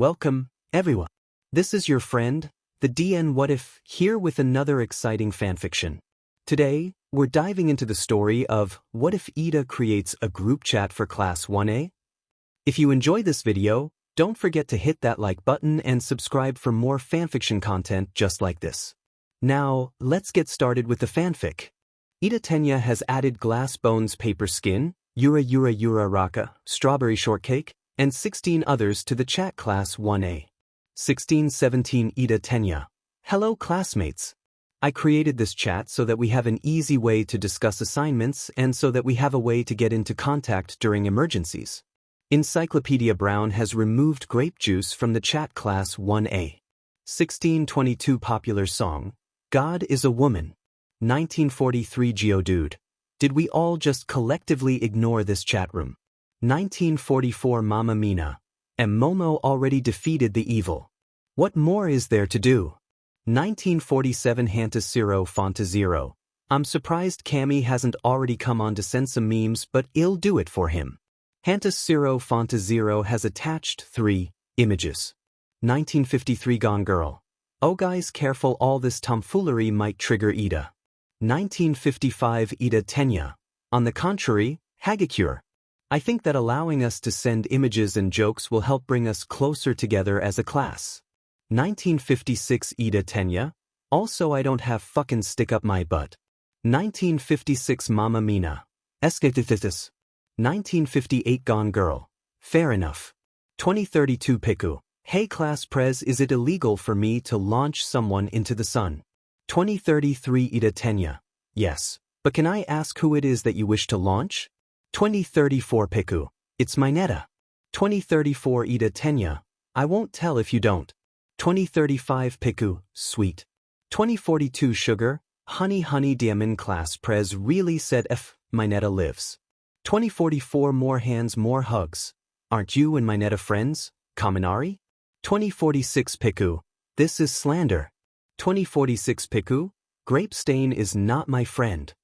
Welcome, everyone. This is your friend, the DN What If, here with another exciting fanfiction. Today, we're diving into the story of What If Iida Creates a Group Chat for Class 1A? If you enjoy this video, don't forget to hit that like button and subscribe for more fanfiction content just like this. Now, let's get started with the fanfic. Iida Tenya has added glass bones paper skin, Yura Raka, strawberry shortcake, and 16 others to the chat class 1A. 1617 Iida Tenya. Hello classmates. I created this chat so that we have an easy way to discuss assignments and so that we have a way to get into contact during emergencies. Encyclopedia Brown has removed grape juice from the chat class 1A. 1622 Popular song, God is a Woman. 1943 Geodude. Did we all just collectively ignore this chat room? 1944 Mama Mina. And Momo already defeated the evil. What more is there to do? 1947 Hantasiro Fontazero. I'm surprised Cammy hasn't already come on to send some memes, but I'll do it for him. Hantasiro Fontazero has attached 3 images. 1953 Gone Girl. Oh guys, careful, all this tomfoolery might trigger Iida. 1955 Iida Tenya. On the contrary, Hagacure. I think that allowing us to send images and jokes will help bring us closer together as a class. 1956 Iida Tenya. Also, I don't have fucking stick up my butt. 1956 Mama Mina. Escatithithis. 1958 Gone Girl. Fair enough. 2032 Piku. Hey class prez, is it illegal for me to launch someone into the sun? 2033 Iida Tenya. Yes. But can I ask who it is that you wish to launch? 2034 Piku. It's Mineta. 2034 Iida Tenya. I won't tell if you don't. 2035 Piku. Sweet. 2042 Sugar. Honey Diamond class prez really said F. Mineta lives. 2044 More hands, more hugs. Aren't you and Mineta friends? Kaminari? 2046 Piku. This is slander. 2046 Piku. Grape stain is not my friend.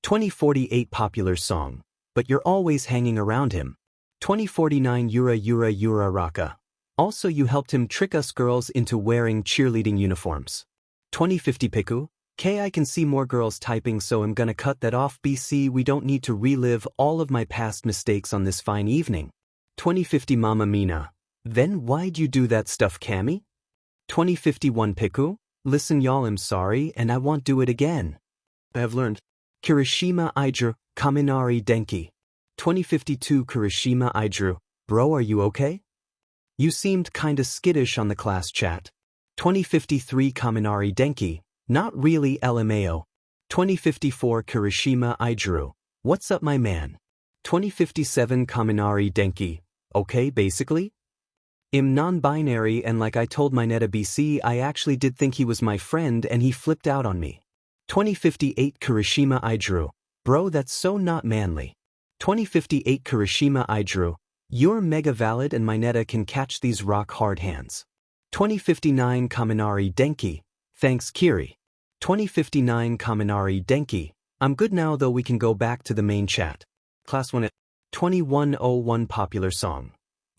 2048 Popular song. But you're always hanging around him. 2049 Yura Raka. Also you helped him trick us girls into wearing cheerleading uniforms. 2050 Piku. K, I can see more girls typing, so I'm gonna cut that off. BC, we don't need to relive all of my past mistakes on this fine evening. 2050 Mama Mina. Then why'd you do that stuff, Cammy? 2051 Piku. Listen y'all, I'm sorry and I won't do it again. I've learned. Kirishima Idru, Kaminari Denki. 2052 Kirishima Idru. Bro, are you okay? You seemed kinda skittish on the class chat. 2053 Kaminari Denki. Not really LMAO. 2054 Kirishima Idru. What's up my man? 2057 Kaminari Denki. Okay, basically? I'm non-binary and like I told Mineta BC, I actually did think he was my friend and he flipped out on me. 2058 Kirishima Idru. Bro, that's so not manly. 2058 Kirishima Idru. You're mega valid and Mineta can catch these rock hard hands. 2059 Kaminari Denki. Thanks Kiri. 2059 Kaminari Denki. I'm good now though, we can go back to the main chat. Class 1 at 2101 Popular song.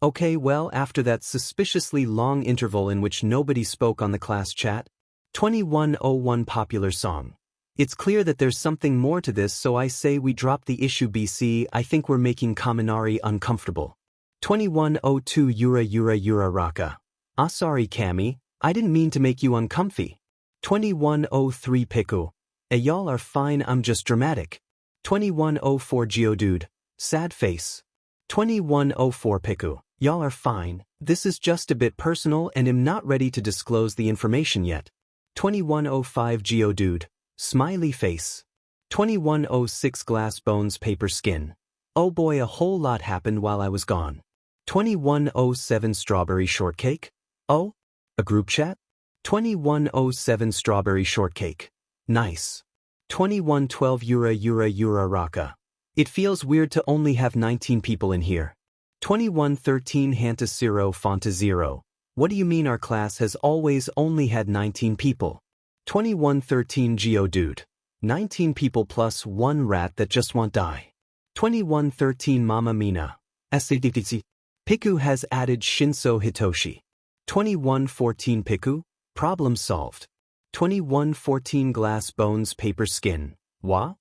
Okay, well, after that suspiciously long interval in which nobody spoke on the class chat, 2101 Popular song. It's clear that there's something more to this, so I say we drop the issue. BC, I think we're making Kaminari uncomfortable. 2102 Yura Raka. Ah, sorry Cammy, I didn't mean to make you uncomfy. 2103 Piku. Y'all are fine, I'm just dramatic. 2104 Geodude. Sad face. 2104 Piku. Y'all are fine, this is just a bit personal and I'm not ready to disclose the information yet. 2105 Geodude. Smiley face. 2106 Glass bones paper skin. Oh boy, a whole lot happened while I was gone. 2107 Strawberry shortcake. Oh? A group chat? 2107 Strawberry shortcake. Nice. 2112 Yura Raka. It feels weird to only have 19 people in here. 2113 Hantasiro Fontazero. What do you mean our class has always only had 19 people? 2113 Geodude. 19 people plus 1 rat that just won't die. 2113 Mama Mina. SADTC. Piku has added Shinso Hitoshi. 2114 Piku, problem solved. 2114 glass bones paper skin, wa?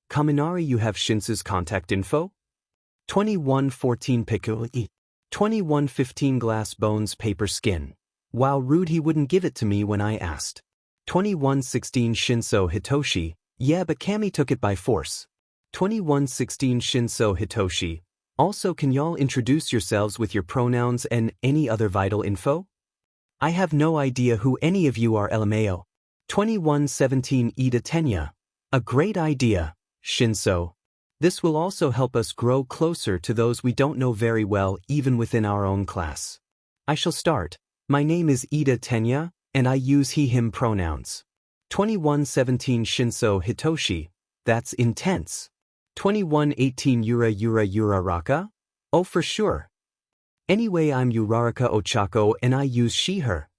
Kaminari you have Shinsu's contact info? 2114 Piku, 2115 glass bones paper skin. Wow, rude, he wouldn't give it to me when I asked. 2116 Shinso Hitoshi, yeah but Kami took it by force. 2116 Shinso Hitoshi, also can y'all introduce yourselves with your pronouns and any other vital info? I have no idea who any of you are LMAO. 2117 Iida Tenya, a great idea, Shinso. This will also help us grow closer to those we don't know very well even within our own class. I shall start. My name is Iida Tenya, and I use he/him pronouns. 2117 Shinso Hitoshi, that's intense. 2118 Uraraka? Oh for sure. Anyway I'm Uraraka Ochako and I use she/her.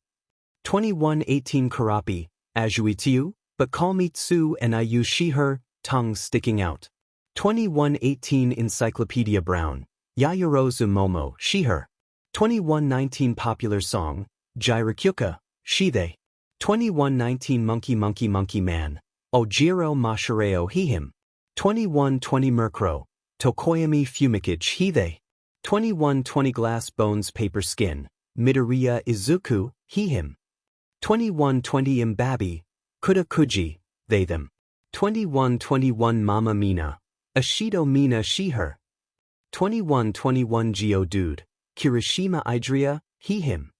2118 Karapi, Ajuitiu, but call me Tsu and I use she/her, tongue sticking out. 2118 Encyclopedia Brown, Yayorozu Momo, she/her. 2119 Popular Song, Jirakyuka, she/they. 2119 Monkey Man, Ojiro Mashireo he/him. 2120 Murkro, Tokoyami Fumikage he/they. 2120 Glass Bones Paper Skin, Midoriya Izuku, he/him. 2120 Imbabi, Kuda Kuji, they/them. 2121 Mama Mina, Ashido Mina she/her. 2121 Geodude, Kirishima Idria, he/him.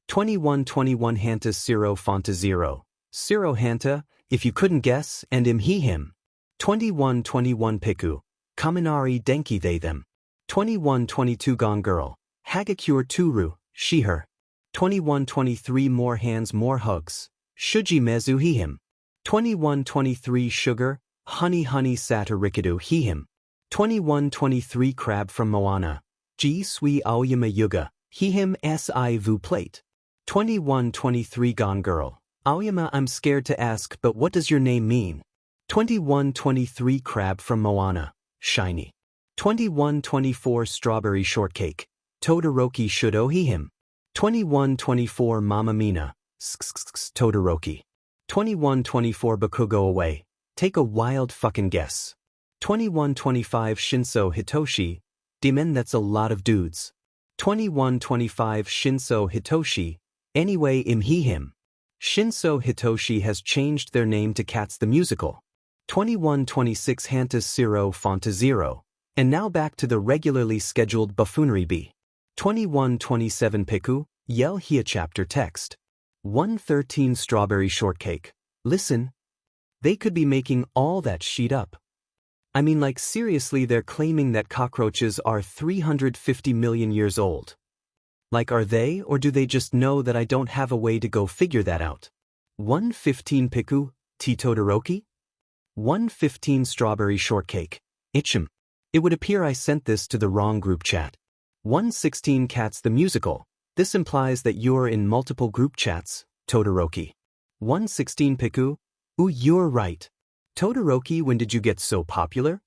2121 Hanta Siro Fonta Zero, Siro Hanta, if you couldn't guess, and he/him. 2121 Piku, Kaminari Denki they/them. 2122 Gone Girl, Hagakure Turu, she/her. 2123 More Hands More Hugs, Shuji Mezu he/him. 2123 Sugar, Honey Sata Rikidu he/him. 2123 Crab from Moana, Ji Sui Aoyama Yuga, he/him si vu plate. 2123 Gone Girl, Aoyama I'm scared to ask but what does your name mean? 2123 Crab from Moana, Shiny. 2124 Strawberry Shortcake, Todoroki Shudo he/him. 2124 Mama Mina, Todoroki. 2124 Bakugo Away, take a wild fucking guess. 2125 Shinso Hitoshi, Demon that's a lot of dudes. 2125 Shinso Hitoshi, anyway he/him. Shinso Hitoshi has changed their name to Cats the Musical. 2126 Hanta Siro Fonta Zero, and now back to the regularly scheduled buffoonery B. 2127 Piku, Yell Hia chapter text. 113 Strawberry Shortcake, listen. They could be making all that shit up. I mean like seriously they're claiming that cockroaches are 350 million years old. Like are they or do they just know that I don't have a way to go figure that out? 115 Piku, T Todoroki? 115 Strawberry Shortcake, Itchem. It would appear I sent this to the wrong group chat. 116 Cats the Musical, this implies that you're in multiple group chats, Todoroki. 116 Piku, ooh you're right. Todoroki when did you get so popular?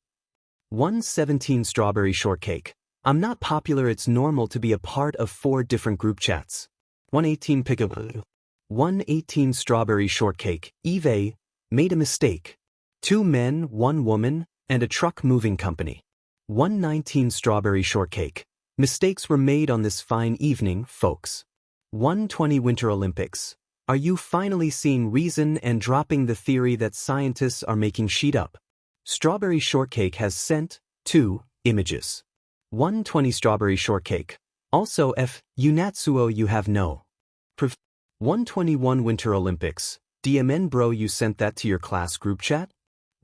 117 Strawberry Shortcake, I'm not popular it's normal to be a part of 4 different group chats. 118 Piku, 118 Strawberry Shortcake, Eve, made a mistake. 2 men, 1 woman, and a truck moving company. 119 Strawberry Shortcake, mistakes were made on this fine evening, folks. 120 Winter Olympics, are you finally seeing reason and dropping the theory that scientists are making shit up? Strawberry Shortcake has sent 2 images. 120 Strawberry Shortcake, also F, Unatsuo you have no proof. 121 Winter Olympics, DMN bro you sent that to your class group chat?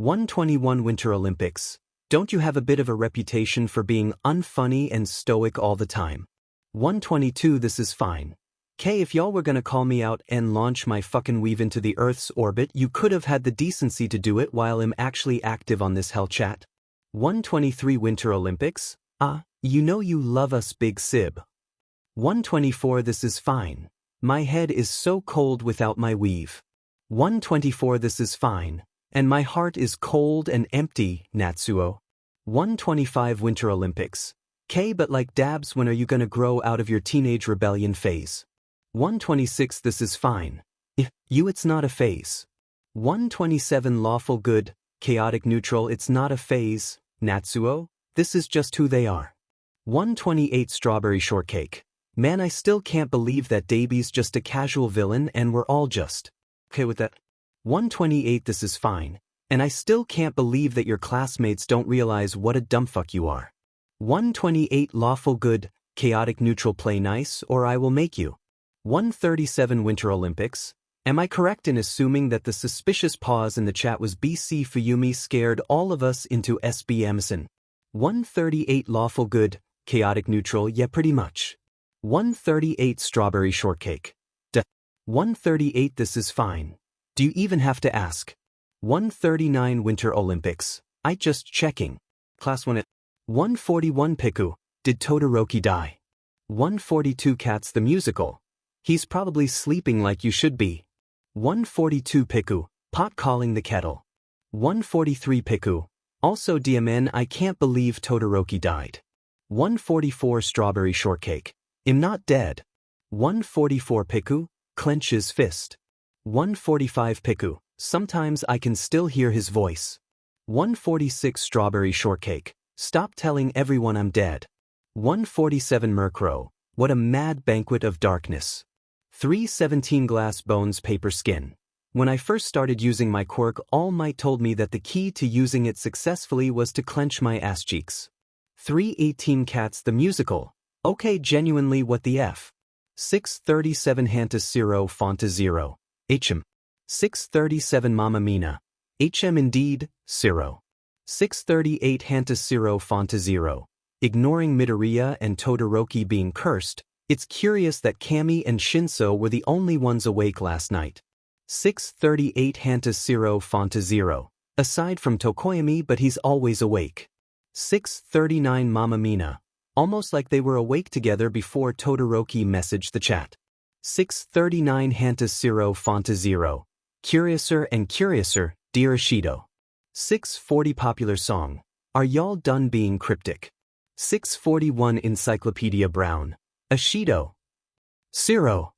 121 Winter Olympics, don't you have a bit of a reputation for being unfunny and stoic all the time? 122 This is fine. K if y'all were gonna call me out and launch my fucking weave into the Earth's orbit you could have had the decency to do it while I'm actually active on this hell chat. 123 Winter Olympics, you know you love us big sib. 124 This is fine. My head is so cold without my weave. 124 This is fine. And my heart is cold and empty, Natsuo. 125 Winter Olympics. K but like dabs when are you gonna grow out of your teenage rebellion phase? 126 This is fine. It's not a phase. 127 Lawful good, chaotic neutral it's not a phase. Natsuo, this is just who they are. 128 Strawberry shortcake. Man, I still can't believe that Davy's just a casual villain and we're all just okay with that. 128 This is fine. And I still can't believe that your classmates don't realize what a dumbfuck you are. 128 Lawful good, chaotic neutral play nice or I will make you. 137 Winter Olympics. Am I correct in assuming that the suspicious pause in the chat was BC Fuyumi scared all of us into SB Emerson? 138 Lawful good, chaotic neutral yeah pretty much. 138 Strawberry shortcake. 138 This is fine. Do you even have to ask? 139 Winter Olympics. I just checking. Class 1 at 141 Piku. Did Todoroki die? 142 Cats the musical. He's probably sleeping like you should be. 142 Piku. Pot calling the kettle. 143 Piku. Also DMN I can't believe Todoroki died. 144 Strawberry shortcake. I'm not dead. 144 Piku. Clench his fist. 145 Piku. Sometimes I can still hear his voice. 146 Strawberry shortcake. Stop telling everyone I'm dead. 147 Murkrow. What a mad banquet of darkness. 317 Glass bones paper skin. When I first started using my quirk, All Might told me that the key to using it successfully was to clench my ass cheeks. 318 Cats the musical. Okay, genuinely what the F. 637 Hanta Zero Fonta Zero. HM. 637 Mamma Mina. HM indeed, Zero. 638 Hanta Zero Fonta Zero. Ignoring Midoriya and Todoroki being cursed, it's curious that Kami and Shinso were the only ones awake last night. 638 Hanta Zero Fonta Zero. Aside from Tokoyami but he's always awake. 639 Mamma Mina. Almost like they were awake together before Todoroki messaged the chat. 639 Hanta Zero Fonta Zero. Curiouser and curiouser, dear Ishido. 640 Popular song. Are y'all done being cryptic? 641 Encyclopedia Brown. Ishido. Zero.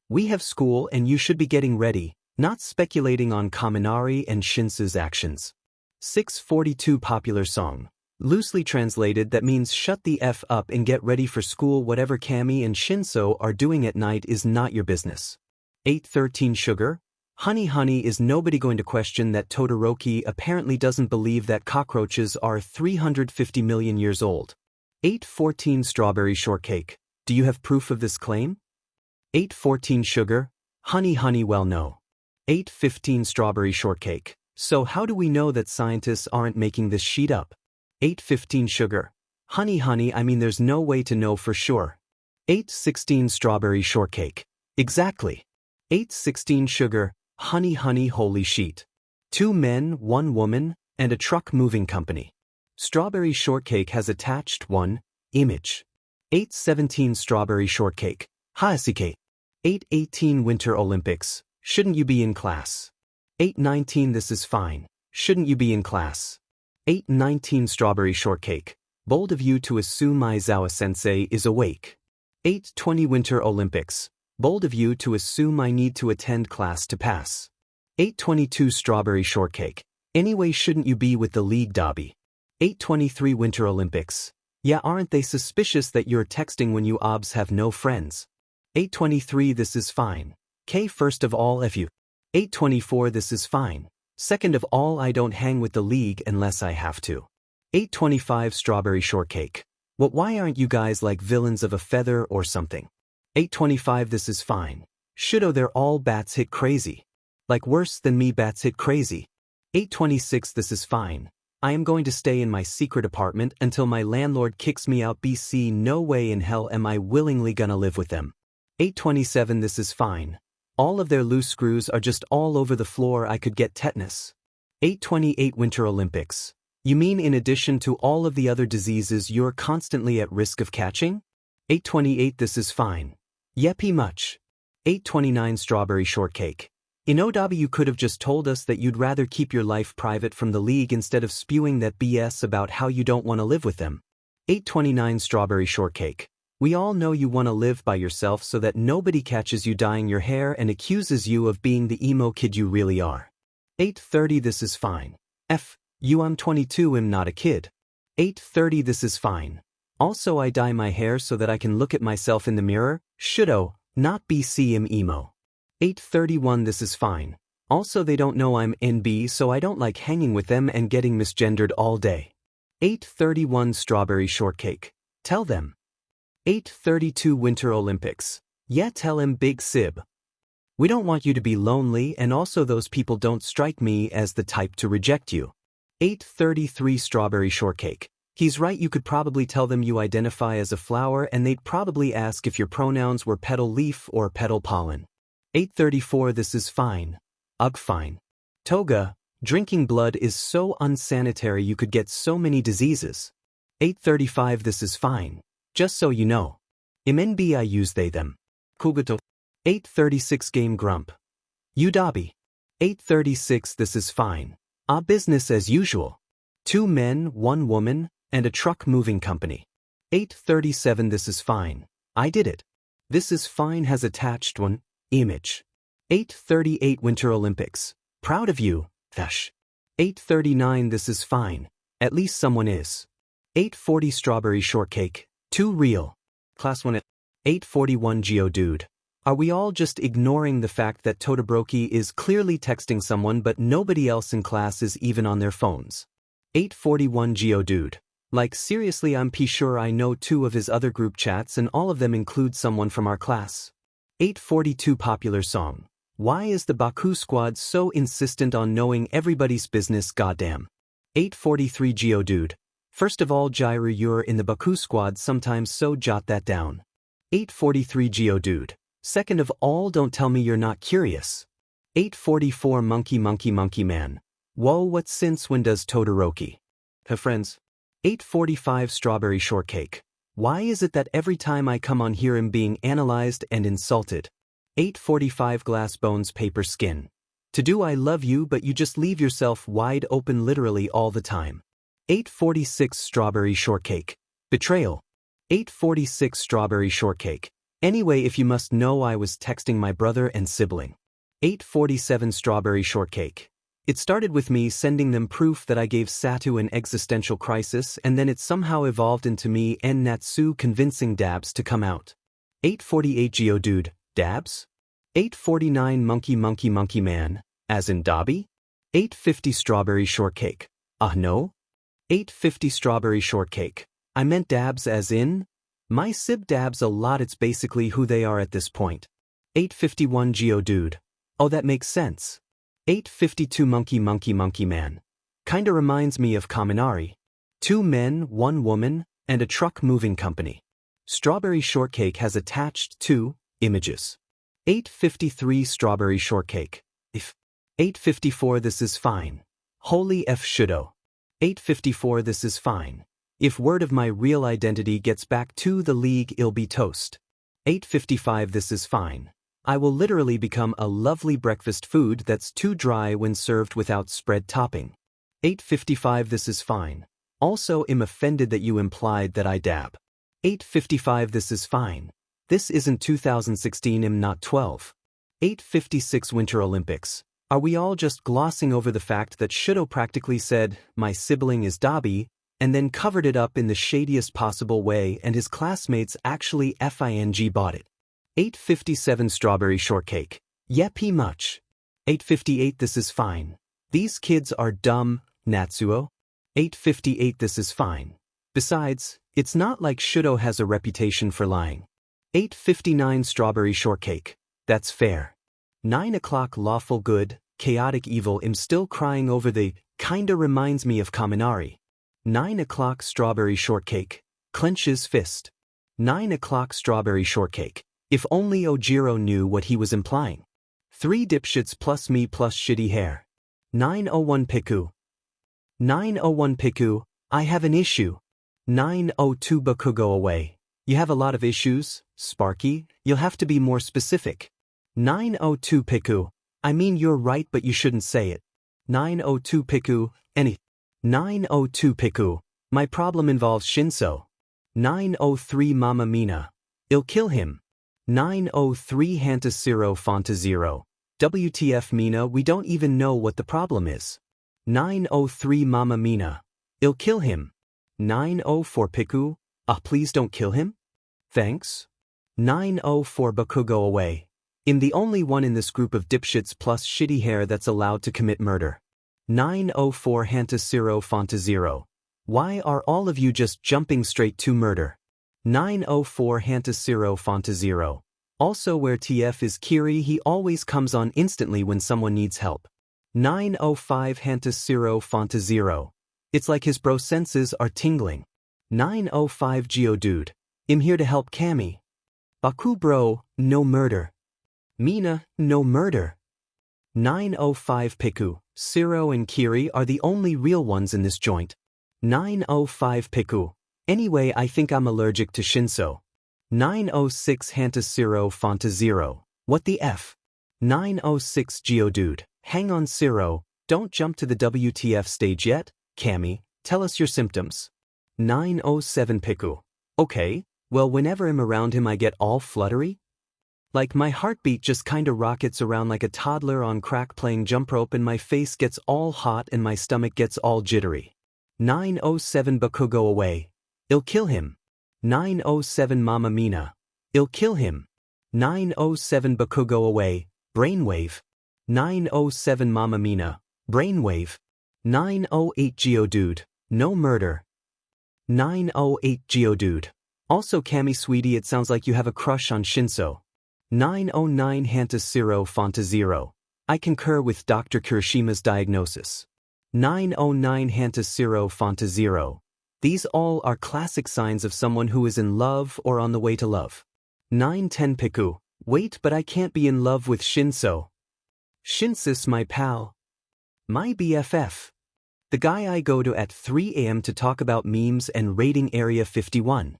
We have school and you should be getting ready, not speculating on Kaminari and Shinsu's actions. 642 Popular song. Loosely translated that means shut the F up and get ready for school. Whatever Kami and Shinso are doing at night is not your business. 813 Sugar. Honey honey is nobody going to question that Todoroki apparently doesn't believe that cockroaches are 350 million years old. 814 Strawberry shortcake. Do you have proof of this claim? 814 Sugar. Honey honey well no. 815 Strawberry shortcake. So how do we know that scientists aren't making this sheet up? 815 Sugar. Honey honey I mean there's no way to know for sure. 816 Strawberry shortcake. Exactly. 816 Sugar. Honey honey holy sheet. 2 men, 1 woman, and a truck moving company. Strawberry shortcake has attached 1 image. 817 Strawberry shortcake. Haasike. 818 Winter Olympics. Shouldn't you be in class? 819 This is fine. Shouldn't you be in class? 819 Strawberry shortcake. Bold of you to assume Aizawa-sensei is awake. 820 Winter Olympics. Bold of you to assume I need to attend class to pass. 822 Strawberry shortcake. Anyway shouldn't you be with the league dobby? 823 Winter Olympics. Yeah aren't they suspicious that you're texting when you obs have no friends? 823 This is fine. K first of all F you. 824 This is fine. Second of all I don't hang with the league unless I have to. 825 Strawberry shortcake. What why aren't you guys like villains of a feather or something? 825 This is fine. Shudo they're all bats hit crazy. Like worse than me bats hit crazy. 826 This is fine. I am going to stay in my secret apartment until my landlord kicks me out BC no way in hell am I willingly gonna live with them. 827 This is fine. All of their loose screws are just all over the floor I could get tetanus. 828 Winter Olympics. You mean in addition to all of the other diseases you're constantly at risk of catching? 828 This is fine. Yeppy much. 829 Strawberry shortcake. In Odabi you could have just told us that you'd rather keep your life private from the league instead of spewing that BS about how you don't want to live with them. 829 Strawberry shortcake. We all know you want to live by yourself so that nobody catches you dyeing your hair and accuses you of being the emo kid you really are. 8:30 This is fine. I'm 22 I'm not a kid. 8:30 This is fine. Also I dye my hair so that I can look at myself in the mirror, shouldo, not BC I'm emo. 8:31 This is fine. Also they don't know I'm NB so I don't like hanging with them and getting misgendered all day. 8:31 Strawberry shortcake. Tell them. 8:32 Winter Olympics. Yeah, tell him Big Sib. We don't want you to be lonely and also those people don't strike me as the type to reject you. 8:33 Strawberry shortcake. He's right, you could probably tell them you identify as a flower and they'd probably ask if your pronouns were petal leaf or petal pollen. 8:34 This is fine. Ugh fine. Toga, drinking blood is so unsanitary you could get so many diseases. 8:35 This is fine. Just so you know. Im NB I use they them. Kugato. 8:36 Game Grump. You Dobby. 8:36 This is fine. Business as usual. 2 men, 1 woman, and a truck moving company. 8:37 This is fine. I did it. This is fine has attached one, image. 8:38 Winter Olympics. Proud of you, Fesh. 8:39 This is fine. At least someone is. 8:40 Strawberry shortcake. Too real. Class 1 at 8:41 Geodude. Are we all just ignoring the fact that Todoroki is clearly texting someone but nobody else in class is even on their phones? 8:41 Geodude. Like seriously I'm sure I know 2 of his other group chats and all of them include someone from our class. 8:42 Popular song. Why is the Baku squad so insistent on knowing everybody's business goddamn? 8:43 Geodude. First of all Jairu you're in the Baku squad sometimes so jot that down. 8:43 Geodude. Second of all don't tell me you're not curious. 8:44 Monkey Man. Whoa what since when does Todoroki have friends? 8:45 Strawberry shortcake. Why is it that every time I come on here I'm being analyzed and insulted? 8:45 Glass bones paper skin. To do I love you but you just leave yourself wide open literally all the time. 8:46 Strawberry shortcake. Betrayal. 8:46 Strawberry shortcake. Anyway if you must know I was texting my brother and sibling. 8:47 Strawberry shortcake. It started with me sending them proof that I gave Satu an existential crisis and then it somehow evolved into me and Natsu convincing Dabs to come out. 8:48 Geodude. Dabs? 8:49 Monkey Man, as in Dobby? 8:50 Strawberry shortcake. No? 8:50 Strawberry shortcake. I meant Dabs as in? My sib Dabs a lot it's basically who they are at this point. 8:51 Geodude. Oh that makes sense. 8:52 Monkey Man. Kinda reminds me of Kaminari. 2 men, 1 woman, and a truck moving company. Strawberry shortcake has attached 2 images. 8:53 Strawberry shortcake. If. 8:54 This is fine. Holy F shouldo. 8:54 This is fine. If word of my real identity gets back to the league it'll be toast. 8:55 This is fine. I will literally become a lovely breakfast food that's too dry when served without spread topping. 8:55 This is fine. Also am offended that you implied that I dab. 8:55 This is fine. This isn't 2016 I'm not 12. 8:56 Winter Olympics. Are we all just glossing over the fact that Shudo practically said, my sibling is Dobby, and then covered it up in the shadiest possible way and his classmates actually FING bought it? 8:57 Strawberry shortcake. Yep much. 8:58 This is fine. These kids are dumb, Natsuo. 8:58 This is fine. Besides, it's not like Shudo has a reputation for lying. 8:59 Strawberry shortcake. That's fair. 9 o'clock lawful good, chaotic evil I'm still crying over the, kinda reminds me of Kaminari. 9 o'clock Strawberry shortcake. Clenches fist. 9 o'clock Strawberry shortcake. If only Ojiro knew what he was implying. 3 dipshits plus me plus shitty hair. 901 Piku. 901 Piku, I have an issue. 902 Baku go away. You have a lot of issues, Sparky, you'll have to be more specific. 902 Piku, I mean you're right but you shouldn't say it. 902 Piku, any. 902 Piku, my problem involves Shinso. 903 Mama Mina, I'll kill him. 903 Hanta 0 Fanta 0. WTF Mina, we don't even know what the problem is. 903 Mama Mina. I'll kill him. 904 Piku. Please don't kill him? Thanks. 904 Baku, go away. I'm the only one in this group of dipshits plus shitty hair that's allowed to commit murder. 904 Hanta 0 Fanta 0. Why are all of you just jumping straight to murder? 904 Hanta 0 Fanta 0. Also, where TF is Kiri, he always comes on instantly when someone needs help. 905 Hanta 0 Fanta 0. It's like his bro senses are tingling. 905 Geodude. I'm here to help Cammy. Baku bro, no murder. Mina, no murder. 905 Piku. Zero and Kiri are the only real ones in this joint. 905 Piku. Anyway, I think I'm allergic to Shinso. 906 Hanta 0 Fanta 0. What the F? 906 Geodude. Hang on Zero, don't jump to the WTF stage yet. Cammy, tell us your symptoms. 907 Piku. Okay, well whenever I'm around him I get all fluttery. Like my heartbeat just kinda rockets around like a toddler on crack playing jump rope and my face gets all hot and my stomach gets all jittery. 907 Baku, go away. I'll kill him. 907 Mama Mina. I'll kill him. 907 Baku, go away. Brainwave. 907 Mama Mina. Brainwave. 908 Geodude. No murder. 908 Geodude. Also Cammy sweetie, it sounds like you have a crush on Shinso. 909 Hanta 0 Fanta 0. I concur with Dr. Kirishima's diagnosis. 909 Hanta 0 Fanta 0. These all are classic signs of someone who is in love or on the way to love. 910 Piku. Wait, but I can't be in love with Shinso. Shinsis, my pal. My BFF. The guy I go to at 3 a.m. to talk about memes and raiding Area 51.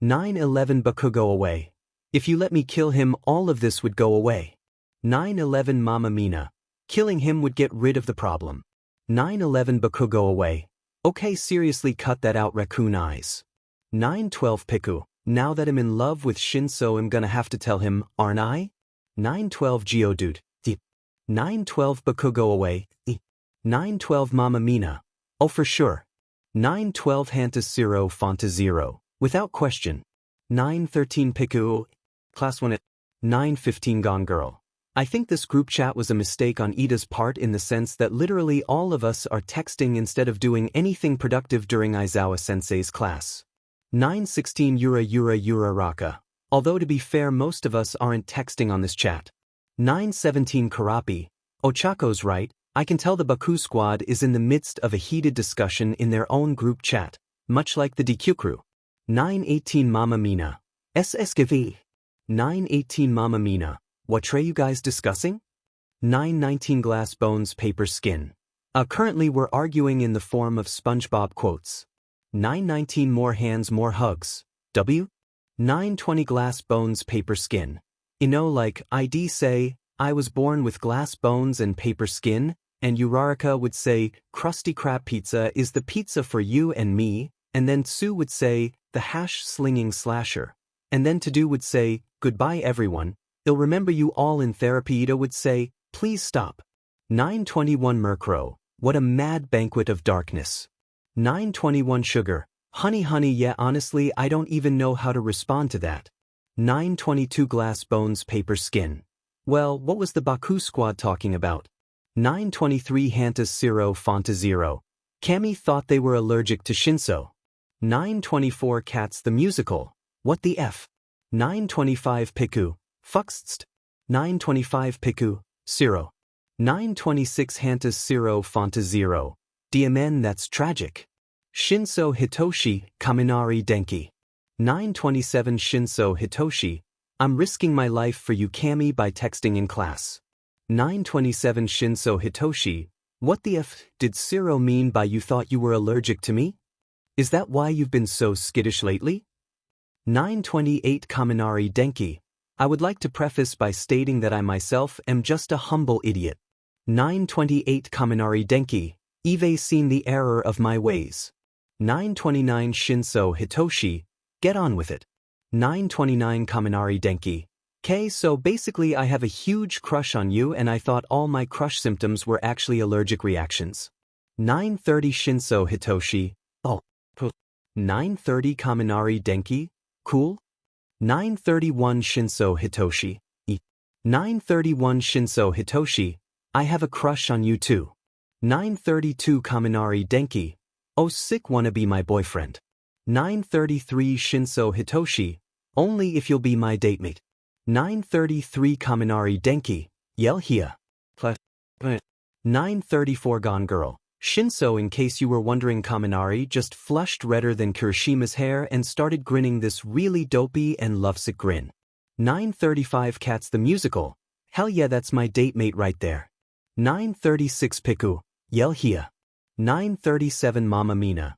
911 Baku, go away. If you let me kill him, all of this would go away. 911 Mama Mina. Killing him would get rid of the problem. 911 Baku, go away. Okay, seriously, cut that out, raccoon eyes. 912 Piku. Now that I'm in love with Shinso, I'm gonna have to tell him, aren't I? 912 Geodude. Deep. 912 Baku, go away. 912 Mama Mina. Oh, for sure. 912 Hanta 0 Fanta 0. Without question. 913 Piku. Class 1 at 915 Gone Girl. I think this group chat was a mistake on Iida's part in the sense that literally all of us are texting instead of doing anything productive during Aizawa-sensei's class. 916 Yura Raka. Although to be fair, most of us aren't texting on this chat. 917 Karapi. Ochako's right, I can tell the Baku squad is in the midst of a heated discussion in their own group chat, much like the DQ crew. 918 Mama Mina. SSGV. 918 Mama Mina. What are you guys discussing? 919 Glass Bones Paper Skin. Currently we're arguing in the form of SpongeBob quotes. 919 More Hands More Hugs. W? 920 Glass Bones Paper Skin. You know, like Iida say, I was born with glass bones and paper skin, and Urarika would say, Krusty Krab pizza is the pizza for you and me, and then Tsu would say, the hash-slinging slasher. And then Tadu would say, goodbye everyone, I'll remember you all in therapy. Iida would say, please stop. 921 Murkrow. What a mad banquet of darkness. 921 Sugar. Honey, yeah, honestly, I don't even know how to respond to that. 922 Glass Bones Paper Skin. Well, what was the Baku squad talking about? 923 Hanta 0 Fanta 0. Cammy thought they were allergic to Shinso. 924 Cats the Musical. What the F? 925 Piku. Fuckst. 925 Piku. 0. 926 Hanta 0 Fanta 0. DMN, that's tragic. Shinso Hitoshi, Kaminari Denki. 927 Shinso Hitoshi. I'm risking my life for you Cammy by texting in class. 927 Shinso Hitoshi. What the F did Zero mean by you thought you were allergic to me? Is that why you've been so skittish lately? 928 Kaminari Denki. I would like to preface by stating that I myself am just a humble idiot. 928 Kaminari Denki. I've seen the error of my ways. 929 Shinso Hitoshi. Get on with it. 929 Kaminari Denki. K, so basically I have a huge crush on you and I thought all my crush symptoms were actually allergic reactions. 930 Shinso Hitoshi. Oh. 930 Kaminari Denki. Cool. 931 Shinso Hitoshi. 931 Shinso Hitoshi. I have a crush on you too. 932 Kaminari Denki. Oh, sick, wanna be my boyfriend. 933 Shinso Hitoshi. Only if you'll be my datemate. 933 Kaminari Denki. Yell here. 934 Gone Girl. Shinso, in case you were wondering, Kaminari just flushed redder than Kirishima's hair and started grinning this really dopey and lovesick grin. 935 Cats the Musical. Hell yeah, that's my datemate right there. 936 Piku. Yell here. 937 Mamma Mina.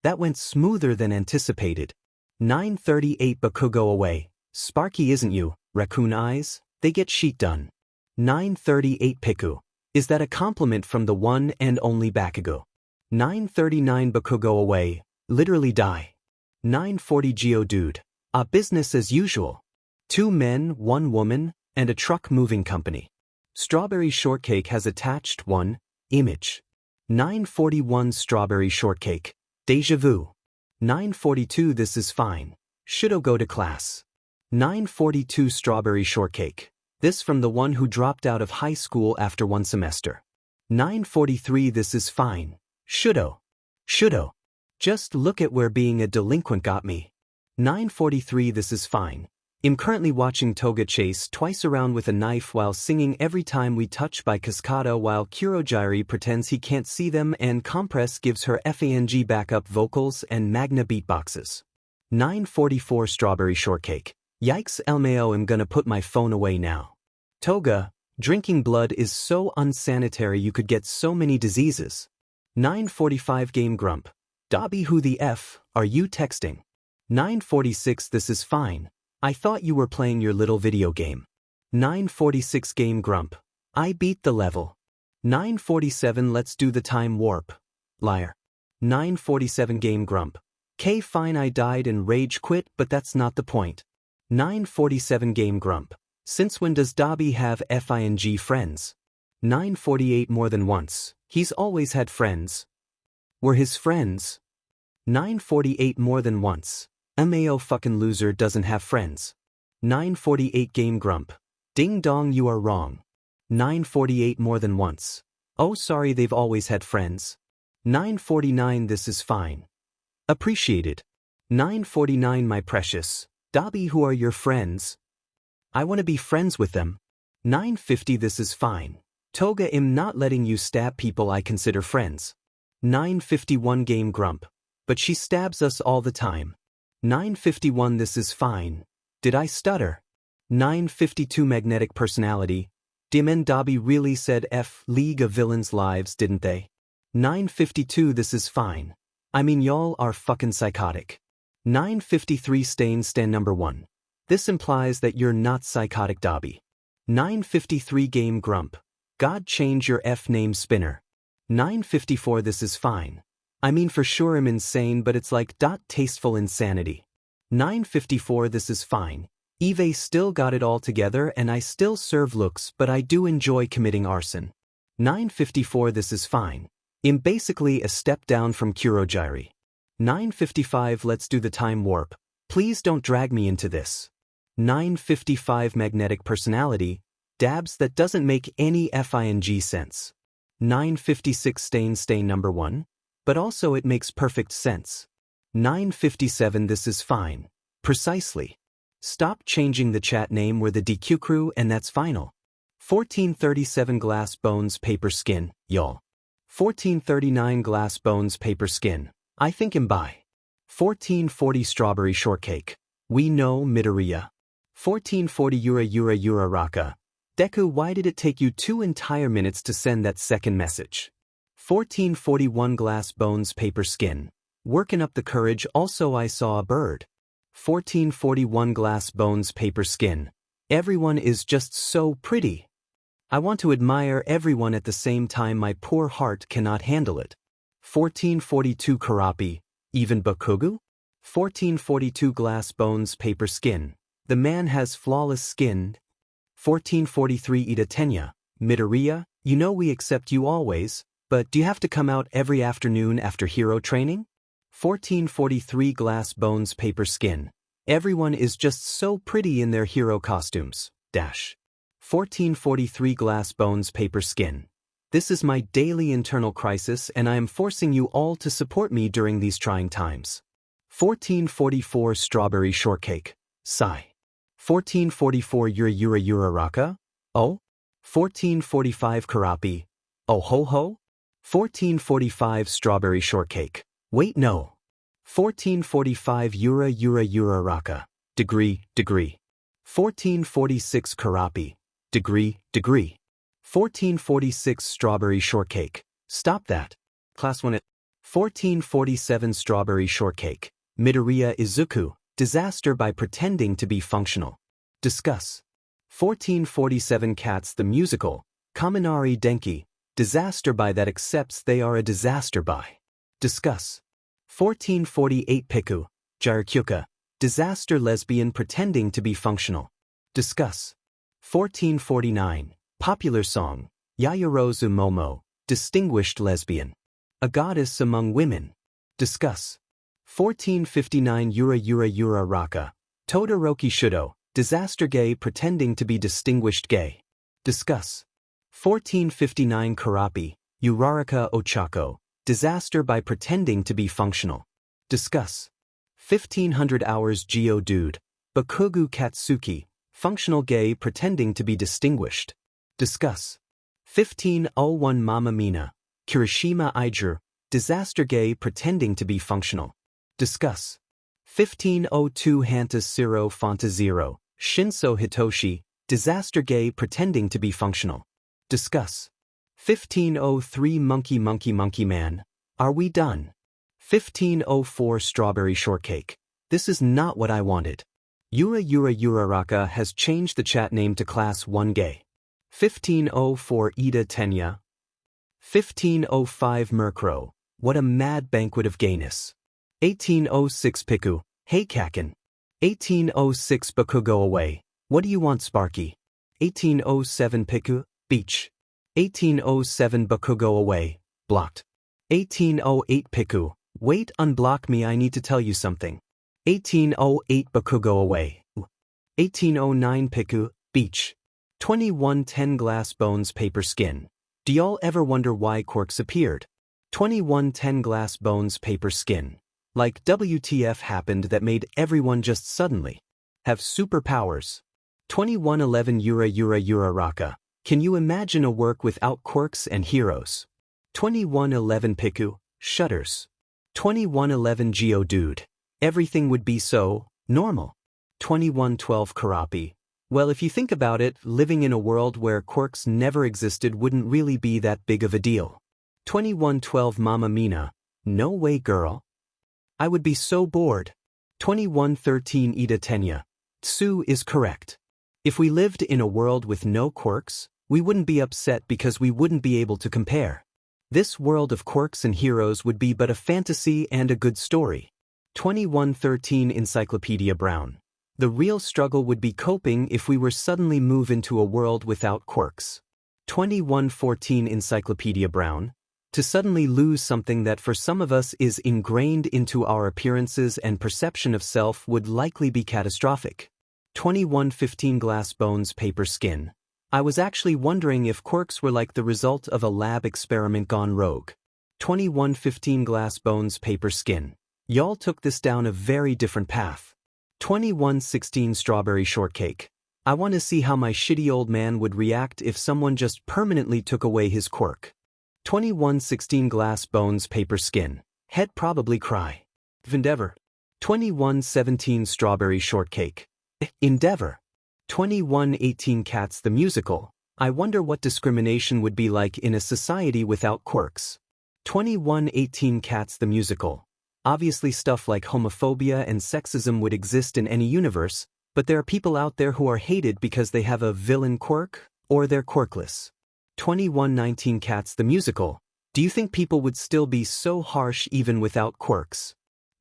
That went smoother than anticipated. 938 Bakugo away. Sparky isn't you, raccoon eyes, they get sheet done. 938 Piku. Is that a compliment from the one and only Bakugo? 939 Bakugo away, literally die. 940 Geodude. Business as usual. 2 men, 1 woman, and a truck moving company. Strawberry Shortcake has attached 1 image. 941 Strawberry Shortcake. Deja vu. 942 This is fine. Shoulda go to class. 942 Strawberry Shortcake. This from the one who dropped out of high school after 1 semester. 943 This is fine. Shoulda. Just look at where being a delinquent got me. 943 This is fine. I'm currently watching Toga chase twice around with a knife while singing Every Time We Touch by Cascada while Kurogyri pretends he can't see them and Compress gives her FANG backup vocals and Magna beatboxes. 944 Strawberry Shortcake. Yikes, LMAO, I'm gonna put my phone away now. Toga, drinking blood is so unsanitary you could get so many diseases. 945 Game Grump. Dobby, who the F are you texting? 946 This is fine. I thought you were playing your little video game. 946 Game Grump. I beat the level. 947 Let's do the time warp. Liar. 947 Game Grump. K fine, I died and rage quit, but that's not the point. 947 Game Grump. Since when does Dobby have FING friends? 948 More than once. He's always had friends. Were his friends? 948 More than once. MAO fucking loser doesn't have friends. 948 Game Grump. Ding dong, you are wrong. 948 More than once. Oh sorry, they've always had friends. 949 This is fine. Appreciated. 949 My precious. Dobby, who are your friends? I want to be friends with them. 950 This is fine. Toga, I'm not letting you stab people I consider friends. 951 Game Grump. But she stabs us all the time. 951 This is fine. Did I stutter? 952 Magnetic Personality. Dim and Dobby really said F League of Villains lives, didn't they? 952 This is fine. I mean, y'all are fucking psychotic. 953 Stan number 1. This implies that you're not psychotic, Dobby. 953 Game Grump. God change your F name, Spinner. 954 This is fine. I mean, for sure I'm insane, but it's like tasteful insanity. 954 This is fine. Eve still got it all together and I still serve looks, but I do enjoy committing arson. 954 This is fine. I'm basically a step down from Kurogyri. 955 Let's do the time warp. Please don't drag me into this. 955 Magnetic Personality. Dabs, that doesn't make any FING sense. 956 Stain number 1. But also it makes perfect sense. 957 This is fine. Precisely. Stop changing the chat name, we're the DQ crew and that's final. 1437 Glass Bones Paper Skin, y'all. 1439 Glass Bones Paper Skin. I think I'm by. 1440 Strawberry Shortcake. We know Midoriya. 1440 Yura Raka. Deku, why did it take you 2 entire minutes to send that second message? 1441 Glass Bones Paper Skin. Working up the courage, also I saw a bird. 1441 Glass Bones Paper Skin. Everyone is just so pretty. I want to admire everyone at the same time my poor heart cannot handle it. 1442 Karapi. Even Bakugo? 1442 glass bones paper skin. The man has flawless skin. 1443 Iida Tenya. Midoriya, you know we accept you always, but do you have to come out every afternoon after hero training? 1443 glass bones paper skin. Everyone is just so pretty in their hero costumes. 1443 glass bones paper skin. This is my daily internal crisis and I am forcing you all to support me during these trying times. 1444 strawberry shortcake. Sigh. 1444 Yura Raka? Oh? 1445 Karapi. Oh ho ho? 1445 strawberry shortcake. Wait no. 1445 Yura Raka. Degree. 1446 Karapi. Degree. 1446 strawberry shortcake. Stop that. Class 1 at 1447 strawberry shortcake. Midoriya Izuku. Disaster by pretending to be functional. Discuss. 1447 Cats the musical. Kaminari Denki. Disaster by that accepts they are a disaster by. Discuss. 1448 Piku. Gyrokyuka. Disaster lesbian pretending to be functional. Discuss. 1449. Popular song. Yayorozu Momo. Distinguished lesbian. A goddess among women. Discuss. 1459 Yura Raka. Todoroki Shudo. Disaster gay pretending to be distinguished gay. Discuss. 1459 Karapi. Uraraka Ochako. Disaster by pretending to be functional. Discuss. 1500 hours Geodude. Bakugu Katsuki. Functional gay pretending to be distinguished. Discuss. 1501 Mama Mina. Kirishima Iger. Disaster gay pretending to be functional. Discuss. 1502 Hanta Siro Fonta Zero. Shinso Hitoshi. Disaster gay pretending to be functional. Discuss. 1503 Monkey Man. Are we done? 1504 Strawberry shortcake. This is not what I wanted. Yura Raka has changed the chat name to Class 1 Gay. 1504 Iida Tenya. 1505 Murkrow. What a mad banquet of gayness. 1806 Piku. Hey Kakin. 1806 Baku go away. What do you want Sparky? 1807 Piku. Beach. 1807 Baku go away. Blocked. 1808 Piku. Wait, unblock me, I need to tell you something. 1808 Baku go away. 1809 Piku. Beach. 2110 Glass bones paper skin. Do y'all ever wonder why quirks appeared? 2110 Glass bones paper skin. Like WTF happened that made everyone just suddenly have superpowers. 2111 Yura Raka. Can you imagine a work without quirks and heroes? 2111 Piku. Shudders. 2111 Geodude. Everything would be so normal. 2112 Karapi. Well, if you think about it, living in a world where quirks never existed wouldn't really be that big of a deal. 2112 Mama Mina. No way girl. I would be so bored. 2113 Iida Tenya. Tsu is correct. If we lived in a world with no quirks, we wouldn't be upset because we wouldn't be able to compare. This world of quirks and heroes would be but a fantasy and a good story. 2113 Encyclopedia Brown. The real struggle would be coping if we were suddenly move into a world without quirks. 2114 Encyclopedia Brown. To suddenly lose something that for some of us is ingrained into our appearances and perception of self would likely be catastrophic. 2115 Glass bones paper skin. I was actually wondering if quirks were like the result of a lab experiment gone rogue. 2115 Glass bones paper skin. Y'all took this down a very different path. 2116 Strawberry shortcake. I want to see how my shitty old man would react if someone just permanently took away his quirk. 2116 Glass bones paper skin. Head probably cry. Endeavor. 2117 Strawberry shortcake. Endeavor. 2118 Cats the musical. I wonder what discrimination would be like in a society without quirks. 2118 Cats the musical. Obviously stuff like homophobia and sexism would exist in any universe, but there are people out there who are hated because they have a villain quirk, or they're quirkless. 2119 Cats the musical. Do you think people would still be so harsh even without quirks?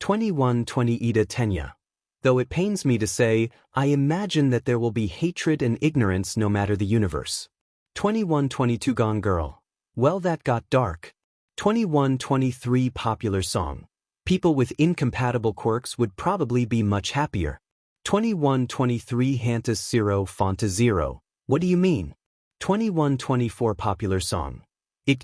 2120 Iida Tenya. Though it pains me to say, I imagine that there will be hatred and ignorance no matter the universe. 2122 Gone Girl. Well, that got dark. 2123 Popular song. People with incompatible quirks would probably be much happier. 2123 Hantas Zero Fonta Zero. What do you mean? 2124 Popular song.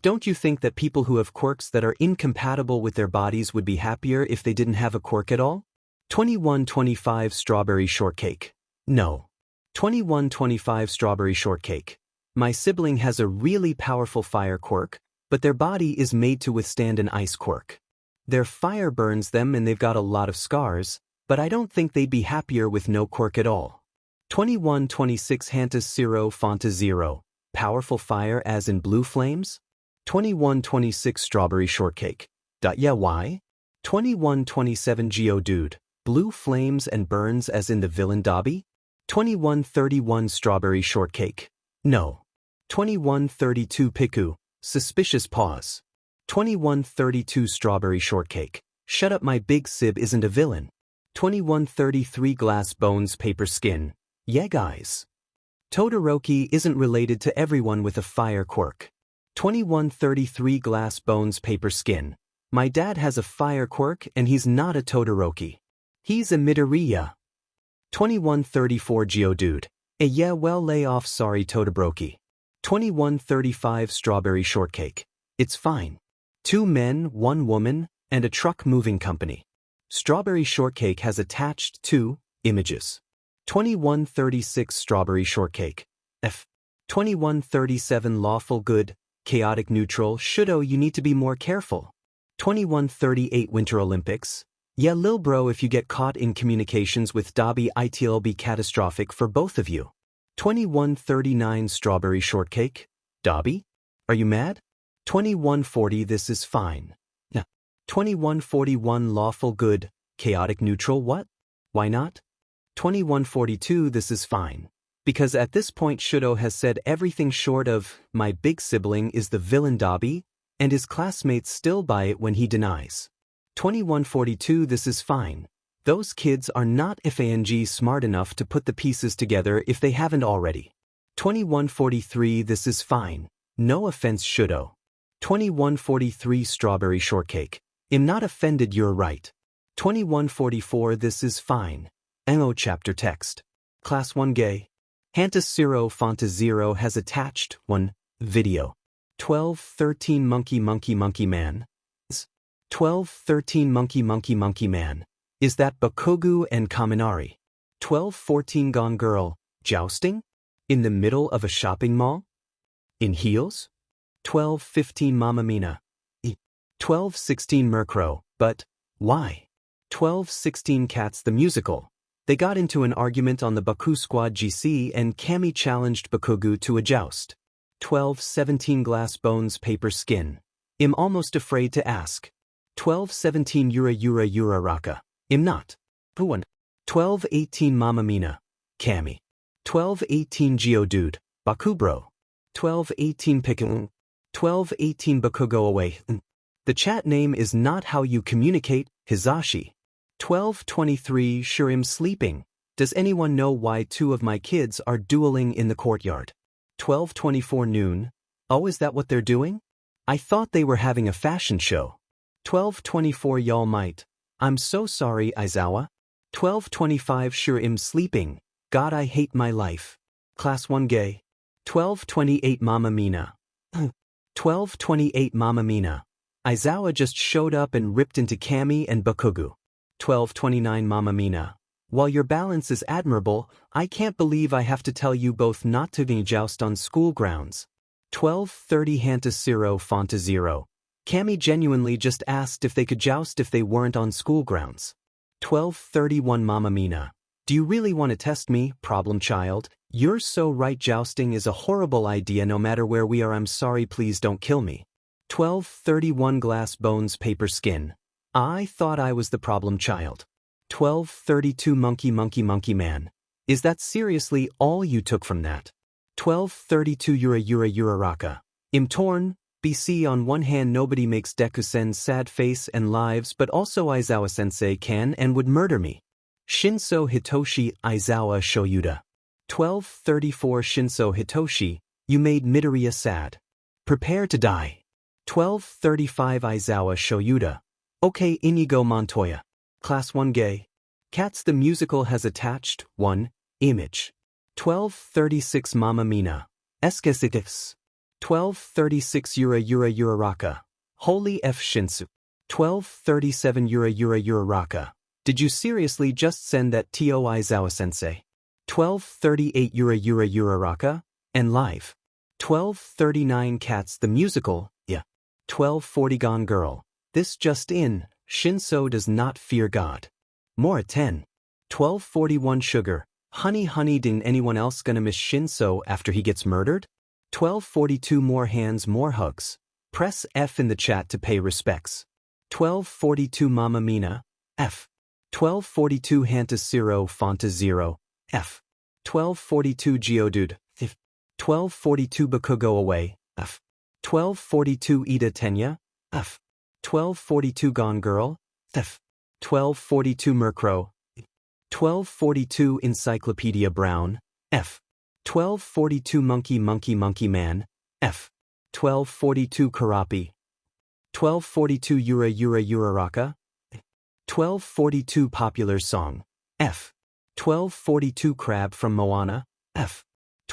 Don't you think that people who have quirks that are incompatible with their bodies would be happier if they didn't have a quirk at all? 2125 Strawberry Shortcake. No. 2125 Strawberry Shortcake. My sibling has a really powerful fire quirk, but their body is made to withstand an ice quirk. Their fire burns them and they've got a lot of scars, but I don't think they'd be happier with no quirk at all. 2126 Hantas Zero Fonta Zero. Powerful fire as in blue flames? 2126 Strawberry Shortcake. Yeah, why? 2127 Geodude. Blue flames and burns as in the villain Dobby? 2131 Strawberry Shortcake. No. 2132 Piku. Suspicious pause. 2132 Strawberry Shortcake. Shut up, my big sib isn't a villain. 2133 Glass Bones Paper Skin. Yeah, guys. Todoroki isn't related to everyone with a fire quirk. 2133 Glass Bones Paper Skin. My dad has a fire quirk and he's not a Todoroki. He's a Midoriya. 2134 Geodude. Yeah, well, lay off, sorry Todoroki. 2135 Strawberry Shortcake. It's fine. 2 men, 1 woman, and a truck moving company. Strawberry Shortcake has attached 2 images. 2136 Strawberry Shortcake. 2137 Lawful Good, Chaotic Neutral. Shudo, you need to be more careful. 2138 Winter Olympics. Yeah, lil bro, if you get caught in communications with Dobby, it'll be catastrophic for both of you. 2139 Strawberry Shortcake. Dobby? Are you mad? 2140 This is fine. 2141 Lawful Good, Chaotic Neutral. What? Why not? 2142 This is fine. Because at this point Shudo has said everything short of, my big sibling is the villain Dobby, and his classmates still buy it when he denies. 2142 This is fine. Those kids are not FANG smart enough to put the pieces together if they haven't already. 2143 This is fine. No offense, Shudo. 2143 Strawberry Shortcake. I'm not offended, you're right. 2144 This is fine. NO chapter text. Class 1 Gay. Hantas Zero Fonta Zero has attached 1 video. 1213 Monkey Monkey Monkey Man. 1213 Monkey Monkey Monkey Man. Is that Bakugo and Kaminari? 1214 Gone Girl. Jousting? In the middle of a shopping mall? In heels? 1215 Mamma Mina. 1216 Murkrow. But why? 1216 Cats the Musical. They got into an argument on the Baku Squad GC and Kami challenged Bakugo to a joust. 1217 Glass Bones Paper Skin. I'm almost afraid to ask. 1217 Yura Raka. I'm not. Who? 1218 Mamma Mina. Kami. 1218 Geodude. Bakubro. 1218 Pikun. 1218 Bakugo away. The chat name is not how you communicate, Hizashi. 1223 Sure, I'm sleeping. Does anyone know why 2 of my kids are dueling in the courtyard? 1224 Noon. Oh, is that what they're doing? I thought they were having a fashion show. 1224 Y'all might. I'm so sorry, Aizawa. 1225 Sure, I'm sleeping. God, I hate my life. Class 1 Gay. 1228 Mamma Mina. 1228 Mamma Mina. Aizawa just showed up and ripped into Kami and Bakugo. 1229 Mamma Mina. While your balance is admirable, I can't believe I have to tell you both not to joust on school grounds. 1230 Hantas Zero Fonta Zero. Kami genuinely just asked if they could joust if they weren't on school grounds. 1231 Mamma Mina. Do you really want to test me, problem child? You're so right, jousting is a horrible idea no matter where we are. I'm sorry, please don't kill me. 1231 Glass Bones Paper Skin. I thought I was the problem child. 1232 Monkey Monkey Monkey Man. Is that seriously all you took from that? 1232 Yura Raka. I'm torn. BC on one hand nobody makes Deku-sen's sad face and lives but also Aizawa-sensei can and would murder me. Shinso Hitoshi Aizawa Shoyuda. 1234 Shinso Hitoshi, you made Midoriya sad. Prepare to die. 1235 Aizawa Shoyuda. Okay Inigo Montoya. Class 1 Gay. Cats the musical has attached, 1, image. 1236 Mama Mina. Esquecitifs. 1236 Yura Raka. Holy F Shinsu. 1237 Yura Raka. Did you seriously just send that to Aizawa-sensei? 1238 Yura Raka. And live. 1239 Cats the musical, yeah. 1240 Gone Girl. This just in, Shinso does not fear God. More at 10. 1241 Sugar. Honey didn't anyone else gonna miss Shinso after he gets murdered? 1242 More hands more hugs. Press F in the chat to pay respects. 1242 Mama Mina, F. 1242 Hanta Zero Fonta Zero, F. 1242 Geodude, F. 1242 Bakugo Away, F. 1242 Iida Tenya, F. 1242 Gone Girl, F. 1242 Murkrow, 1242 Encyclopedia Brown, F. 1242 Monkey Man, F. 1242 Karapi. 1242 Yura Raka. 1242 Popular Song, F. 1242 Crab from Moana, F.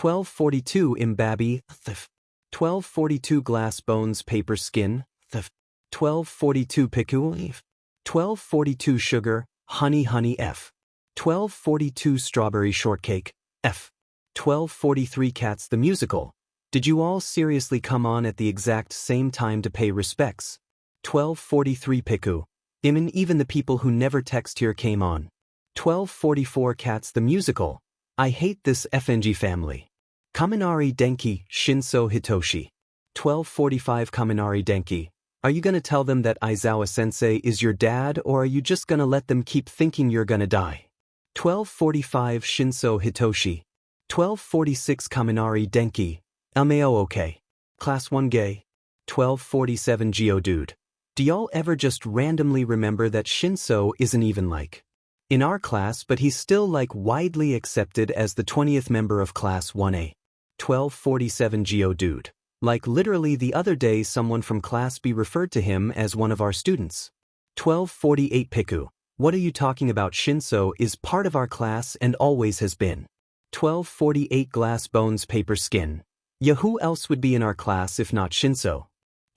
1242 Imbabi, F. 1242 Glass Bones Paper Skin, F. 1242 Piku, F. 1242 Sugar, Honey F. 1242 Strawberry Shortcake, F. 1243 Cats the musical. Did you all seriously come on at the exact same time to pay respects? 1243 Piku. Even the people who never text here came on. 1244 Cats the musical. I hate this FNG family. Kaminari Denki, Shinso Hitoshi. 1245 Kaminari Denki. Are you gonna tell them that Aizawa-sensei is your dad or are you just gonna let them keep thinking you're gonna die? 1245 Shinso Hitoshi. 1246 Kaminari Denki. LMAO okay. Class 1 Gay. 1247 Geodude. Do y'all ever just randomly remember that Shinso isn't even like in our class but he's still like widely accepted as the 20th member of Class 1A. 1247 Geodude. Like literally the other day someone from Class B referred to him as one of our students. 1248 Piku. What are you talking about? Shinso is part of our class and always has been. 1248 Glass Bones Paper Skin. Yeah, who else would be in our class if not Shinso?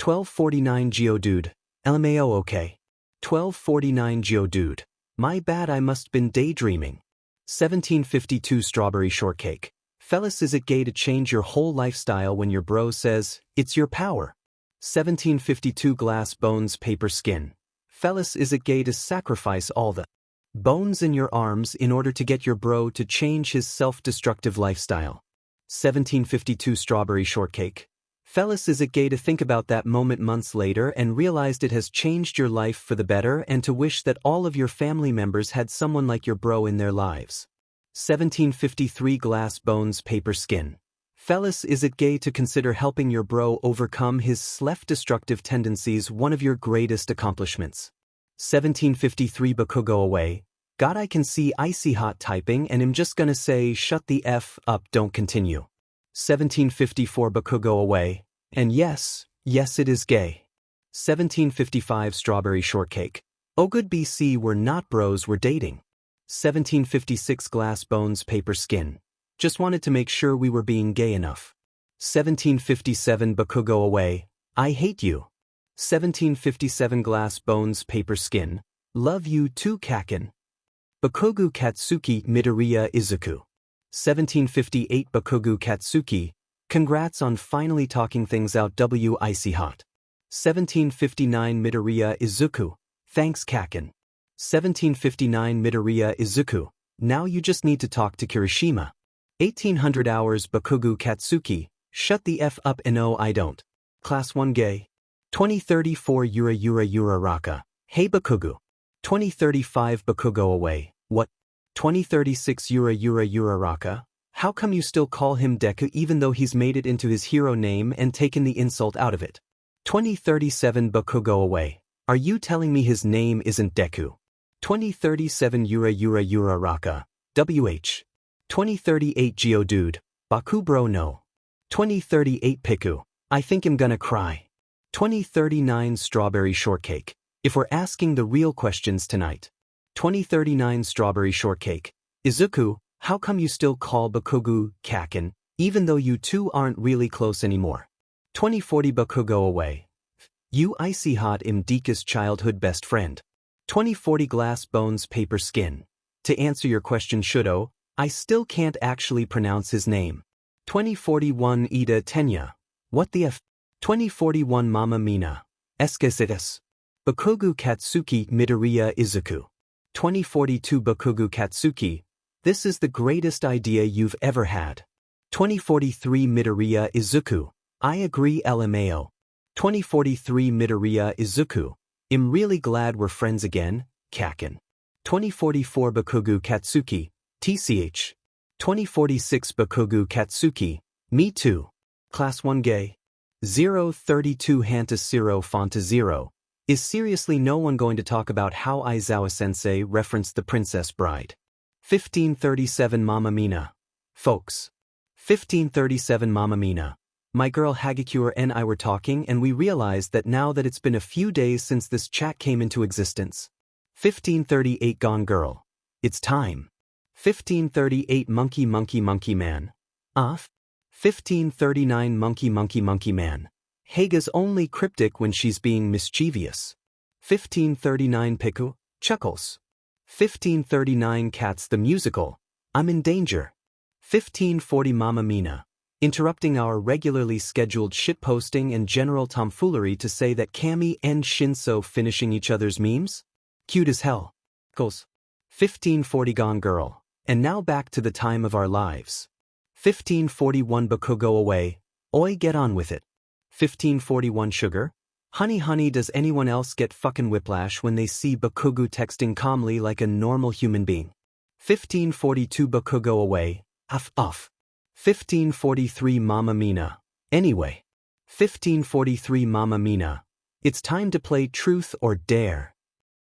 1249 Geodude. LMAO okay. 1249 Geodude. My bad I must been daydreaming. 1752 Strawberry Shortcake. Fellas, is it gay to change your whole lifestyle when your bro says, it's your power? 1752 Glass Bones Paper Skin. Fellas, is it gay to sacrifice all the bones in your arms in order to get your bro to change his self-destructive lifestyle? 1752 Strawberry Shortcake. Fellas, is it gay to think about that moment months later and realized it has changed your life for the better and to wish that all of your family members had someone like your bro in their lives? 1753 Glass Bones Paper Skin. Fellas, is it gay to consider helping your bro overcome his self-destructive tendencies one of your greatest accomplishments? 1753 Bakugo Away. God, I can see icy hot typing and I'm just gonna say shut the F up, don't continue. 1754 Bakugo Away. And yes, it is gay. 1755 Strawberry Shortcake. Oh good BC, we're not bros, we're dating. 1756 Glass Bones Paper Skin. Just wanted to make sure we were being gay enough. 1757 Bakugo Away. I hate you. 1757 Glass Bones Paper Skin. Love you too Kaken. Bakugu Katsuki Midoriya Izuku. 1758 Bakugu Katsuki. Congrats on finally talking things out icy hot. 1759 Midoriya Izuku. Thanks Kaken. 1759 Midoriya Izuku. Now you just need to talk to Kirishima. 1800 hours Bakugu Katsuki. Shut the F up and no I don't. Class 1 Gay. 2034 Yura Raka. Hey Bakugu. 2035 Bakugo Away. What? 2036 Yura Raka. How come you still call him Deku even though he's made it into his hero name and taken the insult out of it? 2037 Boku go away. Are you telling me his name isn't Deku? 2037 Yura Raka. WH. 2038 Geodude. Baku bro no. 2038 Piku. I think I'm gonna cry. 2039 Strawberry Shortcake. If we're asking the real questions tonight. 2039 Strawberry Shortcake. Izuku, how come you still call Bakugu Kaken, even though you two aren't really close anymore? 2040 Baku go away. You icy hot im Dika's childhood best friend. 2040 Glass Bones Paper Skin. To answer your question Shudo, I still can't actually pronounce his name. 2041 Iida Tenya. What the f? 2041 Mama Mina. Esquecitas. Bakugu Katsuki Midoriya Izuku. 2042 Bakugu Katsuki. This is the greatest idea you've ever had. 2043 Midoriya Izuku. I agree LMAO. 2043 Midoriya Izuku. I'm really glad we're friends again, Kaken. 2044 Bakugu Katsuki. TCH. 2046 Bakugu Katsuki. Me too. Class 1 gay. 032 Hanta 0 Fonta 0. Is seriously no one going to talk about how Aizawa-sensei referenced the Princess Bride? 1537 Mama Mina. Folks. 1537 Mama Mina. My girl Hagakure and I were talking and we realized that now that it's been a few days since this chat came into existence. 1538 Gone Girl. It's time. 1538 Monkey Man. Off. 1539 Monkey Man. Haga's only cryptic when she's being mischievous. 1539 Piku. Chuckles. 1539 Cats the Musical. I'm in danger. 1540 Mama Mina. Interrupting our regularly scheduled shitposting and general tomfoolery to say that Kami and Shinso finishing each other's memes? Cute as hell. Goals. 1540 Gone Girl. And now back to the time of our lives. 1541 Baku go away. Oi get on with it. 1541 Sugar. Honey does anyone else get fucking whiplash when they see Bakugu texting calmly like a normal human being? 1542 Baku go away. Off. 1543 Mama Mina. Anyway. 1543 Mama Mina. It's time to play Truth or Dare.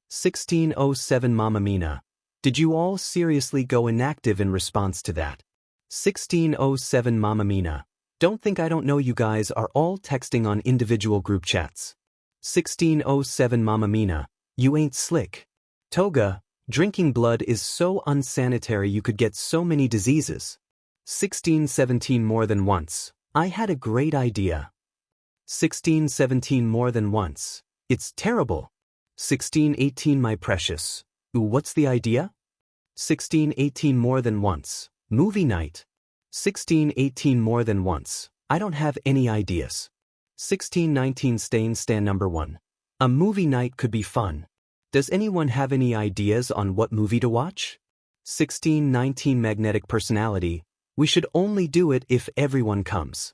1607 Mama Mina. Did you all seriously go inactive in response to that? 1607 Mama Mina. Don't think I don't know you guys are all texting on individual group chats. 1607 Mama Mina. You ain't slick. Toga. Drinking blood is so unsanitary you could get so many diseases. 1617 More than once. I had a great idea. 1617 More than once. It's terrible. 1618 My precious. Ooh, what's the idea? 1618 More than once. Movie night. 1618 More than once. I don't have any ideas. 1619 Stand number 1. A movie night could be fun. Does anyone have any ideas on what movie to watch? 1619 Magnetic personality. We should only do it if everyone comes.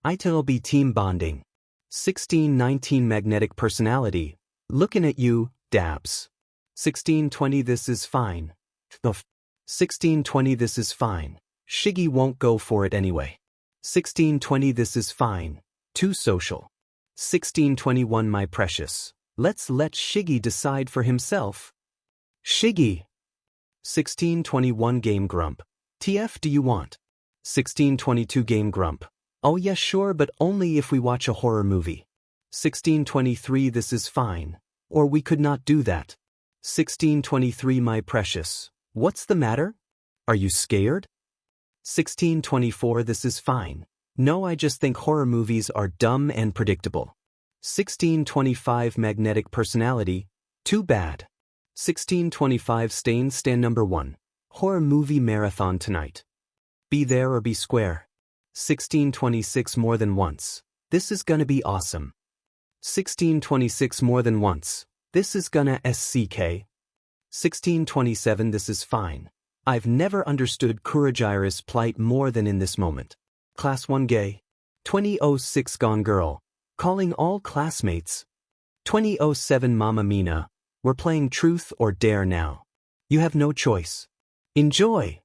It'll be team bonding. 1619 Magnetic personality. Looking at you, Dabs. 1620 This is fine. 1620 This is fine. Shiggy won't go for it anyway. 1620 This is fine. Too social. 1621 My precious. Let's let Shiggy decide for himself. Shiggy. 1621 Game Grump. TF do you want? 1622 Game Grump. Oh yeah sure but only if we watch a horror movie. 1623 This is fine. Or we could not do that. 1623 My precious. What's the matter? Are you scared? 1624 This is fine. No I just think horror movies are dumb and predictable. 1625 Magnetic personality. Too bad. 1625 Stand number 1. Horror movie marathon tonight. Be there or be square. 1626 More than once. This is gonna be awesome. 1626 More than once. This is gonna SCK. 1627 This is fine. I've never understood Kurajira's plight more than in this moment. Class 1 gay. 2006 Gone Girl. Calling all classmates. 2007 Mama Mina. We're playing Truth or Dare now. You have no choice. Enjoy.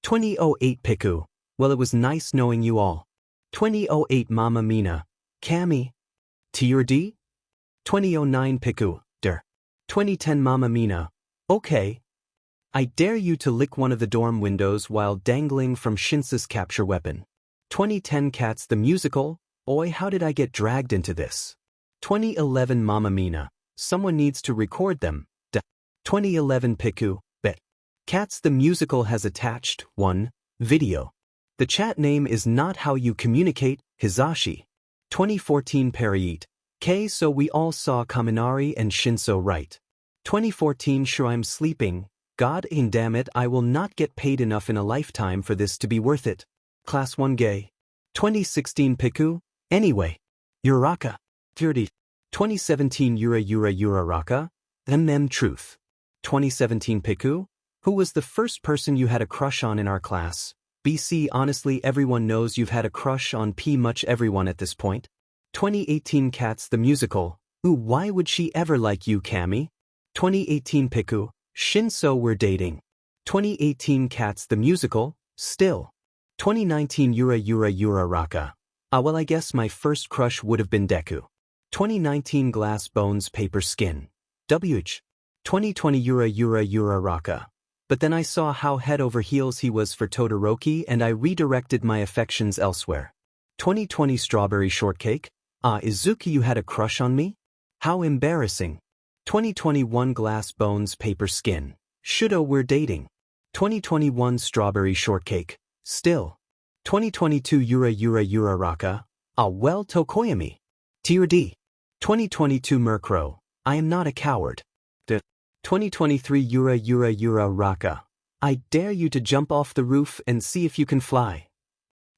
2008 Piku. Well it was nice knowing you all. 2008 Mama Mina. Cammy. TRD? 2009 Piku, der. 2010 Mamma Mina. Okay. I dare you to lick one of the dorm windows while dangling from Shinsa's capture weapon. 2010 Cats the Musical. Oi, how did I get dragged into this? 2011 Mamma Mina. Someone needs to record them. 2011 Piku, bet. Cats the Musical has attached 1 video. The chat name is not how you communicate, Hizashi. 2014 Periit. K so we all saw Kaminari and Shinso right. 2014 Sure I'm sleeping. God damn it, I will not get paid enough in a lifetime for this to be worth it. Class 1 gay. 2016 Piku. Anyway. Uraka. 30. 2017 Yura Raka. Truth. 2017 Piku. Who was the first person you had a crush on in our class? BC honestly everyone knows you've had a crush on much everyone at this point. 2018 Cats the Musical. Ooh, why would she ever like you, Cammy? 2018 Piku. Shinso we're dating. 2018 Cats the Musical. Still. 2019 Yura Raka. Ah well I guess my first crush would have been Deku. 2019 Glass Bones Paper Skin. WH. 2020 Yura Raka. But then I saw how head over heels he was for Todoroki and I redirected my affections elsewhere. 2020 Strawberry Shortcake. Ah, Izuki, you had a crush on me? How embarrassing. 2021 Glass Bones Paper Skin. Shudo we're dating. 2021 Strawberry Shortcake. Still. 2022 Yura Raka. Ah well Tokoyami. Tier D. 2022 Murkrow. I am not a coward. 2023 Yura Raka. I dare you to jump off the roof and see if you can fly.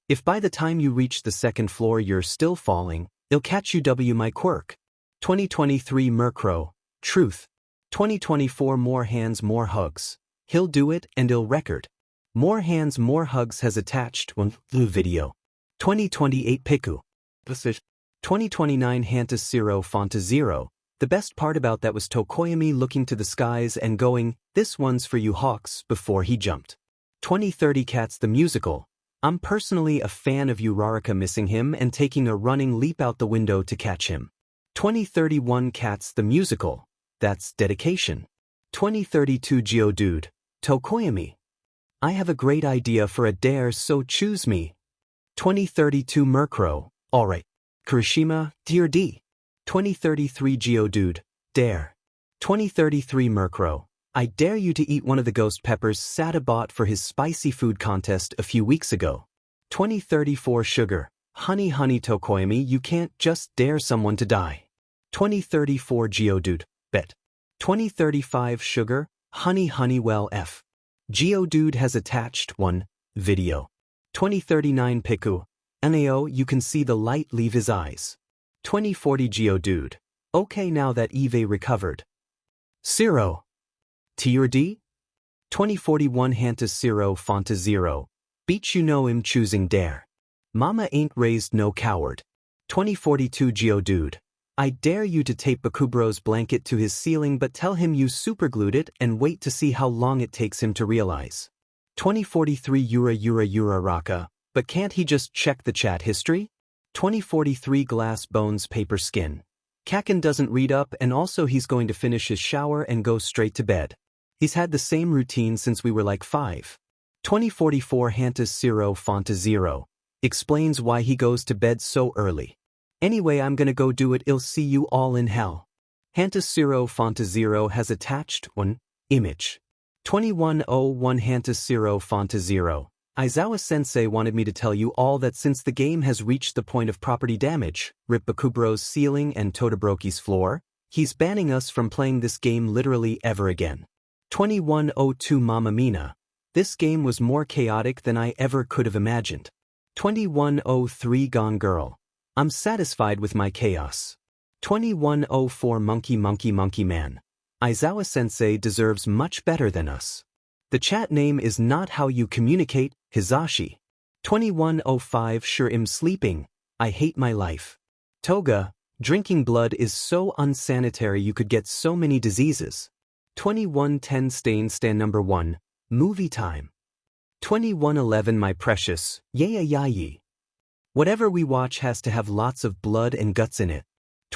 If by the time you reach the second floor you're still falling, I'll catch you my quirk. 2023 Murkrow. Truth. 2024 More Hands More Hugs. He'll do it and he'll record. More Hands More Hugs has attached one video. 2028 Piku. 2029 Hanta Zero Fonta Zero. The best part about that was Tokoyami looking to the skies and going, "This one's for you Hawks," before he jumped. 2030 Cats the Musical. I'm personally a fan of Uraraka missing him and taking a running leap out the window to catch him. 2031 Cats the Musical. That's dedication. 2032 Geodude. Tokoyami. I have a great idea for a dare, so choose me. 2032 Murkrow. Alright. Kirishima, Tier D. 2033 Geodude. Dare. 2033 Murkrow. I dare you to eat one of the ghost peppers Sata bought for his spicy food contest a few weeks ago. 2034 Sugar. Honey Tokoyami, you can't just dare someone to die. 2034 Geodude. Bet. 2035 Sugar. Honey well F. Geodude has attached 1 video. 2039 Piku. Nao, you can see the light leave his eyes. 2040 Geodude. Okay, now that Eve recovered. Zero. Tier D? 2041 Hanta Zero Fonta Zero. Beach, you know him choosing dare. Mama ain't raised no coward. 2042 Geodude. I dare you to tape Bakubro's blanket to his ceiling but tell him you superglued it and wait to see how long it takes him to realize. 2043 Yura Raka. But can't he just check the chat history? 2043 Glass Bones Paper Skin. Kaken doesn't read up and also he's going to finish his shower and go straight to bed. He's had the same routine since we were like 5. 2044 Hanta Zero Fonta Zero. Explains why he goes to bed so early. Anyway, I'm gonna go do it. I'll see you all in hell. Hanta Zero Fonta Zero has attached 1 image. 2101 Hanta Zero Fonta Zero. Aizawa-sensei wanted me to tell you all that since the game has reached the point of property damage, rip Bakubro's ceiling and Todoroki's floor, he's banning us from playing this game literally ever again. 2102 Mamma Mina. This game was more chaotic than I ever could have imagined. 2103 Gone Girl. I'm satisfied with my chaos. 2104 Monkey Man. Aizawa-sensei deserves much better than us. The chat name is not how you communicate, Hizashi. 2105 Sure I'm sleeping. I hate my life. Toga, drinking blood is so unsanitary you could get so many diseases. 2110 Stand number 1. Movie time. 2111 My precious, yayi. Whatever we watch has to have lots of blood and guts in it.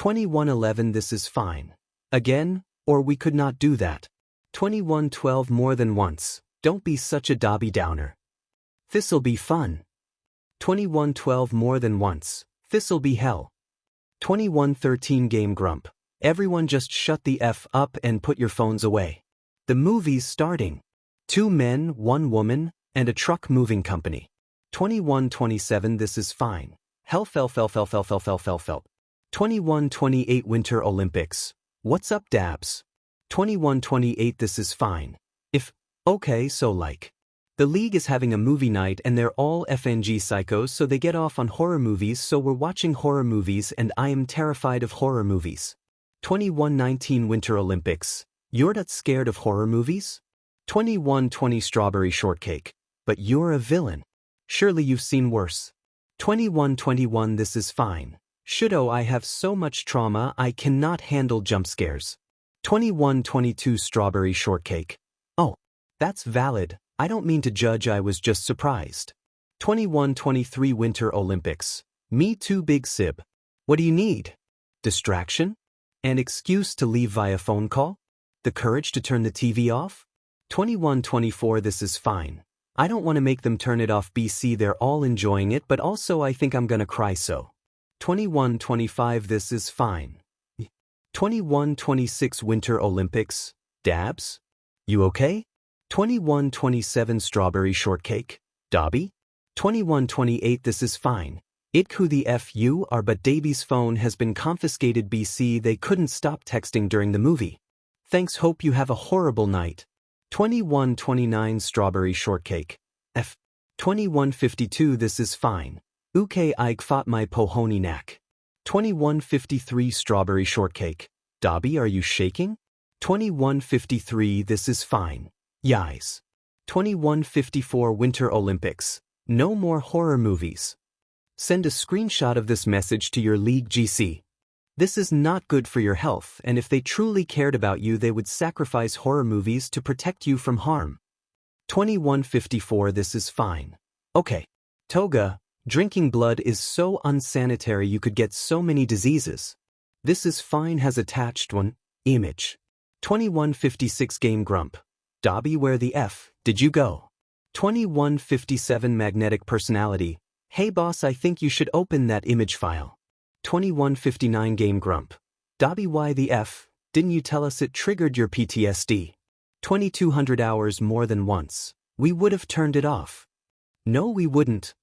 2111 this is fine. Again, or we could not do that. 2112 more than once, don't be such a Dobby Downer. This'll be fun. 2112 more than once, this'll be hell. 2113 Game Grump. Everyone just shut the F up and put your phones away. The movie's starting. 2 men, 1 woman, and a truck moving company. 2127 this is fine. Hell. 2128 Winter Olympics. What's up dabs? 2128 this is fine. If, okay so like. The league is having a movie night and they're all FNG psychos so they get off on horror movies so we're watching horror movies and I am terrified of horror movies. 2119 Winter Olympics. You're not scared of horror movies? 2120 Strawberry Shortcake. But you're a villain. Surely you've seen worse. 2121 this is fine. Should've I have so much trauma I cannot handle jump scares. 2122 Strawberry Shortcake. Oh, that's valid. I don't mean to judge, I was just surprised. 2123 Winter Olympics. Me too big sib. What do you need? Distraction? An excuse to leave via phone call? The courage to turn the TV off? 2124 this is fine. I don't want to make them turn it off BC, they're all enjoying it, but also I think I'm gonna cry so. 2125 this is fine. 2126 Winter Olympics. Dabs? You okay? 2127 Strawberry Shortcake. Dobby? 2128 this is fine. It who the F you are, but Davy's phone has been confiscated BC, they couldn't stop texting during the movie. Thanks, hope you have a horrible night. 2129 Strawberry Shortcake. F. 2152 this is fine. Uke Ike fought my pohoni knack. 2153 Strawberry Shortcake. Dobby, are you shaking? 2153 this is fine. Yis. 2154 Winter Olympics. No more horror movies. Send a screenshot of this message to your league GC. This is not good for your health, and if they truly cared about you they would sacrifice horror movies to protect you from harm. 2154 this is fine. Okay. Toga, drinking blood is so unsanitary you could get so many diseases. This is fine has attached one, image. 2156 Game Grump. Dobby, where the F did you go? 2157 Magnetic Personality. Hey boss, I think you should open that image file. 2159 Game Grump. Dobby, why the F didn't you tell us it triggered your PTSD? 2200 hours more than once. We would have turned it off. No we wouldn't.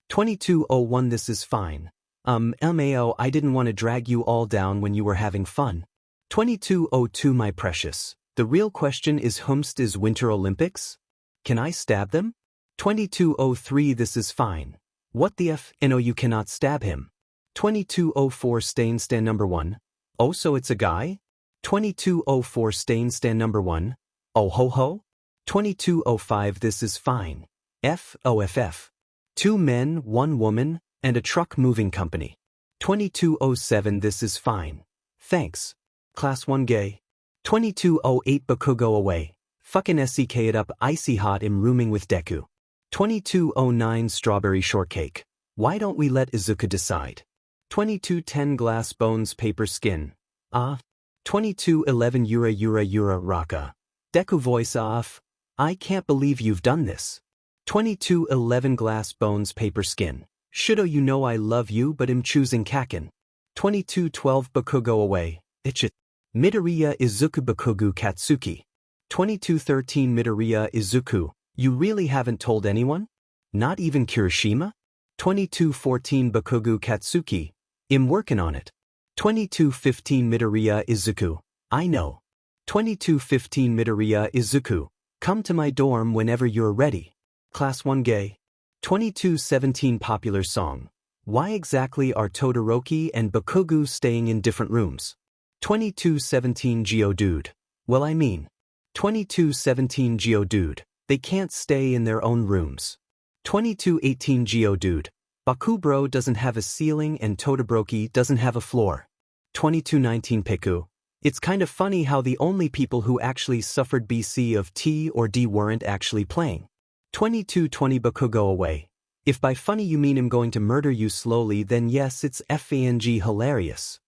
2201 this is fine. LMAO, I didn't want to drag you all down when you were having fun. 2202 my precious. The real question is whomst is Winter Olympics? Can I stab them? 2203 this is fine. What the F? No you cannot stab him. 2204 Stain number 1. Oh so it's a guy? 2204 Stain number 1. Oh ho ho? 2205 this is fine. FOFF. 2 men, 1 woman, and a truck moving company. 2207 this is fine. Thanks. Class 1 gay. 2208 Baku go away. Fucking SEK it up icy hot im rooming with Deku. 2209 Strawberry Shortcake. Why don't we let Izuka decide? 2210 Glass Bones Paper Skin. 2211 Yura Raka. Deku voice off. I can't believe you've done this. 2211 Glass Bones Paper Skin. Shoulda you know I love you but am choosing Kaken. 2212 Baku go away. Ichit. Midoriya Izuku Bakugu Katsuki. 2213 Midoriya Izuku. You really haven't told anyone? Not even Kirishima? 2214 Bakugu Katsuki. I'm working on it. 2215 Midoriya Izuku. I know. 2215 Midoriya Izuku. Come to my dorm whenever you're ready. Class 1 gay. 2217 Popular song. Why exactly are Todoroki and Bakugu staying in different rooms? 2217 Geodude. Well I mean. 2217 Geodude. They can't stay in their own rooms. 2218 Geodude. Bakubro doesn't have a ceiling and Todoroki doesn't have a floor. 2219 Piku. It's kind of funny how the only people who actually suffered BC of T or D weren't actually playing. 2220 Baku go away. If by funny you mean I'm going to murder you slowly then yes it's FANG hilarious.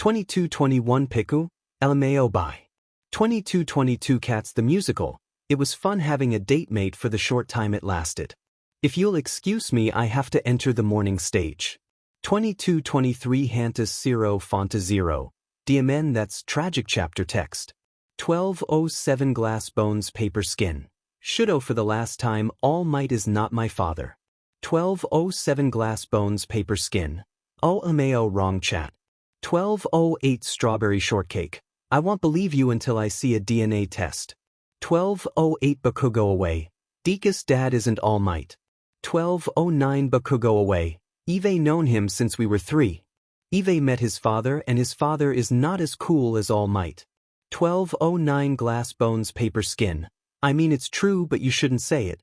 2221 Piku, LMAO bye. 2222 Cats the Musical. It was fun having a date mate for the short time it lasted. If you'll excuse me, I have to enter the morning stage. 2223 Hantas 0 Fonta 0. DMN, that's tragic chapter text. 1207 Glass Bones Paper Skin. Shudo for the last time, All Might is not my father. 1207 Glass Bones Paper Skin. LMAO wrong chat. 1208 Strawberry Shortcake. I won't believe you until I see a DNA test. 1208 Baku go away. Deekus dad isn't All Might. 1209 Baku go away. Eve known him since we were 3. Eve met his father and his father is not as cool as All Might. 1209 Glass Bones Paper Skin. I mean it's true but you shouldn't say it.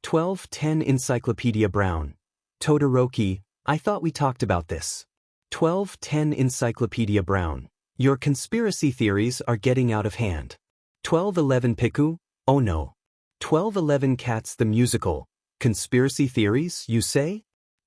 1210 Encyclopedia Brown. Todoroki, I thought we talked about this. 1210 Encyclopedia Brown. Your conspiracy theories are getting out of hand. 1211 Piku, oh no. 1211 Cats the Musical. Conspiracy theories, you say?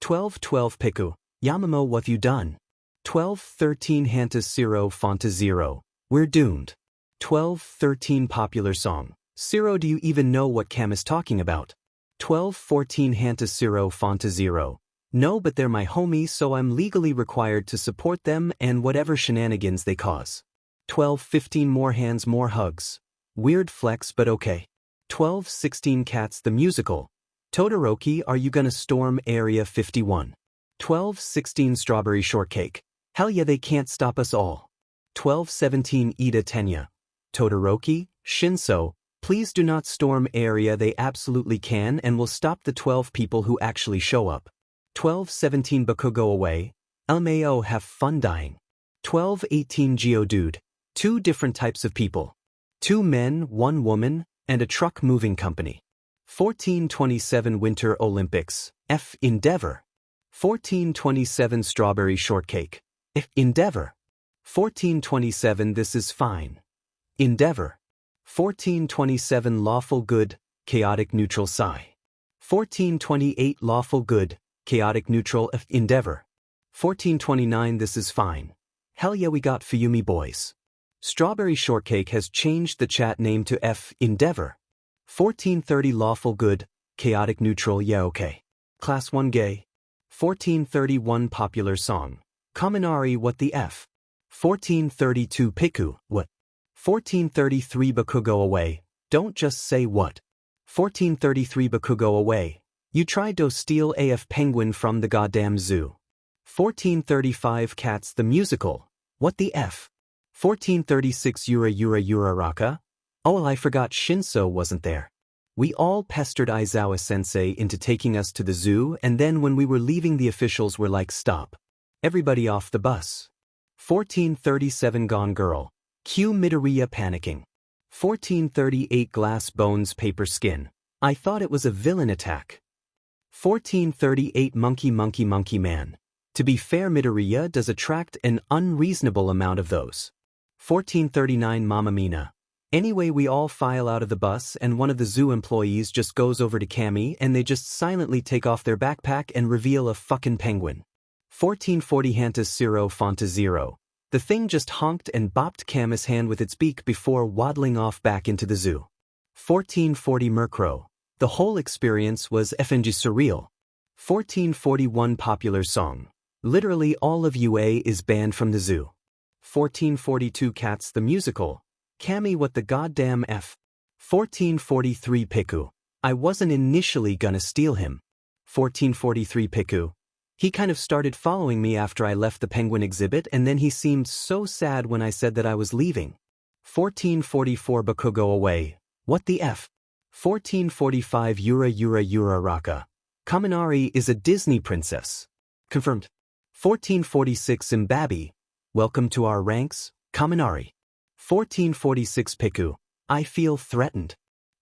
1212 Piku, Yamamo what you done? 1213 Hantas 0 Fonta 0. We're doomed. 1213 Popular Song. 0 Do you even know what Cam is talking about? 1214 Hantas 0 Fonta 0. No, but they're my homies, so I'm legally required to support them and whatever shenanigans they cause. 1215 More Hands More Hugs. Weird flex but okay. 1216 Cats the Musical. Todoroki, are you gonna storm Area 51? 1216 Strawberry Shortcake. Hell yeah, they can't stop us all. 1217 Iida Tenya. Todoroki, Shinso, please do not storm Area, they absolutely can and will stop the 12 people who actually show up. 1217 Baku go away. LMAO have fun dying. 1218 Geodude. 2 different types of people. 2 men, 1 woman, and a truck moving company. 1427 Winter Olympics. Endeavor. 1427 Strawberry Shortcake. Endeavor. 1427 This is fine. Endeavor. 1427 Lawful Good, Chaotic Neutral Psi. 1428 Lawful Good, Chaotic Neutral Endeavor. 1429 This is fine. Hell yeah, we got Fuyumi boys. Strawberry Shortcake has changed the chat name to Endeavor. 1430 Lawful Good, Chaotic Neutral yeah okay. Class 1 Gay. 1431 Popular Song. Kaminari what the F. 1432 Piku, what? 1433 Baku go away, don't just say what. 1433 Baku go away. You tried to steal AF Penguin from the goddamn zoo. 1435 Cats the Musical. What the F? 1436 Yura Raka? Oh, I forgot Shinso wasn't there. We all pestered Aizawa-sensei into taking us to the zoo and then when we were leaving the officials were like stop. Everybody off the bus. 1437 Gone Girl. Q Midoriya panicking. 1438 Glass Bones Paper Skin. I thought it was a villain attack. 1438 Monkey Man. To be fair, Midoriya does attract an unreasonable amount of those. 1439 Mamma Mina. Anyway, we all file out of the bus and one of the zoo employees just goes over to Cammy and they just silently take off their backpack and reveal a fucking penguin. 1440 Hantas 0 Fonta 0. The thing just honked and bopped Cam's hand with its beak before waddling off back into the zoo. 1440 Murkrow. The whole experience was effing surreal. 1441 Popular Song. Literally all of UA is banned from the zoo. 1442 Cats the Musical. Cammy what the goddamn F. 1443 Piku. I wasn't initially gonna steal him. 1443 Piku. He kind of started following me after I left the penguin exhibit and then he seemed so sad when I said that I was leaving. 1444 Baku go away. What the F? 1445 Yura Raka. Kaminari is a Disney princess. Confirmed. 1446 Mbabi. Welcome to our ranks, Kaminari. 1446 Piku. I feel threatened.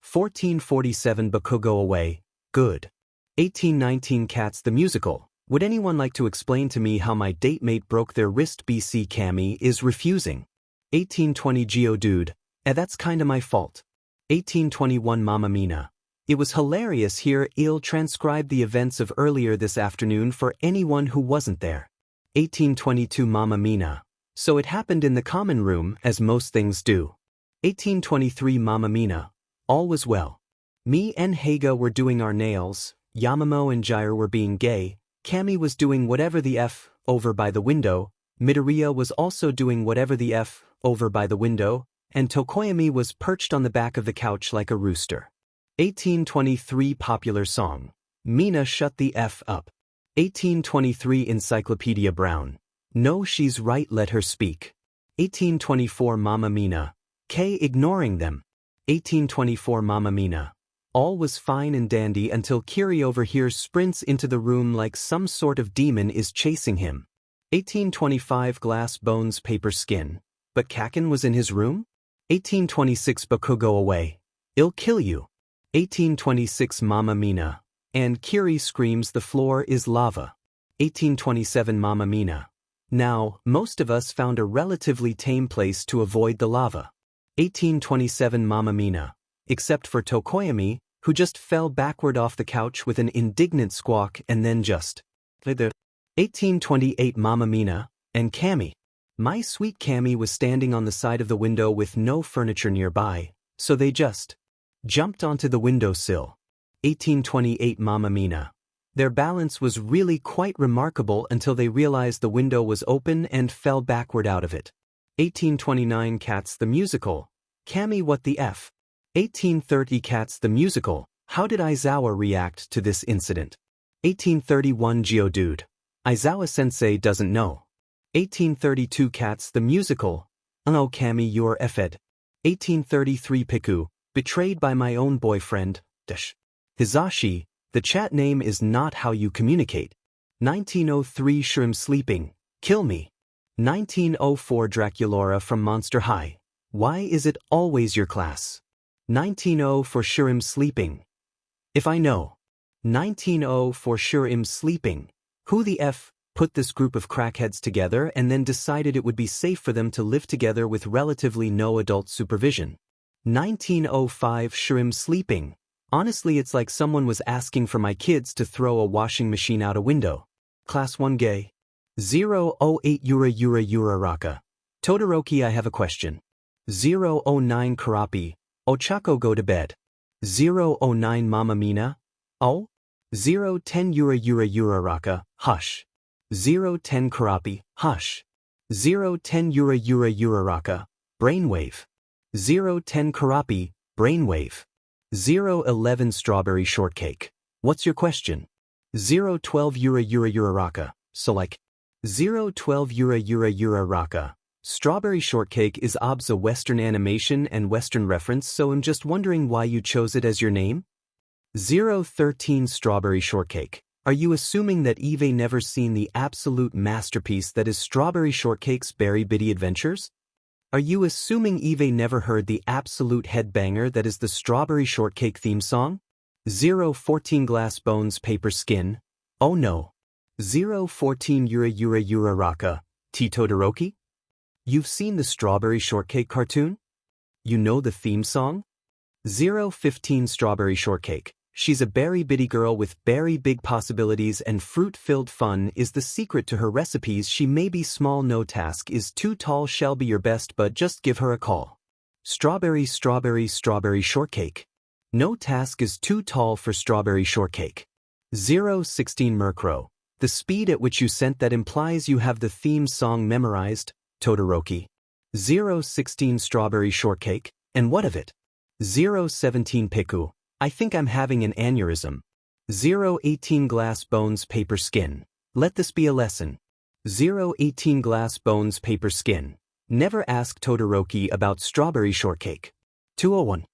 1447 Baku go away. Good. 1819 Cats the Musical. Would anyone like to explain to me how my date mate broke their wrist? BC Cammy is refusing. 1820 Geodude. That's kinda my fault. 1821 Mamma Mina. It was hilarious here. I'll transcribe the events of earlier this afternoon for anyone who wasn't there. 1822 Mamma Mina. So it happened in the common room, as most things do. 1823 Mamma Mina. All was well. Me and Haga were doing our nails, Yamamo and Jair were being gay, Kami was doing whatever the F, over by the window, Midoriya was also doing whatever the F, over by the window, and Tokoyami was perched on the back of the couch like a rooster. 1823 Popular song. Mina shut the F up. 1823 Encyclopedia Brown. No, she's right, let her speak. 1824 Mamma Mina. K ignoring them. 1824 Mamma Mina. All was fine and dandy until Kiri over here sprints into the room like some sort of demon is chasing him. 1825 Glass bones paper skin. But Kaken was in his room? 1826 Baku go away. I'll kill you. 1826 Mamma Mina. And Kiri screams the floor is lava. 1827 Mamma Mina. Now, most of us found a relatively tame place to avoid the lava. 1827 Mamma Mina. Except for Tokoyami, who just fell backward off the couch with an indignant squawk and then just 1828 Mamma Mina, and Kami. My sweet Kami was standing on the side of the window with no furniture nearby, so they just jumped onto the windowsill. 1828 Mamma Mina. Their balance was really quite remarkable until they realized the window was open and fell backward out of it. 1829 Cats the Musical. Kami, what the F? 1830 Cats the Musical. How did Aizawa react to this incident? 1831 Geodude. Aizawa-sensei doesn't know. 1832 Cats the Musical. Oh Kami, you're effed. 1833 Piku. Betrayed by my own boyfriend. Hizashi. The chat name is not how you communicate. 1903 Shrimp sleeping. Kill me. 1904 Draculora from Monster High. Why is it always your class? 1900 for sure I'm sleeping. If I know. 1900 for sure I'm sleeping. Who the F put this group of crackheads together and then decided it would be safe for them to live together with relatively no adult supervision? 1905 sure I'm sleeping. Honestly, it's like someone was asking for my kids to throw a washing machine out a window. Class 1 gay. 008 Yura Raka. Todoroki, I have a question. 009 Karapi. Ochako, go to bed. 009 Mamma Mina. Oh? 010 Yura Raka. Hush. 010 Karapi. Hush. 010 Yura Raka. Brainwave. 010 Karapi. Brainwave. 011 Strawberry Shortcake. What's your question? 012 Yura Raka. So like 012 Yura Raka. Strawberry Shortcake is obs a Western animation and Western reference, so I'm just wondering why you chose it as your name? 013 Strawberry Shortcake. Are you assuming that Eve never seen the absolute masterpiece that is Strawberry Shortcake's Berry Bitty Adventures? Are you assuming Eve never heard the absolute headbanger that is the Strawberry Shortcake theme song? 014 Glass bones paper skin. Oh no. 014 Yura Raka. Todoroki? You've seen the Strawberry Shortcake cartoon? You know the theme song? 015 Strawberry Shortcake. She's a berry bitty girl with berry big possibilities and fruit-filled fun is the secret to her recipes. She may be small, no task is too tall, shall be your best, but just give her a call. Strawberry Shortcake. No task is too tall for Strawberry Shortcake. 016 Murkrow. The speed at which you sent that implies you have the theme song memorized, Todoroki. 016 Strawberry Shortcake, and what of it? 017 Piku. I think I'm having an aneurysm. 018 Glass bones paper skin. Let this be a lesson. 018 Glass bones paper skin. Never ask Todoroki about Strawberry Shortcake. 201.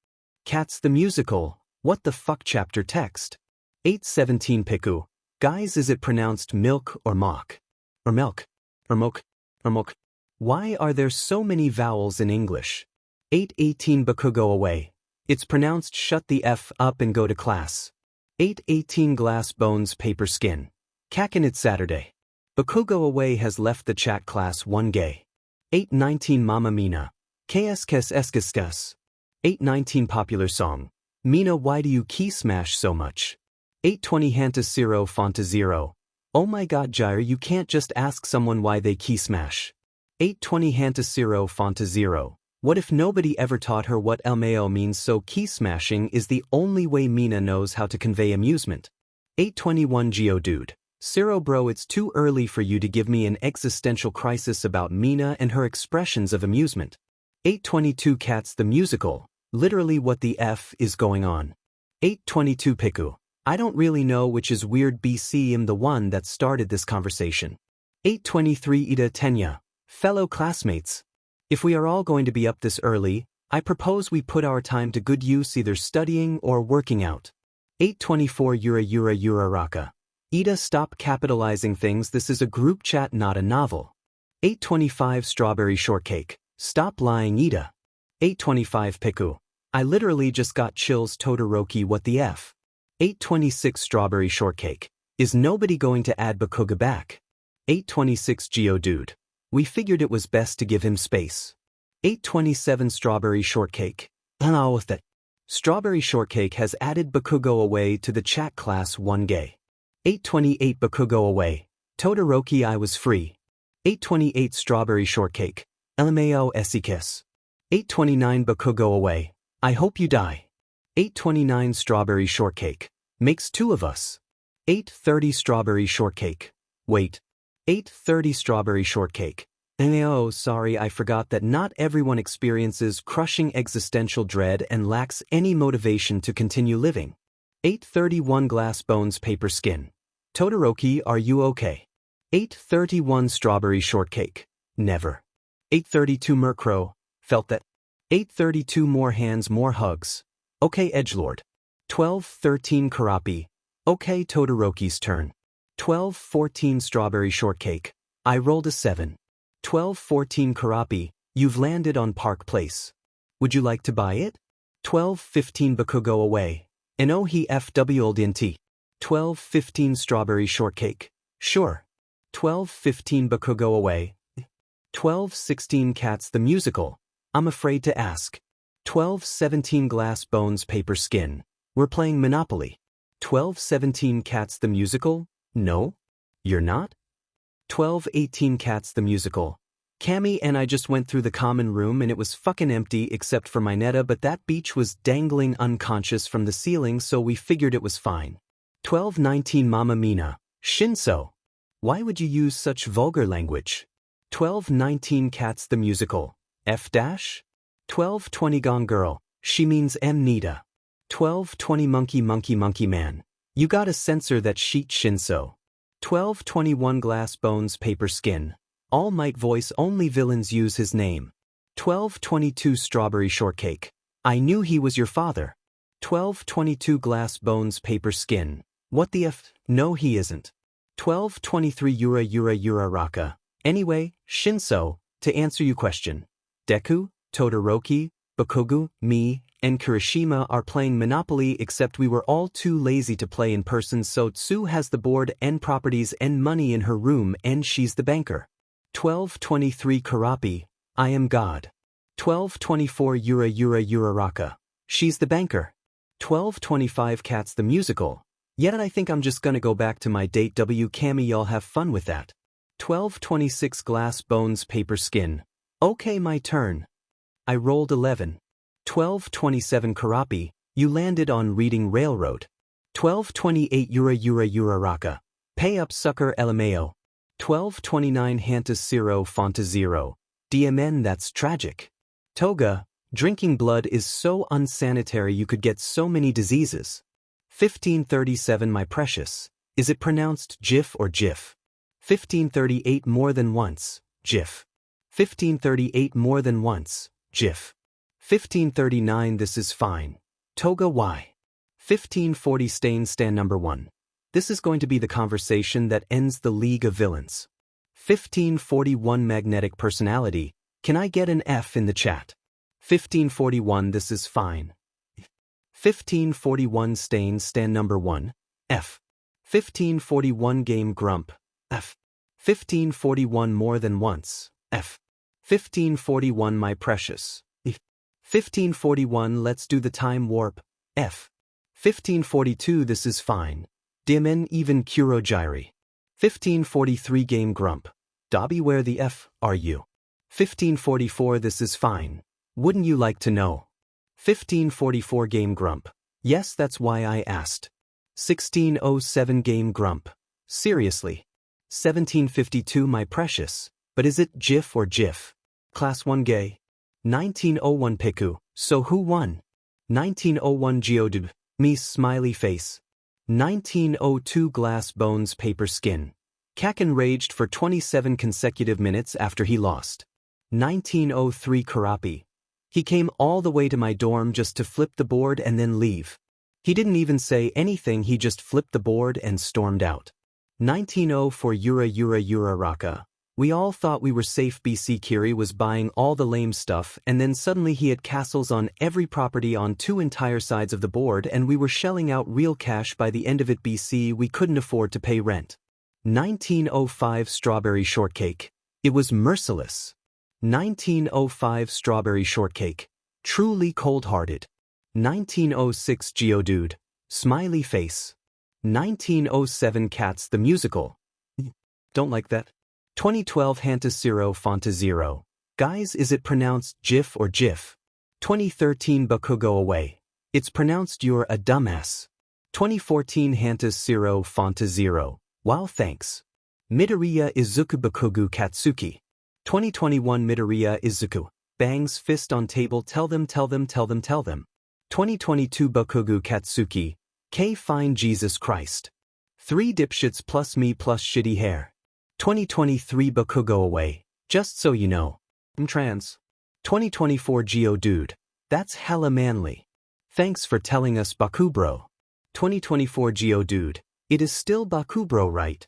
Cats the Musical. What the fuck chapter text? 817 Piku. Guys, is it pronounced milk or mock? Or milk? Or moke? Or moke? Why are there so many vowels in English? 818 Baku go away. It's pronounced shut the F up and go to class. 818 Glass bones paper skin. Kaken, it's Saturday. Baku go away has left the chat. Class 1 gay. 819 Mamma Mina. KSKS. 819 Popular song. Mina, why do you key smash so much? 820 Hanta Fonta Zero. Oh my god, Jair, you can't just ask someone why they key smash. 820 Hanta 0 Fonta 0. What if nobody ever taught her what LMAO means, so key smashing is the only way Mina knows how to convey amusement? 821 Geodude. Ciro bro, it's too early for you to give me an existential crisis about Mina and her expressions of amusement. 822 Cats the Musical. Literally what the F is going on? 822 Piku. I don't really know which is weird, BC I'm the one that started this conversation. 823 Iida Tenya. Fellow classmates. If we are all going to be up this early, I propose we put our time to good use, either studying or working out. 824 Yura Raka. Iida, stop capitalizing things, this is a group chat, not a novel. 825 Strawberry Shortcake. Stop lying, Iida. 825 Piku. I literally just got chills, Todoroki, what the F? 826 Strawberry Shortcake. Is nobody going to add Bakuga back? 826 Geodude. We figured it was best to give him space. 827 Strawberry Shortcake. Allow with it. Strawberry Shortcake has added Bakugo away to the chat class 1 gay. 828 Bakugo away. Todoroki, I was free. 828 Strawberry Shortcake. LMAO Esikis. 829 Bakugo away. I hope you die. 829 Strawberry Shortcake. Makes 2 of us. 830 Strawberry Shortcake. Wait. 830 Strawberry Shortcake. Oh, sorry, I forgot that not everyone experiences crushing existential dread and lacks any motivation to continue living. 831 Glass Bones Paper Skin. Todoroki, are you okay? 831 Strawberry Shortcake. Never. 832 Murkrow. Felt that. 832 More hands, more hugs. Okay, Edgelord. 1213 Karapi. Okay, Todoroki's turn. 1214 Strawberry Shortcake. I rolled a 7. 1214 Karapi, you've landed on Park Place. Would you like to buy it? 1215 Bakugo away. No he FWLDNT. 1215 Strawberry Shortcake. Sure. 1215 Bakugo away. 1216 Cats the Musical. I'm afraid to ask. 1217 Glass Bones Paper Skin. We're playing Monopoly. 1217 Cats the Musical. No? You're not? 1218 Cats the Musical. Cammy and I just went through the common room and it was fucking empty except for my Netta, but that beach was dangling unconscious from the ceiling, so we figured it was fine. 1219 Mama Mina. Shinso. Why would you use such vulgar language? 1219 Cats the Musical. F dash? 1220 Gone Girl. She means M Nita. 1220 Monkey Man. You gotta censor that sheet, Shinso. 1221 Glass Bones Paper Skin. All Might voice, only villains use his name. 1222 Strawberry Shortcake. I knew he was your father. 1222 Glass Bones Paper Skin. What the F? No he isn't. 1223 Yura Raka. Anyway, Shinso, to answer your question. Deku, Todoroki, Bakugo, me, and Kirishima are playing Monopoly, except we were all too lazy to play in person, so Tsu has the board and properties and money in her room and she's the banker. 1223 Karapi. I am God. 1224 Yura Raka. She's the banker. 1225 Cats the Musical. Yet I think I'm just gonna go back to my date W. Cammy, y'all have fun with that. 1226 Glass Bones Paper Skin. Okay, my turn. I rolled 11. 1227 Karapi, you landed on Reading Railroad. 1228 Yura Raka. Pay up sucker LMAO. 1229 Hanta 0 Fonta 0. DMN, that's tragic. Toga, drinking blood is so unsanitary, you could get so many diseases. 1537 My Precious. Is it pronounced GIF or GIF? 1538 More than once, GIF. 1538 More than once, GIF. 1539 This is fine. Toga why? 1540 Stand number 1. This is going to be the conversation that ends the League of Villains. 1541 Magnetic Personality. Can I get an F in the chat? 1541 This is fine. 1541 Stand number 1. F. 1541 Game Grump. F. 1541 More than once. F. 1541 My Precious. F. 1541 Let's do the time warp. F. 1542 This is fine. Dimen even Kurogiri. 1543 Game Grump. Dobby, where the F are you? 1544 This is fine. Wouldn't you like to know? 1544 Game Grump. Yes, that's why I asked. 1607 Game Grump. Seriously. 1752 My precious. But is it GIF or GIF? Class 1 Gay. 1901 Piku. So who won? 1901 Geodub. Me smiley face. 1902 Glass Bones Paper Skin. Kakin raged for 27 consecutive minutes after he lost. 1903 Karapi. He came all the way to my dorm just to flip the board and then leave. He didn't even say anything, he just flipped the board and stormed out. 1904 Yura Raka. We all thought we were safe. BC Kiri was buying all the lame stuff and then suddenly he had castles on every property on 2 entire sides of the board and we were shelling out real cash by the end of it. BC we couldn't afford to pay rent. 1905 Strawberry Shortcake. It was merciless. 1905 Strawberry Shortcake. Truly cold-hearted. 1906 Geodude. Smiley face. 1907 Cats the Musical. Don't like that. 2012 Hantasiro Fontazero. Guys, is it pronounced GIF or GIF? 2013 Baku Go Away. It's pronounced you're a dumbass. 2014 Hantasiro Fontazero. Wow, thanks. Midoriya Izuku Bakugu Katsuki. 2021 Midoriya Izuku. Bangs fist on table. Tell them. 2022 Bakugu Katsuki. K fine Jesus Christ. 3 dipshits plus me plus shitty hair. 2023 Baku Go Away. Just so you know. I'm trans. 2024 Geodude. That's hella manly. Thanks for telling us Baku bro. 2024 Geodude. It is still Baku bro, right?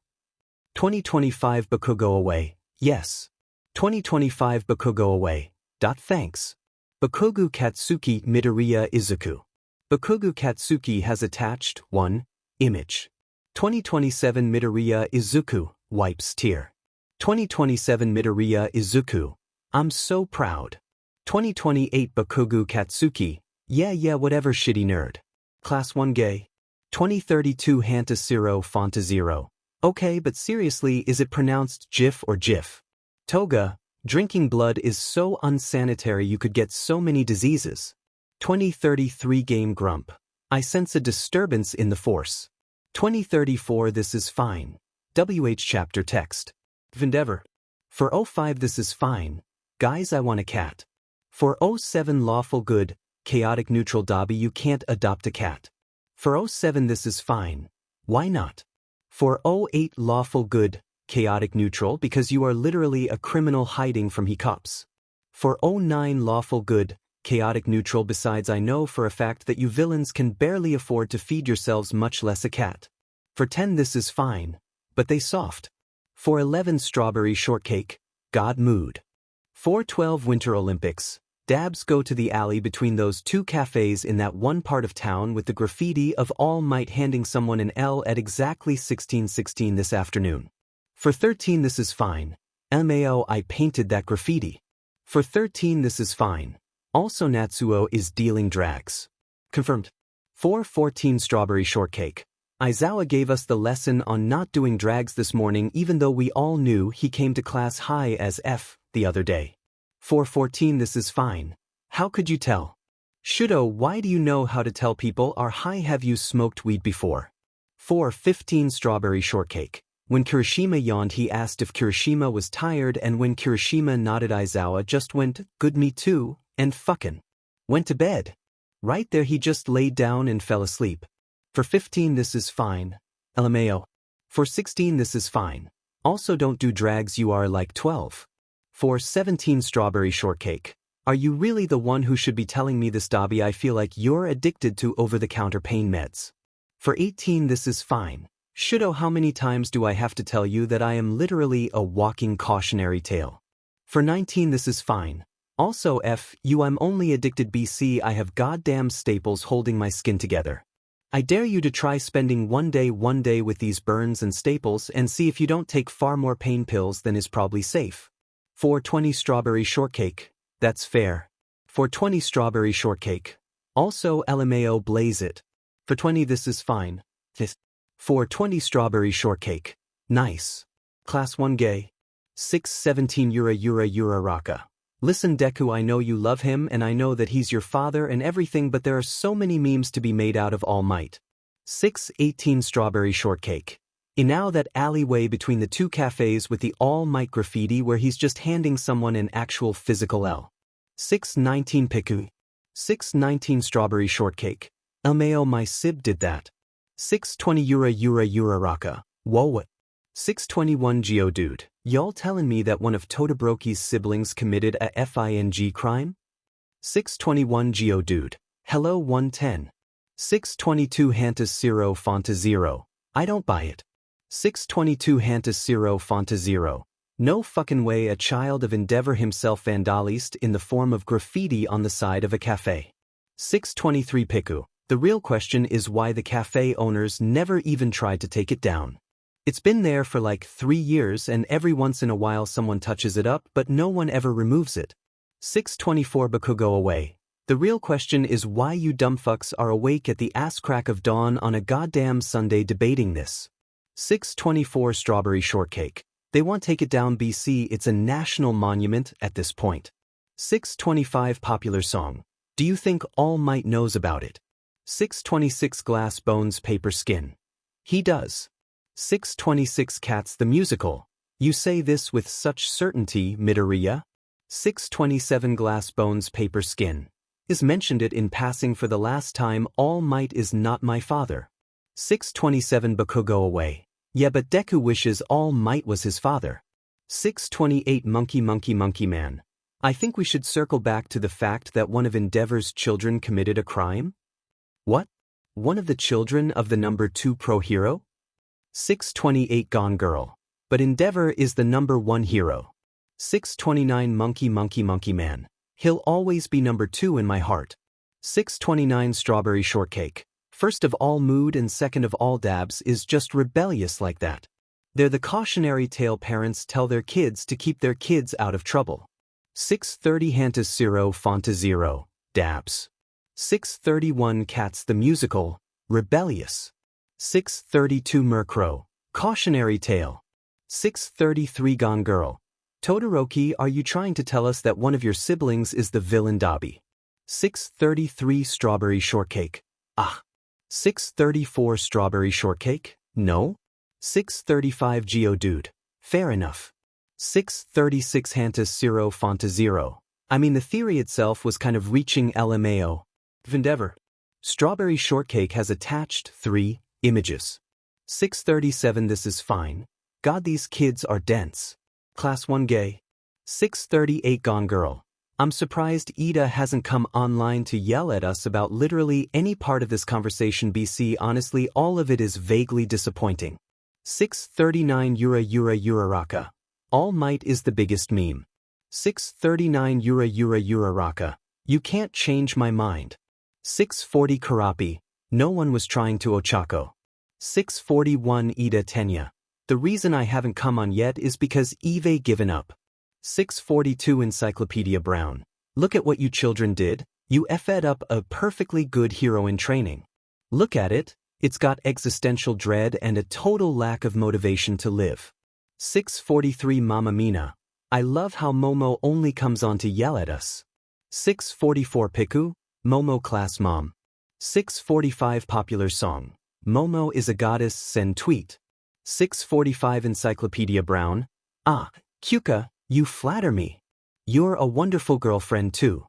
2025 Baku Go Away. Yes. 2025 Baku Go Away. Thanks. Bakugu Katsuki Midoriya Izuku. Bakugu Katsuki has attached 1 image. 2027 Midoriya Izuku wipes tear. 2027 Midoriya Izuku. I'm so proud. 2028 Bakugu Katsuki. Yeah, whatever shitty nerd. Class 1 Gay. 2032 Hantasiro Fontazero. Okay, but seriously, is it pronounced GIF or GIF? Toga. Drinking blood is so unsanitary, you could get so many diseases. 2033 Game Grump. I sense a disturbance in the force. 2034 This is fine. WH chapter text. Vendever. For 05 This is fine. Guys, I want a cat. For 07 Lawful Good, Chaotic Neutral Dobby, you can't adopt a cat. For 07 This is fine. Why not? For 08 Lawful Good, Chaotic Neutral, because you are literally a criminal hiding from he cops. For 09 Lawful Good, Chaotic Neutral, besides I know for a fact that you villains can barely afford to feed yourselves, much less a cat. For 10 This is fine, but they soft. For 11 Strawberry Shortcake, God mood. For 12 Winter Olympics, dabs go to the alley between those 2 cafes in that one part of town with the graffiti of All Might handing someone an L at exactly 16:16 this afternoon. For 13 This is fine. LMAO, I painted that graffiti. For 13 This is fine. Also Natsuo is dealing drags. Confirmed. For 14 Strawberry Shortcake. Aizawa gave us the lesson on not doing drags this morning, even though we all knew he came to class high as F the other day. For 14 This is fine. How could you tell? Shudo, why do you know how to tell people are high? Have you smoked weed before? For 15 Strawberry Shortcake. When Kirishima yawned, he asked if Kirishima was tired, and when Kirishima nodded, Aizawa just went, good, me too, and fucking went to bed. Right there he just laid down and fell asleep. For 15 This is fine. LMAO. For 16 This is fine. Also don't do drags, you are like 12. For 17 Strawberry Shortcake. Are you really the one who should be telling me this, Dobby? I feel like you're addicted to over-the-counter pain meds. For 18 This is fine. Shudo, how many times do I have to tell you that I am literally a walking cautionary tale? For 19 This is fine. Also F you, I'm only addicted. BC, I have goddamn staples holding my skin together. I dare you to try spending one day with these burns and staples and see if you don't take far more pain pills than is probably safe. For 20 Strawberry Shortcake. That's fair. For 20 Strawberry Shortcake. Also LMAO, blaze it. For 20 This is fine. For 20 Strawberry Shortcake. Nice. Class 1 Gay. 617 Yura Raka. Listen Deku, I know you love him and I know that he's your father and everything, but there are so many memes to be made out of All Might. 618 Strawberry Shortcake. In now that alleyway between the two cafes with the All Might graffiti where he's just handing someone an actual physical L. 619 Piku. 619 Strawberry Shortcake. Elmeo, my sib did that. 620 Yura Raka. Whoa what? 621 Geodude. Y'all telling me that one of Todoroki's siblings committed a FING crime? 621 Geodude. Hello 110. 622 Hantas Zero Fonta Zero. I don't buy it. 622 Hantas Zero Fonta Zero. No fucking way a child of Endeavor himself vandalized in the form of graffiti on the side of a cafe. 623 Piku. The real question is why the cafe owners never even tried to take it down. It's been there for like 3 years and every once in a while someone touches it up but no one ever removes it. 624 Baku, go away. The real question is why you dumbfucks are awake at the ass crack of dawn on a goddamn Sunday debating this. 624 Strawberry Shortcake. They want take it down BC, it's a national monument at this point. 625 Popular Song. Do you think All Might knows about it? 626 Glass Bones Paper Skin. He does. 626 Cats the Musical. You say this with such certainty, Midoriya? 627 Glass Bones Paper Skin. Is mentioned it in passing for the last time. All Might is not my father. 627 Baku, go away. Yeah, but Deku wishes All Might was his father. 628 Monkey Man. I think we should circle back to the fact that one of Endeavor's children committed a crime? What? One of the children of the number 2 pro hero? 628 Gone Girl. But Endeavor is the number 1 hero. 629 Monkey Man. He'll always be number 2 in my heart. 629 Strawberry Shortcake. First of all mood and second of all dabs is just rebellious like that. They're the cautionary tale parents tell their kids to keep their kids out of trouble. 630 Hantas Zero Fonta Zero. Dabs. 631 Cats the Musical. Rebellious. 632 Murkrow. Cautionary tale. 633 Gone Girl. Todoroki, are you trying to tell us that one of your siblings is the villain Dobby? 633 Strawberry Shortcake. Ah. 634 Strawberry Shortcake? No? 635 Geodude. Fair enough. 636 Hantas Zero Fonta Zero. I mean the theory itself was kind of reaching LMAO. Endeavor. Strawberry Shortcake has attached 3 images. 637 This is fine. God, these kids are dense. Class 1 gay. 638 Gone Girl. I'm surprised Iida hasn't come online to yell at us about literally any part of this conversation BC. Honestly, all of it is vaguely disappointing. 639 Yura Raka. All Might is the biggest meme. 639 Yura Raka. You can't change my mind. 640 Karapi. No one was trying to Ochako. 641 Iida Tenya. The reason I haven't come on yet is because Eve given up. 642 Encyclopedia Brown. Look at what you children did. You effed up a perfectly good hero in training. Look at it. It's got existential dread and a total lack of motivation to live. 643 Mama Mina. I love how Momo only comes on to yell at us. 644 Piku. Momo class mom. 645 Popular Song. Momo is a goddess, send tweet. 645 Encyclopedia Brown. Ah, Kyuka, you flatter me. You're a wonderful girlfriend too.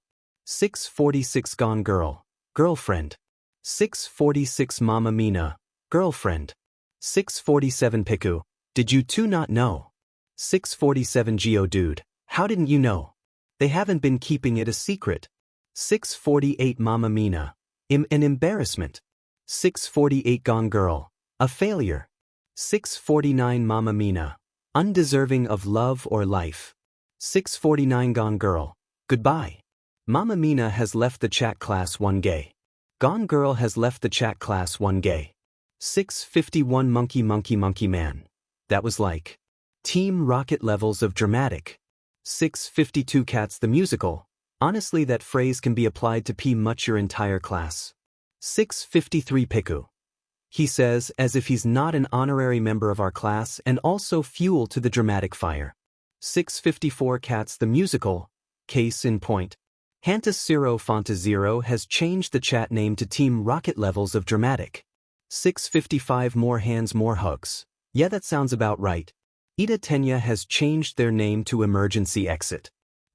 646 Gone Girl. Girlfriend. 646 Mama Mina. Girlfriend. 647 Piku. Did you two not know? 647 Geodude. How didn't you know? They haven't been keeping it a secret. 648 Mama Mina. An embarrassment. 648 Gone Girl. A failure. 649 Mama Mina. Undeserving of love or life. 649 Gone Girl. Goodbye. Mama Mina has left the chat class 1 gay. Gone Girl has left the chat class 1 gay. 651 Monkey Man. That was like Team Rocket levels of dramatic. 652 Cats the Musical. Honestly, that phrase can be applied to pretty much your entire class. 653 Piku. He says as if he's not an honorary member of our class and also fuel to the dramatic fire. 654 Cats the Musical. Case in point. Hanta0Fanta0 has changed the chat name to Team Rocket Levels of Dramatic. 655 More Hands More Hugs. Yeah, that sounds about right. Iida Tenya has changed their name to Emergency Exit.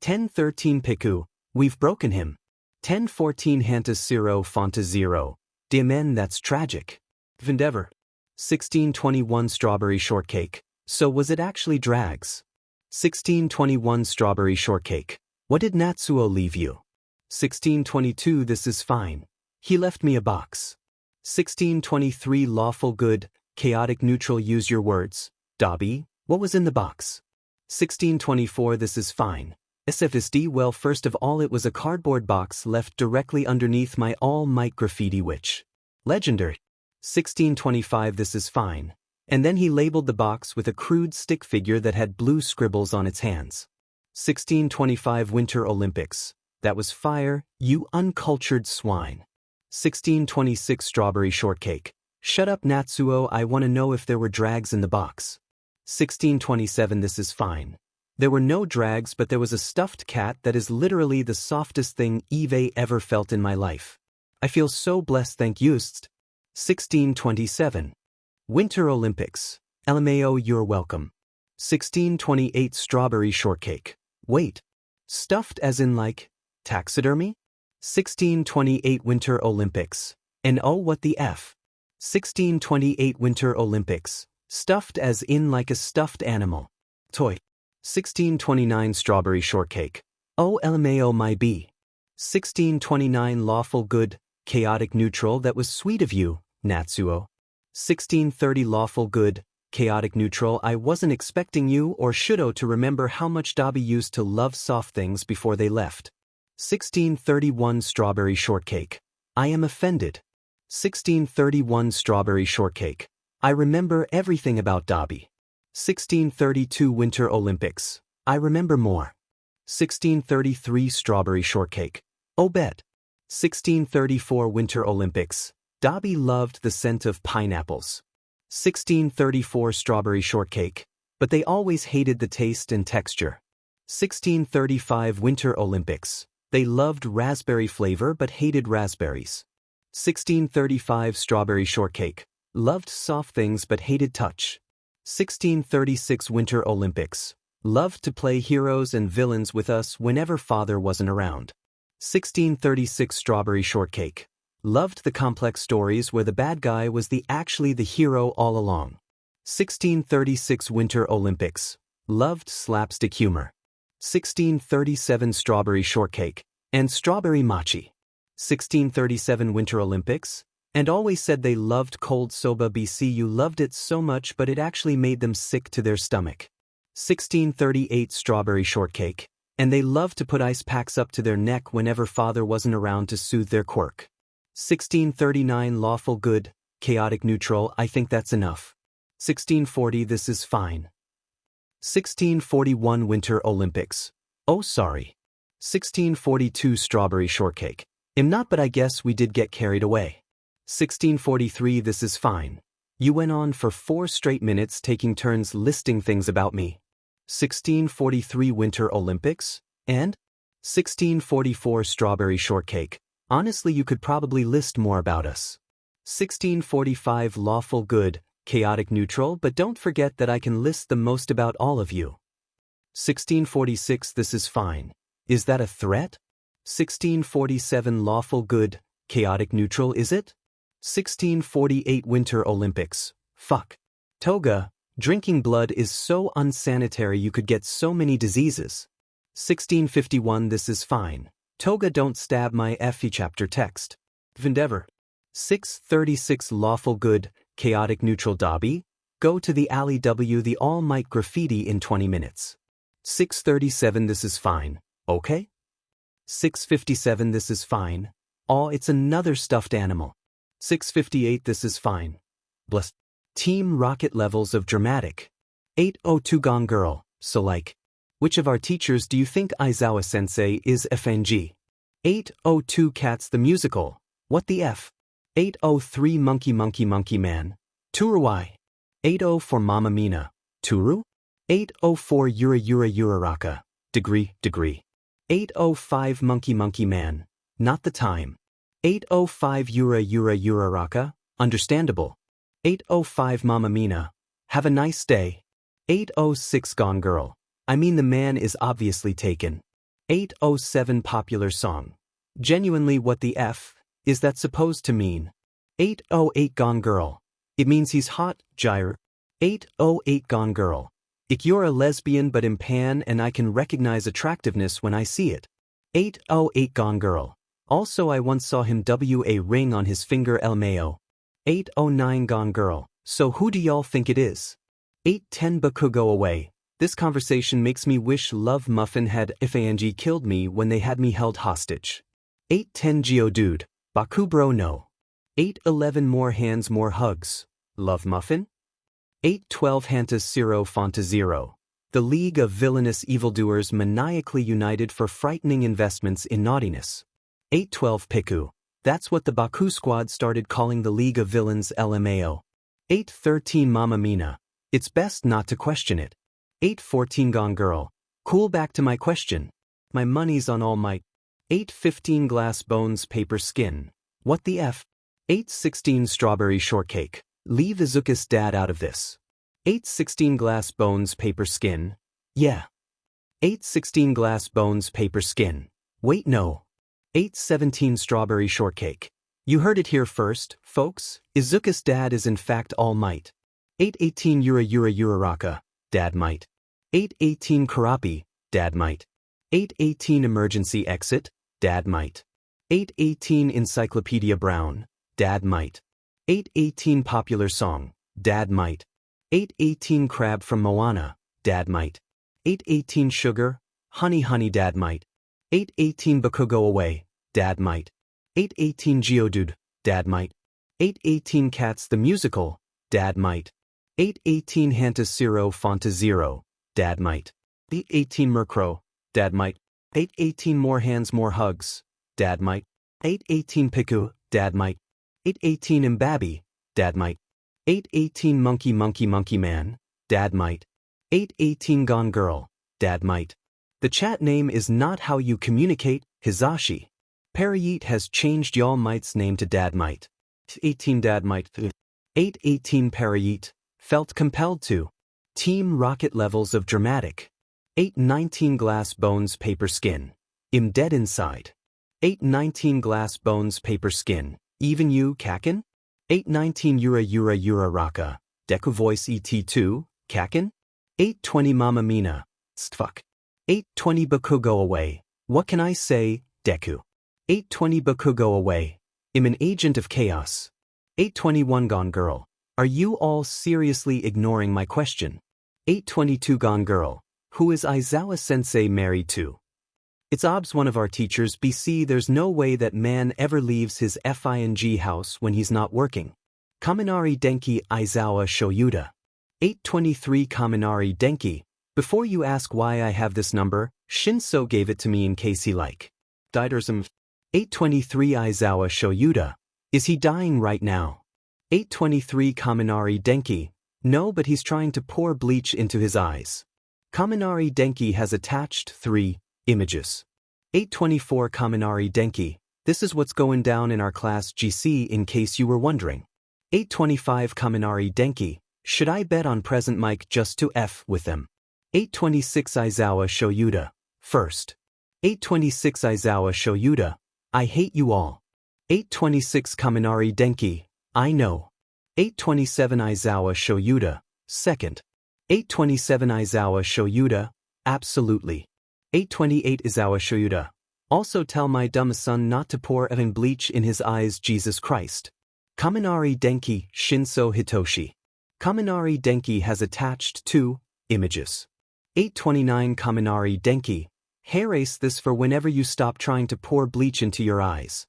1013 Piku. We've broken him. 1014 Hanta0Fanta0. Diamen, that's tragic. Vendever. 1621 Strawberry Shortcake. So was it actually drags? 1621 Strawberry Shortcake. What did Natsuo leave you? 1622 This is fine. He left me a box. 1623 Lawful Good, Chaotic Neutral Use your words. Dobby, what was in the box? 1624 This is fine. SFSD Well, first of all, it was a cardboard box left directly underneath my All Might Graffiti Witch. Legendary. 1625 This is fine. And then he labeled the box with a crude stick figure that had blue scribbles on its hands. 1625 Winter Olympics. That was fire, you uncultured swine. 1626 Strawberry Shortcake. Shut up, Natsuo, I want to know if there were drags in the box. 1627 This is fine. There were no drags, but there was a stuffed cat that is literally the softest thing Eve ever felt in my life. I feel so blessed, thank you. 1627 Winter Olympics. LMAO, you're welcome. 1628 Strawberry Shortcake. Wait. Stuffed as in like taxidermy? 1628 Winter Olympics. And oh, what the F. 1628 Winter Olympics. Stuffed as in like a stuffed animal. Toy. 1629 Strawberry Shortcake. Oh, LMAO my B. 1629 Lawful Good, Chaotic Neutral. That was sweet of you, Natsuo. 1630 Lawful Good, Chaotic Neutral. I wasn't expecting you or Shudo to remember how much Dobby used to love soft things before they left. 1631 Strawberry Shortcake. I am offended. 1631 Strawberry Shortcake. I remember everything about Dobby. 1632 Winter Olympics. I remember more. 1633 Strawberry Shortcake. Oh, bet. 1634 Winter Olympics. Dobby loved the scent of pineapples. 1634 Strawberry Shortcake. But they always hated the taste and texture. 1635 Winter Olympics. They loved raspberry flavor but hated raspberries. 1635 Strawberry Shortcake. Loved soft things but hated touch. 1636 Winter Olympics. Loved to play heroes and villains with us whenever father wasn't around. 1636 Strawberry Shortcake. Loved the complex stories where the bad guy was actually the hero all along. 1636 Winter Olympics. Loved slapstick humor. 1637 Strawberry Shortcake. And Strawberry Mochi. 1637 Winter Olympics. And always said they loved cold soba. BC, you loved it so much but it actually made them sick to their stomach. 1638 Strawberry Shortcake. And they loved to put ice packs up to their neck whenever father wasn't around to soothe their quirk. 1639 Lawful Good, Chaotic Neutral. I think that's enough. 1640 This is fine. 1641 Winter Olympics. Oh, sorry. 1642 Strawberry Shortcake. Am not, but I guess we did get carried away. 1643 This is fine. You went on for 4 straight minutes taking turns listing things about me. 1643 Winter Olympics. And? 1644 Strawberry Shortcake. Honestly, you could probably list more about us. 1645 Lawful Good, Chaotic Neutral, but don't forget that I can list the most about all of you. 1646 This is fine. Is that a threat? 1647 Lawful Good, Chaotic Neutral, is it? 1648 Winter Olympics. Fuck. Toga, drinking blood is so unsanitary you could get so many diseases. 1651 This is fine. Toga, don't stab my FE chapter text. Vendever. 636 Lawful Good, Chaotic Neutral. Dobby, go to the alley the All Might Graffiti in 20 minutes. 637 This is fine. Okay? 657 This is fine. Aw, it's another stuffed animal. 658 This is fine. Bless. Team Rocket Levels of Dramatic. 802 Gone Girl. So like, which of our teachers do you think Aizawa-sensei is? FNG. 802 Cats the Musical. What the F? 803 Monkey Man. Turuwai. 80 for Mamma Mina. Turu? 804 Yura Raka. Degree. 805 Monkey Man. Not the time. 805 Yura Raka. Understandable. 805 Mama Mina. Have a nice day. 806 Gone Girl. I mean the man is obviously taken. 807 Popular song. Genuinely what the F is that supposed to mean? 808 Gone Girl. It means he's hot, gyre. 808 Gone Girl. Ik you're a lesbian but impan and I can recognize attractiveness when I see it. 808 Gone Girl. Also I once saw him a ring on his finger El Mayo. 809 Gone Girl. So who do y'all think it is? 810 Baku Go Away. This conversation makes me wish Love Muffin had FANG killed me when they had me held hostage. 810 Geodude. Baku Bro No. 811 More Hands More Hugs. Love Muffin? 812 Hantas Zero Fonta Zero. The League of Villainous Evildoers maniacally united for frightening investments in naughtiness. 812 Piku. That's what the Baku squad started calling the League of Villains LMAO. 813 Mama Mina. It's best not to question it. 814 Gone Girl. Cool, back to my question. My money's on All Might. 815 Glass Bones Paper Skin. What the F? 816 Strawberry Shortcake. Leave Izuka's dad out of this. 816 Glass Bones Paper Skin. Yeah. 816 Glass Bones Paper Skin. Wait, no. 817 Strawberry Shortcake. You heard it here first, folks. Izuka's dad is in fact All Might. 818 Yura Raka. Dad Might. 818 Karapi. Dad Might. 818 Emergency Exit. Dad Might. 818 Encyclopedia Brown. Dad Might. 818 Popular Song. Dad Might. 818 Crab from Moana. Dad Might. 818 Sugar. Honey Dad Might. 818 Baku Go Away. Dad Might. 818 Geodude. Dad Might. 818 Cats the Musical. Dad Might. 818 Hantas Zero Fonta Zero. Dad Might. 818 Murkrow. Dad Might. 818 More Hands More Hugs. Dad Might. 818 Piku. Dad Might. 818 Mbabi. Dad Might. 818 Monkey Man. Dad Might. 818 Gone Girl. Dad Might. The chat name is not how you communicate, Hizashi. Parayit has changed y'all might's name to Dad Might. 18 Dad Might. 818 Parayit. Felt compelled to. Team Rocket levels of dramatic. 819 Glass Bones Paper Skin. Im dead inside. 819 Glass Bones Paper Skin. Even you, Kakin? 819 Yura Raka. Deku Voice ET2, Kakin? 820 Mama Mina. Stfuck. 820 Baku Go Away. What can I say, Deku? 820 Baku Go Away. I'm an agent of chaos. 821 Gone Girl. Are you all seriously ignoring my question? 822 Gone Girl. Who is Aizawa-sensei married to? It's obs one of our teachers. BC, there's no way that man ever leaves his FING house when he's not working. Kaminari Denki Aizawa Shoyuda. 823 Kaminari Denki. Before you ask why I have this number, Shinso gave it to me in case he like. Didersum. 823 Aizawa Shoyuda. Is he dying right now? 823 Kaminari Denki. No, but he's trying to pour bleach into his eyes. Kaminari Denki has attached 3 images. 824 Kaminari Denki. This is what's going down in our class GC in case you were wondering. 825 Kaminari Denki. Should I bet on present Mike just to F with them? 826 Aizawa Shoyuda. First. 826 Aizawa Shoyuda. I hate you all. 826 Kaminari Denki. I know. 827 Aizawa Shoyuda. Second. 827 Aizawa Shoyuda. Absolutely. 828 Aizawa Shoyuda. Also tell my dumb son not to pour even bleach in his eyes, Jesus Christ. Kaminari Denki Shinso Hitoshi. Kaminari Denki has attached 2 images. 829 Kaminari Denki. Erase this for whenever you stop trying to pour bleach into your eyes.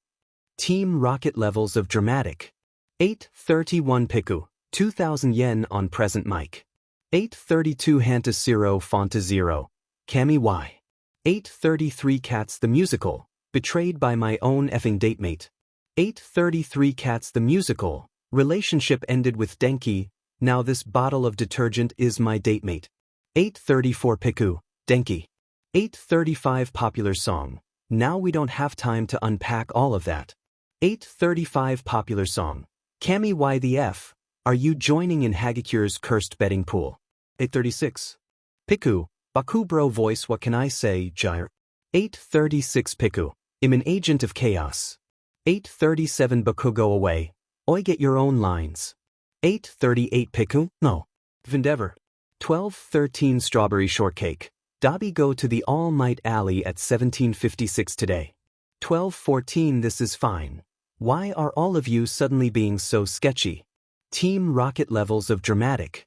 Team Rocket levels of dramatic. 831 Piku. 2,000 yen on present mic. 832 Hantas Zero Fonta Zero. Kami Y. 833 Cats the Musical. Betrayed by my own effing datemate. 833 Cats the Musical. Relationship ended with Denki. Now this bottle of detergent is my datemate. 834 Piku, Denki. 835 Popular song. Now we don't have time to unpack all of that. 835 Popular song. Kami, why the F? Are you joining in Hagecure's cursed betting pool? 836. Piku, Baku bro voice, what can I say, Gyre? 836 Piku. I'm an agent of chaos. 837 Baku, go away. Oi, get your own lines. 838 Piku, no. Vendever. 1213 Strawberry shortcake. Dobby, go to the All Might Alley at 1756 today. 1214 This is fine. Why are all of you suddenly being so sketchy? Team Rocket levels of dramatic.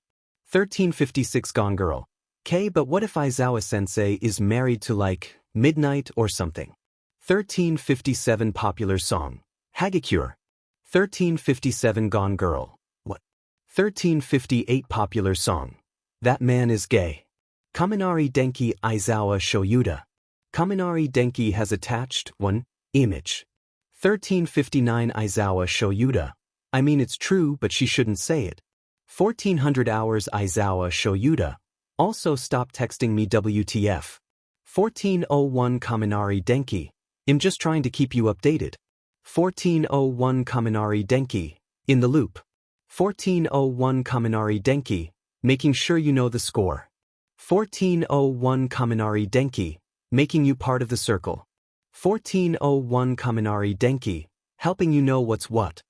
1356 Gone Girl. K, but what if Aizawa-sensei is married to like, Midnight or something? 1357 Popular song. Hagecure. 1357 Gone Girl. What? 1358 Popular song. That man is gay. Kaminari Denki Aizawa Shoyuda. Kaminari Denki has attached 1 image. 1359 Aizawa Shoyuda. I mean it's true but she shouldn't say it. 1400 hours Aizawa Shoyuda. Also stop texting me WTF. 1401 Kaminari Denki. I'm just trying to keep you updated. 1401 Kaminari Denki. In the loop. 1401 Kaminari Denki. Making sure you know the score. 1401 Kaminari Denki. Making you part of the circle. 1401 Kaminari Denki. Helping you know what's what.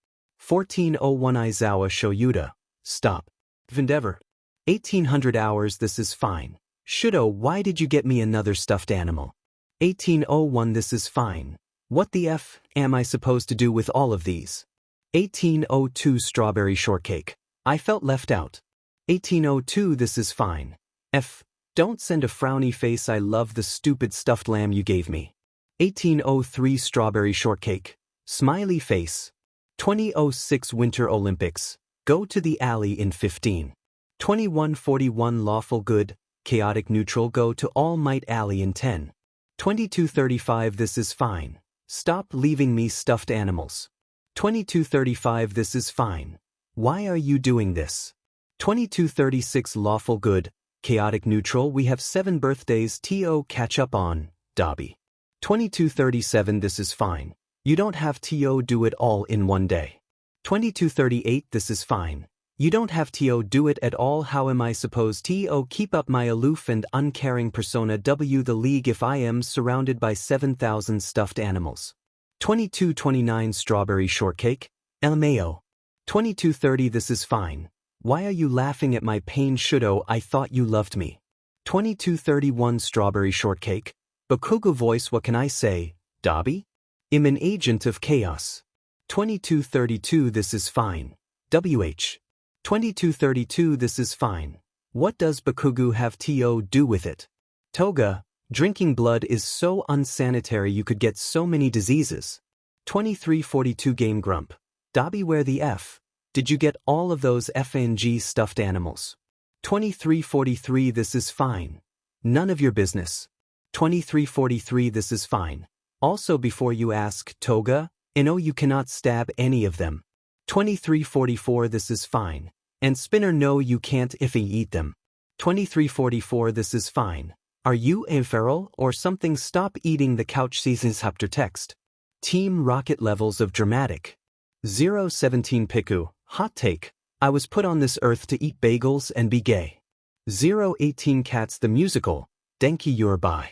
1401 Aizawa Shoyuda. Stop. Vendever. 1800 hours This is fine. Shudo, why did you get me another stuffed animal? 1801 This is fine. What the F am I supposed to do with all of these? 1802 Strawberry shortcake. I felt left out. 1802 This is fine. F. Don't send a frowny face, I love the stupid stuffed lamb you gave me. 1803 Strawberry shortcake. Smiley face. 2006 Winter Olympics. Go to the alley in 15. 2141 Lawful good, chaotic neutral, go to All Might Alley in 10. 2235 This is fine. Stop leaving me stuffed animals. 2235 This is fine. Why are you doing this? 2236 Lawful good, chaotic neutral, we have 7 birthdays to catch up on, Dobby. 2237 This is fine. You don't have to do it all in one day. 2238 This is fine. You don't have to do it at all. How am I supposed to keep up my aloof and uncaring persona W the league if I am surrounded by 7,000 stuffed animals? 2229 Strawberry shortcake. LMAO. 2230 This is fine. Why are you laughing at my pain, Shudo? I thought you loved me. 2231 Strawberry shortcake. Bakugo voice, what can I say, Dobby? I'm an agent of chaos. 2232 This is fine. WH. 2232 This is fine. What does Bakugo have to do with it? Toga. Drinking blood is so unsanitary, you could get so many diseases. 2342 Game Grump. Dobby, where the F? Did you get all of those FNG stuffed animals? 2343 This is fine. None of your business. 2343 This is fine. Also before you ask, Toga, no, you cannot stab any of them. 2344 This is fine. And Spinner, no, you can't if you eat them. 2344 This is fine. Are you a feral or something? Stop eating the couch seasons. After text. Team Rocket levels of dramatic. 017 Piku. Hot take. I was put on this earth to eat bagels and be gay. 018 Cats the musical. Denki, you're bi.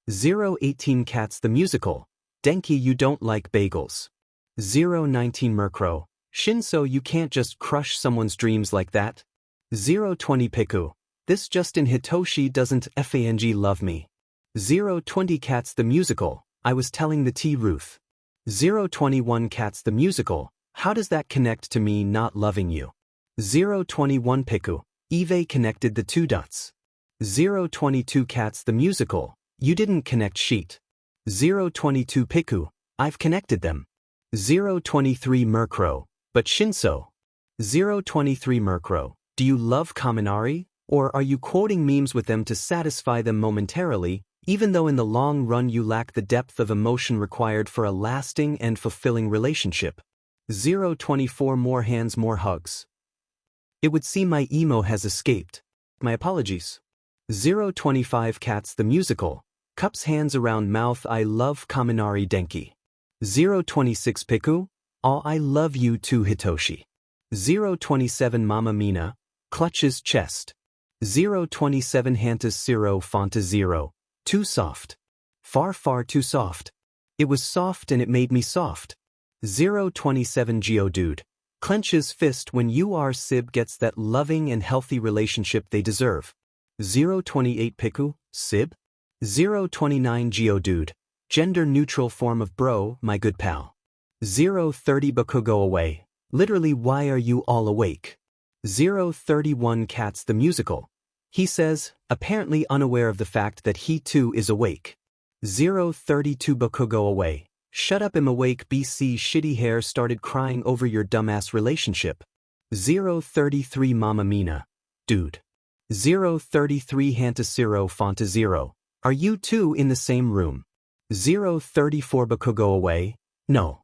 018 Cats the musical. Denki, you don't like bagels. 019 Murkrow. Shinso, you can't just crush someone's dreams like that. 020 Piku. This Justin Hitoshi doesn't FANG love me. 020 Cats the musical. I was telling the T Ruth. 021 Cats the musical. How does that connect to me not loving you? 021 Piku. Eve connected the 2 dots. 022 Cats the musical. You didn't connect sheet. 022 Piku. I've connected them. 023 Murkrow. But Shinso. 023 Murkrow. Do you love Kaminari? Or are you quoting memes with them to satisfy them momentarily, even though in the long run you lack the depth of emotion required for a lasting and fulfilling relationship? 024 More hands, more hugs. It would seem my emo has escaped. My apologies. 025 Cats the Musical. Cups hands around mouth I love Kaminari Denki. 026 Piku. Aw I love you too Hitoshi. 027 Mama Mina. Clutches chest. 027 Hantas Zero Fanta 0. Too soft. Far far too soft. It was soft and it made me soft. 027 Geodude. Clenches fist when Sib gets that loving and healthy relationship they deserve. 028 Piku, Sib. 029 Geodude. Gender-neutral form of bro, my good pal. 030 Baku go away. Literally why are you all awake? 031 Cats the Musical. He says, apparently unaware of the fact that he too is awake. 032 Baku go away. Shut up I'm awake BC shitty hair started crying over your dumbass relationship. 033 Mama Mina. Dude. 033 Hantasiro Fanta 0. Are you two in the same room? 034 Baku go away. No.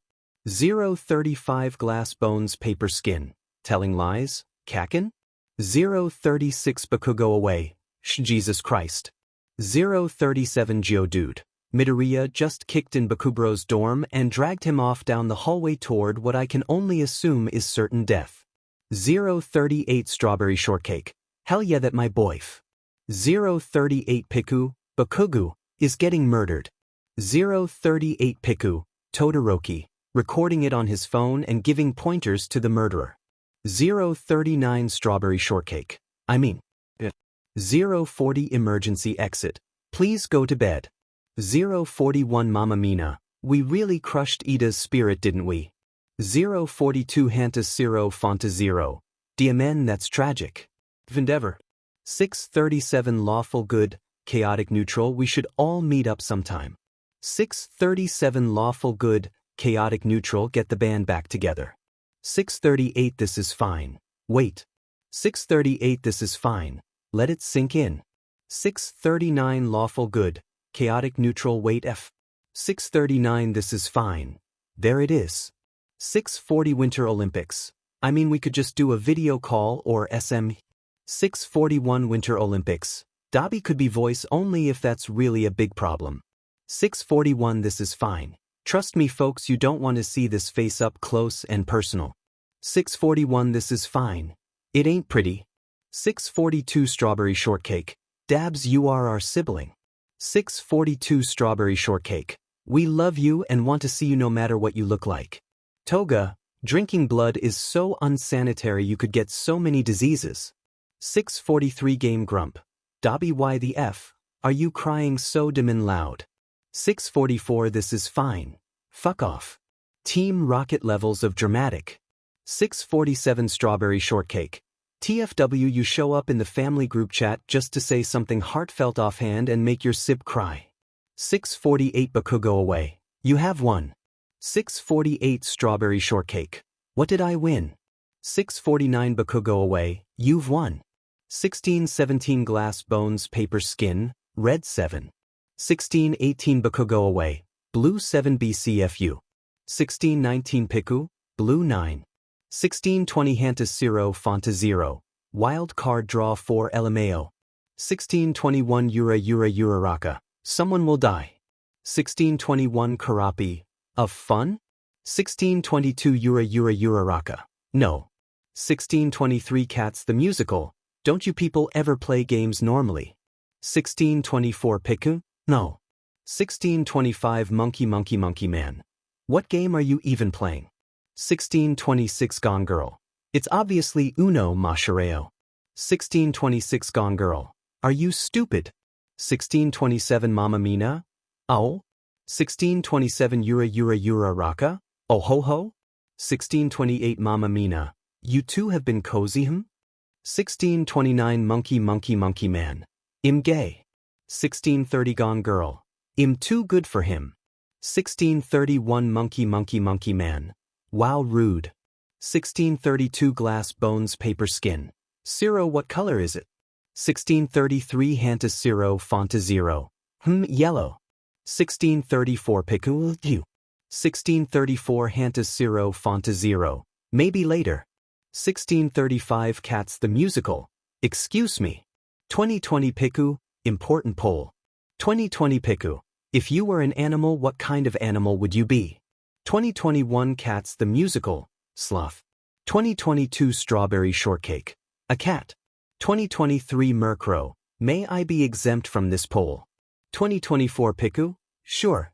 035 Glass bones paper skin. Telling lies? Kakin? 036 Baku go away. Jesus Christ. 037 Geodude. Midoriya just kicked in Bakubro's dorm and dragged him off down the hallway toward what I can only assume is certain death. 038 Strawberry Shortcake. Hell yeah that my boyf. 038 Piku. Bakugu. Is getting murdered. 038 Piku. Todoroki. Recording it on his phone and giving pointers to the murderer. 039 Strawberry Shortcake. I mean. 040 Emergency exit. Please go to bed. 041 Mama Mina. We really crushed Iida's spirit didn't we? 042 Hantas Zero Fanta 0. Diamen that's tragic. Vendever. 637 Lawful Good, Chaotic Neutral we should all meet up sometime. 637 Lawful Good, Chaotic Neutral get the band back together. 638 This is fine. Wait. 638 This is fine. Let it sink in. 639 Lawful Good, Chaotic Neutral wait F. 639 This is fine. There it is. 640 Winter Olympics. I mean we could just do a video call or SM. 641 Winter Olympics. Dobby could be voice only if that's really a big problem. 641 This is fine. Trust me folks you don't want to see this face up close and personal. 641 This is fine. It ain't pretty. 642 Strawberry Shortcake. Dabs you are our sibling. 642 Strawberry Shortcake. We love you and want to see you no matter what you look like. Toga. Drinking blood is so unsanitary you could get so many diseases. 643 Game Grump. Dobby why the F? Are you crying so dim and loud? 644 This is fine. Fuck off. Team Rocket levels of dramatic. 647 Strawberry Shortcake. TFW you show up in the family group chat just to say something heartfelt offhand and make your sib cry. 648 Baku go away. You have won. 648 Strawberry Shortcake. What did I win? 649 Baku go away. You've won. 1617 Glass bones paper skin. Red 7. 1618 Baku go away. Blue 7 BCFU. 1619 Piku. Blue 9. 1620 Hantas Zero Fanta 0. Wild card draw 4 LMAO. 1621 Uraraka. Someone will die. 1621 Karapi. Of fun? 1622 Uraraka. No. 1623 Cats the Musical. Don't you people ever play games normally? 1624 Piku? No. 1625 Monkey Man. What game are you even playing? 1626 Gone Girl. It's obviously Uno Mashareo. 1626 Gone Girl. Are you stupid? 1627 Mama Mina? Oh? 1627 Uraraka? Oh ho ho? 1628 Mama Mina. You two have been cozy 1629 Monkey Man. Im gay. 1630 Gone Girl. Im too good for him. 1631 Monkey Man. Wow rude. 1632 Glass bones paper skin. Zero what color is it? 1633 Hantas Zero Fanta 0. Yellow. 1634 Piku. 1634 Hantas Zero Fanta 0. Maybe later. 1635 Cats the Musical. Excuse me. 2020 Piku, important poll. 2020 Piku, if you were an animal, what kind of animal would you be? 2021 Cats the musical, sloth. 2022 Strawberry shortcake, a cat. 2023 Murkrow, may I be exempt from this poll? 2024 Piku, sure.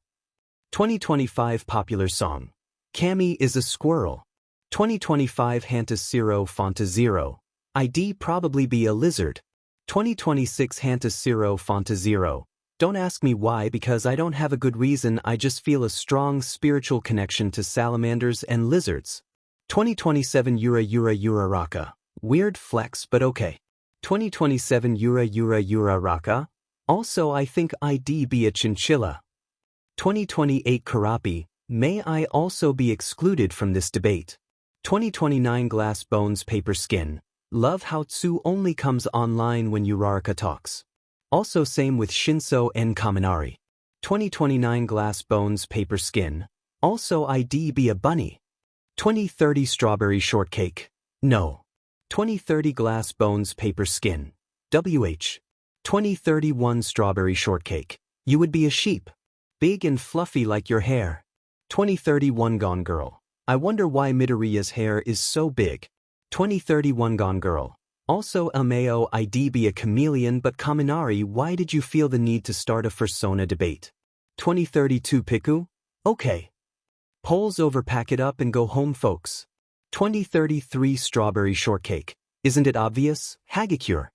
2025 popular song, Cammy is a squirrel. 2025 Hantas Zero Fonta Zero, ID probably be a lizard. 2026 Hantas Zero Fonta Zero, don't ask me why because I don't have a good reason, I just feel a strong spiritual connection to salamanders and lizards. 2027 Yura Raka, weird flex but okay. 2027 Yura Raka, also I think ID be a chinchilla. 2028 Karapi, may I also be excluded from this debate. 2029 Glass Bones Paper Skin, love how Tsu only comes online when Uraraka talks. Also same with Shinso and Kaminari. 2029 Glass Bones Paper Skin, also ID be a bunny. 2030 Strawberry Shortcake, no. 2030 Glass Bones Paper Skin, WH. 2031 Strawberry Shortcake, you would be a sheep. Big and fluffy like your hair. 2031 Gone Girl, I wonder why Midoriya's hair is so big. 2031 Gone Girl, also LMAO ID be a chameleon but Kaminari, why did you feel the need to start a persona debate? 2032 Piku, okay. Polls over, pack it up and go home folks. 2033 Strawberry Shortcake, isn't it obvious? Hagakure.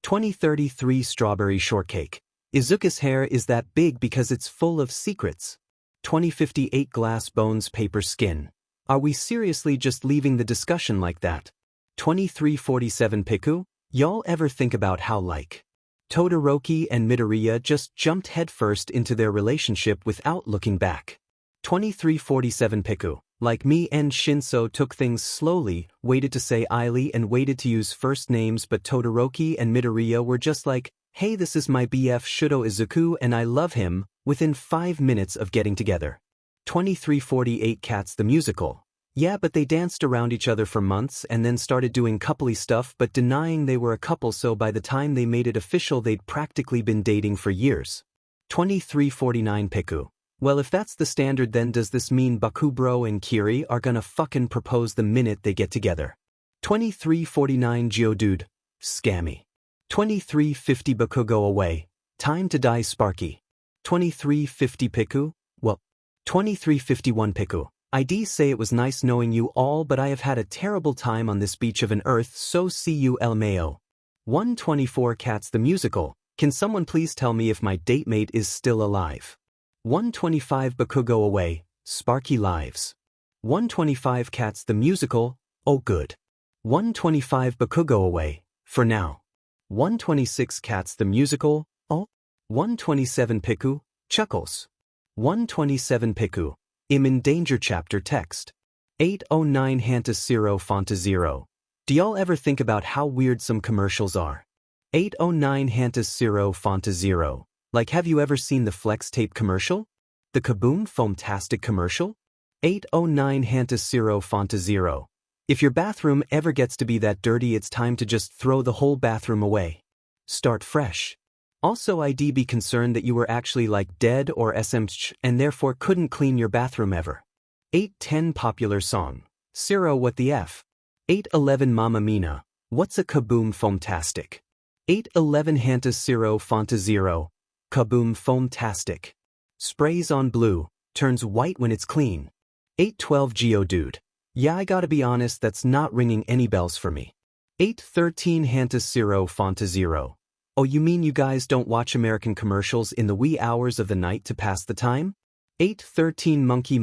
2033 Strawberry Shortcake, Izuka's hair is that big because it's full of secrets. 2058 Glass Bones Paper Skin, are we seriously just leaving the discussion like that? 2347 Piku, y'all ever think about how like Todoroki and Midoriya just jumped headfirst into their relationship without looking back? 2347 Piku, like me and Shinso took things slowly, waited to say Aili and waited to use first names, but Todoroki and Midoriya were just like, hey, this is my BF Shudo Izuku and I love him, within 5 minutes of getting together. 2348 Cats the musical, yeah, but they danced around each other for months and then started doing coupley stuff but denying they were a couple, so by the time they made it official they'd practically been dating for years. 2349 Piku, well if that's the standard then does this mean Bakubro and Kiri are gonna fucking propose the minute they get together? 2349 Geodude, scammy. 2350 Bakugo away, time to die Sparky. 2350 Piku, well, 2351 Piku, ID say it was nice knowing you all but I have had a terrible time on this beach of an earth, so see you LMAO. 124 Cats the musical, can someone please tell me if my datemate is still alive? 125 Bakugo away, Sparky lives. 125 Cats the musical, oh good. 125 Bakugo away, for now. 126 Cats the musical, oh. 127 Piku, chuckles. 127 Piku, im in danger chapter text. 809 Hantas Zero Fonta Zero, do y'all ever think about how weird some commercials are? 809 Hantas Zero Fonta Zero, like have you ever seen the Flex Tape commercial? The Kaboom Foamtastic commercial? 809 Hantas Zero Fonta Zero, if your bathroom ever gets to be that dirty it's time to just throw the whole bathroom away. Start fresh. Also ID be concerned that you were actually like dead or SMH and therefore couldn't clean your bathroom ever. 810 Popular song, Zero what the F. 811 Mamma Mina, what's a Kaboom Foamtastic? 811 Hantas Zero Fonta Zero, Kaboom Foamtastic. Sprays on blue, turns white when it's clean. 812 Geodude, yeah I gotta be honest that's not ringing any bells for me. 813 Hantas Zero Fonta Zero, oh you mean you guys don't watch American commercials in the wee hours of the night to pass the time? 813 Monkey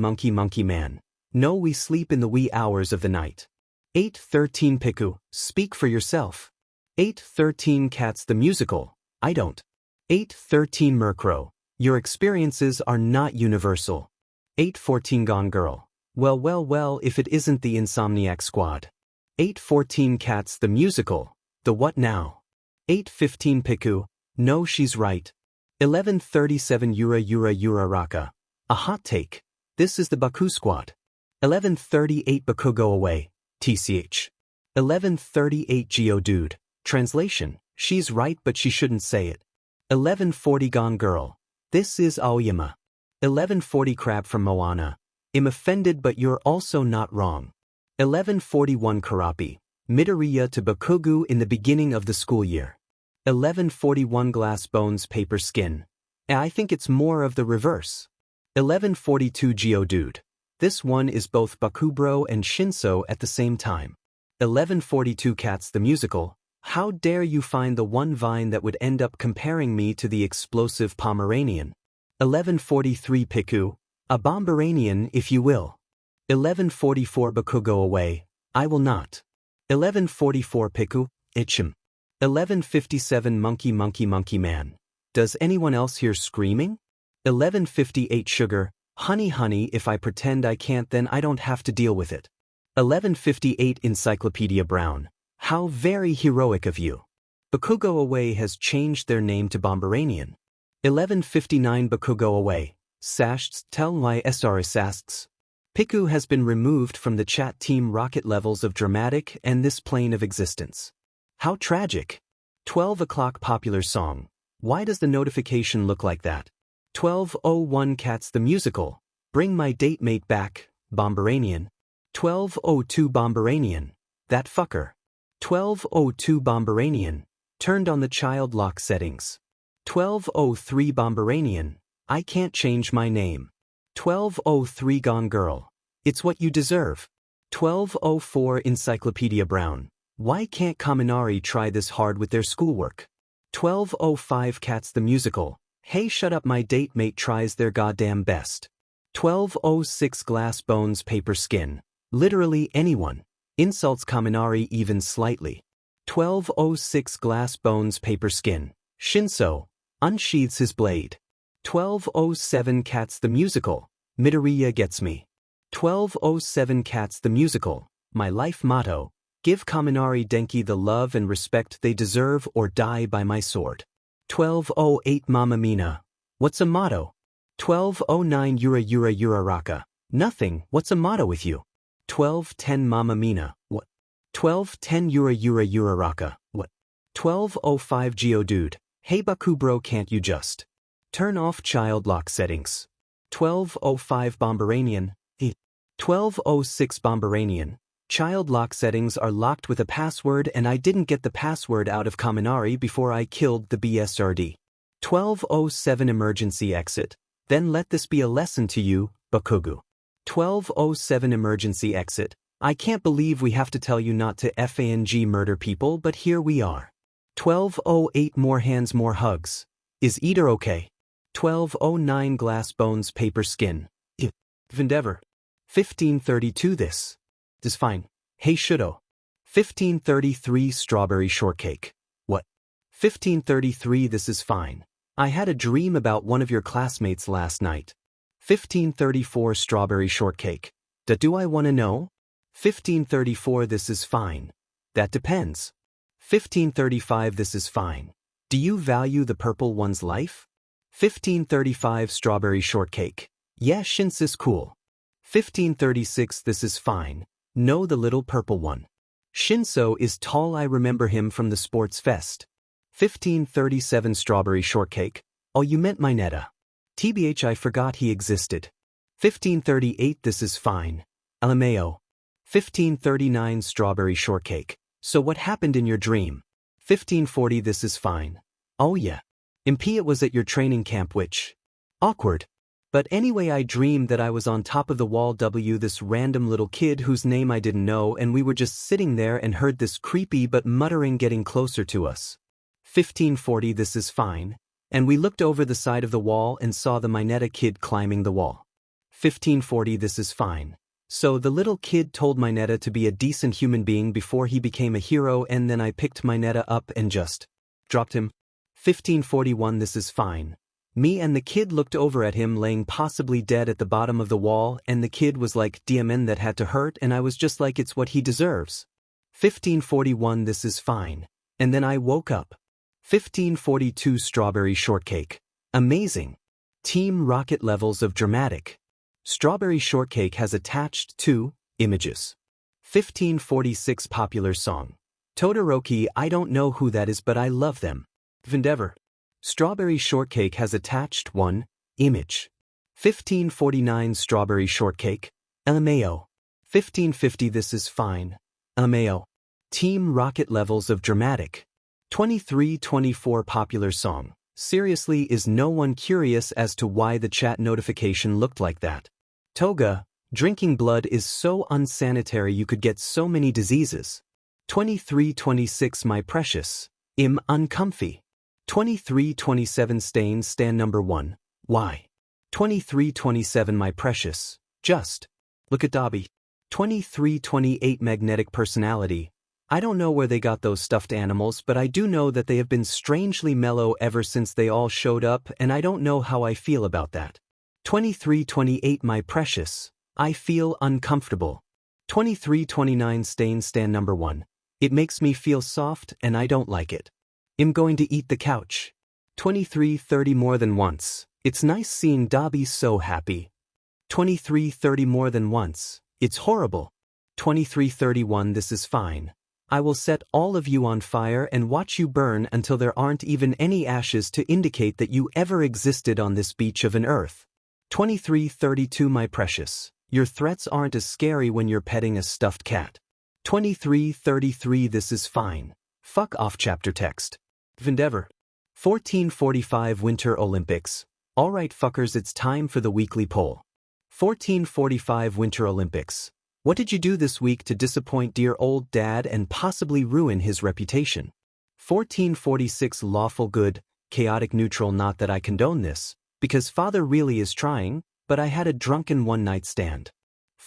Man, no we sleep in the wee hours of the night. 813 Piku, speak for yourself. 813 Cats the musical, I don't. 813 Murkrow, your experiences are not universal. 814 Gone Girl, well if it isn't the Insomniac Squad. 814 Cats the musical, the what now? 815 Piku, no she's right. 1137 Yura Raka, a hot take, this is the Baku Squad. 1138 Bakugo away, TCH. 1138 Geodude, translation, She's right but she shouldn't say it. 1140 Gone Girl. This is Aoyama. 1140 Crab from Moana. I'm offended but you're also not wrong. 1141 Karapi. Midoriya to Bakugo in the beginning of the school year. 1141 Glass Bones Paper Skin. I think it's more of the reverse. 1142 Geodude. This one is both Bakubro and Shinso at the same time. 1142 Cats the Musical. How dare you find the one vine that would end up comparing me to the explosive Pomeranian. 1143 Piku. A Bomberanian if you will. 1144 Bakugo away. I will not. 1144 Piku. Itchem. 1157 Monkey Monkey Monkey Man. Does anyone else hear screaming? 1158 Sugar. Honey honey, if I pretend I can't then I don't have to deal with it. 1158 Encyclopedia Brown. How very heroic of you. Bakugo Away has changed their name to Bomberanian. 1159 Bakugo Away. Sashts tell my SRSasts. Piku has been removed from the chat team rocket levels of dramatic and this plane of existence. How tragic. 12 o'clock popular song. Why does the notification look like that? 1201 Cats the Musical. Bring my date mate back, Bomberanian. 1202 Bomberanian. That fucker. 1202 Bomberanian. Turned on the child lock settings. 1203 Bomberanian. I can't change my name. 1203 Gone Girl. It's what you deserve. 1204 Encyclopedia Brown. Why can't Kaminari try this hard with their schoolwork? 1205 Cats the Musical. Hey shut up, my date mate tries their goddamn best. 1206 Glass Bones Paper Skin. Literally anyone. Insults Kaminari even slightly. 1206 Glass Bones Paper Skin. Shinso. Unsheathes his blade. 1207 Cats the Musical. Midoriya gets me. 1207 Cats the Musical. My life motto. Give Kaminari Denki the love and respect they deserve or die by my sword. 1208 Mamma Mina. What's a motto? 1209 Yura Yura Yuraraka. Nothing, what's a motto with you? 1210 Mamma Mina. What? 1210 Yura Yura Yuraraka. What? 1205 Geodude. Hey Bakubro, can't you just turn off child lock settings? 1205 Bomberanian. 1206 Bomberanian. Child lock settings are locked with a password and I didn't get the password out of Kaminari before I killed the BSRD. 1207 Emergency Exit. Then let this be a lesson to you, Bakugo. 1207 Emergency Exit. I can't believe we have to tell you not to FANG murder people but here we are. 1208 More Hands More Hugs. Is Iida okay? 1209 Glass Bones Paper Skin. Endeavor. 1532 This is fine. Hey Shudo. 1533 Strawberry Shortcake. What? 1533 This is fine. I had a dream about one of your classmates last night. 1534 Strawberry Shortcake. Do I want to know? 1534 This is fine. That depends. 1535 This is fine. Do you value the purple one's life? 1535 Strawberry Shortcake. Yeah, Shinsis cool. 1536 This is fine. No, the little purple one. Shinso is tall, I remember him from the sports fest. 1537 Strawberry Shortcake. Oh, you meant Mineta. TBH, I forgot he existed. 1538 This is fine. Alameo. 1539 Strawberry Shortcake. So what happened in your dream? 1540 This is fine. Oh yeah. MP, it was at your training camp which. Awkward. But anyway, I dreamed that I was on top of the wall this random little kid whose name I didn't know and we were just sitting there and heard this creepy but muttering getting closer to us. 1540 This is fine. And we looked over the side of the wall and saw the Mineta kid climbing the wall. 1540 This is fine. So the little kid told Mineta to be a decent human being before he became a hero and then I picked Mineta up and just dropped him. 1541 This is fine. Me and the kid looked over at him laying possibly dead at the bottom of the wall and the kid was like, DMN that had to hurt and I was just like it's what he deserves. 1541 This is fine. And then I woke up. 1542 Strawberry Shortcake. Amazing. Team Rocket levels of dramatic. Strawberry Shortcake has attached 2 images. 1546 Popular song. Todoroki, I don't know who that is, but I love them. Endeavor. Strawberry shortcake has attached 1 image. 1549 strawberry shortcake. LMAO. 1550 this is fine. LMAO. Team Rocket levels of dramatic. 2324 popular song. Seriously, is no one curious as to why the chat notification looked like that? Toga, drinking blood is so unsanitary, you could get so many diseases. 2326 my precious. Uncomfy. 2327 stain stand number 1. Why? 2327 my precious. Just. Look at Dobby. 2328 magnetic personality. I don't know where they got those stuffed animals, but I do know that they have been strangely mellow ever since they all showed up, and I don't know how I feel about that. 2328 my precious. I feel uncomfortable. 2329 stain stand number 1. It makes me feel soft and I don't like it. I'm going to eat the couch. 2330 more than once. It's nice seeing Dobby so happy. 2330 more than once. It's horrible. 2331 this is fine. I will set all of you on fire and watch you burn until there aren't even any ashes to indicate that you ever existed on this beach of an earth. 2332 my precious. Your threats aren't as scary when you're petting a stuffed cat. 2333 this is fine. Fuck off chapter text. Endeavor. 1445 Winter Olympics. Alright fuckers, it's time for the weekly poll. 1445 Winter Olympics. What did you do this week to disappoint dear old dad and possibly ruin his reputation? 1446 Lawful good, chaotic neutral. Not that I condone this, because father really is trying, but I had a drunken one-night stand.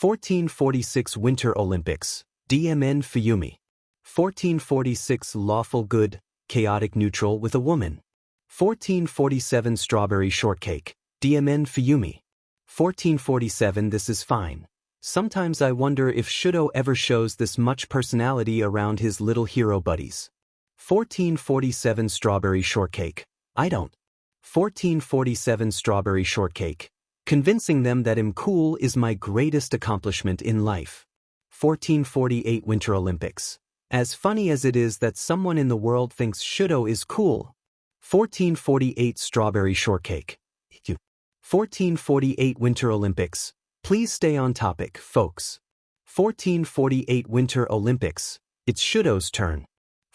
1446 Winter Olympics. DMN Fuyumi. 1446 Lawful good, chaotic neutral with a woman. 1447 Strawberry shortcake. DMN Fuyumi. 1447 this is fine. Sometimes I wonder if Shudo ever shows this much personality around his little hero buddies. 1447 Strawberry shortcake. I don't. 1447 Strawberry shortcake. Convincing them that I'm cool is my greatest accomplishment in life. 1448 Winter Olympics. As funny as it is that someone in the world thinks Shudo is cool. 1448 Strawberry shortcake. 1448 Winter Olympics. Please stay on topic, folks. 1448 Winter Olympics. It's Shudo's turn.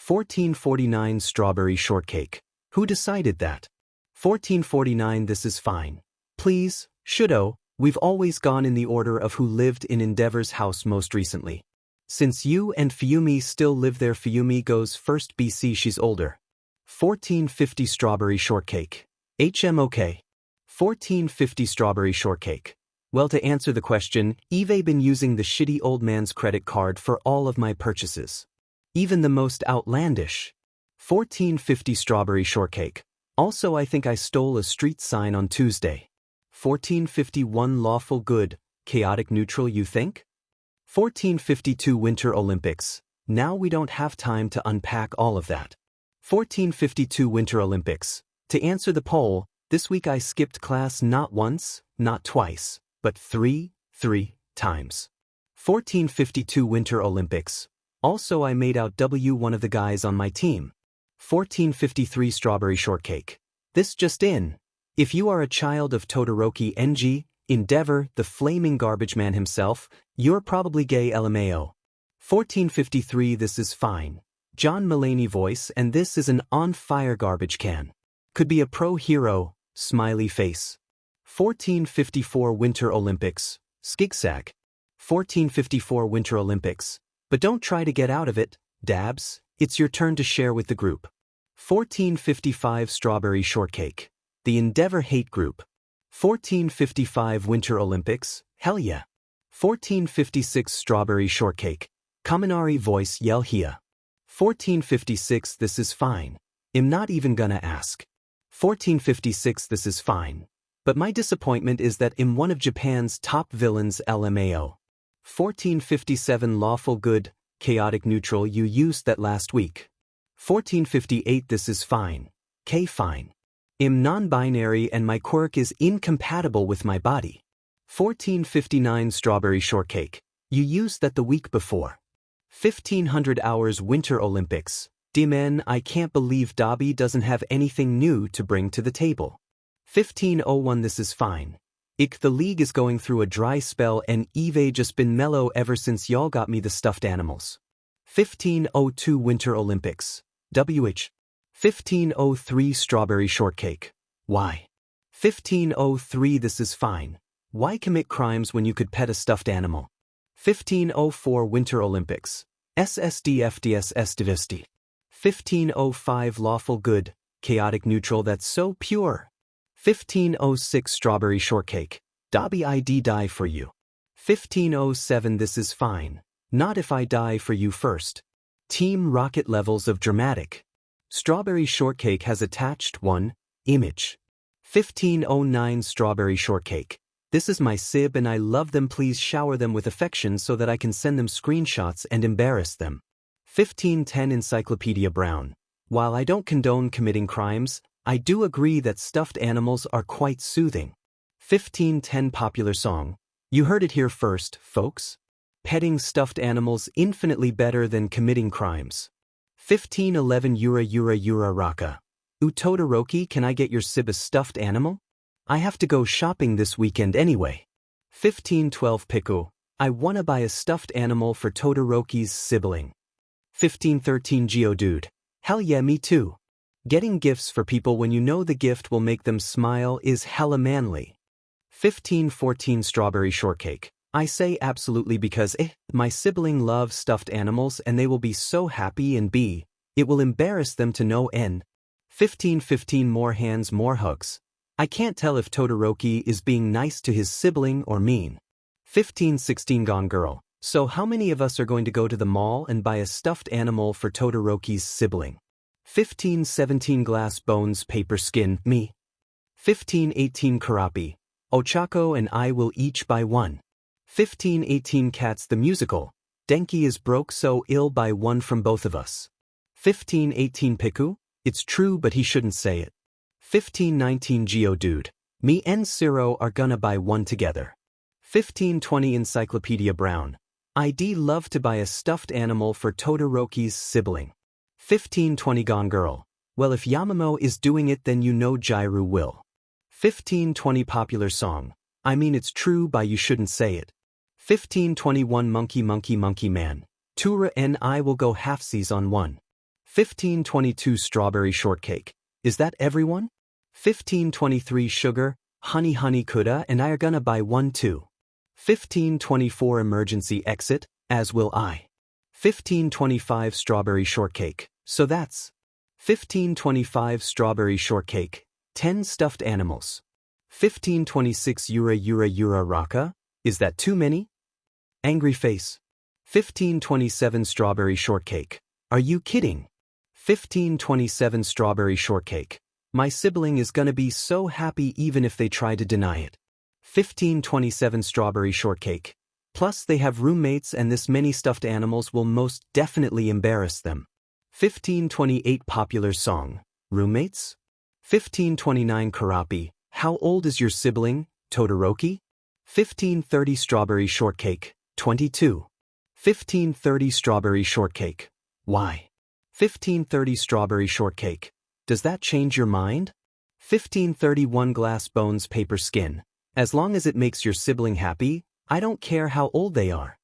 1449 Strawberry shortcake. Who decided that? 1449 this is fine. Please, Shudo, we've always gone in the order of who lived in Endeavor's house most recently. Since you and Fuyumi still live there, Fuyumi goes first. BC she's older. 1450 Strawberry shortcake. HMOK. 1450 Strawberry shortcake. Well, to answer the question, I've been using the shitty old man's credit card for all of my purchases. Even the most outlandish. 1450 Strawberry shortcake. Also, I think I stole a street sign on Tuesday. 1451 Lawful good, chaotic neutral. You think? 1452 Winter Olympics. Now we don't have time to unpack all of that. 1452 Winter Olympics. To answer the poll, this week I skipped class not once, not twice, but three times. 1452 Winter Olympics. Also, I made out one of the guys on my team. 1453 Strawberry shortcake. This just in. If you are a child of Todoroki NG, Endeavor, the flaming garbage man himself, you're probably gay. LMAO. 1453 this is fine. John Mulaney voice, and this is an on-fire garbage can. Could be a pro hero, smiley face. 1454 Winter Olympics. Skigzag. 1454 Winter Olympics. But don't try to get out of it, Dabs, it's your turn to share with the group. 1455 Strawberry shortcake. The Endeavor hate group. 1455 Winter Olympics. Hell yeah. 1456 Strawberry shortcake. Kaminari voice yell here. 1456 this is fine. I'm not even gonna ask. 1456 this is fine. But my disappointment is that I'm one of Japan's top villains. LMAO. 1457 Lawful good, chaotic neutral. You used that last week. 1458 this is fine. K fine. I'm non-binary and my quirk is incompatible with my body. 1459 Strawberry shortcake. You used that the week before. 1500 hours Winter Olympics. D-man, I can't believe Dobby doesn't have anything new to bring to the table. 1501 This is fine. The league is going through a dry spell and Eve just been mellow ever since y'all got me the stuffed animals. 1502 Winter Olympics. WH. 1503 Strawberry Shortcake. Why? 1503 This is fine. Why commit crimes when you could pet a stuffed animal? 1504 Winter Olympics. SSDFDSSDVSD. 1505 Lawful Good, Chaotic Neutral That's So Pure. 1506 Strawberry Shortcake. Dobby I'd die for you. 1507 This is fine. Not if I die for you first. Team Rocket Levels of Dramatic. Strawberry Shortcake has attached 1 image. 1509 Strawberry Shortcake. This is my sib and I love them. Please shower them with affection so that I can send them screenshots and embarrass them. 1510 Encyclopedia Brown. While I don't condone committing crimes, I do agree that stuffed animals are quite soothing. 1510 Popular song. You heard it here first, folks. Petting stuffed animals infinitely better than committing crimes. 1511 Yura Raka. Todoroki, can I get your sib a stuffed animal? I have to go shopping this weekend anyway. 1512 Piku. I wanna buy a stuffed animal for Todoroki's sibling. 1513 Geodude. Hell yeah, me too. Getting gifts for people when you know the gift will make them smile is hella manly. 1514 Strawberry Shortcake. I say absolutely because my sibling loves stuffed animals and they will be so happy and it will embarrass them to no end. 1515 More hands, more hugs. I can't tell if Todoroki is being nice to his sibling or mean. 1516 Gone Girl. So how many of us are going to go to the mall and buy a stuffed animal for Todoroki's sibling? 1517 Glass Bones Paper Skin, me. 1518 Karapi. Ochako and I will each buy one. 1518 Cats the Musical. Denki is broke so ill buy one from both of us. 1518 Piku. It's true but he shouldn't say it. 1519 Geodude. Me and Ciro are gonna buy one together. 1520 Encyclopedia Brown. I'd love to buy a stuffed animal for Todoroki's sibling. 1520 Gone Girl. Well, if Yamamoto is doing it then you know Jairu will. 1520 Popular song. I mean it's true but you shouldn't say it. 1521 Monkey Man. Tura and I will go halfsies on one. 1522 Strawberry Shortcake. Is that everyone? 1523 Sugar, Honey Kuda and I are gonna buy one too. 1524 Emergency Exit, as will I. 1525 Strawberry Shortcake, so that's 1525 Strawberry Shortcake, 10 stuffed animals. 1526 Yura Raka, is that too many? Angry face. 1527 Strawberry Shortcake, are you kidding? 1527 Strawberry Shortcake. My sibling is gonna be so happy even if they try to deny it. 1527 Strawberry Shortcake. Plus they have roommates and this many stuffed animals will most definitely embarrass them. 1528 Popular song. Roommates? 1529 Karapi. How old is your sibling, Todoroki? 1530 Strawberry Shortcake. 22. 1530 Strawberry Shortcake. Why? 1530 Strawberry Shortcake. Does that change your mind? 1531 Glass Bones Paper Skin. As long as it makes your sibling happy, I don't care how old they are.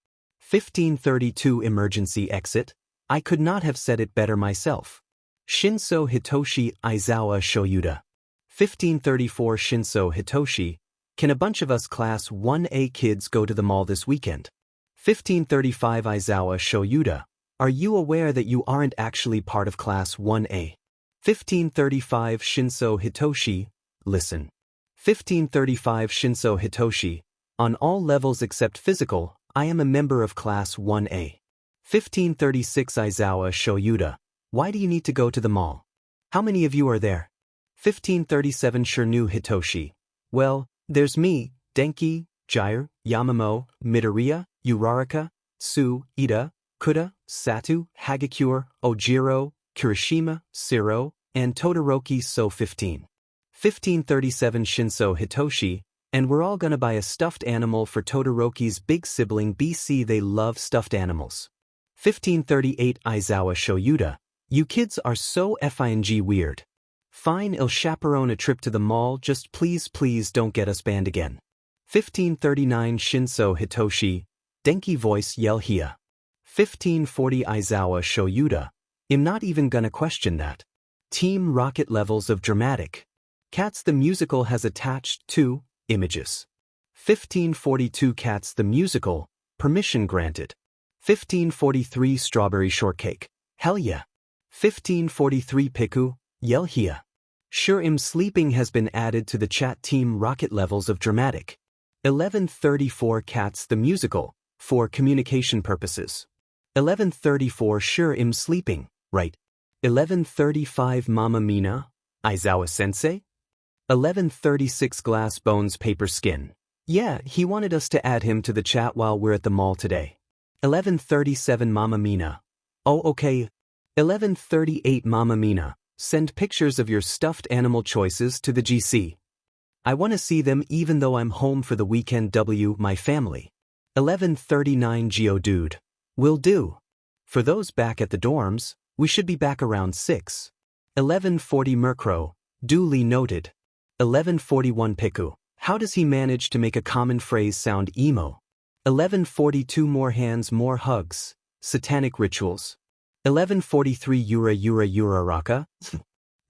1532 Emergency Exit. I could not have said it better myself. Shinso Hitoshi Aizawa Shoyuda. 1534 Shinso Hitoshi. Can a bunch of us Class 1A kids go to the mall this weekend? 1535 Aizawa Shoyuda. Are you aware that you aren't actually part of Class 1A? 1535 Shinso Hitoshi. Listen. 1535 Shinso Hitoshi. On all levels except physical, I am a member of Class 1A. 1536 Aizawa Shoyuda. Why do you need to go to the mall? How many of you are there? 1537 Shirnu Hitoshi. Well, there's me, Denki, Jair, Yamamoto, Midoriya, Uraraka, Tsu, Iida, Kuda, Satu, Hagakure, Ojiro, Kirishima, Ciro, and Todoroki. So 1537 Shinso Hitoshi, and we're all gonna buy a stuffed animal for Todoroki's big sibling BC. They love stuffed animals. 1538 Aizawa Shoyuda. You kids are so effing weird. Fine, I'll chaperone a trip to the mall, just please don't get us banned again. 1539 Shinso Hitoshi. Denki voice yell here. 1540 Aizawa Shoyuda. I'm not even gonna question that. Team Rocket levels of dramatic. Cats the musical has attached 2 images. 1542 Cats the musical, permission granted. 1543 Strawberry shortcake. Hell yeah. 1543 Piku, yell here. Sure, I'm sleeping has been added to the chat. Team Rocket levels of dramatic. 1134 Cats the musical, for communication purposes. 1134 Sure, I'm sleeping, right. 1135 Mama Mina, Aizawa sensei. 1136 Glass Bones Paper Skin. Yeah, he wanted us to add him to the chat while we're at the mall today. 1137 Mama Mina. Oh okay. 1138 Mama Mina. Send pictures of your stuffed animal choices to the GC. I want to see them even though I'm home for the weekend. My family. 1139 Geodude. Will do. For those back at the dorms, we should be back around 6. 1140 Murkrow. Duly noted. 1141 Piku. How does he manage to make a common phrase sound emo? 1142 More hands, more hugs. Satanic rituals. 1143 Yura Raka.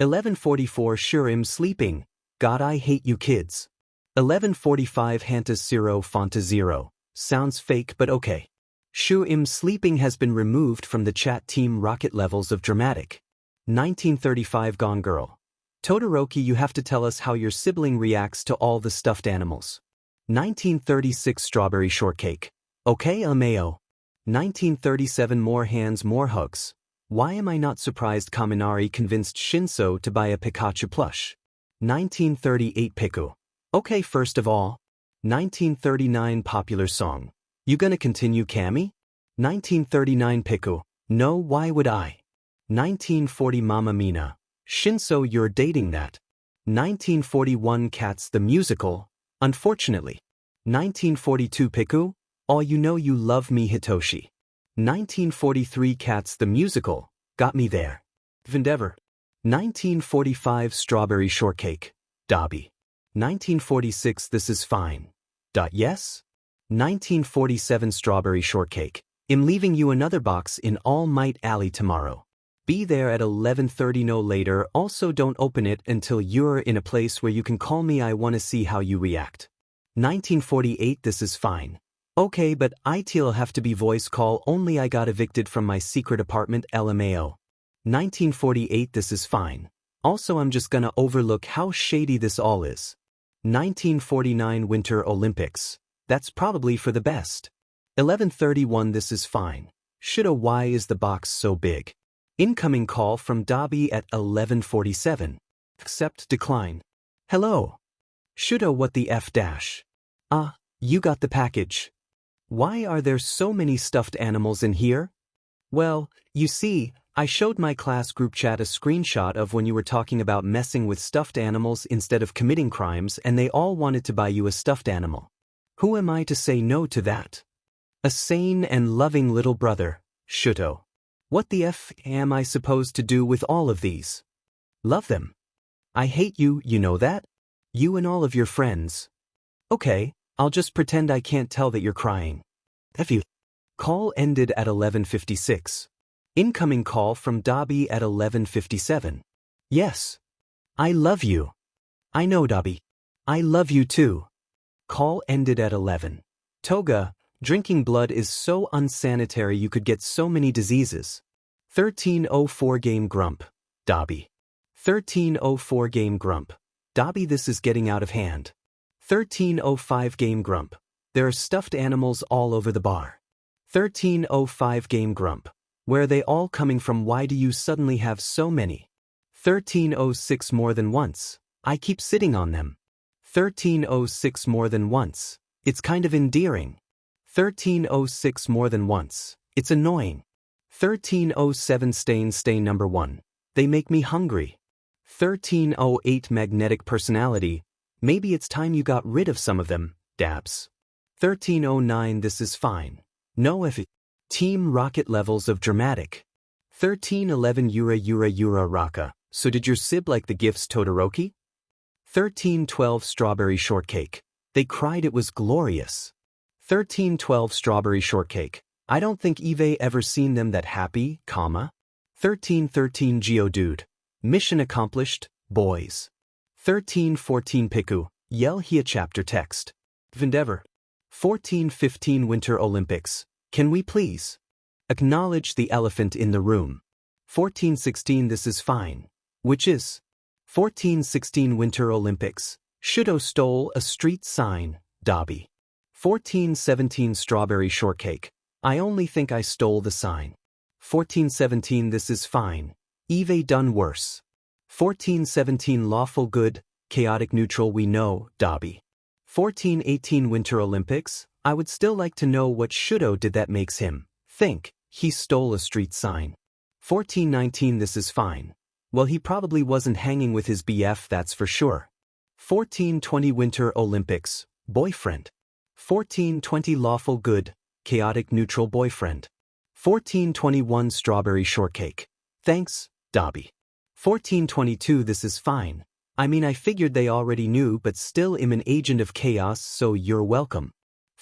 1144 Sure, I'm sleeping. God, I hate you kids. 1145 Hanta Zero Fonta Zero. Sounds fake but okay. Sure, I'm sleeping has been removed from the chat. Team Rocket levels of dramatic. 1935 Gone Girl. Todoroki, you have to tell us how your sibling reacts to all the stuffed animals. 1936 Strawberry shortcake. Okay, LMAO. 1937 More hands, more hugs. Why am I not surprised Kaminari convinced Shinso to buy a Pikachu plush? 1938 Piku. Okay, first of all. 1939 Popular song. You gonna continue Kami? 1939 Piku. No, why would I? 1940 Mama Mina. Shinso, you're dating that. 1941 Cats the musical. Unfortunately. 1942 Piku. Oh, you know you love me Hitoshi. 1943 Cats the musical. Got me there. Endeavor. 1945 Strawberry shortcake. Dobby. 1946 This is fine. Yes? 1947 Strawberry shortcake. I'm leaving you another box in All Might Alley tomorrow. Be there at 11:30 no later. Also don't open it until you're in a place where you can call me. I want to see how you react. 1948 This is fine. Okay, but it'll have to be voice call only. I got evicted from my secret apartment. LMAO. 1948 This is fine. Also, I'm just gonna overlook how shady this all is. 1949 Winter Olympics. That's probably for the best. 11:31 This is fine. Shoulda, why is the box so big? Incoming call from Dobby at 11:47. Accept, decline. Hello. Shoulda, what the F dash? You got the package. Why are there so many stuffed animals in here? Well, you see, I showed my class group chat a screenshot of when you were talking about messing with stuffed animals instead of committing crimes, and they all wanted to buy you a stuffed animal. Who am I to say no to that? A sane and loving little brother, Shuto. What the F am I supposed to do with all of these? Love them. I hate you, you know that? You and all of your friends. Okay, I'll just pretend I can't tell that you're crying. F you. Call ended at 11:56. Incoming call from Dobby at 11:57. Yes. I love you. I know, Dobby. I love you too. Call ended at 11. Toga, drinking blood is so unsanitary, you could get so many diseases. 1304 Game Grump. Dobby. 1304 Game Grump. Dobby, this is getting out of hand. 1305 Game Grump. There are stuffed animals all over the bar. 1305 Game Grump. Where are they all coming from? Why do you suddenly have so many? 1306 More than once. I keep sitting on them. 1306 More than once. It's kind of endearing. 1306 More than once. It's annoying. 1307 Stain number 1. They make me hungry. 1308 Magnetic personality. Maybe it's time you got rid of some of them, Dabs. 1309 This is fine. No F. Team Rocket levels of dramatic. 1311 Yura Raka. So did your sib like the gifts Todoroki? 1312 Strawberry shortcake. They cried it was glorious. 1312 Strawberry shortcake. I don't think Eve ever seen them that happy, comma. 1313 Geodude. Mission accomplished, boys. 1314 Piku. Yell here chapter text. Endeavor. 1415 Winter Olympics. Can we please acknowledge the elephant in the room? 1416 This is fine. Which is 1416 Winter Olympics. Shudo stole a street sign, Dobby. 1417 Strawberry shortcake. I only think I stole the sign. 1417 This is fine. Eve done worse. 1417 Lawful good, chaotic neutral we know, Dobby. 1418 Winter Olympics. I would still like to know what Shudo did that makes him think he stole a street sign. 1419 This is fine. Well, he probably wasn't hanging with his BF, that's for sure. 1420 Winter Olympics. Boyfriend. 1420 Lawful good, chaotic neutral boyfriend. 1421 Strawberry shortcake. Thanks, Dobby. 1422 This is fine. I mean, I figured they already knew, but still am an agent of chaos, so you're welcome.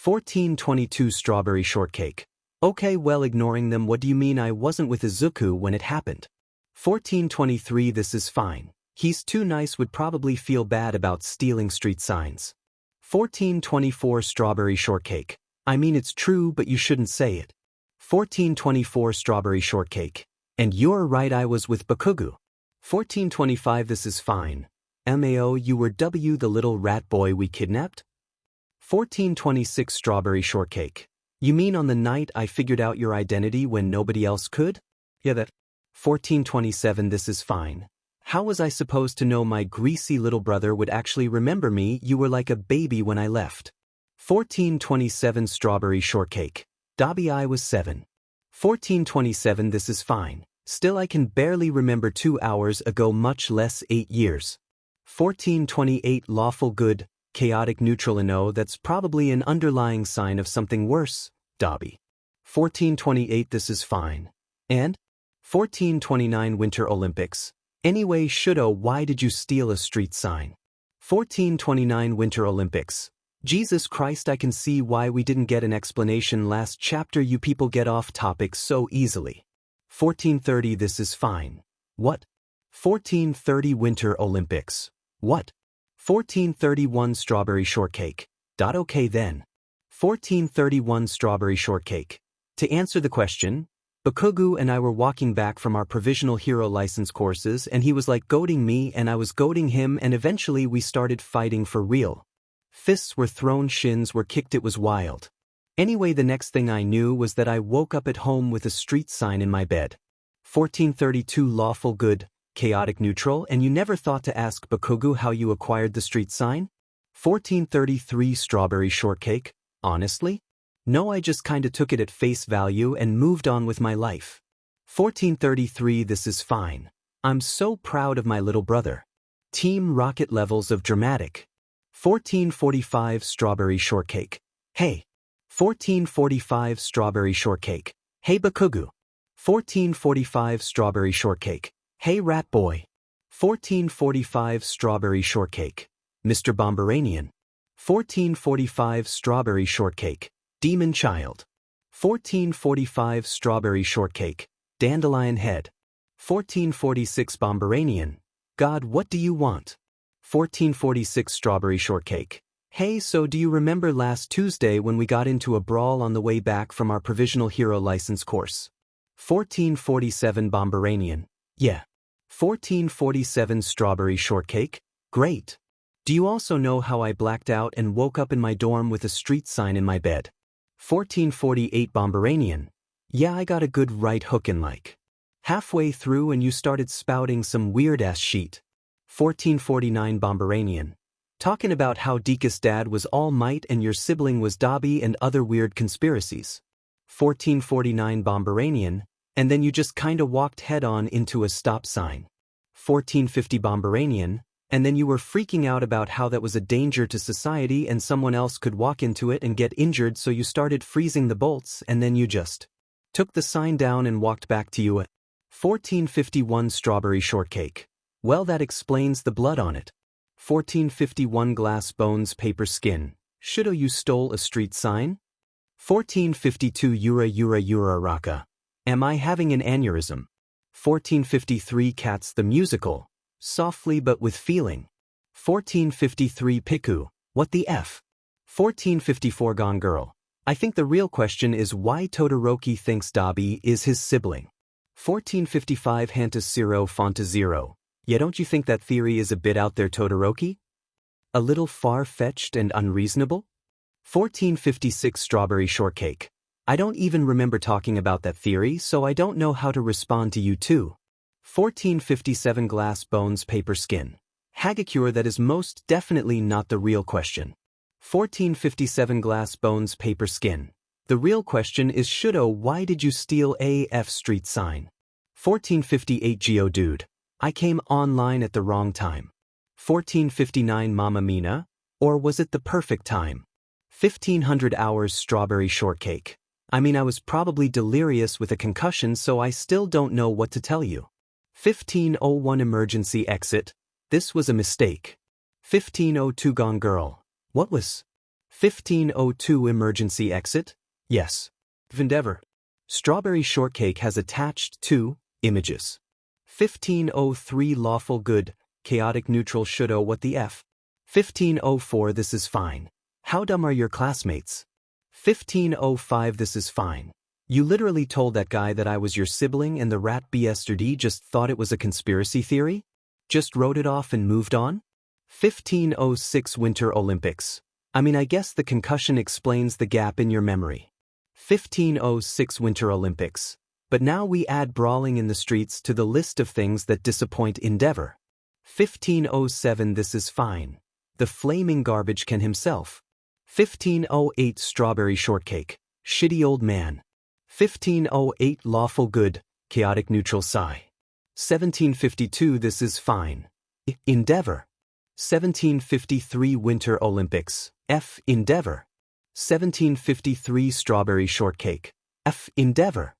1422 Strawberry shortcake. Okay, well, ignoring them, what do you mean I wasn't with Izuku when it happened? 1423 This is fine. He's too nice, would probably feel bad about stealing street signs. 1424 Strawberry shortcake. I mean, it's true, but you shouldn't say it. 1424 Strawberry shortcake. And you're right, I was with Bakugu. 1425 This is fine. MAO, you were W, the little rat boy we kidnapped? 1426 Strawberry shortcake. You mean on the night I figured out your identity when nobody else could? Yeah, that. 1427 This is fine. How was I supposed to know my greasy little brother would actually remember me? You were like a baby when I left. 1427 Strawberry shortcake. Dobby, I was 7. 1427 This is fine. Still, I can barely remember 2 hours ago, much less 8 years. 1428 Lawful good, chaotic neutral. No, that's probably an underlying sign of something worse, Dobby. 1428 This is fine. And? 1429 Winter Olympics. Anyway, Shudo, why did you steal a street sign? 1429 Winter Olympics. Jesus Christ, I can see why we didn't get an explanation last chapter. You people get off topic so easily. 1430 This is fine. What? 1430 Winter Olympics. What? 1431 Strawberry shortcake. Okay then. 1431 Strawberry shortcake. To answer the question, Bakugu and I were walking back from our provisional hero license courses, and he was like goading me and I was goading him, and eventually we started fighting for real. Fists were thrown, shins were kicked, it was wild. Anyway, the next thing I knew was that I woke up at home with a street sign in my bed. 1432 Lawful good, chaotic neutral. And you never thought to ask Bakugu how you acquired the street sign? 1433 Strawberry shortcake. Honestly? No, I just kinda took it at face value and moved on with my life. 1433 This is fine. I'm so proud of my little brother. Team Rocket levels of dramatic. 1445 Strawberry shortcake. Hey. 1445 Strawberry shortcake. Hey Bakugu. 1445 Strawberry shortcake. Hey rat boy. 1445 Strawberry shortcake. Mr. Bomberanian. 1445 Strawberry shortcake. Demon child. 1445 Strawberry shortcake. Dandelion head. 1446 Bomberanian. God, what do you want? 1446 Strawberry shortcake. Hey, so do you remember last Tuesday when we got into a brawl on the way back from our provisional hero license course? 1447 Bomberanian. Yeah. 1447 Strawberry shortcake. Great. Do you also know how I blacked out and woke up in my dorm with a street sign in my bed? 1448 Bomberanian. Yeah, I got a good right hook in like halfway through and you started spouting some weird-ass shit. 1449 Bomberanian. Talking about how Dika's dad was All Might and your sibling was Dobby and other weird conspiracies. 1449 Bomberanian. And then you just kinda walked head-on into a stop sign. 1450 Bomberanian. And then you were freaking out about how that was a danger to society and someone else could walk into it and get injured, so you started freezing the bolts, and then you just Took the sign down and walked back to you at 1451 strawberry shortcake. Well, that explains the blood on it. 1451 glass bones paper skin. Shoulda you stole a street sign? 1452 Yura raka. Am I having an aneurysm? 1453 Cats the musical. Softly but with feeling. 1453 Piku. What the F? 1454 Gone Girl. I think the real question is why Todoroki thinks Dabi is his sibling. 1455 Hantas Zero Fonta Zero. Yeah, don't you think that theory is a bit out there, Todoroki? A little far-fetched and unreasonable? 1456 Strawberry Shortcake. I don't even remember talking about that theory, so I don't know how to respond to you too. 1457 Glass Bones Paper Skin. Hagakure, that is most definitely not the real question. 1457 Glass Bones Paper Skin. The real question is Shudo, why did you steal AF street sign? 1458 Geodude. I came online at the wrong time. 1459 Mama Mina. Or was it the perfect time? 1500 Hours Strawberry Shortcake. I mean, I was probably delirious with a concussion, so I still don't know what to tell you. 1501 Emergency Exit. This was a mistake. 1502 Gone Girl. What was? 1502 Emergency Exit? Yes. Endeavor. Strawberry Shortcake has attached 2 images. 1503 Lawful Good, Chaotic Neutral Shudo, what the F? 1504 This is fine. How dumb are your classmates? 1505 This is fine. You literally told that guy that I was your sibling and the rat yesterday just thought it was a conspiracy theory? Just wrote it off and moved on? 1506 Winter Olympics. I mean, I guess the concussion explains the gap in your memory. 1506 Winter Olympics. But now we add brawling in the streets to the list of things that disappoint Endeavor. 1507 This is fine. The flaming garbage can himself. 1508 Strawberry Shortcake. Shitty old man. 1508 Lawful Good, Chaotic Neutral Sigh. 1752 This is fine. Endeavor. 1753 Winter Olympics. F. Endeavor. 1753 Strawberry Shortcake. F. Endeavor.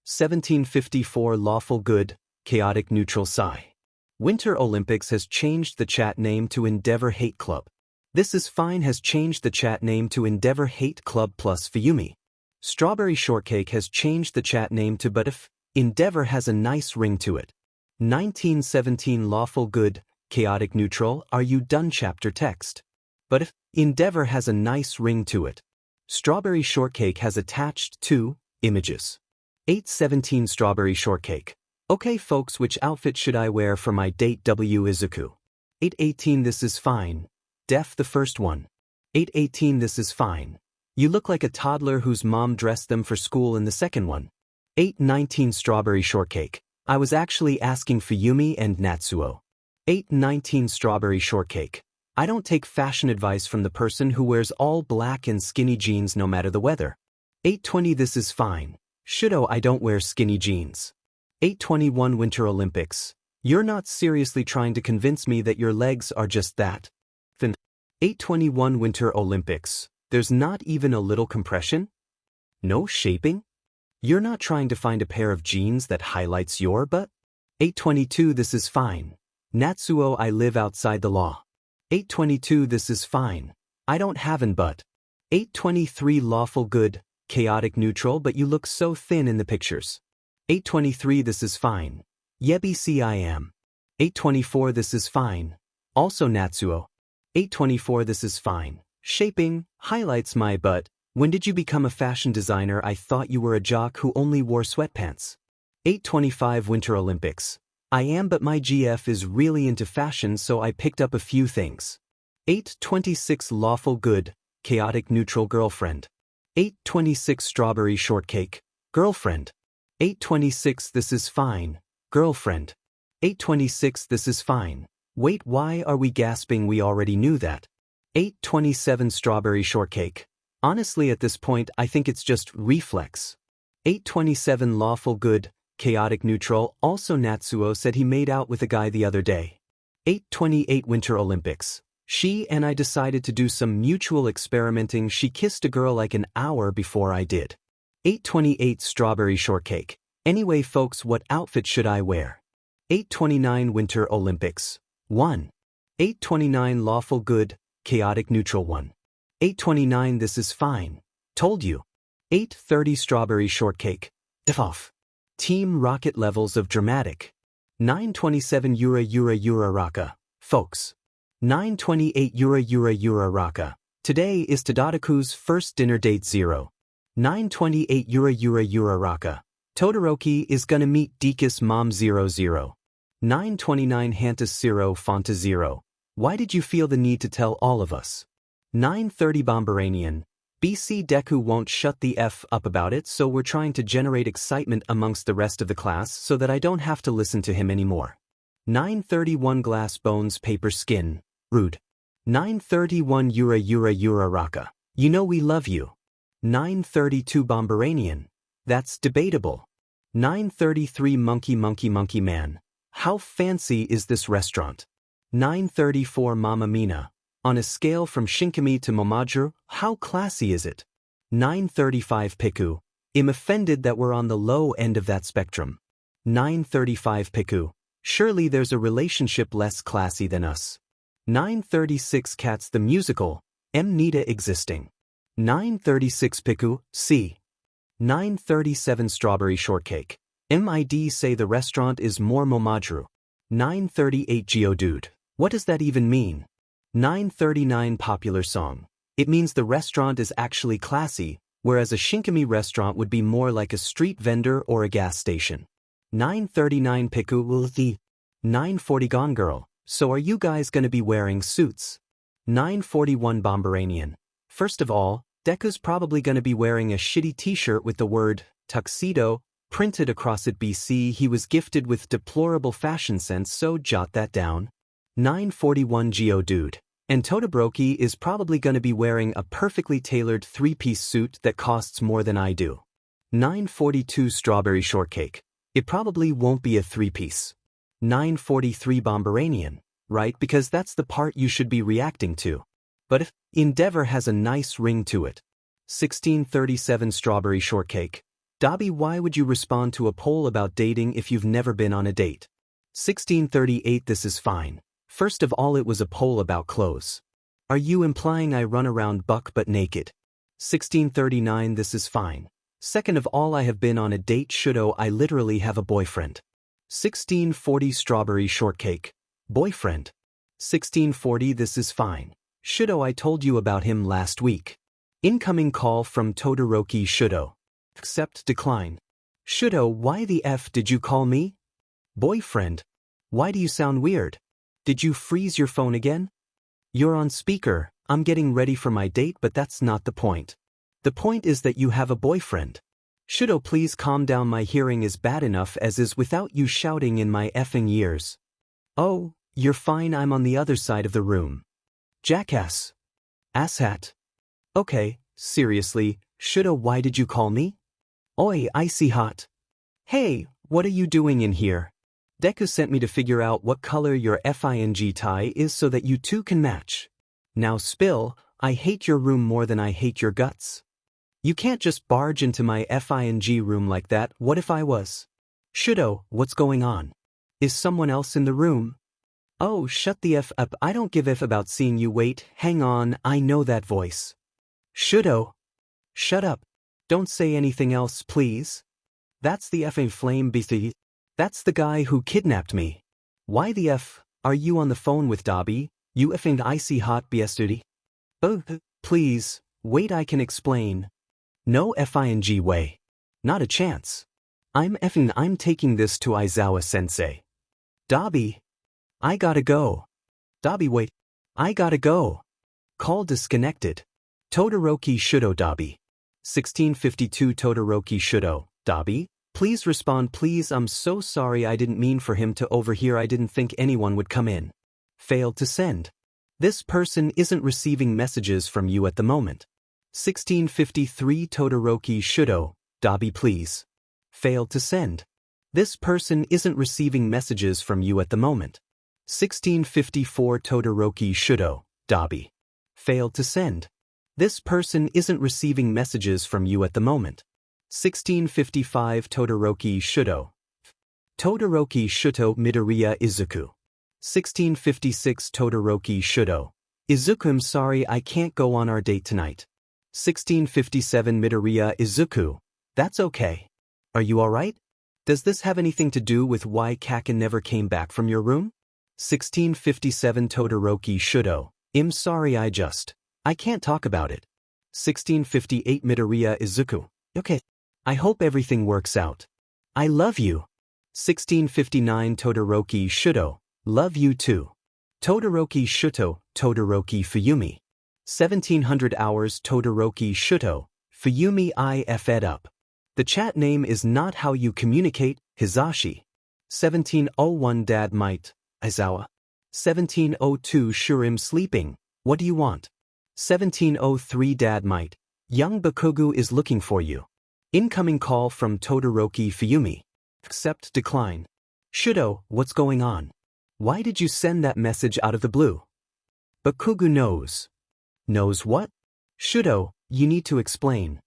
1754 Lawful Good, Chaotic Neutral Sigh. Winter Olympics has changed the chat name to Endeavor Hate Club. This is fine has changed the chat name to Endeavor Hate Club plus Fuyumi. Strawberry Shortcake has changed the chat name to But If. Endeavor has a nice ring to it. 1917 Lawful Good, Chaotic Neutral, Are You Done chapter text. But If. Endeavor has a nice ring to it. Strawberry Shortcake has attached 2 images. 817 Strawberry Shortcake. Okay folks, which outfit should I wear for my date W Izuku? 818 This is fine. Def the first one. 818 This is fine. You look like a toddler whose mom dressed them for school in the second one. 819 Strawberry Shortcake. I was actually asking Fuyumi and Natsuo. 819 Strawberry Shortcake. I don't take fashion advice from the person who wears all black and skinny jeans no matter the weather. 820 This is fine. Shudo, I don't wear skinny jeans. 821 Winter Olympics. You're not seriously trying to convince me that your legs are just that. Then 821 Winter Olympics. There's not even a little compression? No shaping? You're not trying to find a pair of jeans that highlights your butt? 822 This is fine. Natsuo, I live outside the law. 822 This is fine. I don't have an butt. 823 Lawful Good, Chaotic Neutral, but you look so thin in the pictures. 823 This is fine. Yebi see I am. 824 This is fine. Also Natsuo. 824 This is fine. Shaping, highlights my butt. When did you become a fashion designer? I thought you were a jock who only wore sweatpants. 825 Winter Olympics. I am, but my GF is really into fashion, so I picked up a few things. 826 Lawful Good, Chaotic Neutral Girlfriend. 826 Strawberry Shortcake, Girlfriend. 826 This is fine, Girlfriend. 826 This is fine. Wait, why are we gasping? We already knew that. 827 Strawberry Shortcake. Honestly, at this point, I think it's just reflex. 827 Lawful Good, Chaotic Neutral. Also Natsuo said he made out with a guy the other day. 828 Winter Olympics. She and I decided to do some mutual experimenting. She kissed a girl like an hour before I did. 828 Strawberry Shortcake. Anyway folks, what outfit should I wear? 829 Winter Olympics. 1. 829 Lawful Good, Chaotic Neutral 1. 829 This is fine. Told you. 830 Strawberry Shortcake. Off. Team Rocket Levels of Dramatic. 927 Yura Raka. Folks. 928 Yura Raka. Today is Tadataku's first dinner date 0. 928 Yura Raka. Todoroki is gonna meet Dekus Mom 00. 929 Hantas 0 Fonta 0. Why did you feel the need to tell all of us? 930 Bomberanian. BC Deku won't shut the F up about it, so we're trying to generate excitement amongst the rest of the class so that I don't have to listen to him anymore. 931 Glass Bones Paper Skin. Rude. 931 Yura Raka. You know we love you. 932 Bomberanian. That's debatable. 933 Monkey Man. How fancy is this restaurant? 934 Mama Mina. On a scale from Shinkami to Momajuro, how classy is it? 935 Piku. I'm offended that we're on the low end of that spectrum. 935 Piku. Surely there's a relationship less classy than us. 936 Cats the Musical. Nita existing. 936 Piku, C. 937 Strawberry Shortcake. MID say the restaurant is more Momajuro. 938 Geodude. What does that even mean? 939 Popular Song. It means the restaurant is actually classy, whereas a Shinkami restaurant would be more like a street vendor or a gas station. 939 Piku will the 940 Gone Girl. So are you guys gonna be wearing suits? 941 Bomberanian. First of all, Deku's probably gonna be wearing a shitty t-shirt with the word tuxedo printed across it. BC he was gifted with deplorable fashion sense, so jot that down. 941 Geodude. And Todoroki is probably gonna be wearing a perfectly tailored 3-piece suit that costs more than I do. 942 Strawberry Shortcake. It probably won't be a 3-piece. 943 Bomberanian, right? Because that's the part you should be reacting to. But if Endeavor has a nice ring to it. 1637 Strawberry Shortcake. Dabi, why would you respond to a poll about dating if you've never been on a date? 1638 This is fine. First of all, it was a poll about clothes. Are you implying I run around buck but naked? 1639 This is fine. Second of all, I have been on a date. Shudo, I literally have a boyfriend. 1640 Strawberry Shortcake. Boyfriend. 1640 This is fine. Shudo, I told you about him last week. Incoming call from Todoroki. Shudo. Accept, decline. Shudo, why the F did you call me? Boyfriend. Why do you sound weird? Did you freeze your phone again? You're on speaker. I'm getting ready for my date, but that's not the point. The point is that you have a boyfriend. Shudo, please calm down. My hearing is bad enough as is without you shouting in my effing ears. Oh, you're fine. I'm on the other side of the room. Jackass. Asshat. Okay, seriously, Shudo, why did you call me? Oi, icy hot. Hey, what are you doing in here? Deku sent me to figure out what color your FING tie is so that you two can match. Now spill, I hate your room more than I hate your guts. You can't just barge into my FING room like that. What if I was? Shudo, what's going on? Is someone else in the room? Oh, shut the F up. I don't give a F about seeing you. Wait, hang on, I know that voice. Shudo. Shut up. Don't say anything else, please. That's the effing flame beastie. That's the guy who kidnapped me. Why the F are you on the phone with Dabi, you effing icy hot bastard? Oh, please, wait, I can explain. No FING way. Not a chance. I'm taking this to Aizawa-sensei. Dabi. I gotta go. Dabi, wait. I gotta go. Call disconnected. Todoroki Shudo. Dabi. 1652 Todoroki Shudo. Dabi, please respond please. I'm so sorry, I didn't mean for him to overhear. I didn't think anyone would come in. Failed to send. This person isn't receiving messages from you at the moment. 1653 Todoroki Shudo. Dabi, please. Failed to send. This person isn't receiving messages from you at the moment. 1654 Todoroki Shudo. Dabi. Failed to send. This person isn't receiving messages from you at the moment. 1655 Todoroki Shuto. Todoroki Shuto Midoriya Izuku. 1656 Todoroki Shuto. Izuku, I'm sorry I can't go on our date tonight. 1657 Midoriya Izuku. That's okay. Are you alright? Does this have anything to do with why Kaken never came back from your room? 1657 Todoroki Shuto. I'm sorry I can't talk about it. 1658 Midoriya Izuku. Okay. I hope everything works out. I love you. 1659 Todoroki Shuto. Love you too. Todoroki Shuto, Todoroki Fuyumi. 1700 hours Todoroki Shuto, Fuyumi I fed up. The chat name is not how you communicate, Hizashi. 1701 Dad might, Aizawa. 1702 Shurim sleeping, what do you want? 1703 Dad might, young Bakugo is looking for you. Incoming call from Todoroki Fuyumi. Accept decline. Shuto, what's going on? Why did you send that message out of the blue? Bakugo knows. Knows what? Shuto, you need to explain.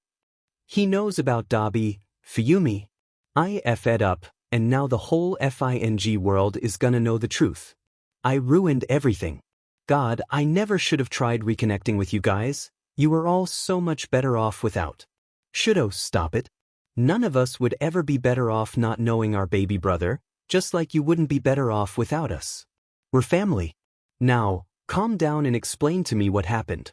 He knows about Dabi, Fuyumi. I fed up, and now the whole FING world is gonna know the truth. I ruined everything. God, I never should have tried reconnecting with you guys. You were all so much better off without. Shuto, stop it. None of us would ever be better off not knowing our baby brother, just like you wouldn't be better off without us. We're family. Now, calm down and explain to me what happened.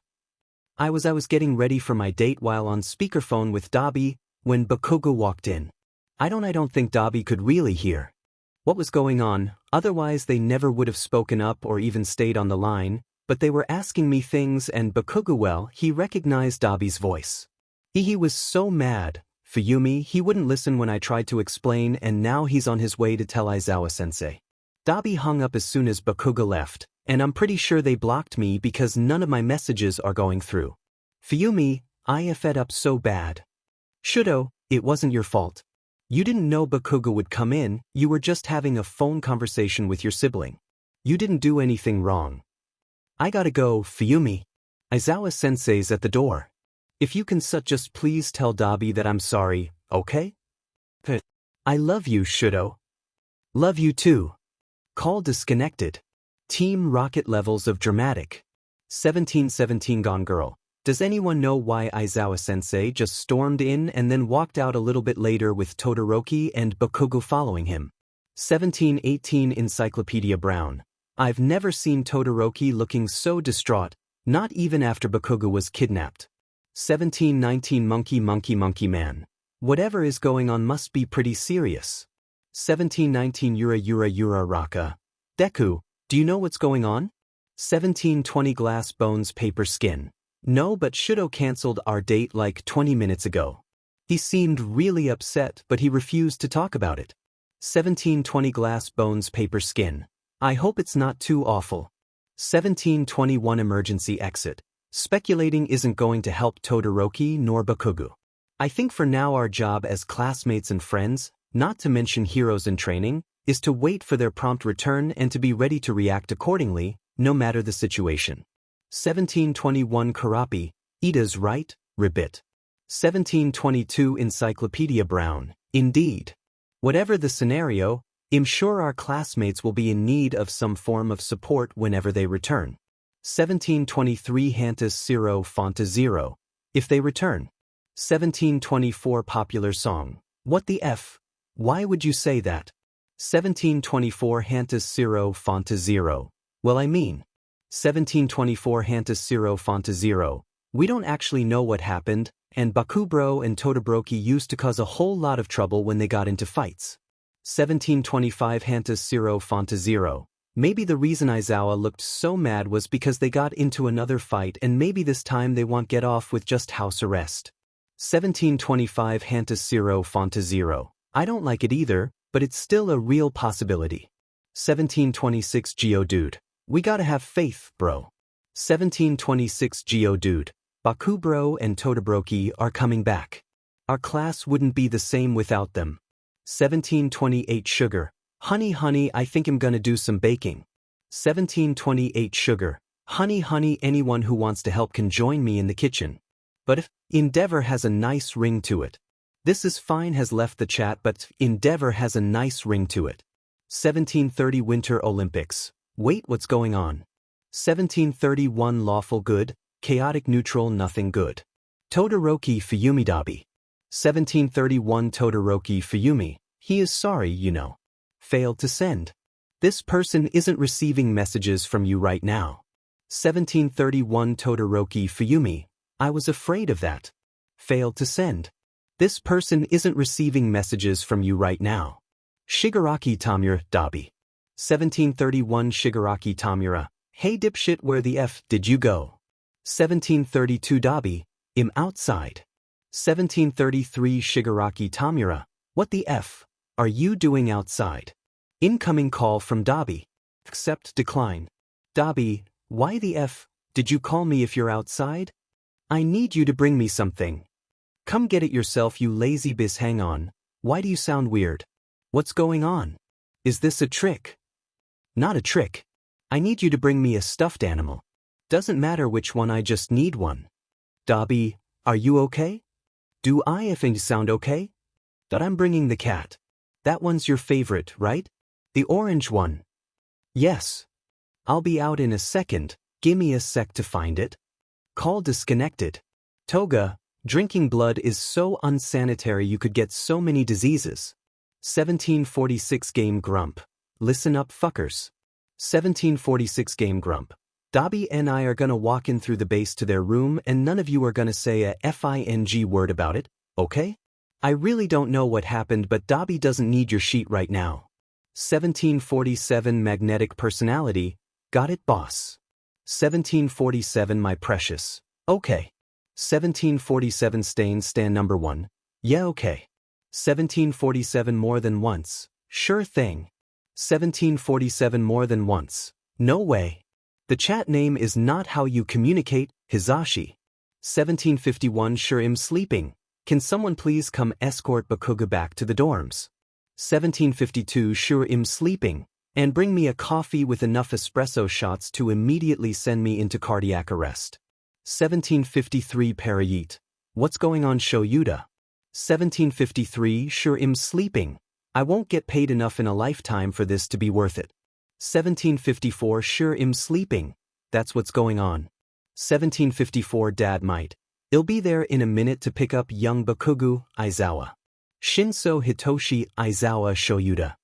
I was getting ready for my date while on speakerphone with Dabi, when Bakugo walked in. I don't think Dabi could really hear what was going on, otherwise they never would have spoken up or even stayed on the line, but they were asking me things and Bakugo, well, he recognized Dabi's voice. He was so mad. Fuyumi, he wouldn't listen when I tried to explain, and now he's on his way to tell Aizawa-sensei. Dabi hung up as soon as Bakugo left, and I'm pretty sure they blocked me because none of my messages are going through. Fuyumi, I fed up so bad. Shuto, it wasn't your fault. You didn't know Bakugo would come in, you were just having a phone conversation with your sibling. You didn't do anything wrong. I gotta go, Fuyumi. Aizawa-sensei's at the door. If you can just please tell Dabi that I'm sorry, okay? I love you, Shuto. Love you too. Call disconnected. Team Rocket levels of dramatic. 1717 Gone Girl. Does anyone know why Aizawa-sensei just stormed in and then walked out a little bit later with Todoroki and Bakugo following him? 1718 Encyclopedia Brown. I've never seen Todoroki looking so distraught, not even after Bakugo was kidnapped. 1719 Monkey Man. Whatever is going on must be pretty serious. 1719 Yura Raka. Deku, do you know what's going on? 1720 Glass Bones Paper Skin. No, but Shuto cancelled our date like 20 minutes ago. He seemed really upset, but he refused to talk about it. 1720 Glass Bones Paper Skin. I hope it's not too awful. 1721 Emergency Exit. Speculating isn't going to help Todoroki nor Bakugo. I think for now our job as classmates and friends, not to mention heroes in training, is to wait for their prompt return and to be ready to react accordingly, no matter the situation. 1721 Karapi, Iida's right, ribbit. 1722 Encyclopedia Brown, indeed. Whatever the scenario, I'm sure our classmates will be in need of some form of support whenever they return. 1723 Hantas Zero Fonta Zero, if they return. 1724 Popular song, what the F? Why would you say that? 1724 Hantas Zero Fonta Zero, well I mean. 1724 Hantas Zero Fonta Zero, we don't actually know what happened, and Bakubro and Todoroki used to cause a whole lot of trouble when they got into fights. 1725 Hantas Zero Fonta Zero. Maybe the reason Aizawa looked so mad was because they got into another fight and maybe this time they won't get off with just house arrest. 1725 Hantas Zero Fonta Zero. I don't like it either, but it's still a real possibility. 1726 Geodude. We gotta have faith, bro. 1726 Geodude. Bakubro and Todoroki are coming back. Our class wouldn't be the same without them. 1728 Sugar. Honey, I think I'm gonna do some baking. 1728 Sugar. Honey, anyone who wants to help can join me in the kitchen. But if Endeavor has a nice ring to it. This is fine has left the chat but Endeavor has a nice ring to it. 1730 Winter Olympics. Wait, what's going on? 1731 Lawful good, chaotic neutral nothing good. Todoroki Fuyumi Dabi. 1731 Todoroki Fuyumi, he is sorry, you know. Failed to send. This person isn't receiving messages from you right now. 1731 Todoroki Fuyumi, I was afraid of that. Failed to send. This person isn't receiving messages from you right now. Shigaraki Tamura Dabi. 1731 Shigaraki Tamura, hey dipshit, where the F did you go? 1732 Dabi, I'm outside. 1733 Shigaraki Tamura, what the F are you doing outside? Incoming call from Dabi. Accept decline. Dabi, why the F did you call me if you're outside? I need you to bring me something. Come get it yourself, you lazy bis. Hang on, why do you sound weird? What's going on? Is this a trick? Not a trick. I need you to bring me a stuffed animal. Doesn't matter which one, I just need one. Dabi, are you okay? Do I effing sound okay? That I'm bringing the cat. That one's your favorite, right? The orange one. Yes. I'll be out in a second, gimme a sec to find it. Call disconnected. Toga, drinking blood is so unsanitary, you could get so many diseases. 1746 Game Grump. Listen up fuckers. 1746 Game Grump. Dabi and I are gonna walk in through the base to their room and none of you are gonna say a FING word about it, okay? I really don't know what happened, but Dabi doesn't need your sheet right now. 1747 Magnetic Personality. Got it, boss. 1747 My precious. Okay. 1747 Stand number 1. Yeah, okay. 1747 More than once. Sure thing. 1747 More than once. No way. The chat name is not how you communicate, Hizashi. 1751 Sure, I'm sleeping. Can someone please come escort Bakuga back to the dorms? 1752 Sure, I'm sleeping. And bring me a coffee with enough espresso shots to immediately send me into cardiac arrest. 1753 Parayit. What's going on, Shoyuda? 1753 Sure, I'm sleeping. I won't get paid enough in a lifetime for this to be worth it. 1754 Sure, I'm sleeping. That's what's going on. 1754 Dad might. He'll be there in a minute to pick up young Bakugu, Aizawa. Shinso Hitoshi Aizawa Shoyuda.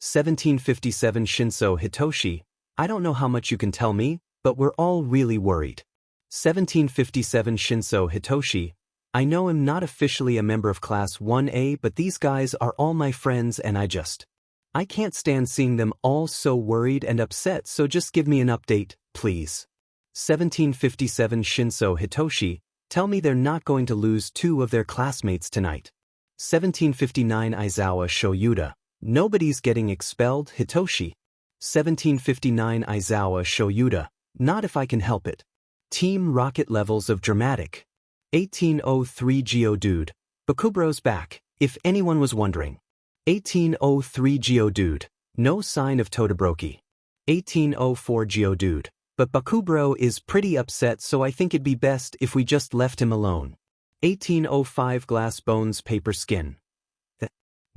1757 Shinso Hitoshi. I don't know how much you can tell me, but we're all really worried. 1757 Shinso Hitoshi. I know I'm not officially a member of Class 1A, but these guys are all my friends and I can't stand seeing them all so worried and upset, so just give me an update, please. 1757 Shinso Hitoshi. Tell me they're not going to lose 2 of their classmates tonight. 1759 Aizawa Shoyuda. Nobody's getting expelled, Hitoshi. 1759 Aizawa Shoyuda. Not if I can help it. Team Rocket levels of dramatic. 1803 Geodude. Bakubro's back, if anyone was wondering. 1803 Geodude. No sign of Todoroki. 1804 Geodude. But Bakubro is pretty upset, so I think it'd be best if we just left him alone. 1805 Glass Bones Paper Skin.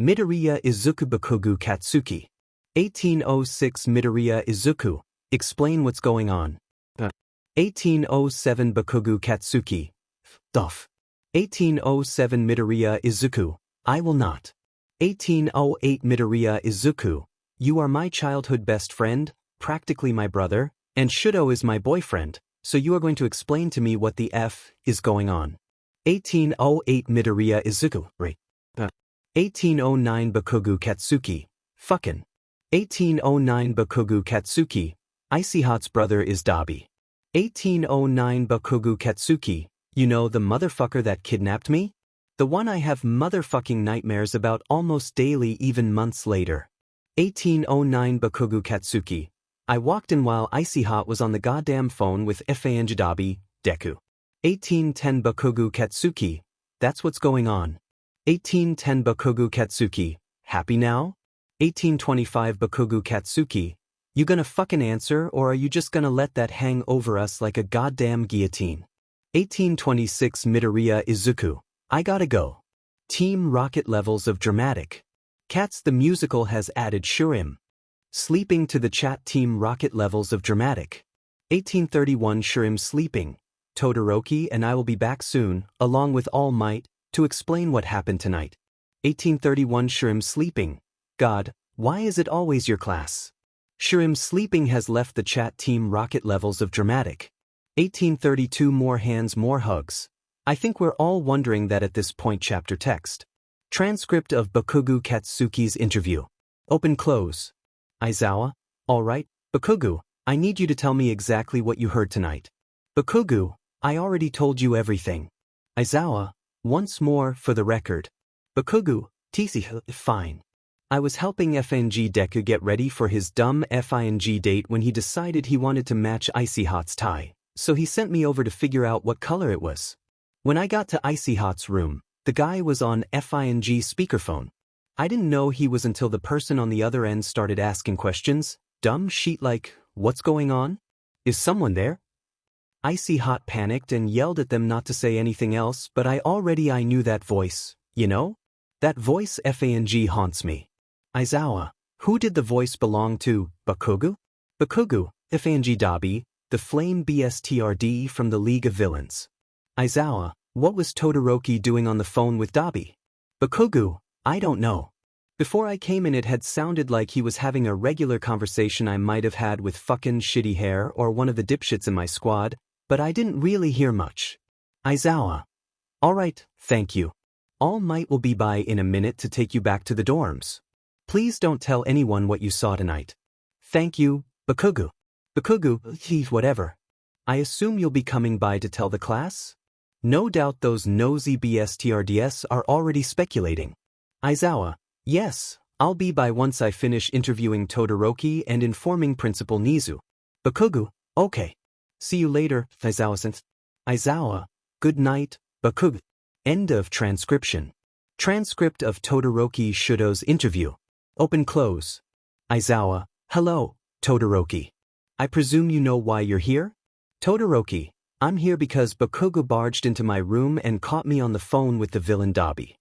Midoriya Izuku Bakugu Katsuki. 1806 Midoriya Izuku. Explain what's going on. 1807 Bakugu Katsuki. Duff. 1807 Midoriya Izuku. I will not. 1808 Midoriya Izuku. You are my childhood best friend, practically my brother, and Shudo is my boyfriend, so you are going to explain to me what the F is going on. 1808 Midoriya Izuku. Right. 1809 Bakugu Katsuki. Fuckin'. 1809 Bakugu Katsuki. Icy Hot's brother is Dabi. 1809 Bakugu Katsuki. You know the motherfucker that kidnapped me? The one I have motherfucking nightmares about almost daily, even months later. 1809 Bakugu Katsuki. I walked in while Icy Hot was on the goddamn phone with Fang Dabi, Deku. 1810 Bakugu Katsuki. That's what's going on. 1810 Bakugu Katsuki. Happy now? 1825 Bakugu Katsuki. You gonna fucking answer, or are you just gonna let that hang over us like a goddamn guillotine? 1826 Midoriya Izuku. I gotta go. Team Rocket levels of dramatic. Cats the musical has added Shurim. Sleeping to the chat. Team Rocket levels of dramatic. 1831 Shurim sleeping. Todoroki and I will be back soon, along with All Might, to explain what happened tonight. 1831 Shurim sleeping. God, why is it always your class? Shurim sleeping has left the chat. Team Rocket levels of dramatic. 1832 More hands, more hugs. I think we're all wondering that at this point. Chapter text. Transcript of Bakugo Katsuki's interview. Open close. Aizawa, alright, Bakugo, I need you to tell me exactly what you heard tonight. Bakugo, I already told you everything. Aizawa, once more for the record. Bakugo, TC, fine. I was helping FNG Deku get ready for his dumb FING date when he decided he wanted to match Icy Hot's tie, so he sent me over to figure out what color it was. When I got to Icy Hot's room, the guy was on FING speakerphone. I didn't know he was until the person on the other end started asking questions. Dumb shit like, what's going on? Is someone there? Icy Hot panicked and yelled at them not to say anything else, but I knew that voice, you know? That voice FANG haunts me. Aizawa, who did the voice belong to, Bakugo? Bakugo, FANG Dabi, the flame BSTRD from the League of Villains. Aizawa, what was Todoroki doing on the phone with Dabi? Bakugo, I don't know. Before I came in it had sounded like he was having a regular conversation I might have had with fucking shitty hair or one of the dipshits in my squad, but I didn't really hear much. Aizawa. Alright, thank you. All Might will be by in a minute to take you back to the dorms. Please don't tell anyone what you saw tonight. Thank you, Bakugo. Bakugo, whatever. I assume you'll be coming by to tell the class? No doubt those nosy BSTRDS are already speculating. Aizawa, yes, I'll be by once I finish interviewing Todoroki and informing Principal Nizu. Bakugo, okay. See you later, Aizawa-san. Aizawa, good night, Bakugo. End of transcription. Transcript of Todoroki Shudo's interview. Open close. Aizawa, hello, Todoroki. I presume you know why you're here? Todoroki, I'm here because Bakugo barged into my room and caught me on the phone with the villain Dabi.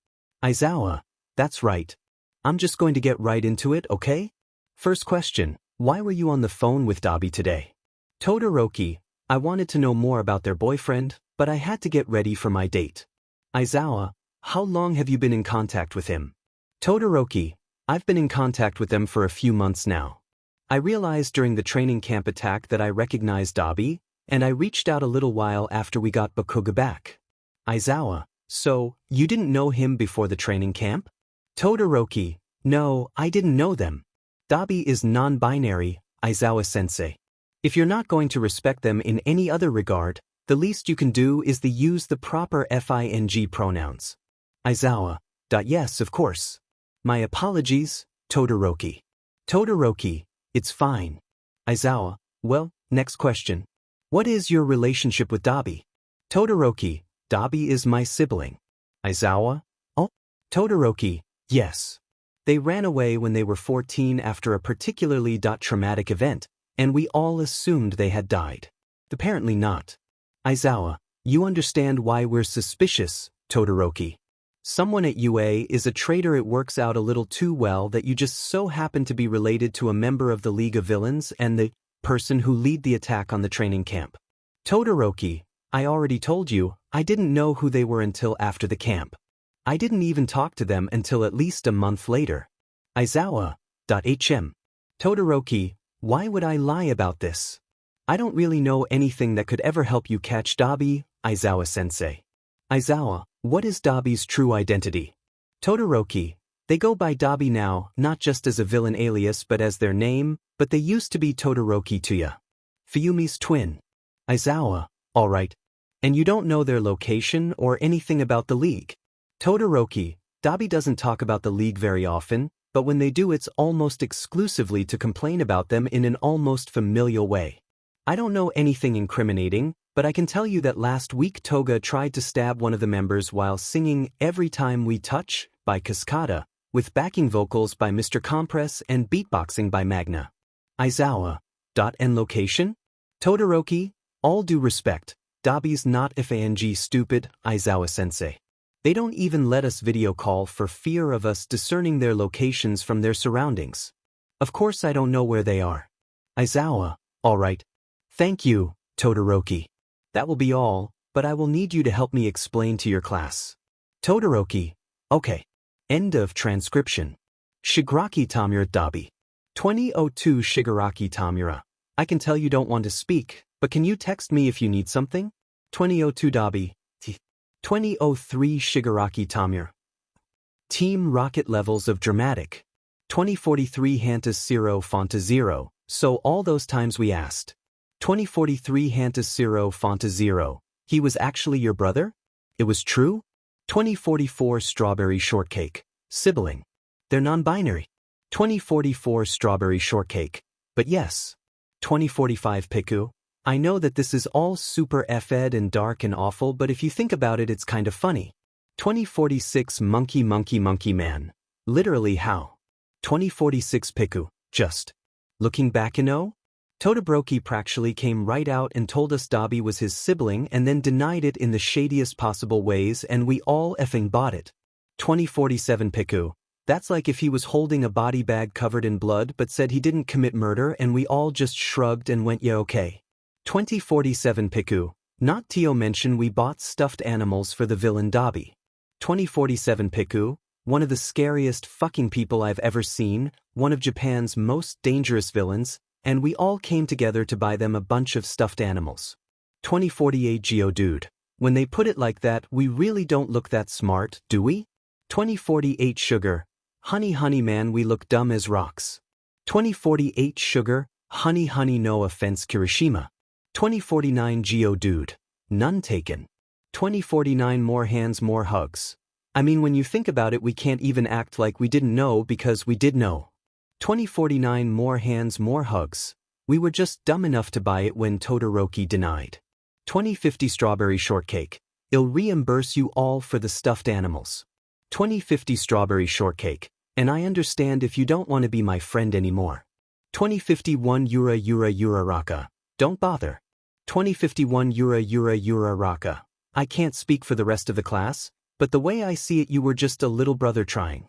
Aizawa, that's right. I'm just going to get right into it, okay? First question, why were you on the phone with Dabi today? Todoroki, I wanted to know more about their boyfriend, but I had to get ready for my date. Aizawa, how long have you been in contact with him? Todoroki, I've been in contact with them for a few months now. I realized during the training camp attack that I recognized Dabi, and I reached out a little while after we got Bakugo back. Aizawa, so, you didn't know him before the training camp? Todoroki, no, I didn't know them. Dabi is non-binary, Aizawa-sensei. If you're not going to respect them in any other regard, the least you can do is to use the proper FING pronouns. Aizawa, yes, of course. My apologies, Todoroki. Todoroki, it's fine. Aizawa, well, next question. What is your relationship with Dabi? Todoroki, Dabi is my sibling. Aizawa, oh, Todoroki, yes. They ran away when they were 14 after a particularly traumatic event, and we all assumed they had died. Apparently not. Aizawa, you understand why we're suspicious, Todoroki. Someone at UA is a traitor. It works out a little too well that you just so happen to be related to a member of the League of Villains and the person who lead the attack on the training camp. Todoroki, I already told you, I didn't know who they were until after the camp. I didn't even talk to them until at least a month later. Aizawa.hm. Todoroki, why would I lie about this? I don't really know anything that could ever help you catch Dabi, Aizawa-sensei. Aizawa, what is Dabi's true identity? Todoroki, they go by Dabi now, not just as a villain alias but as their name, but they used to be Todoroki Tuya. Fuyumi's twin. Aizawa, alright. And you don't know their location or anything about the League? Todoroki, Dabi doesn't talk about the League very often, but when they do it's almost exclusively to complain about them in an almost familial way. I don't know anything incriminating, but I can tell you that last week Toga tried to stab one of the members while singing Every Time We Touch by Cascada, with backing vocals by Mr. Compress and beatboxing by Magna. Aizawa. And location? Todoroki, all due respect, Dabi's not FANG stupid, Aizawa-sensei. They don't even let us video call for fear of us discerning their locations from their surroundings. Of course I don't know where they are. Aizawa, alright. Thank you, Todoroki. That will be all, but I will need you to help me explain to your class. Todoroki, okay. End of transcription. Shigaraki Tamura Dabi. 2002 Shigaraki Tamura. I can tell you don't want to speak, but can you text me if you need something? 2002 Dabi. 2003 Shigaraki Tamura. Team Rocket Levels of Dramatic. 2043 Hantas 0 Fonta 0, so all those times we asked. 2043 Hantas 0 Fonta 0, he was actually your brother? It was true? 2044 Strawberry Shortcake, sibling. They're non-binary. 2044 Strawberry Shortcake, but yes. 2045 Piku. I know that this is all super F-ed and dark and awful, but if you think about it, it's kind of funny. 2046 Monkey Monkey Monkey Man. Literally how? 2046 Piku, just. Looking back Todoroki practically came right out and told us Dabi was his sibling and then denied it in the shadiest possible ways and we all effing bought it. 2047 Piku. That's like if he was holding a body bag covered in blood but said he didn't commit murder and we all just shrugged and went yeah okay. 2047 Piku. Not to mention we bought stuffed animals for the villain Dabi. 2047 Piku. One of the scariest fucking people I've ever seen, one of Japan's most dangerous villains, and we all came together to buy them a bunch of stuffed animals. 2048 Geodude. When they put it like that, we really don't look that smart, do we? 2048 Sugar. Honey honey man, we look dumb as rocks. 2048 Sugar. Honey honey, no offense Kirishima. 2049 Geodude. None taken. 2049 More hands more hugs. I mean, when you think about it, we can't even act like we didn't know because we did know. 2049 More hands more hugs. We were just dumb enough to buy it when Todoroki denied. 2050 Strawberry Shortcake. I'll reimburse you all for the stuffed animals. 2050 Strawberry Shortcake. And I understand if you don't want to be my friend anymore. 2051 Yura Raka. Don't bother. 2051 Yura Raka. I can't speak for the rest of the class, but the way I see it, you were just a little brother trying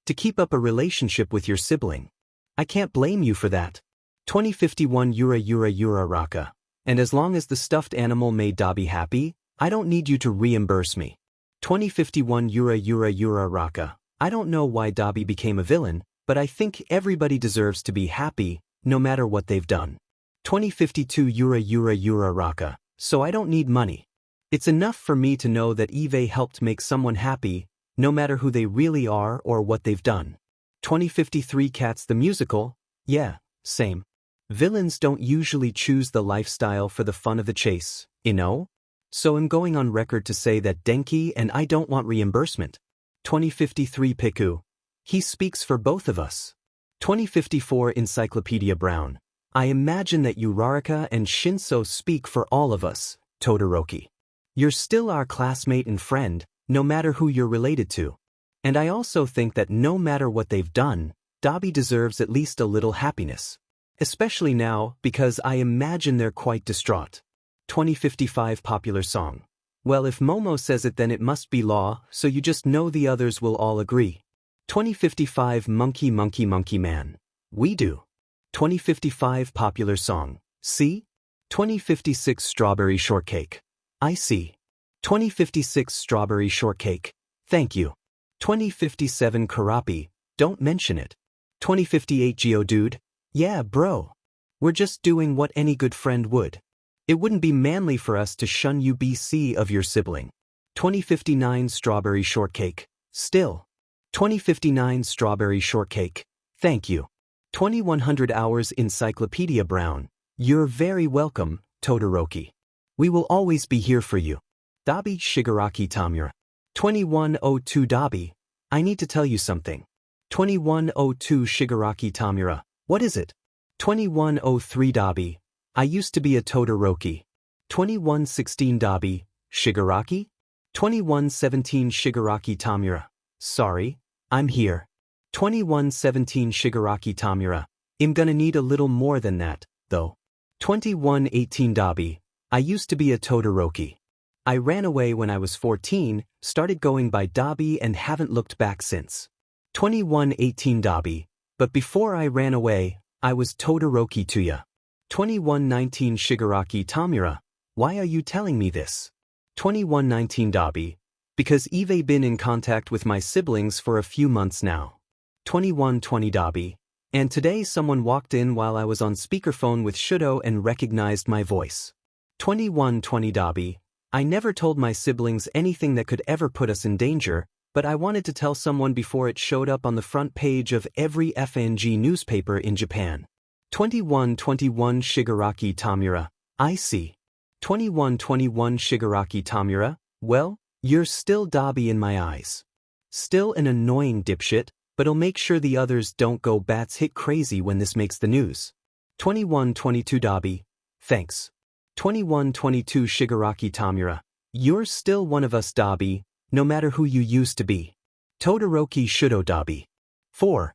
to keep up a relationship with your sibling. I can't blame you for that. 2051 Yura Raka. And as long as the stuffed animal made Dabi happy, I don't need you to reimburse me. 2051 Yura Raka. I don't know why Dabi became a villain, but I think everybody deserves to be happy, no matter what they've done. 2052 Yura Raka. So I don't need money. It's enough for me to know that Eve helped make someone happy, no matter who they really are or what they've done. 2053 Cats the Musical. Yeah, same. Villains don't usually choose the lifestyle for the fun of the chase, you know? So I'm going on record to say that Denki and I don't want reimbursement. 2053 Piku. He speaks for both of us. 2054 Encyclopedia Brown. I imagine that Uraraka and Shinso speak for all of us, Todoroki. You're still our classmate and friend, no matter who you're related to. And I also think that no matter what they've done, Dabi deserves at least a little happiness. Especially now, because I imagine they're quite distraught. 2055 Popular Song. Well, if Momo says it, then it must be law, so you just know the others will all agree. 2055 Monkey Monkey Monkey Man. We do. 2055 Popular Song. See? 2056 Strawberry Shortcake. I see. 2056 Strawberry Shortcake. Thank you. 2057 Karapi. Don't mention it. 2058 Geodude. Yeah, bro. We're just doing what any good friend would. It wouldn't be manly for us to shun UBC of your sibling. 2059 Strawberry Shortcake. Still. 2059 Strawberry Shortcake. Thank you. 2100 Hours Encyclopedia Brown. You're very welcome, Todoroki. We will always be here for you. Dabi Shigaraki Tamura. 2102 Dabi. I need to tell you something. 2102 Shigaraki Tamura. What is it? 2103 Dabi. I used to be a Todoroki. 2116 Dabi. Shigaraki? 2117 Shigaraki Tamura. Sorry, I'm here. 2117 Shigaraki Tamura. I'm gonna need a little more than that, though. 2118 Dabi. I used to be a Todoroki. I ran away when I was 14, started going by Dobby and haven't looked back since. 2118 Dobby. But before I ran away, I was Todoroki to ya. 2119 Shigaraki Tamura. Why are you telling me this? 2119 Dobby. Because I've been in contact with my siblings for a few months now. 2120 Dobby. And today someone walked in while I was on speakerphone with Shudo and recognized my voice. 2120 Dobby. I never told my siblings anything that could ever put us in danger, but I wanted to tell someone before it showed up on the front page of every FNG newspaper in Japan. 2121 Shigaraki Tamura. I see. 2121 Shigaraki Tamura. Well, you're still Dobby in my eyes. Still an annoying dipshit, but'll make sure the others don't go bats hit crazy when this makes the news. 2122 Dobby. Thanks. 2122 Shigaraki Tamura. You're still one of us Dobby, no matter who you used to be. Todoroki Shudo Dobby. 4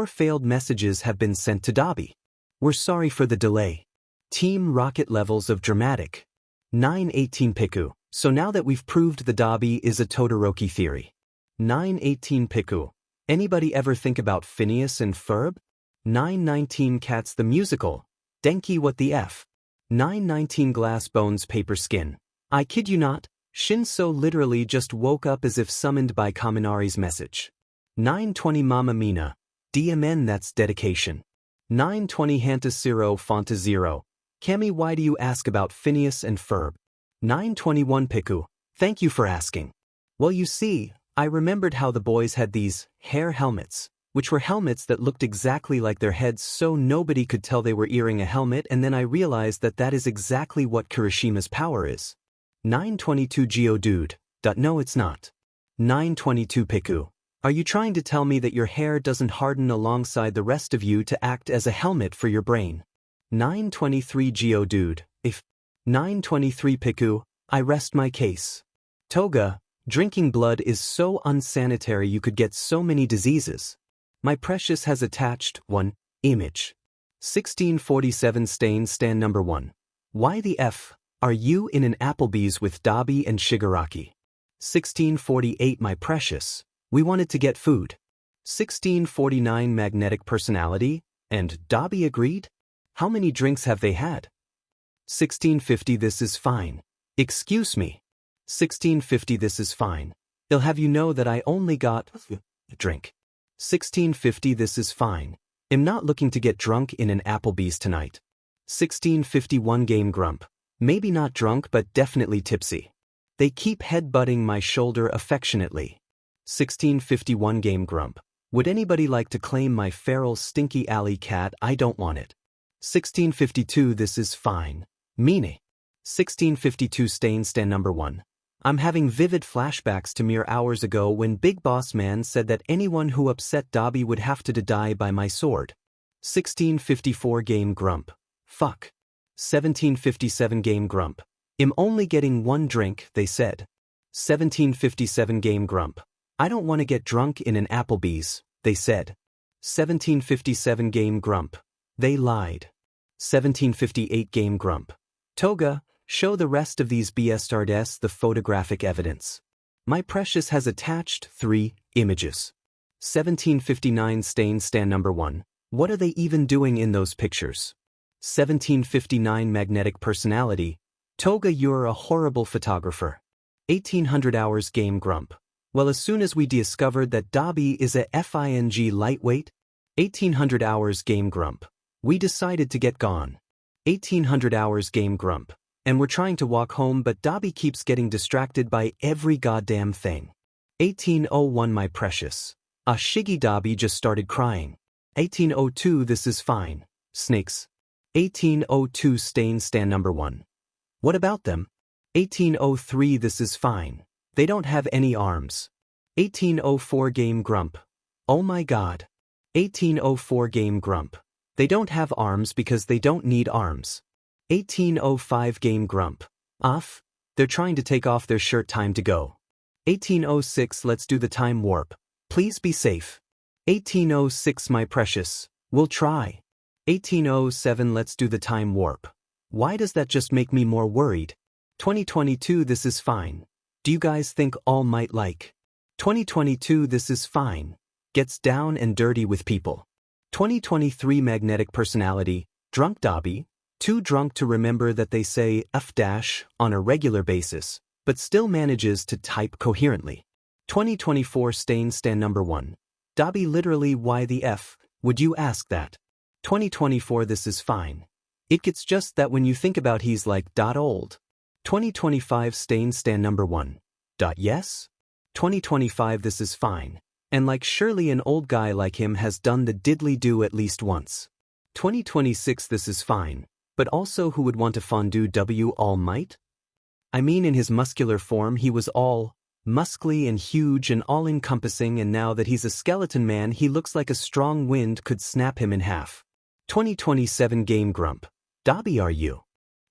failed messages have been sent to Dobby. We're sorry for the delay. Team Rocket levels of dramatic. 918 Piku. So now that we've proved the Dobby is a Todoroki theory. 918 Piku. Anybody ever think about Phineas and Ferb? 919 Cats the musical. Denki what the F? 919 Glass bones paper skin. I kid you not, Shinso literally just woke up as if summoned by Kaminari's message. 920 Mama Mina. DMN that's dedication. 920 Hantasiro Fonta Zero. Kami why do you ask about Phineas and Ferb? 921 Piku. Thank you for asking. Well you see, I remembered how the boys had these hair helmets, which were helmets that looked exactly like their heads so nobody could tell they were earing a helmet, and then I realized that that is exactly what Kirishima's power is. 922 Geodude. No it's not. 922 Piku. Are you trying to tell me that your hair doesn't harden alongside the rest of you to act as a helmet for your brain? 923 Geodude. If 923 Piku, I rest my case. Toga, drinking blood is so unsanitary you could get so many diseases. My precious has attached 1 image. 1647 Stain stand number 1. Why the F are you in an Applebee's with Dobby and Shigaraki? 1648 My precious, we wanted to get food. 1649 Magnetic personality, and Dobby agreed? How many drinks have they had? 1650 This is fine. Excuse me. 1650 This is fine. They'll have you know that I only got a drink. 1650 This is fine. I'm not looking to get drunk in an Applebee's tonight. 1651 Game Grump. Maybe not drunk but definitely tipsy. They keep headbutting my shoulder affectionately. 1651 Game Grump. Would anybody like to claim my feral stinky alley cat? I don't want it. 1652 This is fine. Meanie. 1652 Stain stand number 1. I'm having vivid flashbacks to mere hours ago when Big Boss Man said that anyone who upset Dobby would have to die by my sword. 1654 Game Grump. Fuck. 1757 Game Grump. I'm only getting 1 drink, they said. 1757 Game Grump. I don't want to get drunk in an Applebee's, they said. 1757 Game Grump. They lied. 1758 Game Grump. Toga, show the rest of these bastards the photographic evidence. My precious has attached 3 images. 1759 Stain stand number 1. What are they even doing in those pictures? 1759 Magnetic personality. Toga, you're a horrible photographer. 1800 Hours Game Grump. Well, as soon as we discovered that Dobby is a FING lightweight, 1800 Hours Game Grump, we decided to get gone. 1800 Hours Game Grump. And we're trying to walk home but Dobby keeps getting distracted by every goddamn thing. 1801 My precious. Shiggy Dobby just started crying. 1802 This is fine. Snakes. 1802 Stain stand number 1. What about them? 1803 This is fine. They don't have any arms. 1804 Game Grump. Oh my god. 1804 Game Grump. They don't have arms because they don't need arms. 1805 Game Grump. Off? They're trying to take off their shirt. Time to go. 1806 Let's do the time warp. Please be safe. 1806 My precious. We'll try. 1807 Let's do the time warp. Why does that just make me more worried? 2022 This is fine. Do you guys think All Might like? 2022 This is fine. Gets down and dirty with people. 2023 Magnetic personality, drunk Dobby, too drunk to remember that they say F- on a regular basis, but still manages to type coherently. 2024 stand number 1. Dobby literally why the F, would you ask that? 2024 This is fine. It gets just that when you think about he's like old. 2025 stand number 1. Yes? 2025 This is fine. And like surely an old guy like him has done the diddly-do at least once. 2026 This is fine. But also who would want to fondue W All Might? I mean in his muscular form he was all muscly and huge and all-encompassing, and now that he's a skeleton man he looks like a strong wind could snap him in half. 2027 Game Grump. Dobby, are you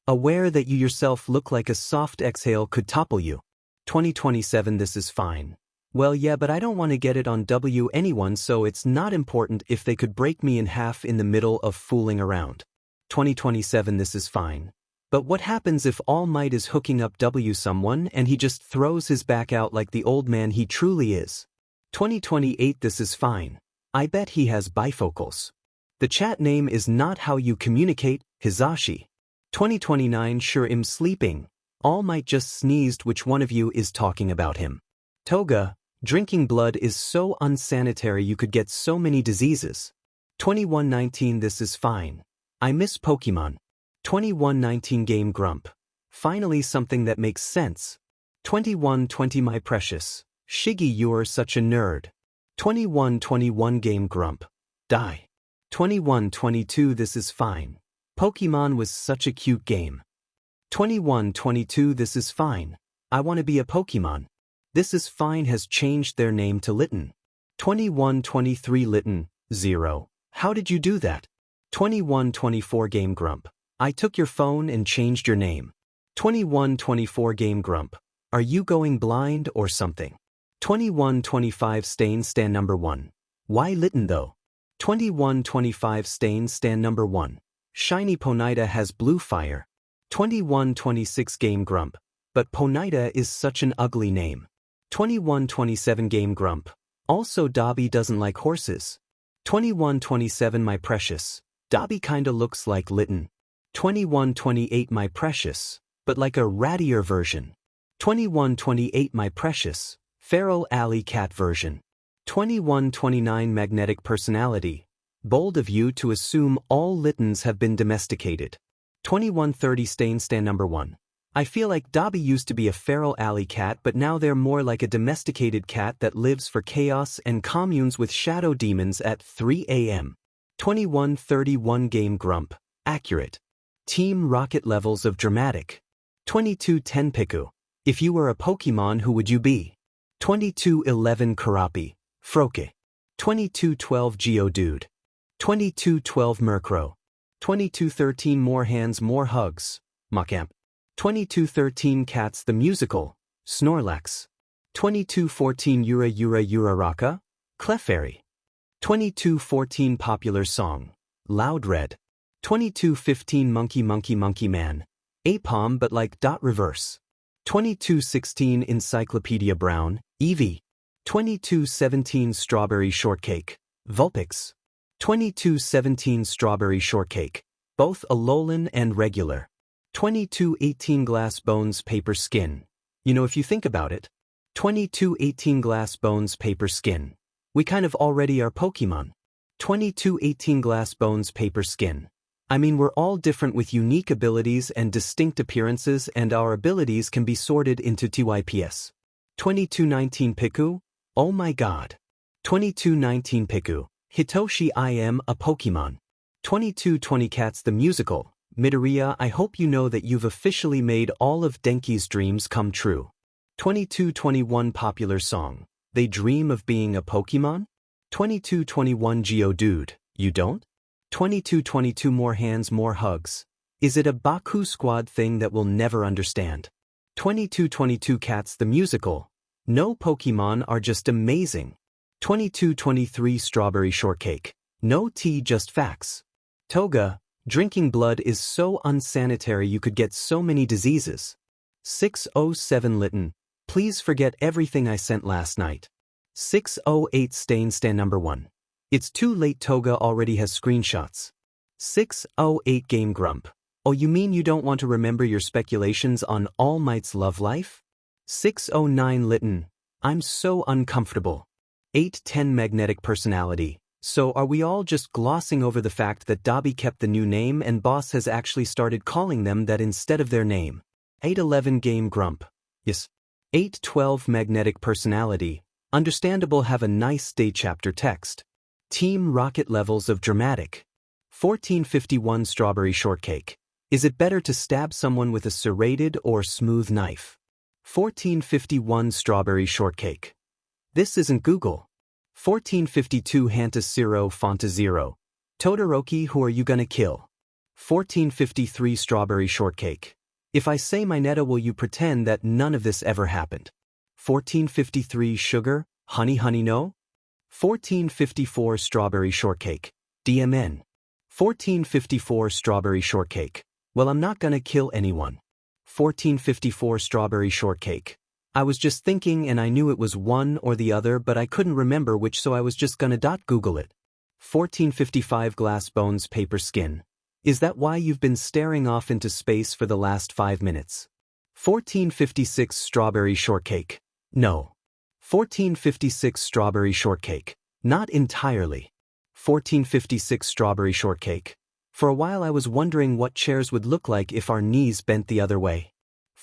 aware that you yourself look like a soft exhale could topple you? 2027 This is fine. Well yeah, but I don't want to get it on W anyone, so it's not important if they could break me in half in the middle of fooling around. 2027 This is fine. But what happens if All Might is hooking up W someone and he just throws his back out like the old man he truly is? 2028 This is fine. I bet he has bifocals. The chat name is not how you communicate, Hizashi. 2029 Sure I'm sleeping. All Might just sneezed. Which one of you is talking about him? Toga, drinking blood is so unsanitary you could get so many diseases. 2119 This is fine. I miss Pokemon. 2119 Game Grump. Finally something that makes sense. 2120 My precious. Shiggy, you're such a nerd. 2121 Game Grump. Die. 2122 This is fine. Pokemon was such a cute game. 2122 This is fine. I want to be a Pokemon. This is fine has changed their name to Litten. 2123 Litten, 0. How did you do that? 2124 Game Grump. I took your phone and changed your name. 2124 Game Grump. Are you going blind or something? 2125 stand number 1. Why Litten though? 2125 stand number 1. Shiny Ponyta has blue fire. 2126 Game Grump. But Ponyta is such an ugly name. 2127 Game Grump. Also Dobby doesn't like horses. 2127 My precious. Dobby kinda looks like Litten. 2128 My precious, but like a rattier version. 2128 My precious, feral alley cat version. 2129 Magnetic personality. Bold of you to assume all Littens have been domesticated. 2130 stand number 1. I feel like Dobby used to be a feral alley cat, but now they're more like a domesticated cat that lives for chaos and communes with shadow demons at 3 a.m. 2131 Game Grump. Accurate. Team Rocket levels of dramatic. 2210 Piku. If you were a Pokemon, who would you be? 2211 Karapi. Froke. 2212 Geodude. 2212 Murkrow. 2213 More Hands More Hugs. Macamp. 2213 Cats the Musical. Snorlax. 2214 Uraraka. Clefairy. 2214 Popular Song. Loud Red. 2215 Monkey Man. Apom but like reverse. 2216 Encyclopedia Brown, Eevee. 2217 Strawberry Shortcake, Vulpix. 2217 Strawberry Shortcake, both Alolan and regular. 2218 Glass Bones Paper Skin. You know, if you think about it. 2218 Glass Bones Paper Skin. We kind of already are Pokemon. 2218 Glass Bones Paper Skin. I mean, we're all different with unique abilities and distinct appearances, and our abilities can be sorted into TYPS. 2219 Piku? Oh my god. 2219 Piku. Hitoshi, I am a Pokemon. 2220 Cats the Musical. Midoriya, I hope you know that you've officially made all of Denki's dreams come true. 2221 Popular Song. They dream of being a Pokemon? 2221 Geodude. You don't? 2222 More Hands More Hugs. Is it a Baku Squad thing that we'll never understand? 2222 Cats the Musical. No, Pokemon are just amazing. 2223 Strawberry Shortcake. No tea, just facts. Toga, drinking blood is so unsanitary you could get so many diseases. 607 Lytton. Please forget everything I sent last night. 608 Stan number 1. It's too late, Toga already has screenshots. 608 Game Grump. Oh, you mean you don't want to remember your speculations on All Might's love life? 609 Lytton. I'm so uncomfortable. 810 Magnetic Personality. So are we all just glossing over the fact that Dobby kept the new name and Boss has actually started calling them that instead of their name? 811 Game Grump. Yes. 812 Magnetic Personality. Understandable, have a nice day chapter text. Team Rocket levels of dramatic. 1451 Strawberry Shortcake. Is it better to stab someone with a serrated or smooth knife? 1451 Strawberry Shortcake. This isn't Google. 1452 Hanta Zero Fonta Zero. Todoroki, who are you gonna kill? 1453 Strawberry Shortcake. If I say my Netta, will you pretend that none of this ever happened? 1453 Sugar, Honey no? 1454 Strawberry Shortcake. DMN. 1454 Strawberry Shortcake. Well, I'm not gonna kill anyone. 1454 Strawberry Shortcake. I was just thinking and I knew it was one or the other, but I couldn't remember which, so I was just gonna Google it. 1455 Glass Bones Paper Skin. Is that why you've been staring off into space for the last 5 minutes? 1456 Strawberry Shortcake. No. 1456 Strawberry Shortcake. Not entirely. 1456 Strawberry Shortcake. For a while I was wondering what chairs would look like if our knees bent the other way.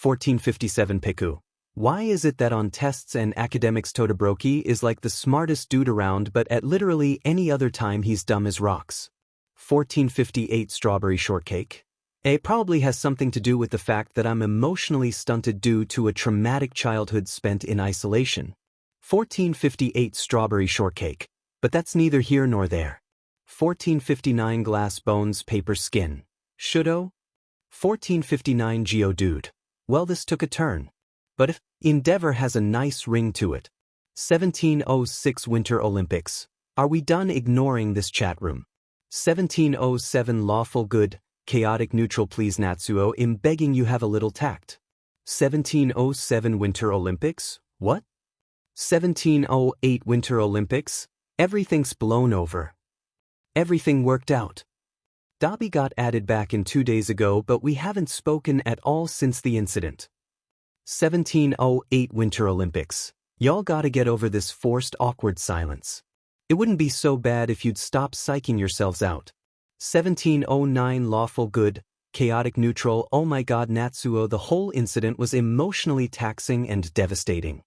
1457 Piku. Why is it that on tests and academics Todoroki is like the smartest dude around, but at literally any other time he's dumb as rocks? 1458 Strawberry Shortcake. It probably has something to do with the fact that I'm emotionally stunted due to a traumatic childhood spent in isolation. 1458 Strawberry Shortcake. But that's neither here nor there. 1459 Glass Bones Paper Skin. Shudo? 1459 Geodude. Well, this took a turn. But if Endeavor has a nice ring to it. 1706 Winter Olympics. Are we done ignoring this chat room? 1707 Lawful Good, Chaotic Neutral, please Natsuo, I'm begging you, have a little tact. 1707 Winter Olympics? What? 1708 Winter Olympics? Everything's blown over. Everything worked out. Dobby got added back in 2 days ago, but we haven't spoken at all since the incident. 1708 Winter Olympics. Y'all gotta get over this forced awkward silence. It wouldn't be so bad if you'd stop psyching yourselves out. 1709 Lawful Good, Chaotic Neutral. Oh my god, Natsuo, the whole incident was emotionally taxing and devastating.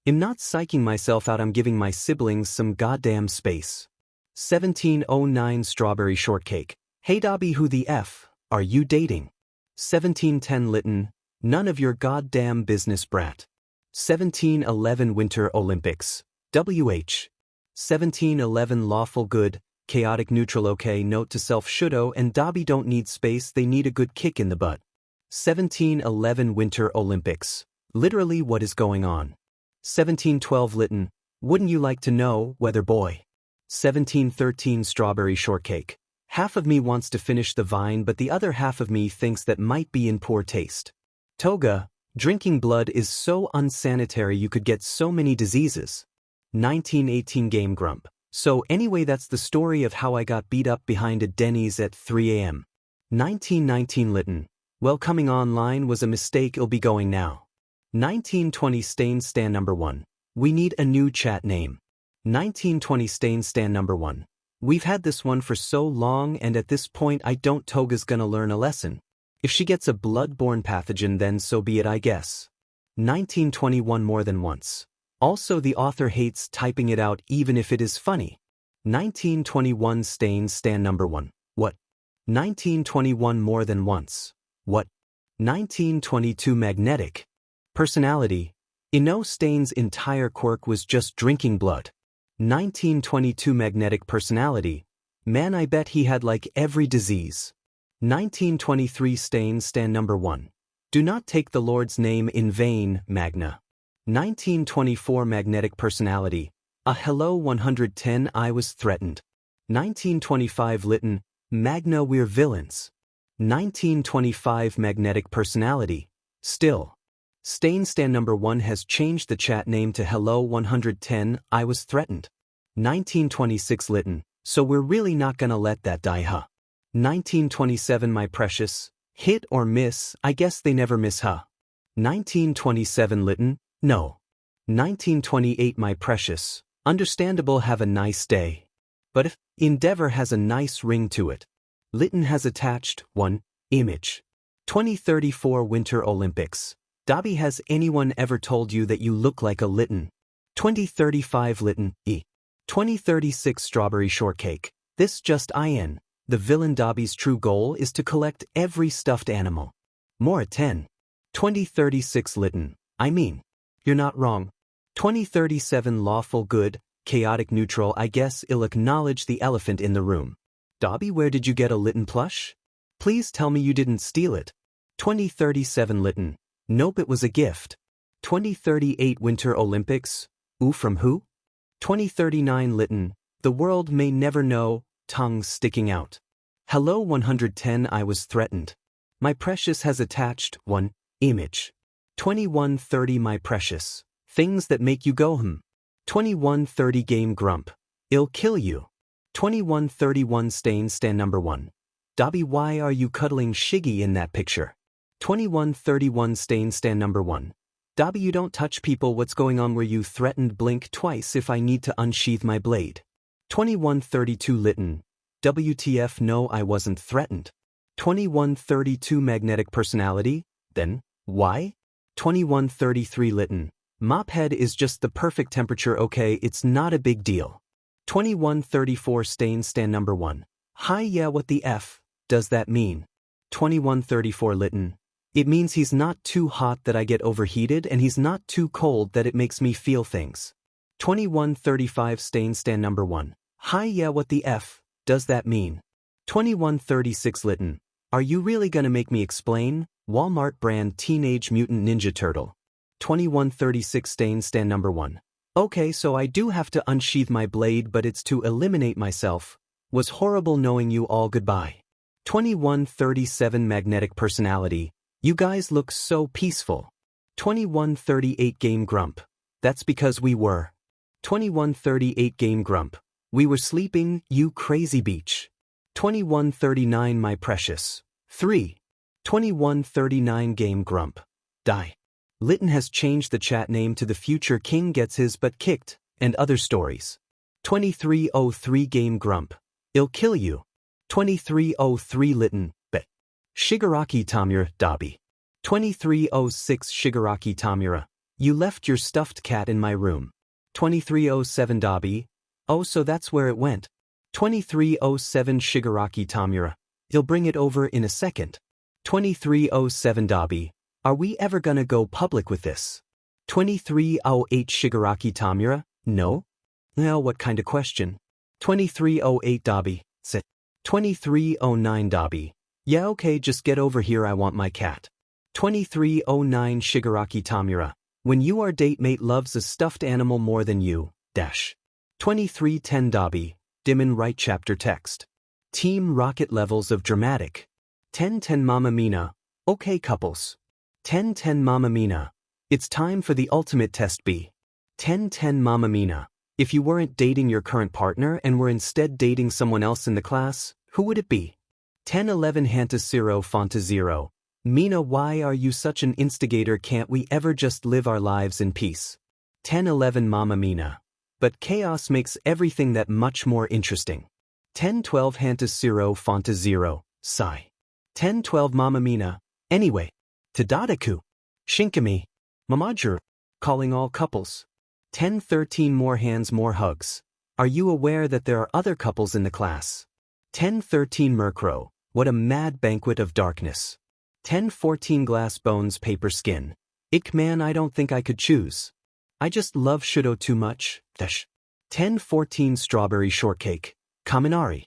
I'm not psyching myself out, I'm giving my siblings some goddamn space. 1709 Strawberry Shortcake. Hey Dobby, who the F are you dating? 1710 Lytton. None of your goddamn business, brat. 1711 Winter Olympics. WH. 1711 Lawful Good, Chaotic Neutral. Okay, note to self, Shudo and Dobby don't need space, they need a good kick in the butt. 1711 Winter Olympics. Literally, what is going on? 1712 Lytton. Wouldn't you like to know, weather boy? 1713 Strawberry Shortcake. Half of me wants to finish the vine, but the other half of me thinks that might be in poor taste. Toga, drinking blood is so unsanitary, you could get so many diseases. 1918 Game Grump. So anyway, that's the story of how I got beat up behind a Denny's at 3 a.m. 1919 Lytton. Well, coming online was a mistake, it'll be going now. 1920 Stan number 1. We need a new chat name. 1920 Stan number 1. We've had this one for so long, and at this point I don't. Toga's gonna learn a lesson. If she gets a blood-borne pathogen, then so be it, I guess. 1921 More Than Once. Also, the author hates typing it out even if it is funny. 1921 Stan number 1. What? 1921 More Than Once. What? 1922 Magnetic Personality. Stain's entire quirk was just drinking blood. 1922 Magnetic Personality. Man, I bet he had like every disease. 1923 Stan number 1. Do not take the Lord's name in vain, Magna. 1924 Magnetic Personality. Hello 110, I was threatened. 1925 Lytton. Magna, we're villains. 1925 Magnetic Personality. Still. Stain Stan number 1 has changed the chat name to Hello 110, I was threatened. 1926 Lytton, so we're really not gonna let that die, huh? 1927 My precious, hit or miss, I guess they never miss, huh? 1927 Lytton, no. 1928 My precious, understandable, have a nice day. But if Endeavor has a nice ring to it. Lytton has attached 1 image. 2034 Winter Olympics. Dobby, has anyone ever told you that you look like a Lytton? 2035 Lytton, E. 2036 Strawberry Shortcake. This just in. The villain Dobby's true goal is to collect every stuffed animal. More at 10. 2036 Lytton. I mean, you're not wrong. 2037 Lawful Good, Chaotic Neutral. I guess I'll acknowledge the elephant in the room. Dobby, where did you get a Lytton plush? Please tell me you didn't steal it. 2037 Lytton. Nope, it was a gift. 2038 Winter Olympics. Ooh, from who? 2039 Lytton. The world may never know, tongues sticking out. Hello 110 I was threatened. My precious has attached 1 image. 2130 My precious. Things that make you go 2130 Game Grump. I'll kill you. 2131 Stain Stan number 1. Dobby, why are you cuddling Shiggy in that picture? 2131 Stain Stan number 1. Dobby, you don't touch people, what's going on? Were you threatened? Blink twice if I need to unsheath my blade. 2132 Lytton. WTF, no, I wasn't threatened. 2132 Magnetic Personality. Then, why? 2133 Lytton. Mophead is just the perfect temperature, okay, it's not a big deal. 2134 Stain Stan number 1. Hi, yeah, what the F does that mean? 2134 Lytton. It means he's not too hot that I get overheated and he's not too cold that it makes me feel things. 2135 Stain Stan number 1. Hi, yeah, what the F does that mean? 2136 Lytton. Are you really gonna make me explain? Walmart brand Teenage Mutant Ninja Turtle. 2136 Stain Stan number 1. Okay, so I do have to unsheath my blade, but it's to eliminate myself. Was horrible knowing you all, goodbye. 2137 Magnetic Personality. You guys look so peaceful. 2138 Game Grump. That's because we were. 2138 Game Grump. We were sleeping, you crazy beach. 2139 My precious. 3. 2139 Game Grump. Die. Lytton has changed the chat name to The Future King Gets His Butt Kicked, and other stories. 2303 Game Grump. I'll kill you. 2303 Lytton. Bet. Shigaraki Tamura, Dobby. 2306 Shigaraki Tamura. You left your stuffed cat in my room. 2307 Dobby. Oh, so that's where it went. 2307 Shigaraki Tamura. He'll bring it over in a second. 2307 Dobby. Are we ever gonna go public with this? 2308 Shigaraki Tamura. No? Well, what kind of question? 2308 Dobby. Sit. 2309 Dobby. Yeah, okay, just get over here, I want my cat. 2309 Shigaraki Tamura. When you our date mate loves a stuffed animal more than you, dash. 2310 Dobby. Dim and right chapter text. Team Rocket levels of dramatic. 1010 Mamma Mina. Okay couples. 1010 Mamma Mina. It's time for the ultimate test B. 1010 Mamma Mina. If you weren't dating your current partner and were instead dating someone else in the class, who would it be? 1011 Hanta Zero Fonta Zero. Mina, why are you such an instigator? Can't we ever just live our lives in peace? 1011 Mamma Mina. But chaos makes everything that much more interesting. 1012 Hanta Zero Fonta Zero. Sigh. 1012 Mamma Mina. Anyway. Tadadaku. Shinkami. Mamajuru. Calling all couples. 1013 More hands, more hugs. Are you aware that there are other couples in the class? 1013 Murkrow. What a mad banquet of darkness. 1014 Glass bones, paper skin. Ick man, I don't think I could choose. I just love Shudo too much. 1014 Strawberry shortcake. Kaminari.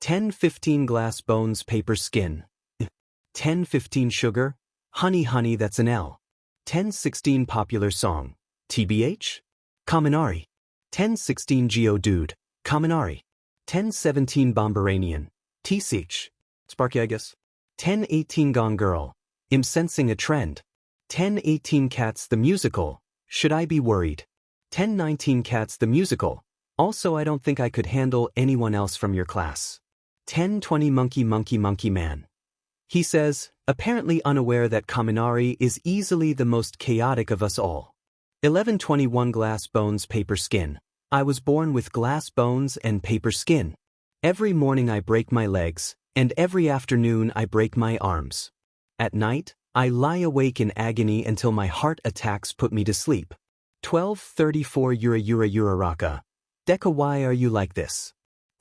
1015 Glass bones, paper skin. 1015 Sugar. Honey honey, that's an L. 1016 Popular song. TBH? Kaminari. 1016 Geodude. Kaminari. 1017 Bomberanian. TCH. Sparky, I guess. 1018 Gone Girl. I'm sensing a trend. 10:18 Cats the Musical, should I be worried? 10:19 Cats the Musical, also I don't think I could handle anyone else from your class. 10:20 Monkey Monkey Monkey Man. He says, apparently unaware that Kaminari is easily the most chaotic of us all. 11:21 Glass Bones Paper Skin. I was born with glass bones and paper skin. Every morning I break my legs, and every afternoon I break my arms. At night, I lie awake in agony until my heart attacks put me to sleep. 12:34 Yura Raka. Deka, why are you like this?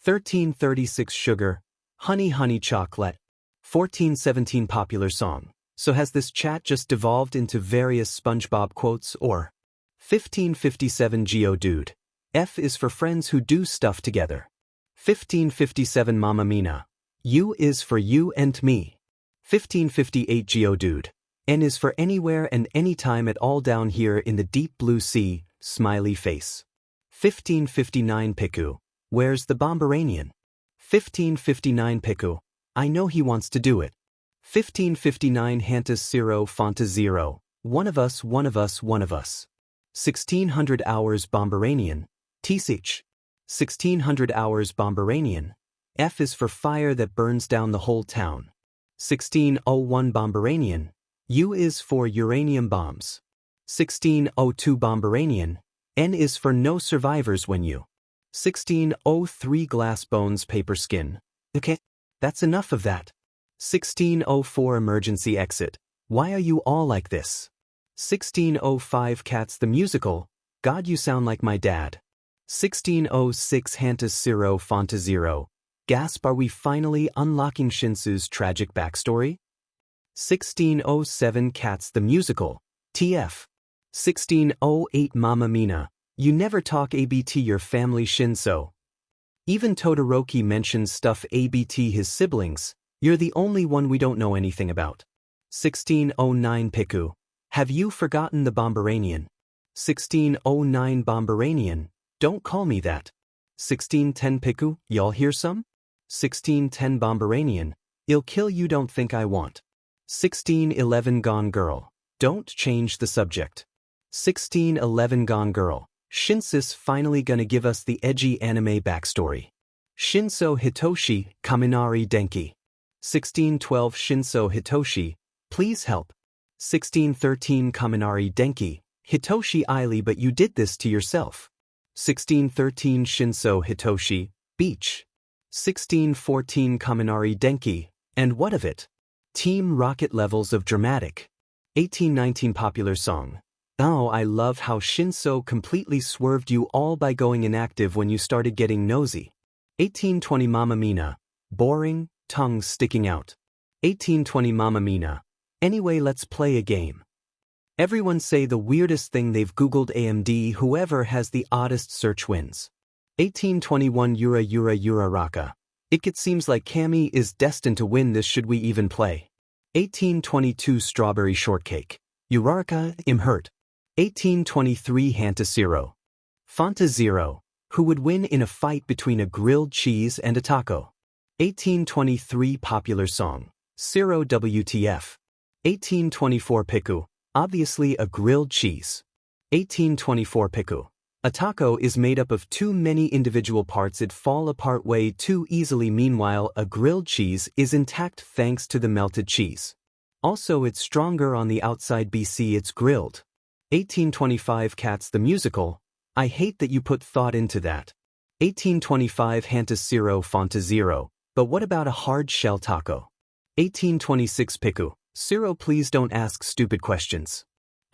13:36 Sugar, Honey Honey Chocolate. 14:17 Popular Song. So has this chat just devolved into various SpongeBob quotes or? 15:57 Geodude. F is for friends who do stuff together. 15:57 Mamma Mina. U is for you and me. 15:58 Geodude. N is for anywhere and anytime at all down here in the deep blue sea, smiley face. 15:59 Piku. Where's the Bomberanian? 15:59 Piku. I know he wants to do it. 15:59 Hantas Zero Fonta Zero. One of us, one of us, one of us. 1600 Hours Bomberanian. TSH. 1600 Hours Bomberanian. F is for fire that burns down the whole town. 1601 Bomberanian. U is for uranium bombs. 1602 Bomberanian. N is for no survivors when you. 1603 Glass Bones Paper Skin. Okay, that's enough of that. 1604 Emergency Exit. Why are you all like this? 1605 Cats the Musical. God, you sound like my dad. 1606 Hantas Zero Fonta Zero. Gasp, are we finally unlocking Shinsu's tragic backstory? 1607 Cats the Musical. TF. 1608 Mamma Mina. You never talk ABT your family Shinso. Even Todoroki mentions stuff ABT his siblings. You're the only one we don't know anything about. 1609 Piku. Have you forgotten the Bomberanian? 1609 Bomberanian. Don't call me that. 1610 Piku, y'all hear some? 1610 Bomberanian. I'll kill you, don't think I want. 1611 Gone Girl. Don't change the subject. 1611 Gone Girl. Shinsis finally gonna give us the edgy anime backstory. Shinso Hitoshi, Kaminari Denki. 1612 Shinso Hitoshi, please help. 1613 Kaminari Denki, Hitoshi Aili, but you did this to yourself. 1613 Shinso Hitoshi, beach. 1614 Kaminari Denki, and what of it? Team Rocket levels of dramatic. 1819 Popular Song. Oh, I love how Shinso completely swerved you all by going inactive when you started getting nosy. 1820 Mamma Mina. Boring, tongue sticking out. 1820 Mamma Mina. Anyway, let's play a game. Everyone say the weirdest thing they've Googled AMD. Whoever has the oddest search wins. 1821 Yura Raka. It seems like Cammy is destined to win this. Should we even play? 1822 Strawberry Shortcake. Uraraka, im hurt. 1823 Hanta Zero. Fonta Zero. Who would win in a fight between a grilled cheese and a taco? 1823 Popular Song. Zero WTF. 1824 Piku. Obviously a grilled cheese. 1824 Piku. A taco is made up of too many individual parts, it fall apart way too easily. Meanwhile, a grilled cheese is intact thanks to the melted cheese. Also, it's stronger on the outside. BC, it's grilled. 1825 Cats the Musical. I hate that you put thought into that. 1825 Hanta Zero Fonta Zero. But what about a hard shell taco? 1826 Piku. Zero, please don't ask stupid questions.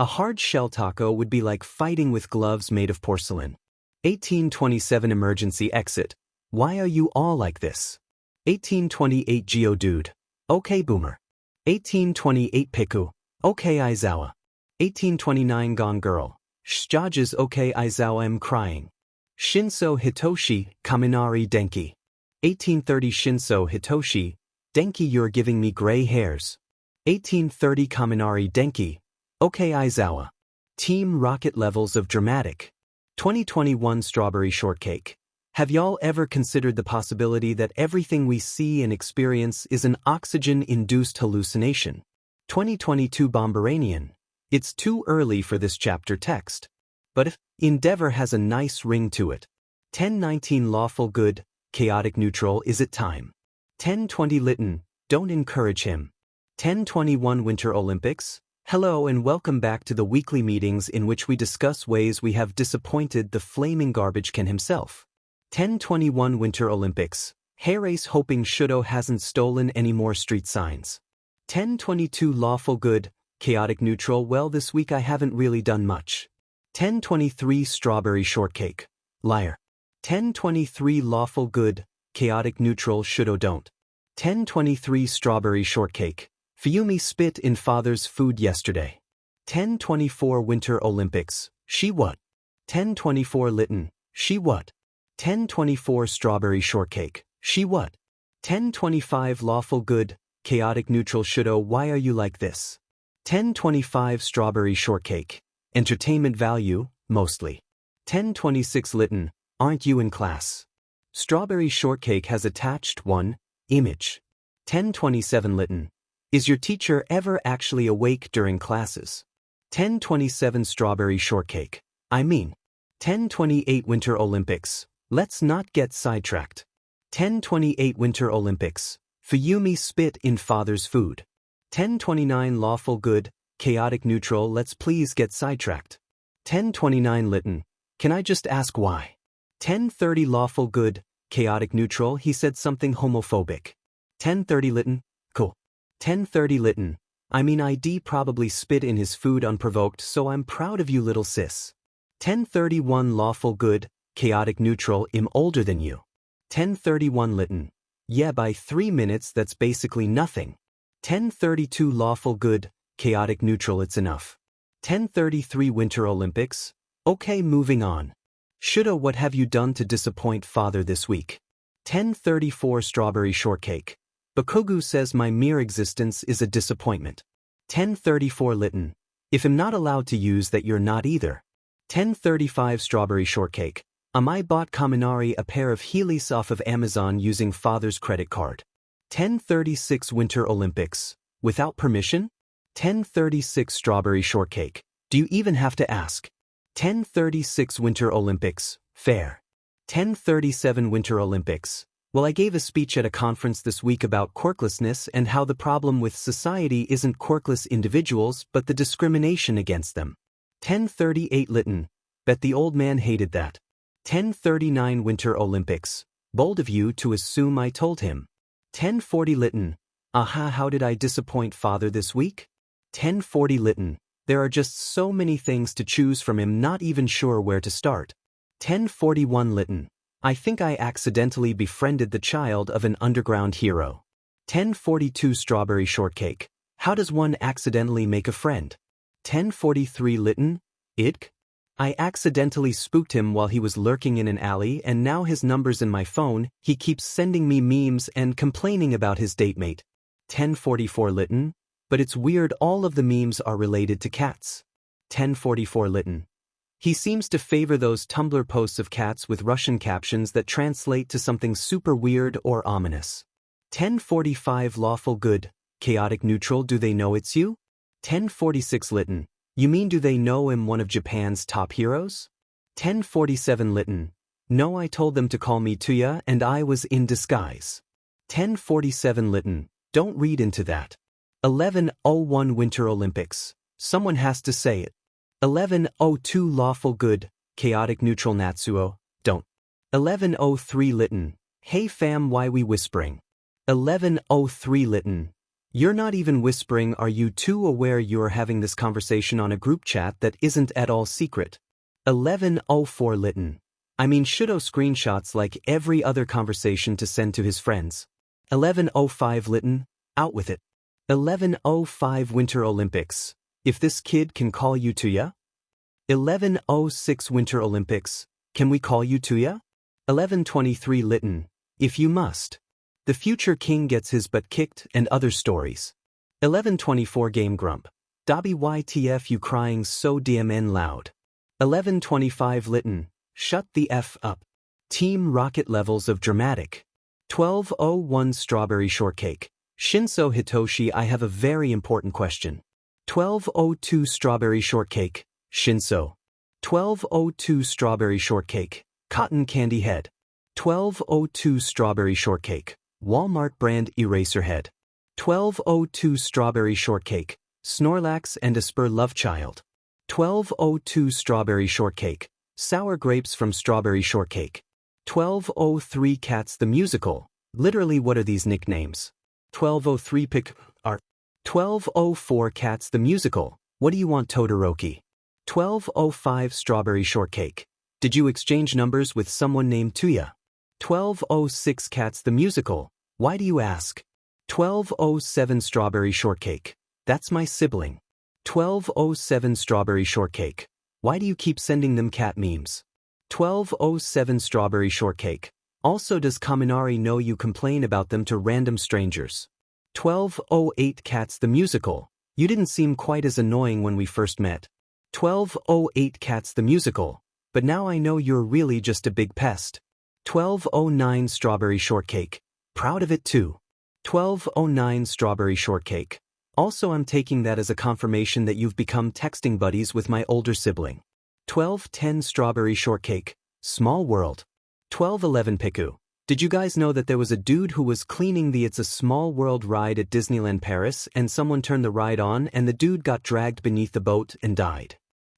A hard shell taco would be like fighting with gloves made of porcelain. 1827 Emergency Exit. Why are you all like this? 1828 Geodude. Okay Boomer. 1828 Piku. Okay Aizawa. 1829 Gone Girl. Shjages okay Aizawa, I'm crying. Shinso Hitoshi, Kaminari Denki. 1830 Shinso Hitoshi. Denki, you're giving me gray hairs. 1830 Kaminari Denki. Okay Aizawa. Team Rocket levels of dramatic. 2021 Strawberry Shortcake. Have y'all ever considered the possibility that everything we see and experience is an oxygen-induced hallucination? 2022 Bomberanian. It's too early for this chapter text. But if endeavor has a nice ring to it. 1019 lawful good, chaotic neutral is it time. 1020 Lytton, don't encourage him. 1021 Winter Olympics. Hello and welcome back to the weekly meetings in which we discuss ways we have disappointed the flaming garbage can himself. 1021 Winter Olympics. Hair race hoping Shudo hasn't stolen any more street signs. 1022 Lawful good, chaotic neutral. Well, this week I haven't really done much. 1023 Strawberry shortcake. Liar. 1023 Lawful good, chaotic neutral. Shudo don't. 1023 Strawberry shortcake. Fuyumi spit in father's food yesterday. 1024 Winter Olympics. She what? 1024 Lytton. She what? 1024 Strawberry shortcake. She what? 1025 Lawful good, chaotic neutral. Shudo, why are you like this? 1025 Strawberry shortcake. Entertainment value, mostly. 1026 Lytton, aren't you in class? Strawberry shortcake has attached one image. 1027 Lytton, is your teacher ever actually awake during classes? 1027 Strawberry shortcake. I mean. 1028 Winter Olympics. Let's not get sidetracked. 1028 Winter Olympics. Fuyumi spit in father's food. 1029 Lawful good, chaotic neutral. Let's please get sidetracked. 1029 Lytton, can I just ask why? 1030 Lawful good, chaotic neutral. He said something homophobic. 1030 Lytton, cool. 1030 Lytton, I mean Iida probably spit in his food unprovoked, so I'm proud of you, little sis. 1031 Lawful good, chaotic neutral. I'm older than you. 1031 Lytton, yeah, by 3 minutes that's basically nothing. 1032 Lawful good, chaotic neutral. It's enough. 1033 Winter Olympics. Okay, moving on. Shudo, what have you done to disappoint father this week? 1034 Strawberry shortcake. Bakugu says my mere existence is a disappointment. 1034 Lytton, if I'm not allowed to use that, you're not either. 1035 Strawberry shortcake. I bought Kaminari a pair of Heelys off of Amazon using father's credit card. 1036 Winter Olympics. Without permission? 1036 Strawberry shortcake. Do you even have to ask? 1036 Winter Olympics. Fair. 1037 Winter Olympics. Well, I gave a speech at a conference this week about quirklessness and how the problem with society isn't quirkless individuals but the discrimination against them. 1038 Lytton. Bet the old man hated that. 1039 Winter Olympics. Bold of you to assume I told him. 1040 Lytton. Aha, how did I disappoint father this week? 1040 Lytton. There are just so many things to choose from, him not even sure where to start. 1041 Lytton. I think I accidentally befriended the child of an underground hero. 1042 Strawberry shortcake. How does one accidentally make a friend? 1043 Lytton. Idk? I accidentally spooked him while he was lurking in an alley, and now his number's in my phone. He keeps sending me memes and complaining about his datemate. 1044 Lytton. But it's weird, all of the memes are related to cats. 1044 Lytton. He seems to favor those Tumblr posts of cats with Russian captions that translate to something super weird or ominous. 1045 Lawful good, chaotic neutral. Do they know it's you? 1046 Lytton. You mean do they know I'm one of Japan's top heroes? 1047 Lytton. No, I told them to call me Tuya and I was in disguise. 1047 Lytton. Don't read into that. 1101 Winter Olympics. Someone has to say it. 1102 Lawful good, chaotic neutral. Natsuo, don't. 1103 Lytton. Hey fam, why we whispering? 1103 Lytton. You're not even whispering. Are you too aware you're having this conversation on a group chat that isn't at all secret? 1104 Lytton. I mean, Shudo screenshots like every other conversation to send to his friends. 1105 Lytton. Out with it. 1105 Winter Olympics. If this kid can call you Tuya? 1106 Winter Olympics. Can we call you Tuya? 1123 Lytton. If you must. The future king gets his butt kicked and other stories. 1124 Game Grump. Dobby YTF, you crying so DMN loud. 1125 Lytton. Shut the F up. Team Rocket levels of dramatic. 1201 Strawberry shortcake. Shinso Hitoshi, I have a very important question. 1202 Strawberry Shortcake, Shinso. 1202 Strawberry Shortcake, Cotton Candy Head. 1202 Strawberry Shortcake, Walmart brand eraser head. 1202 Strawberry Shortcake, Snorlax and Asper Love Child. 1202 Strawberry Shortcake, Sour Grapes from Strawberry Shortcake. 1203 Cats the Musical. Literally, what are these nicknames? 1203 Pick Art. 1204 Cats the Musical. What do you want, Todoroki? 1205 Strawberry Shortcake. Did you exchange numbers with someone named Tuya? 1206 Cats the Musical. Why do you ask? 1207 Strawberry Shortcake. That's my sibling. 1207 Strawberry Shortcake. Why do you keep sending them cat memes? 1207 Strawberry Shortcake. Also, does Kaminari know you complain about them to random strangers? 1208 Cats the Musical. You didn't seem quite as annoying when we first met. 1208 Cats the Musical. But now I know you're really just a big pest. 1209 Strawberry Shortcake. Proud of it too. 1209 Strawberry Shortcake. Also, I'm taking that as a confirmation that you've become texting buddies with my older sibling. 1210 Strawberry Shortcake. Small World. 1211 Piku. Did you guys know that there was a dude who was cleaning the It's a Small World ride at Disneyland Paris and someone turned the ride on and the dude got dragged beneath the boat and died?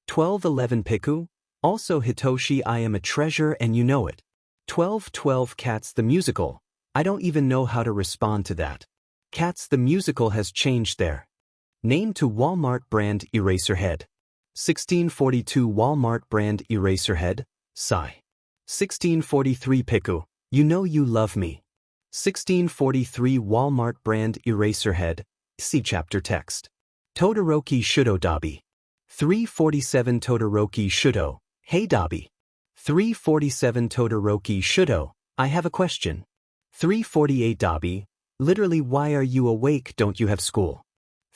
1211 Piku. Also, Hitoshi, I am a treasure and you know it. 1212 Cats the Musical. I don't even know how to respond to that. Cats the Musical has changed their name to Walmart brand Eraserhead. 1642 Walmart brand Eraserhead, sigh. 1643 Piku, you know you love me. 1643 Walmart brand Eraserhead, see chapter text. Todoroki Shudo Dabi. 347 Todoroki Shudo, hey Dabi. 347 Todoroki Shudo, I have a question. 348 Dabi, literally why are you awake, don't you have school?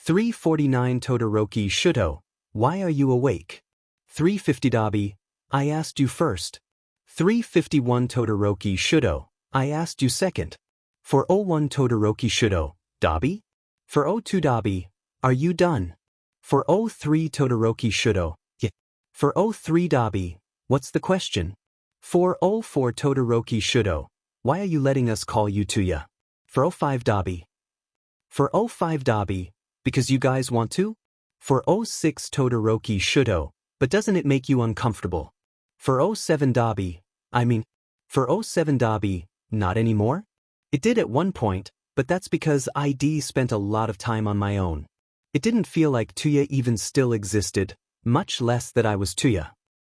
349 Todoroki Shudo, why are you awake? 350 Dabi, I asked you first. 351 Todoroki Shudo, I asked you second. 401 Todoroki Shudo, Dabi? 402 Dabi, are you done? 403 Todoroki Shudo, yeah. 403 Dabi, what's the question? 404 Todoroki Shudo, why are you letting us call you Tuya? 405 Dabi. 405 Dabi, because you guys want to? 406 Todoroki Shudo, but doesn't it make you uncomfortable? 407 Dabi, I mean, 407 Dabi, not anymore? It did at one point, but that's because Iida spent a lot of time on my own. It didn't feel like Tuya even still existed, much less that I was Tuya.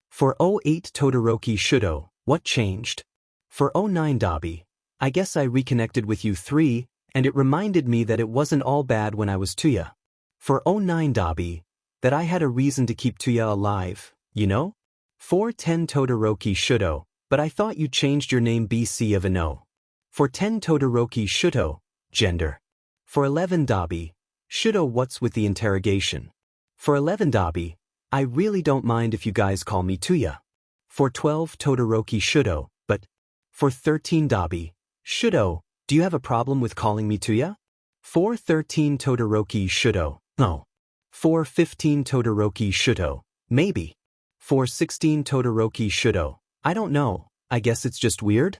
408 Todoroki Shudo, what changed? 409 Dabi, I guess I reconnected with you three, and it reminded me that it wasn't all bad when I was Tuya. 409 Dabi, that I had a reason to keep Tuya alive, you know? 410 Todoroki Shudo, but I thought you changed your name BC of Ano. 410 Todoroki Shudo, gender. 411 Dabi, Shudo what's with the interrogation? 411 Dabi, I really don't mind if you guys call me Tuya. 412 Todoroki Shudo, but 413 Dabi, Shudo, do you have a problem with calling me Tuya? 413 Todoroki Shudo, no. 415 Todoroki Shudo, maybe. 416 Todoroki Shudo, I don't know, I guess it's just weird?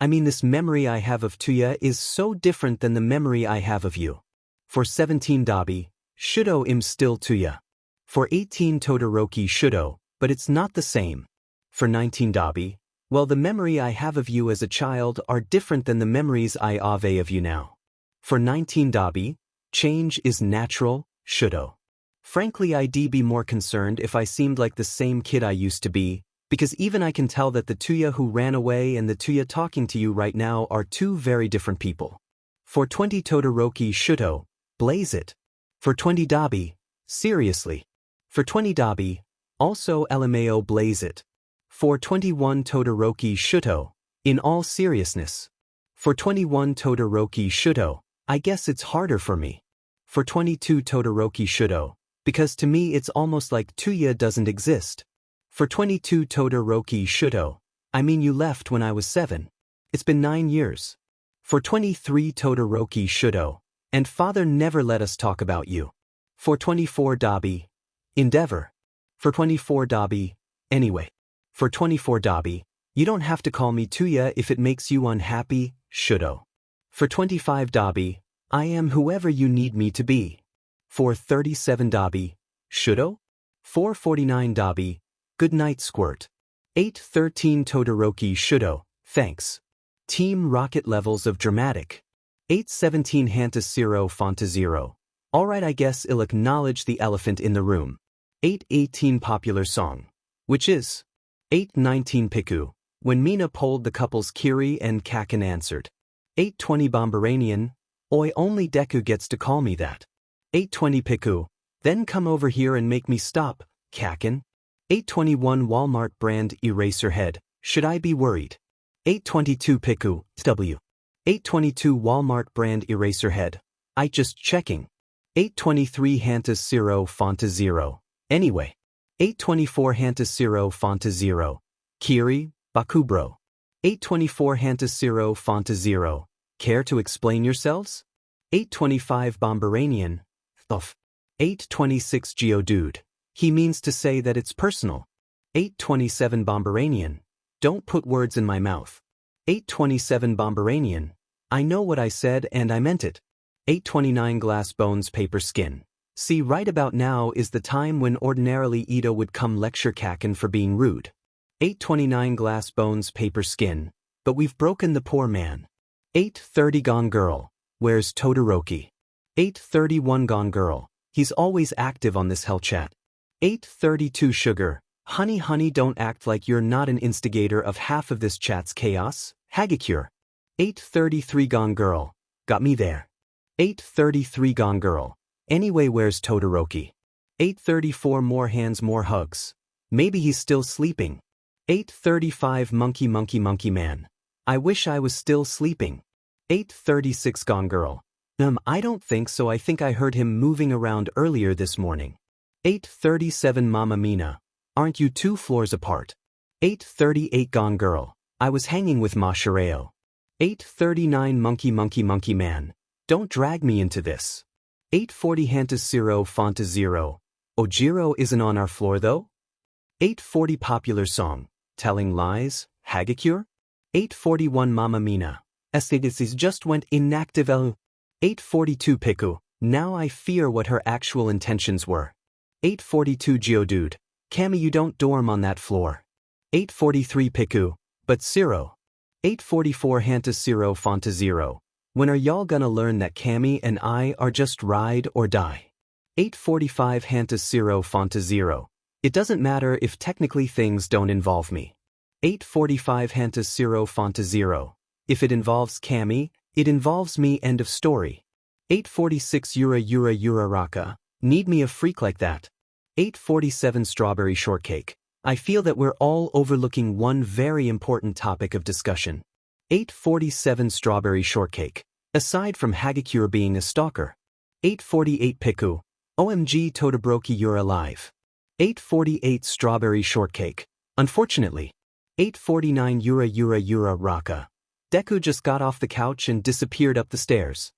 I mean, this memory I have of Tuya is so different than the memory I have of you. 417 Dabi, Shudo im still Tuya. 418 Todoroki Shudo, but it's not the same. 419 Dabi, well, the memory I have of you as a child are different than the memories I have of you now. 419 Dabi, change is natural, Shudo. Frankly, I'd be more concerned if I seemed like the same kid I used to be, because even I can tell that the Tuya who ran away and the Tuya talking to you right now are two very different people. 420 Todoroki Shudo, blaze it. 420 Dabi, seriously. 420 Dabi, also LMAO blaze it. 421 Todoroki Shudo, in all seriousness. 421 Todoroki Shudo, I guess it's harder for me. 422 Todoroki Shudo, because to me it's almost like Tuya doesn't exist. 422 Todoroki Shudo, I mean you left when I was 7. It's been 9 years. 423 Todoroki Shudo, and father never let us talk about you. For 24 Dobby. Endeavor. For 24 Dobby. Anyway. For 24 Dobby. You don't have to call me Tuya if it makes you unhappy, shouldo. For 25 Dobby. I am whoever you need me to be. For 37 Dobby. Shouldo? 449 Dobby. Good night squirt. 813 Todoroki shouldo, thanks. Team Rocket levels of dramatic. 817 Hanta 0 Fonta 0. Alright, I guess I'll acknowledge the elephant in the room. 818 Popular song. Which is? 819 Piku. When Mina polled the couples Kiri and Kakin answered. 820 Bomberanian. Oi, only Deku gets to call me that. 820 Piku. Then come over here and make me stop, Kakin. 821 Walmart brand Eraserhead. Should I be worried? 822 Piku, W. 822 Walmart brand Eraserhead. I just checking. 823 Hanta 0 Fonta 0. Anyway. 824 Hanta 0 Fonta 0. Kiri, Bakubro. 824 Hanta 0 Fonta 0. Care to explain yourselves? 825 Bomberanian. Thuff. 826 Geodude. He means to say that it's personal. 827 Bomberanian. Don't put words in my mouth. 827 Bomberanian. I know what I said and I meant it. 829 Glass Bones Paper Skin. See, right about now is the time when ordinarily Iida would come lecture Kakin for being rude. 829 Glass Bones Paper Skin. But we've broken the poor man. 830 Gone Girl. Where's Todoroki? 831 Gone Girl. He's always active on this hell chat. 832 Sugar. Honey, don't act like you're not an instigator of half of this chat's chaos. Hagakure. 833 Gone Girl. Got me there. 833 Gone Girl. Anyway, where's Todoroki? 834 More hands, more hugs. Maybe he's still sleeping. 835 Monkey Man. I wish I was still sleeping. 836 Gone Girl. I don't think so. I think I heard him moving around earlier this morning. 837 Mama Mina. Aren't you 2 floors apart? 838 Gone Girl. I was hanging with Ma Shireo. 839 Monkey Man. Don't drag me into this. 840 Hanta 0 Fonta 0. Ojiro isn't on our floor though? 840 Popular song. Telling lies, Hagakure? 841 Mama Mina. Estidices just went inactive. 842 Piku. Now I fear what her actual intentions were. 842 Geodude. Kami, you don't dorm on that floor. 843 Piku. But 0. 844 Hanta 0 Fonta 0. When are y'all gonna learn that Kami and I are just ride or die? 845 Hanta 0 Fonta 0. It doesn't matter if technically things don't involve me. 845 Hanta 0 Fonta 0. If it involves Kami, it involves me, end of story. 846 Yura Raka. Need me a freak like that. 847 Strawberry Shortcake. I feel that we're all overlooking one very important topic of discussion. 847 Strawberry Shortcake. Aside from Hagakure being a stalker. 848 Piku. OMG Todoroki, you're alive. 848 Strawberry Shortcake. Unfortunately. 849 Yura Raka. Deku just got off the couch and disappeared up the stairs.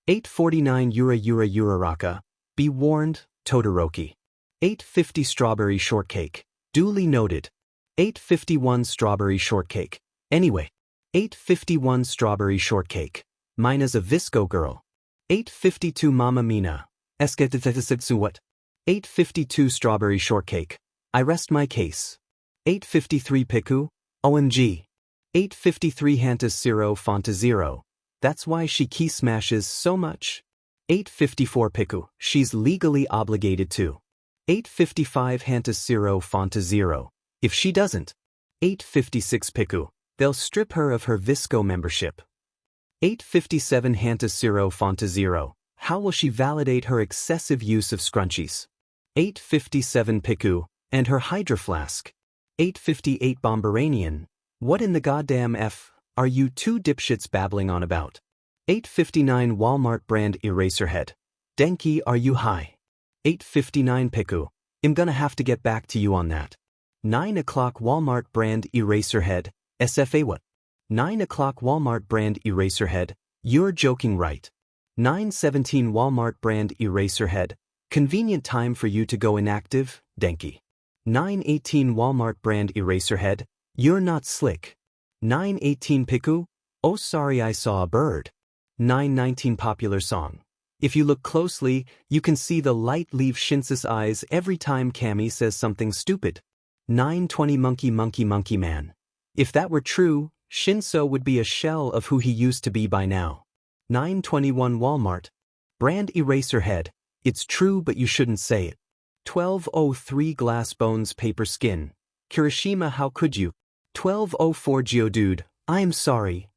849 Yura Raka. Be warned, Todoroki. 850 Strawberry Shortcake. Duly noted. 851 Strawberry Shortcake. Anyway. 851 Strawberry Shortcake. Mina's a Visco girl. 852 Mama Mina. What? 852 Strawberry Shortcake. I rest my case. 853 Piku. OMG. 853 Hanta 0 Fonta 0. That's why she key smashes so much. 854 Piku. She's legally obligated to. 855 Hanta 0 Fonta 0. If she doesn't. 856 Piku. They'll strip her of her Visco membership. 857 Hanta 0 Fonta 0. How will she validate her excessive use of scrunchies? 857 Piku. And her Hydra Flask. 858 Bomberanian. What in the goddamn F are you two dipshits babbling on about? 859 Walmart brand Eraserhead. Denki, are you high? 859 Piku. I'm gonna have to get back to you on that. 9 o'clock Walmart brand Eraserhead. SFA what? 9 o'clock Walmart brand Eraserhead. You're joking, right? 917 Walmart brand Eraserhead. Convenient time for you to go inactive, Denki. 9:18 Walmart brand Eraserhead, you're not slick. 9:18 Piku, oh sorry I saw a bird. 9:19 Popular song. If you look closely, you can see the light leave Shinsa's eyes every time Cammy says something stupid. 9:20 Monkey Man. If that were true, Shinso would be a shell of who he used to be by now. 9:21 Walmart. Brand Eraserhead, it's true but you shouldn't say it. 12:03 Glass Bones Paper Skin. Kirishima, how could you? 12:04 Geodude, I'm sorry.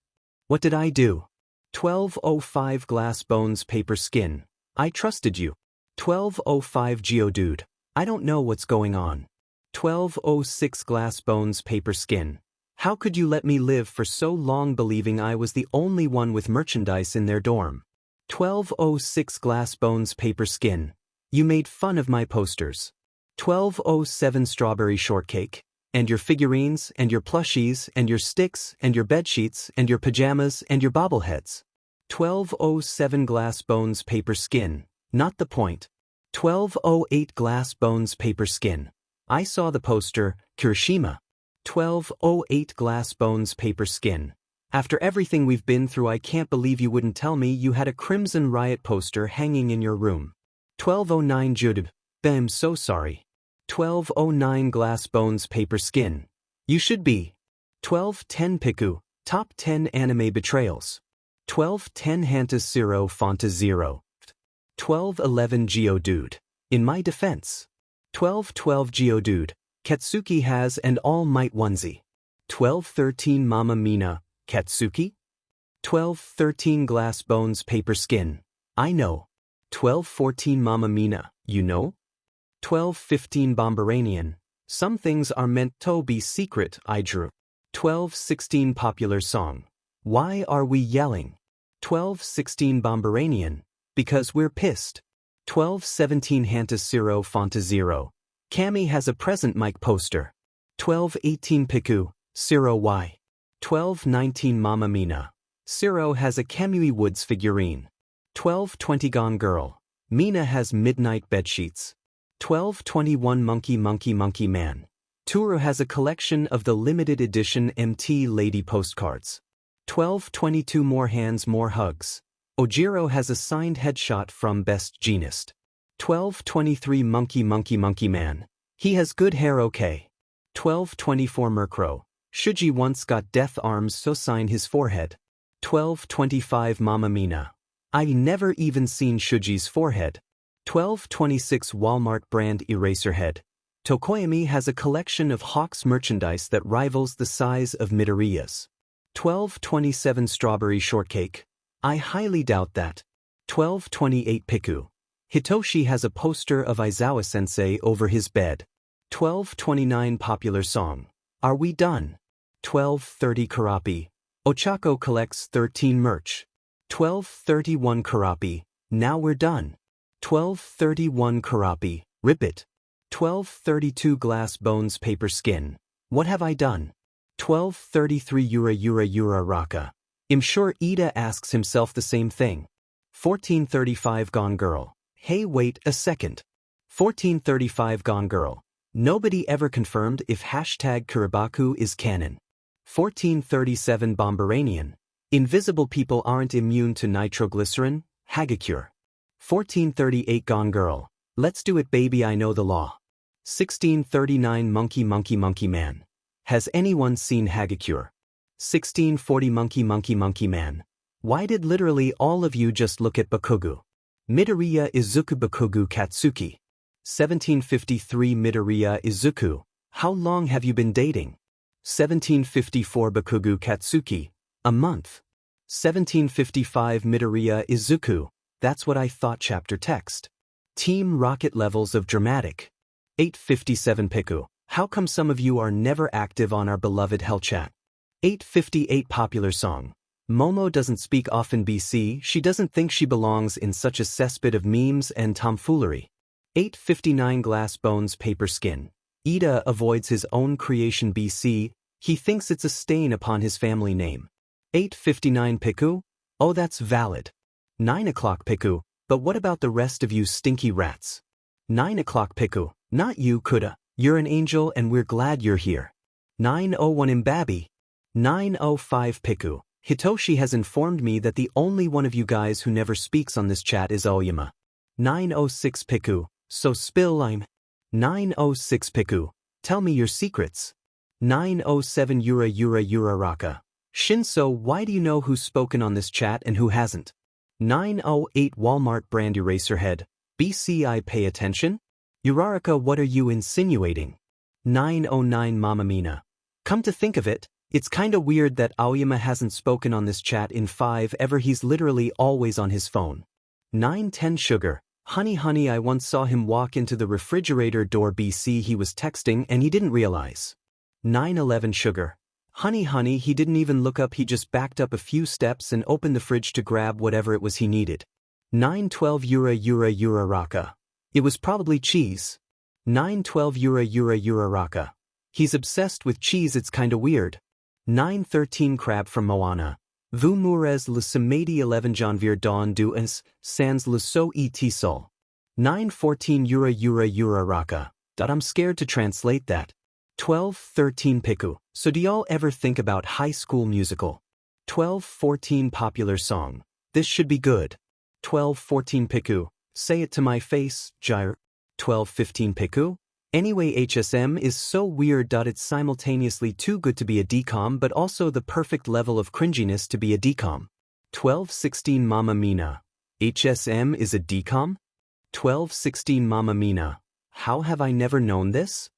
What did I do? 12:05 Glass Bones Paper Skin. I trusted you. 12:05 Geodude, I don't know what's going on. 12:06 Glass Bones Paper Skin. How could you let me live for so long believing I was the only one with merchandise in their dorm? 12:06 Glass Bones Paper Skin. You made fun of my posters. 12:07 Strawberry Shortcake. And your figurines, and your plushies, and your sticks, and your bedsheets, and your pajamas, and your bobbleheads. 12:07 Glass Bones Paper Skin. Not the point. 12:08 Glass Bones Paper Skin. I saw the poster, Kirishima. 12:08 Glass Bones Paper Skin. After everything we've been through, I can't believe you wouldn't tell me you had a Crimson Riot poster hanging in your room. 12:09 Judib. I'm so sorry. 12:09 Glass Bones Paper Skin. You should be. 12:10 Piku. Top 10 anime betrayals. 12:10 Hanta Zero Fonta Zero. 12:11 Geodude. In my defense. 12:12 Geodude. Katsuki has an All Might onesie. 12:13 Mama Mina. Katsuki? 12:13 Glass Bones Paper Skin. I know. 12:14 Mama Mina. You know? 12:15 Bomberanian. Some things are meant to be secret, I drew. 12:16 Popular song. Why are we yelling? 12:16 Bomberanian. Because we're pissed. 12:17 Hanta Zero Fonta Zero. Cammy has a present mic poster. 12:18 Piku. Zero Y. 12:19 Mama Mina. Zero has a Kamui Woods figurine. 12:20 Gone Girl. Mina has midnight bedsheets. 12:21 Monkey Man. Toru has a collection of the limited edition MT Lady postcards. 12:22 More Hands More Hugs. Ojiro has a signed headshot from Best Jeanist. 12:23 Monkey Man. He has good hair, okay. 12:24 Murkrow. Shuji once got death arms, so sign his forehead. 12:25 Mama Mina. I've never even seen Shuji's forehead. 12:26 Walmart brand Eraserhead. Tokoyami has a collection of Hawks merchandise that rivals the size of Midoriya's. 12:27 Strawberry Shortcake. I highly doubt that. 12:28 Piku. Hitoshi has a poster of Aizawa-sensei over his bed. 12:29 Popular song. Are we done? 12:30 Karapi. Ochako collects 13 merch. 12:31 Karapi. Now we're done. 12:31 Karapi. Rip it. 12:32 Glass Bones Paper Skin. What have I done? 12:33 Yura Raka. I'm sure Iida asks himself the same thing. 14:35 Gone Girl. Hey, wait a second. 14:35 Gone Girl. Nobody ever confirmed if hashtag Kurabaku is canon. 14:37 Bomberanian. Invisible people aren't immune to nitroglycerin, Hagacure. 14:38 Gone Girl. Let's do it, baby, I know the law. 16:39 Monkey Man. Has anyone seen Hagacure? 16:40 Monkey Man. Why did literally all of you just look at Bakugu? Midoriya Izuku Bakugu Katsuki. 17:53 Midoriya Izuku. How long have you been dating? 17:54 Bakugu Katsuki. A month. 17:55 Midoriya Izuku. That's what I thought. Chapter text. Team Rocket levels of dramatic. 8:57 Piku. How come some of you are never active on our beloved Hell Chat? 8:58 Popular song. Momo doesn't speak often BC, she doesn't think she belongs in such a cesspit of memes and tomfoolery. 8:59 Glass Bones Paper Skin. Iida avoids his own creation BC, he thinks it's a stain upon his family name. 8:59 Piku? Oh, that's valid. 9 o'clock Piku, but what about the rest of you stinky rats? 9 o'clock Piku. Not you, Kuda. You're an angel and we're glad you're here. 9:01 Imbabi. 9:05 Piku. Hitoshi has informed me that the only one of you guys who never speaks on this chat is Oyama. 9:06 Piku. So spill I'm. 9:06 Piku. Tell me your secrets. 9:07 Yura Raka. Shinso, why do you know who's spoken on this chat and who hasn't? 9:08 Walmart brand Eraserhead. BCI pay attention? Uraraka, what are you insinuating? 9:09 Mamamina. Come to think of it, it's kinda weird that Aoyama hasn't spoken on this chat in 5 ever, he's literally always on his phone. 9:10 Sugar. Honey, I once saw him walk into the refrigerator door BC, he was texting and he didn't realize. 9:11 Sugar. Honey, he didn't even look up, he just backed up a few steps and opened the fridge to grab whatever it was he needed. 9:12 Yura Raka. It was probably cheese. 9:12 Yura Raka. He's obsessed with cheese, it's kinda weird. 9:13 Crab from Moana. Vous mourez le samedi 11 janvier dans 2 ans, sans le so et sol. 9:14 Yura Raka. I'm scared to translate that. 12:13 Piku. So do y'all ever think about High School Musical? 12:14 Popular song. This should be good. 12:14 Piku. Say it to my face, Gyre. 12:15 Piku. Anyway, HSM is so weird. It's simultaneously too good to be a DCOM but also the perfect level of cringiness to be a DCOM. 12:16 Mama Mina. HSM is a DCOM? 12:16 Mama Mina. How have I never known this?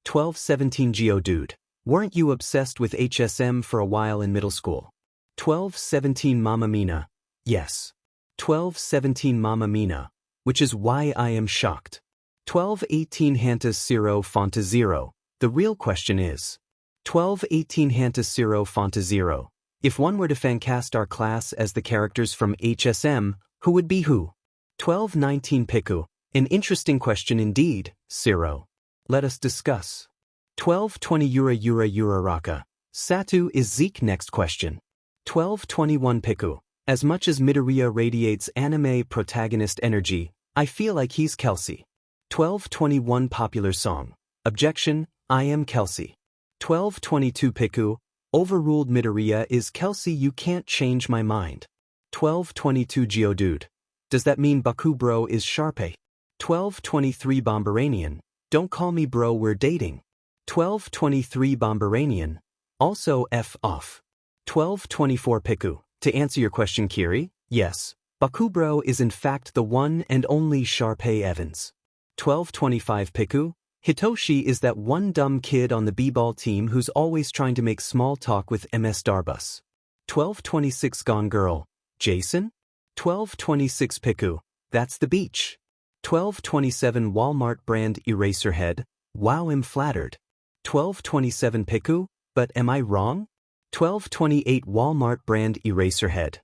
12:17 Geodude. Weren't you obsessed with HSM for a while in middle school? 12:17 Mama Mina. Yes. 12:17 Mama Mina. Which is why I am shocked. 12:18 Hanta Zero Fonta Zero. The real question is 12:18 Hanta Zero Fonta Zero. If one were to fancast our class as the characters from HSM, who would be who? 12:19 Piku. An interesting question indeed, Zero. Let us discuss. 12:20 Yura Raka. Satu is Zeke. Next question. 12:21 Piku. As much as Midoriya radiates anime protagonist energy, I feel like he's Kelsey. 12:21 Popular song. Objection, I am Kelsey. 12:22 Piku. Overruled, Midoriya is Kelsey, you can't change my mind. 12:22 Geodude. Does that mean Baku bro is Sharpay? 12:23 Bomberanian. Don't call me bro, we're dating. 12:23 Bomberanian. Also F off. 12:24 Piku. To answer your question, Kiri, yes, Bakubro is in fact the one and only Sharpay Evans. 12:25 Piku. Hitoshi is that one dumb kid on the b-ball team who's always trying to make small talk with MS Darbus. 12:26 Gone Girl. Jason? 12:26 Piku. That's the beach. 12:27 Walmart brand Eraserhead. Wow, I'm flattered. 12:27 Piku. But am I wrong? 12:28 Walmart brand Eraserhead.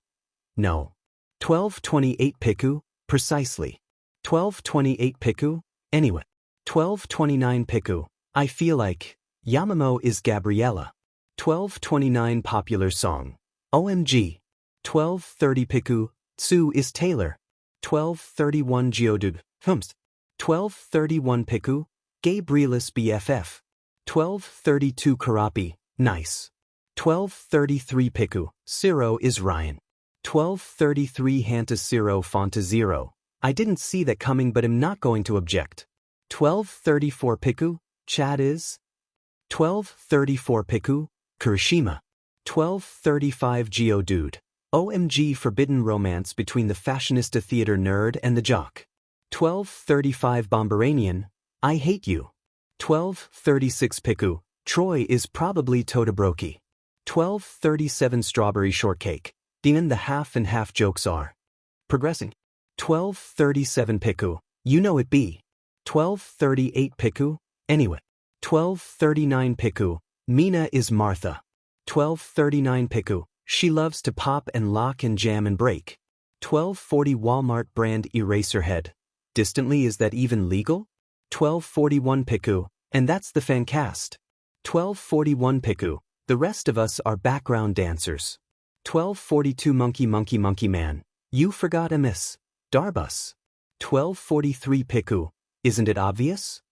No. 12:28 Piku. Precisely. 12:28 Piku. Anyway. 12:29 Piku. I feel like Yamamo is Gabriella. 12:29 Popular song. OMG. 12:30 Piku. Tsu is Taylor. 12:31 Geodude. 12:31 Piku. Gabrielis BFF. 12:32 Karapi. Nice. 12:33 Piku. Zero is Ryan. 12:33 Hanta Zero Fonta Zero. I didn't see that coming but am not going to object. 12:34 Piku. Chad is 12:34 Piku. Kirishima. 12:35 Geodude. OMG, forbidden romance between the fashionista theater nerd and the jock. 12:35 Bomberanian. I hate you. 12:36 Piku. Troy is probably Todoroki. 12:37 Strawberry Shortcake. Demon, the half and half jokes are progressing. 12:37 Piku. You know it be. 12:38 Piku. Anyway. 12:39 Piku. Mina is Martha. 12:39 Piku. She loves to pop and lock and jam and break. 12:40 Walmart brand Eraserhead. Distantly, is that even legal? 12:41 Piku. And that's the fan cast. 12:41 Piku. The rest of us are background dancers. 12:42 Monkey Man. You forgot a miss. Darbus. 12:43 Piku. Isn't it obvious?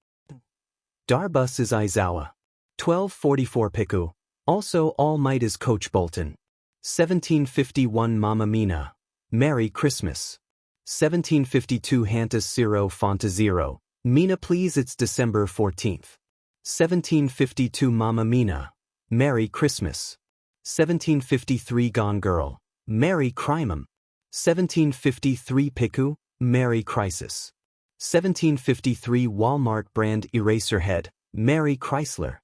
Darbus is Aizawa. 1244 Piku. Also All Might is Coach Bolton. 1751 Mama Mina. Merry Christmas. 1752 Hantas Zero Fonta Zero. Mina please it's December 14th. 1752 Mama Mina. Merry Christmas. 1753 Gone Girl. Merry Crimum. 1753 Piku. Merry Crisis. 1753 Walmart brand Eraserhead. Merry Chrysler.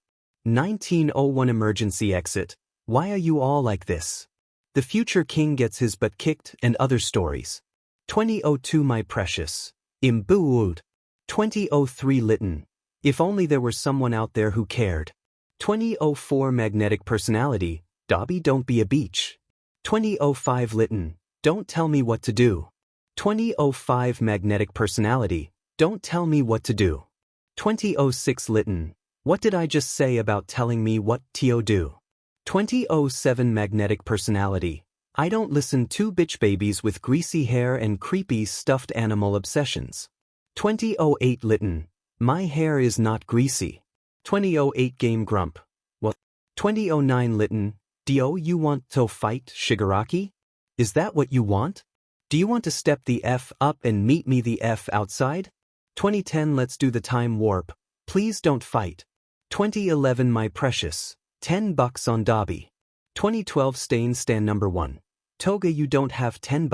1901 Emergency Exit. Why are you all like this? The future king gets his butt kicked and other stories. 2002 My Precious. Imbuud. 2003 Lytton. If only there were someone out there who cared. 2004 Magnetic Personality. Dobby don't be a beach. 2005 Lytton. Don't tell me what to do. 2005 Magnetic Personality. Don't tell me what to do. 2006 Lytton. What did I just say about telling me what to do? 2007 Magnetic Personality. I don't listen to bitch babies with greasy hair and creepy stuffed animal obsessions. 2008 Lytton. My hair is not greasy. 2008 Game Grump. What? 2009 Lytton. Do you want to fight Shigaraki? Is that what you want? Do you want to step the F up and meet me the F outside? 2010 Let's do the time warp. Please don't fight. 2011 My Precious. $10 on Dobby. 2012 Stain Stan number 1. Toga you don't have $10.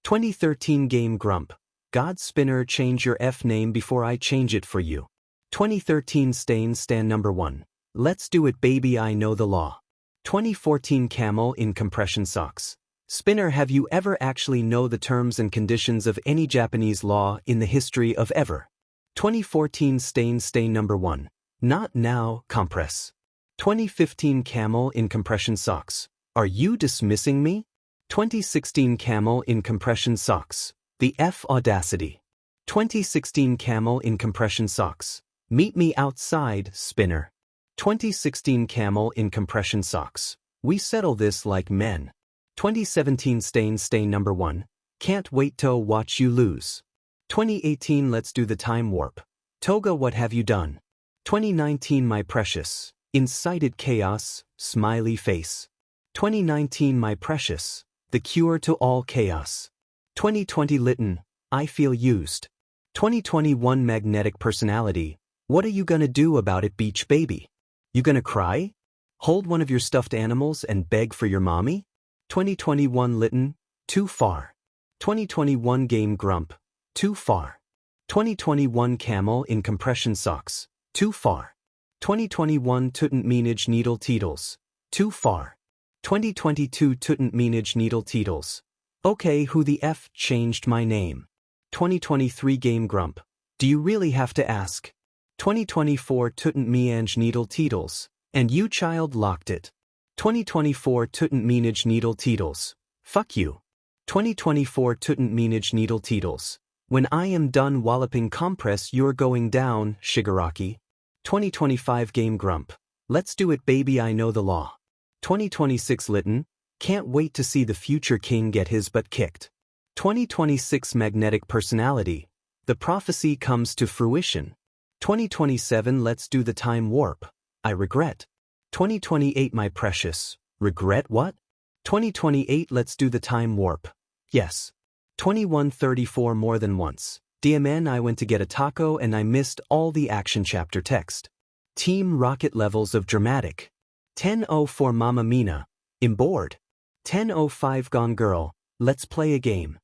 2013 Game Grump. God Spinner change your F name before I change it for you. 2013 Stain Stan number 1. Let's do it baby I know the law. 2014 Camel in compression socks. Spinner have you ever actually know the terms and conditions of any Japanese law in the history of ever? 2014 Stain number 1. Not now, compress. 2015 Camel in compression socks. Are you dismissing me? 2016 Camel in compression socks. The F audacity. 2016 Camel in compression socks. Meet me outside, Spinner. 2016 Camel in compression socks. We settle this like men. 2017 Stain number 1. Can't wait to watch you lose. 2018 Let's do the time warp. Toga what have you done? 2019 My Precious. Incited chaos, smiley face. 2019 My Precious. The cure to all chaos. 2020 Lytton. I feel used. 2021 Magnetic Personality. What are you gonna do about it, beach baby? You gonna cry? Hold one of your stuffed animals and beg for your mommy? 2021 Lytton. Too far. 2021 Game Grump. Too far. 2021 Camel in compression socks. Too far. 2021 Tutant Meanage Needle Teetles. Too far. 2022 Tutant Meanage Needle Teetles. Okay, who the F changed my name? 2023 Game Grump. Do you really have to ask? 2024 Tutant Meange Needle Teetles. And you child locked it. 2024 Tutant Meanage Needle Teetles. Fuck you. 2024 Tutant Meanage Needle Teetles. When I am done walloping compress you're going down, Shigaraki. 2025 Game Grump. Let's do it baby I know the law. 2026 Lytton. Can't wait to see the future king get his butt kicked. 2026 Magnetic Personality. The prophecy comes to fruition. 2027 Let's do the time warp. I regret. 2028 My Precious. Regret what? 2028 Let's do the time warp. Yes. 2134 More than once. DMN I went to get a taco and I missed all the action chapter text. Team Rocket levels of dramatic. 10:04 Mama Mina. I'm bored. 10:05 Gone Girl. Let's play a game.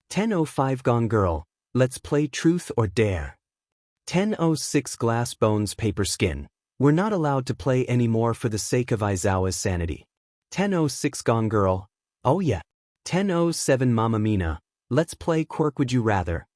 10:05 Gone Girl. Let's play Truth or Dare. 10:06 Glass Bones Paper Skin. We're not allowed to play anymore for the sake of Aizawa's sanity. 10:06 Gone Girl. Oh yeah. 10:07 Mama Mina. Let's play Quirk Would You Rather.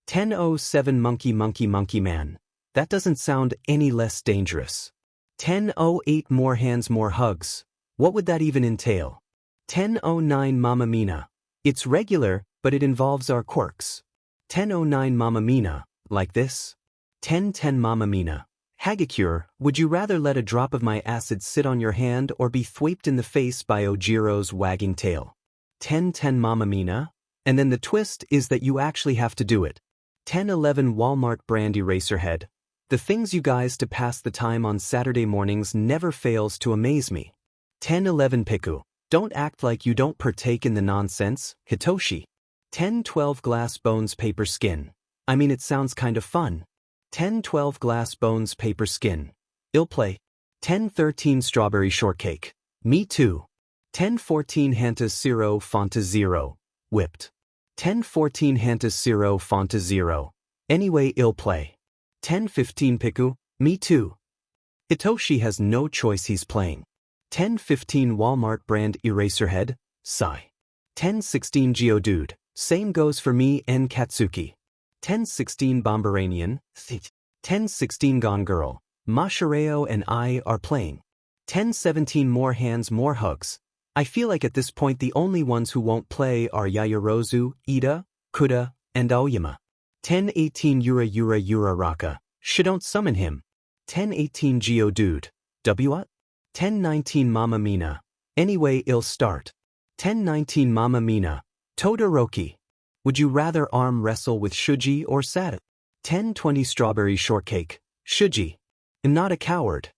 10:07 Monkey Monkey Monkey Man. That doesn't sound any less dangerous. 10:08 More Hands More Hugs. What would that even entail? 10:09 Mama Mina. It's regular, but it involves our quirks. 10:09 Mama Mina. Like this? 10:10 Mama Mina. Hagakure, would you rather let a drop of my acid sit on your hand or be thwaped in the face by Ojiro's wagging tail? 10:10 Mama Mina. And then the twist is that you actually have to do it. 10-11 Walmart brand Eraserhead. The things you guys to pass the time on Saturday mornings never fails to amaze me. 10-11 Piku. Don't act like you don't partake in the nonsense, Hitoshi. 10-12 Glass Bones Paper Skin. I mean, it sounds kind of fun. 10-12 Glass Bones Paper Skin. I'll play. 10-13 Strawberry Shortcake. Me too. 10-14 Hantas Zero Fanta Zero. Whipped. 10-14 Hantas Zero Fanta Zero. Anyway, I'll play. 10-15 Piku. Me too. Hitoshi has no choice, he's playing. 10-15 Walmart brand Eraserhead. Sigh. 10-16 Geodude. Same goes for me and Katsuki. 10-16 Bomberanian. 10-16 Gone Girl. Mashareo and I are playing. 10-17 More Hands More Hugs. I feel like at this point the only ones who won't play are Yayarozu, Iida, Kuda, and Aoyama. 10-18 Yura Raka. Don't summon him. 10-18 Geodude. W. 10-19 Mama Mina. Anyway, I'll start. 10-19 Mama Mina. Todoroki. Would you rather arm wrestle with Shuji or Sada? 10-20 Strawberry Shortcake. Shuji. I'm not a coward.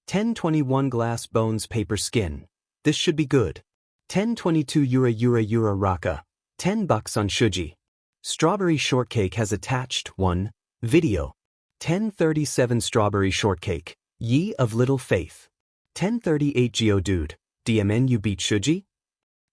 10-21 Glass Bones Paper Skin. This should be good. 10-22 Yura Raka. $10 on Shuji. Strawberry Shortcake has attached 1 video. 10-37 Strawberry Shortcake. Ye of Little Faith. 10-38 Geodude. DMN you beat Shuji?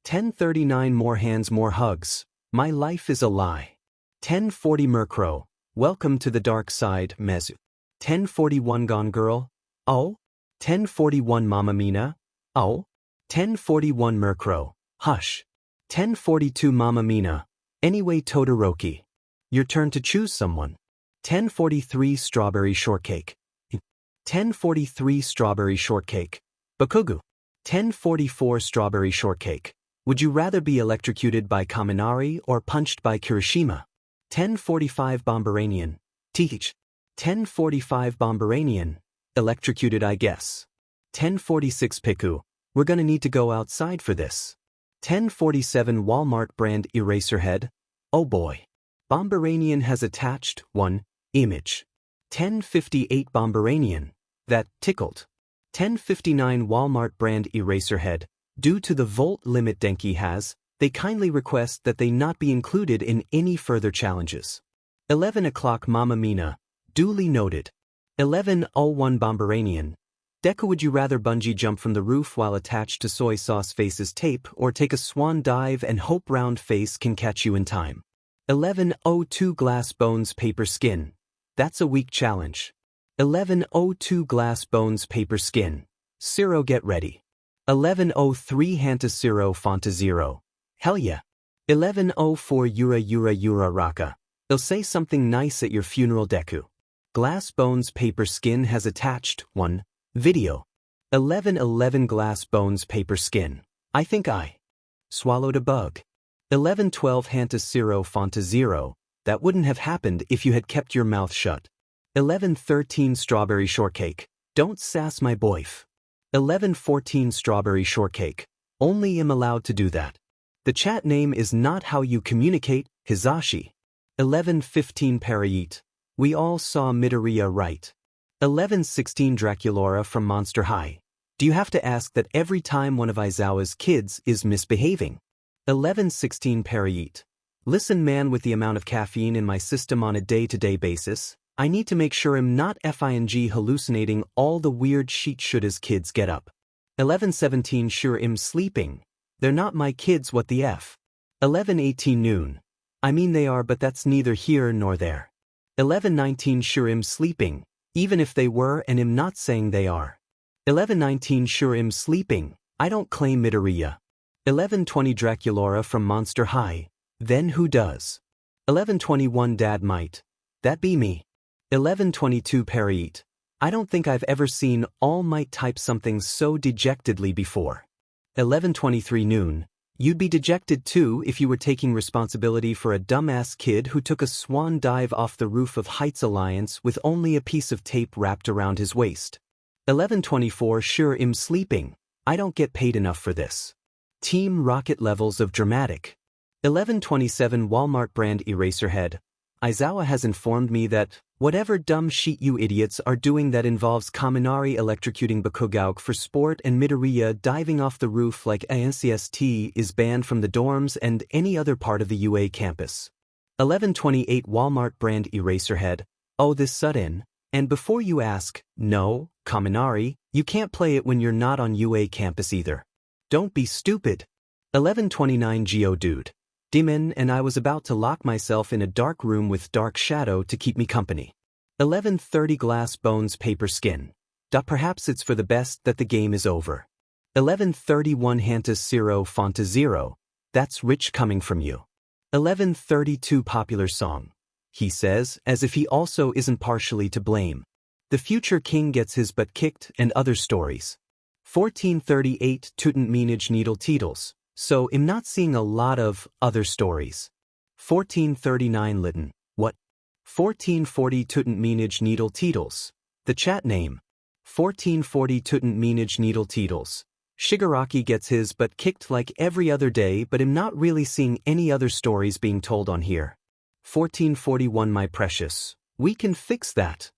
10-39 More Hands More Hugs. My life is a lie. 10-40 Murkrow. Welcome to the dark side, Mezu. 10-41 Gone Girl. Oh. 10-41 Mama Mina. Oh. 10-41 Murkrow. Hush. 10-42 Mama Mina. Anyway, Todoroki. Your turn to choose someone. 10-43 Strawberry Shortcake. 10-43 Strawberry Shortcake. Bakugu. 10-44 Strawberry Shortcake. Would you rather be electrocuted by Kaminari or punched by Kirishima? 10-45 Bomberanian. Teach. 10-45 Bomberanian. Electrocuted, I guess. 10-46 Piku. We're gonna need to go outside for this. 10-47 Walmart brand Eraserhead. Oh boy. Bomberanian has attached 1 image. 10-58 Bomberanian. That tickled. 10-59 Walmart brand Eraserhead. Due to the volt limit Denki has, they kindly request that they not be included in any further challenges. 11 o'clock Mama Mina. Duly noted. 11:01 Bomberanian. Deku, would you rather bungee jump from the roof while attached to soy sauce face's tape or take a swan dive and hope round face can catch you in time? 11:02 Glass Bones Paper Skin. That's a weak challenge. 11:02 Glass Bones Paper Skin. Zero, get ready. 11:03 Hantas Zero Fanta Zero. Hell yeah. 11:04 Yura Raka. They'll say something nice at your funeral, Deku. Glass Bones Paper Skin has attached 1 video. 11:11 Glass Bones Paper Skin. I think I swallowed a bug. 11:12 Hantas Zero Fanta Zero. That wouldn't have happened if you had kept your mouth shut. 11:13 Strawberry Shortcake. Don't sass my boyf. 11:14 Strawberry Shortcake. Only am allowed to do that. The chat name is not how you communicate, Hizashi. 11:15 Parayit. We all saw Midoriya, right? 11:16 Draculaura from Monster High. Do you have to ask that every time one of Aizawa's kids is misbehaving? 11:16 Parayit. Listen man, with the amount of caffeine in my system on a day-to-day basis, I need to make sure I'm not FING hallucinating all the weird shit should his kids get up. 11:17 Sure I'm sleeping. They're not my kids, what the F. 11:18 Noon. I mean they are, but that's neither here nor there. 11:19 Sure I'm sleeping, even if they were, and I'm not saying they are. 11:19 Sure I'm sleeping, I don't claim Midoriya. 11:20 Draculaura from Monster High. Then who does? 11:21 Dad might. That be me. 11:22 Parayit. I don't think I've ever seen All Might type something so dejectedly before. 11:23 Noon. You'd be dejected too if you were taking responsibility for a dumbass kid who took a swan dive off the roof of Heights Alliance with only a piece of tape wrapped around his waist. 11:24 Sure I'm sleeping. I don't get paid enough for this. Team Rocket levels of dramatic. 11:27 Walmart brand Eraserhead. Aizawa has informed me that whatever dumb shit you idiots are doing that involves Kaminari electrocuting Bakugauk for sport and Midoriya diving off the roof like ANCST is banned from the dorms and any other part of the UA campus. 1128 Walmart brand Eraserhead. Oh, this sudden. And before you ask, no, Kaminari, you can't play it when you're not on UA campus either. Don't be stupid. 1129 Geodude. Demon and I was about to lock myself in a dark room with dark shadow to keep me company. 1130 Glass Bones Paper Skin. Perhaps it's for the best that the game is over. 1131 Hantas Zero Fonta Zero. That's rich coming from you. 1132 Popular Song. He says, as if he also isn't partially to blame. The future king gets his butt kicked and other stories. 1438 Tutant Meanage Needle Teetles. So I'm not seeing a lot of other stories. 1439 Litten. What? 1440 Tutant Meanage Needle Teetles. The chat name. 1440 Tutant Meanage Needle Teetles. Shigaraki gets his butt kicked like every other day, but I'm not really seeing any other stories being told on here. 1441 My Precious. We can fix that.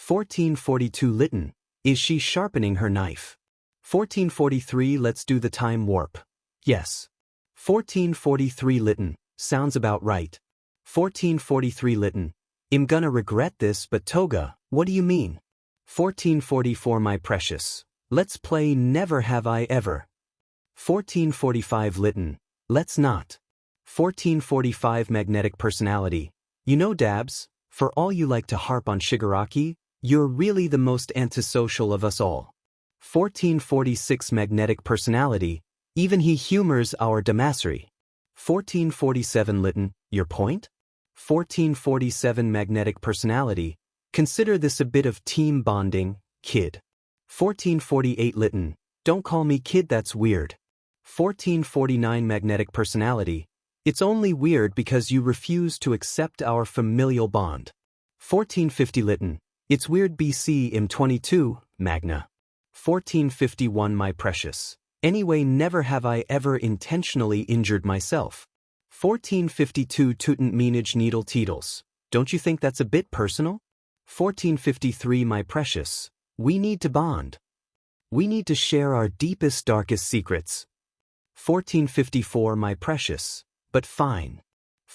1442 Litten. Is she sharpening her knife? 1443 Let's do the time warp. Yes. 1443 Litten. Sounds about right. 1443 Litten. I'm gonna regret this, but Toga, what do you mean? 1444 My Precious. Let's play Never Have I Ever. 1445 Litten. Let's not. 1445 Magnetic Personality. You know Dabs, for all you like to harp on Shigaraki, you're really the most antisocial of us all. 1446 Magnetic Personality. Even he humors our Damassary. 1447 Litten. Your point? 1447 Magnetic Personality. Consider this a bit of team bonding, kid. 1448 Litten. Don't call me kid, that's weird. 1449 Magnetic Personality. It's only weird because you refuse to accept our familial bond. 1450 Litten. It's weird BC M22, Magna. 1451 My Precious. Anyway, never have I ever intentionally injured myself. 1452 Tutant Meanage Needle Teetles. Don't you think that's a bit personal? 1453 My Precious. We need to bond. We need to share our deepest, darkest secrets. 1454 My Precious. But fine.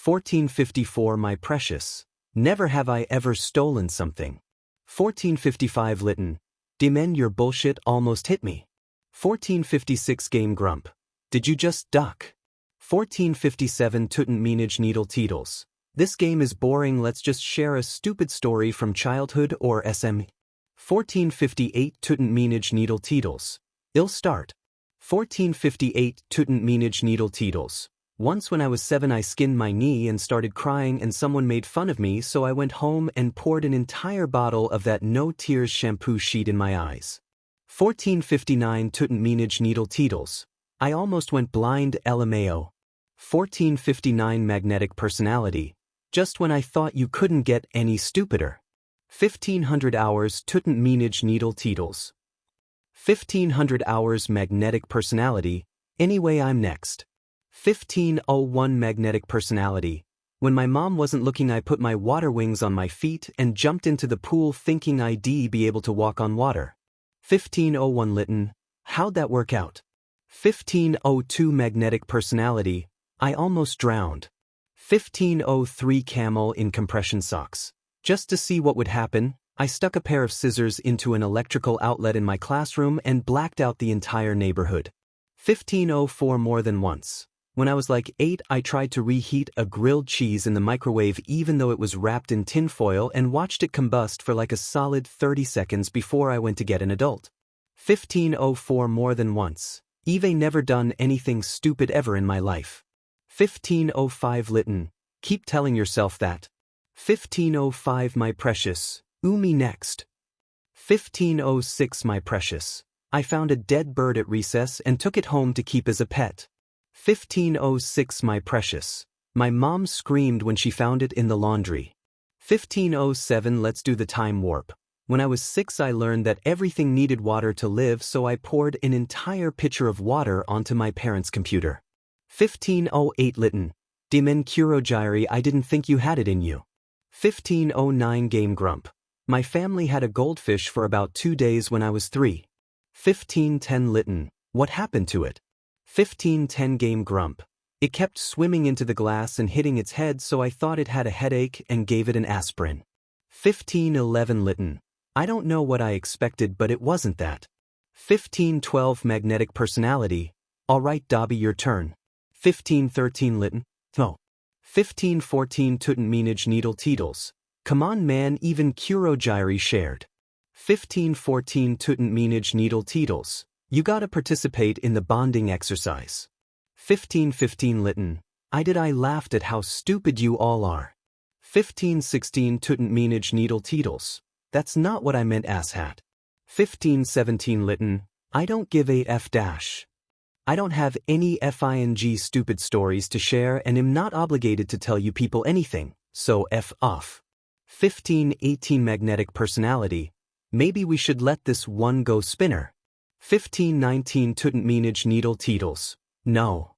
1454 My Precious. Never have I ever stolen something. 1455 Litten. Demen, your bullshit almost hit me. 1456 Game Grump. Did you just duck? 1457 Tutant Meanage Needle Teetles. This game is boring, let's just share a stupid story from childhood or SM. 1458 Tutant Meanage Needle Teetles. I'll start. 1458 Tutant Meanage Needle Teetles. Once when I was 7 I skinned my knee and started crying and someone made fun of me, so I went home and poured an entire bottle of that no tears shampoo sheet in my eyes. 1459 Tutant Meanage Needle Teetles. I almost went blind, LMAO. 1459 Magnetic Personality. Just when I thought you couldn't get any stupider. 1500 Hours Tutant Meanage Needle Teetles. 1500 Hours Magnetic Personality. Anyway, I'm next. 1501 Magnetic Personality. When my mom wasn't looking, I put my water wings on my feet and jumped into the pool thinking I'd be able to walk on water. 1501 Litten. How'd that work out? 1502 Magnetic Personality. I almost drowned. 1503 Camel in compression socks. Just to see what would happen, I stuck a pair of scissors into an electrical outlet in my classroom and blacked out the entire neighborhood. 1504 More than once. When I was like 8, I tried to reheat a grilled cheese in the microwave even though it was wrapped in tinfoil and watched it combust for like a solid 30 seconds before I went to get an adult. 1504 More than once. Eve never done anything stupid ever in my life. 1505 Litten. Keep telling yourself that. 1505 My Precious. Me next. 1506 My Precious. I found a dead bird at recess and took it home to keep as a pet. 1506 My Precious. My mom screamed when she found it in the laundry. 1507 Let's do the time warp. When I was 6 I learned that everything needed water to live, so I poured an entire pitcher of water onto my parents' computer. 1508 Litten. Dimen Kurojiri, I didn't think you had it in you. 1509 Game Grump. My family had a goldfish for about 2 days when I was 3. 1510 Litten. What happened to it? 1510 Game Grump. It kept swimming into the glass and hitting its head, so I thought it had a headache and gave it an aspirin. 1511 Litten. I don't know what I expected, but it wasn't that. 1512 Magnetic Personality. Alright Dobby, your turn. 1513 Litten. No. 1514 Tutanmenage Needle Teetles. Come on man, even Kurogiri shared. 1514 Tutanmenage Needle Teetles. You gotta participate in the bonding exercise. 1515 Litten. I laughed at how stupid you all are. 1516 Tutanmenage Needle Teetles. That's not what I meant, asshat. 1517 Litten. I don't give a f dash. I don't have any FING stupid stories to share and am not obligated to tell you people anything, so f off. 1518 Magnetic Personality. Maybe we should let this one go spinner. 1519 Tutanmenage Needle Teetles. No.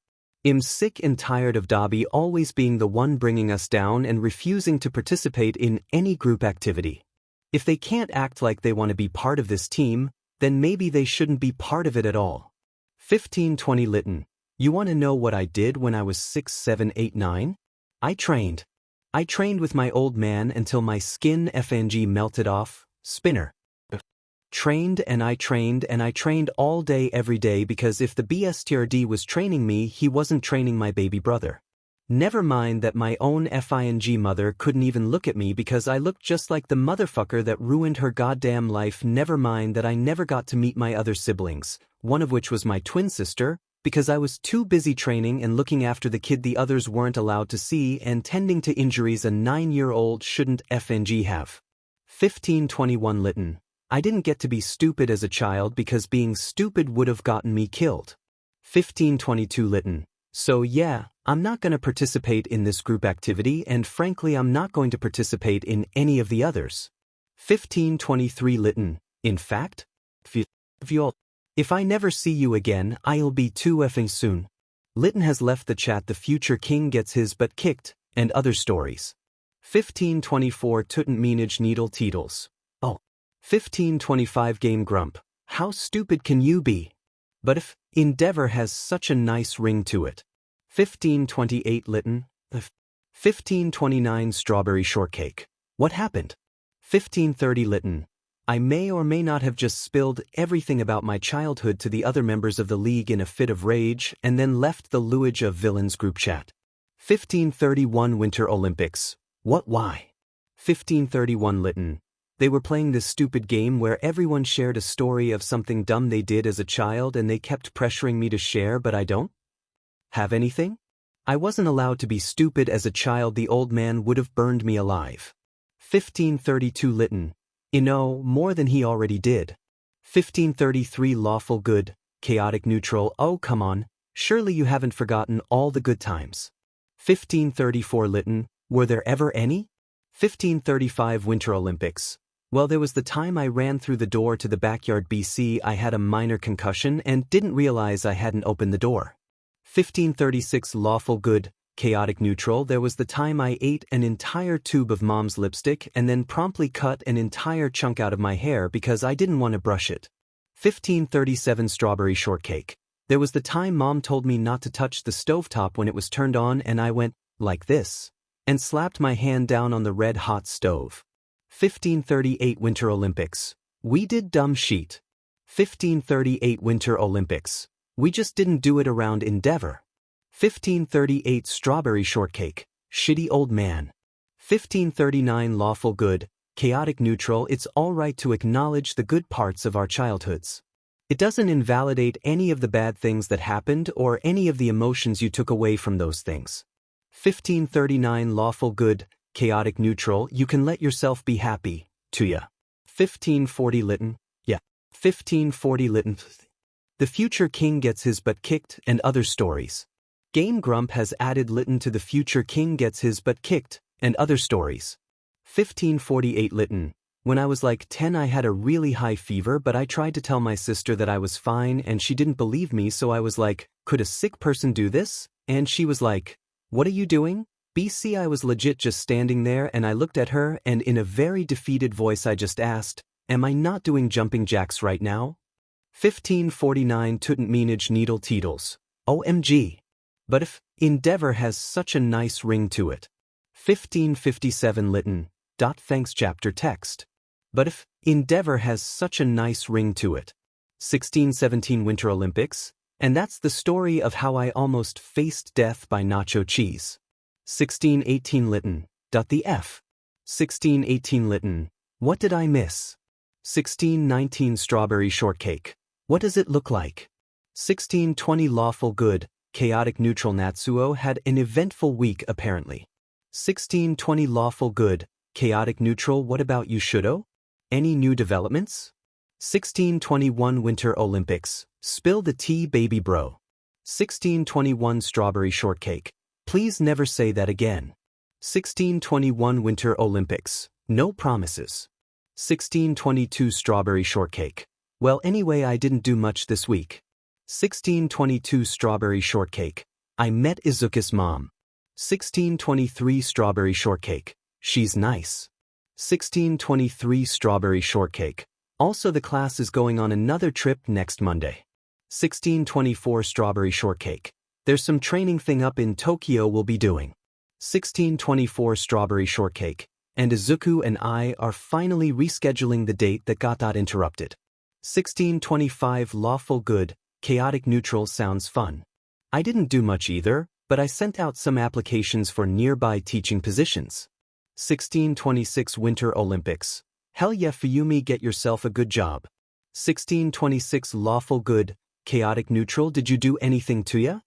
I'm sick and tired of Dobby always being the one bringing us down and refusing to participate in any group activity. If they can't act like they want to be part of this team, then maybe they shouldn't be part of it at all. 1520 Litten. You want to know what I did when I was 6, 7, 8, 9? I trained. I trained with my old man until my skin FNG melted off. Spinner. Trained and I trained all day every day, because if the BSTRD was training me, he wasn't training my baby brother. Never mind that my own FING mother couldn't even look at me because I looked just like the motherfucker that ruined her goddamn life. Never mind that I never got to meet my other siblings, one of which was my twin sister, because I was too busy training and looking after the kid the others weren't allowed to see and tending to injuries a 9-year-old shouldn't FNG have. 1521 Litten. I didn't get to be stupid as a child because being stupid would have gotten me killed. 1522 Litten. So yeah, I'm not going to participate in this group activity, and frankly I'm not going to participate in any of the others. 1523 Litten. In fact, if I never see you again, I'll be too effing soon. Litten has left the chat. The future king gets his butt kicked, and other stories. 1524 Tutanmenage Needle Teetles. Oh. 1525 Game Grump. How stupid can you be? But if Endeavor has such a nice ring to it. 1528 Litten. 1529 Strawberry Shortcake. What happened? 1530 Litten. I may or may not have just spilled everything about my childhood to the other members of the league in a fit of rage and then left the Luage of Villains group chat. 1531 Winter Olympics. What why? 1531 Litten. They were playing this stupid game where everyone shared a story of something dumb they did as a child and they kept pressuring me to share, but I don't have anything? I wasn't allowed to be stupid as a child. The old man would have burned me alive. 1532 Litten. You know, more than he already did. 1533 Lawful Good, Chaotic Neutral. Oh come on, surely you haven't forgotten all the good times. 1534 Litten. Were there ever any? 1535 Winter Olympics. Well, there was the time I ran through the door to the backyard BC. I had a minor concussion and didn't realize I hadn't opened the door. 1536 Lawful Good, Chaotic Neutral. There was the time I ate an entire tube of mom's lipstick and then promptly cut an entire chunk out of my hair because I didn't want to brush it. 1537 Strawberry Shortcake. There was the time mom told me not to touch the stovetop when it was turned on and I went like this and slapped my hand down on the red-hot stove. 1538 Winter Olympics. We did dumb shit. 1538 Winter Olympics. We just didn't do it around Endeavor. 1538 Strawberry Shortcake. Shitty old man. 1539 Lawful Good, Chaotic Neutral. It's alright to acknowledge the good parts of our childhoods. It doesn't invalidate any of the bad things that happened or any of the emotions you took away from those things. 1539 Lawful Good, Chaotic Neutral. You can let yourself be happy, to ya. 1540 Litten. Yeah. 1540 Litten. The future king gets his butt kicked and other stories. Game Grump has added Litten to the future king gets his butt kicked and other stories. 1548 Litten. When I was like 10 I had a really high fever, but I tried to tell my sister that I was fine and she didn't believe me, so I was like, could a sick person do this? And she was like, what are you doing? BC I was legit just standing there and I looked at her and in a very defeated voice I just asked, am I not doing jumping jacks right now? 1549 Tutant meanage needle teetles. OMG. But if endeavor has such a nice ring to it. 1557 Lytton. Thanks chapter text. But if endeavor has such a nice ring to it. 1617 Winter Olympics. And that's the story of how I almost faced death by nacho cheese. 1618 Lytton. The F. 1618 Lytton. What did I miss? 1619 Strawberry Shortcake. What does it look like? 1620 Lawful Good, Chaotic Neutral Natsuo had an eventful week apparently. 1620 Lawful Good, Chaotic Neutral What about you Shudo? Any new developments? 1621 Winter Olympics, Spill the tea baby bro. 1621 Strawberry Shortcake. Please never say that again. 1621 Winter Olympics, No promises. 1622 Strawberry Shortcake. Well anyway I didn't do much this week. 1622 Strawberry Shortcake. I met Izuka's mom. 1623 Strawberry Shortcake. She's nice. 1623 Strawberry Shortcake. Also the class is going on another trip next Monday. 1624 Strawberry Shortcake. There's some training thing up in Tokyo we'll be doing. 1624 Strawberry Shortcake. And Izuku and I are finally rescheduling the date that got interrupted. 1625 Lawful Good, Chaotic Neutral sounds fun. I didn't do much either, but I sent out some applications for nearby teaching positions. 1626 Winter Olympics. Hell yeah Fuyumi get yourself a good job. 1626 Lawful Good, Chaotic Neutral did you do anything to ya?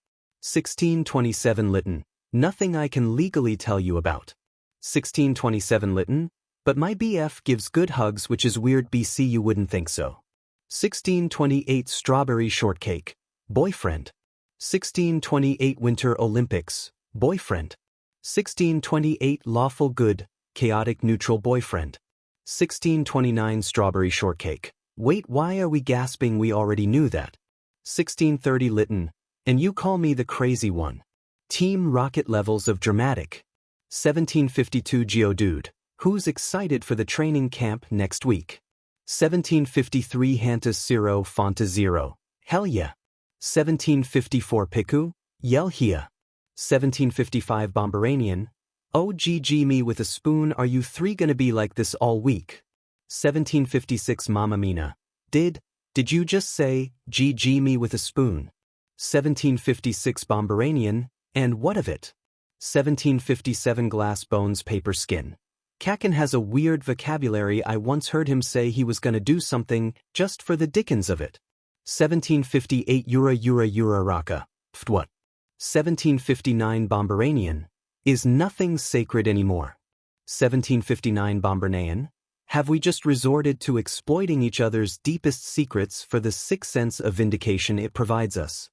1627 Lytton. Nothing I can legally tell you about. 1627 Lytton. But my BF gives good hugs which is weird BC you wouldn't think so. 1628 Strawberry Shortcake. Boyfriend. 1628 Winter Olympics. Boyfriend. 1628 Lawful Good, Chaotic Neutral Boyfriend. 1629 Strawberry Shortcake. Wait why are we gasping we already knew that. 1630 Lytton. And you call me the crazy one. Team Rocket levels of dramatic. 1752 Geodude. Who's excited for the training camp next week? 1753 Hanta Zero Fonta Zero. Hell yeah. 1754 Piku. Yell here. 1755 Bomberanian. Oh GG me with a spoon are you three gonna be like this all week? 1756 Mamma Mina. Did you just say, GG me with a spoon? 1756 Bomberanian. And what of it? 1757 Glass Bones Paper Skin. Kakin has a weird vocabulary I once heard him say he was gonna do something, just for the dickens of it. 1758 Yura Raka. What? 1759 Bomberanian. Is nothing sacred anymore? 1759 Bombernayan. Have we just resorted to exploiting each other's deepest secrets for the sick sense of vindication it provides us?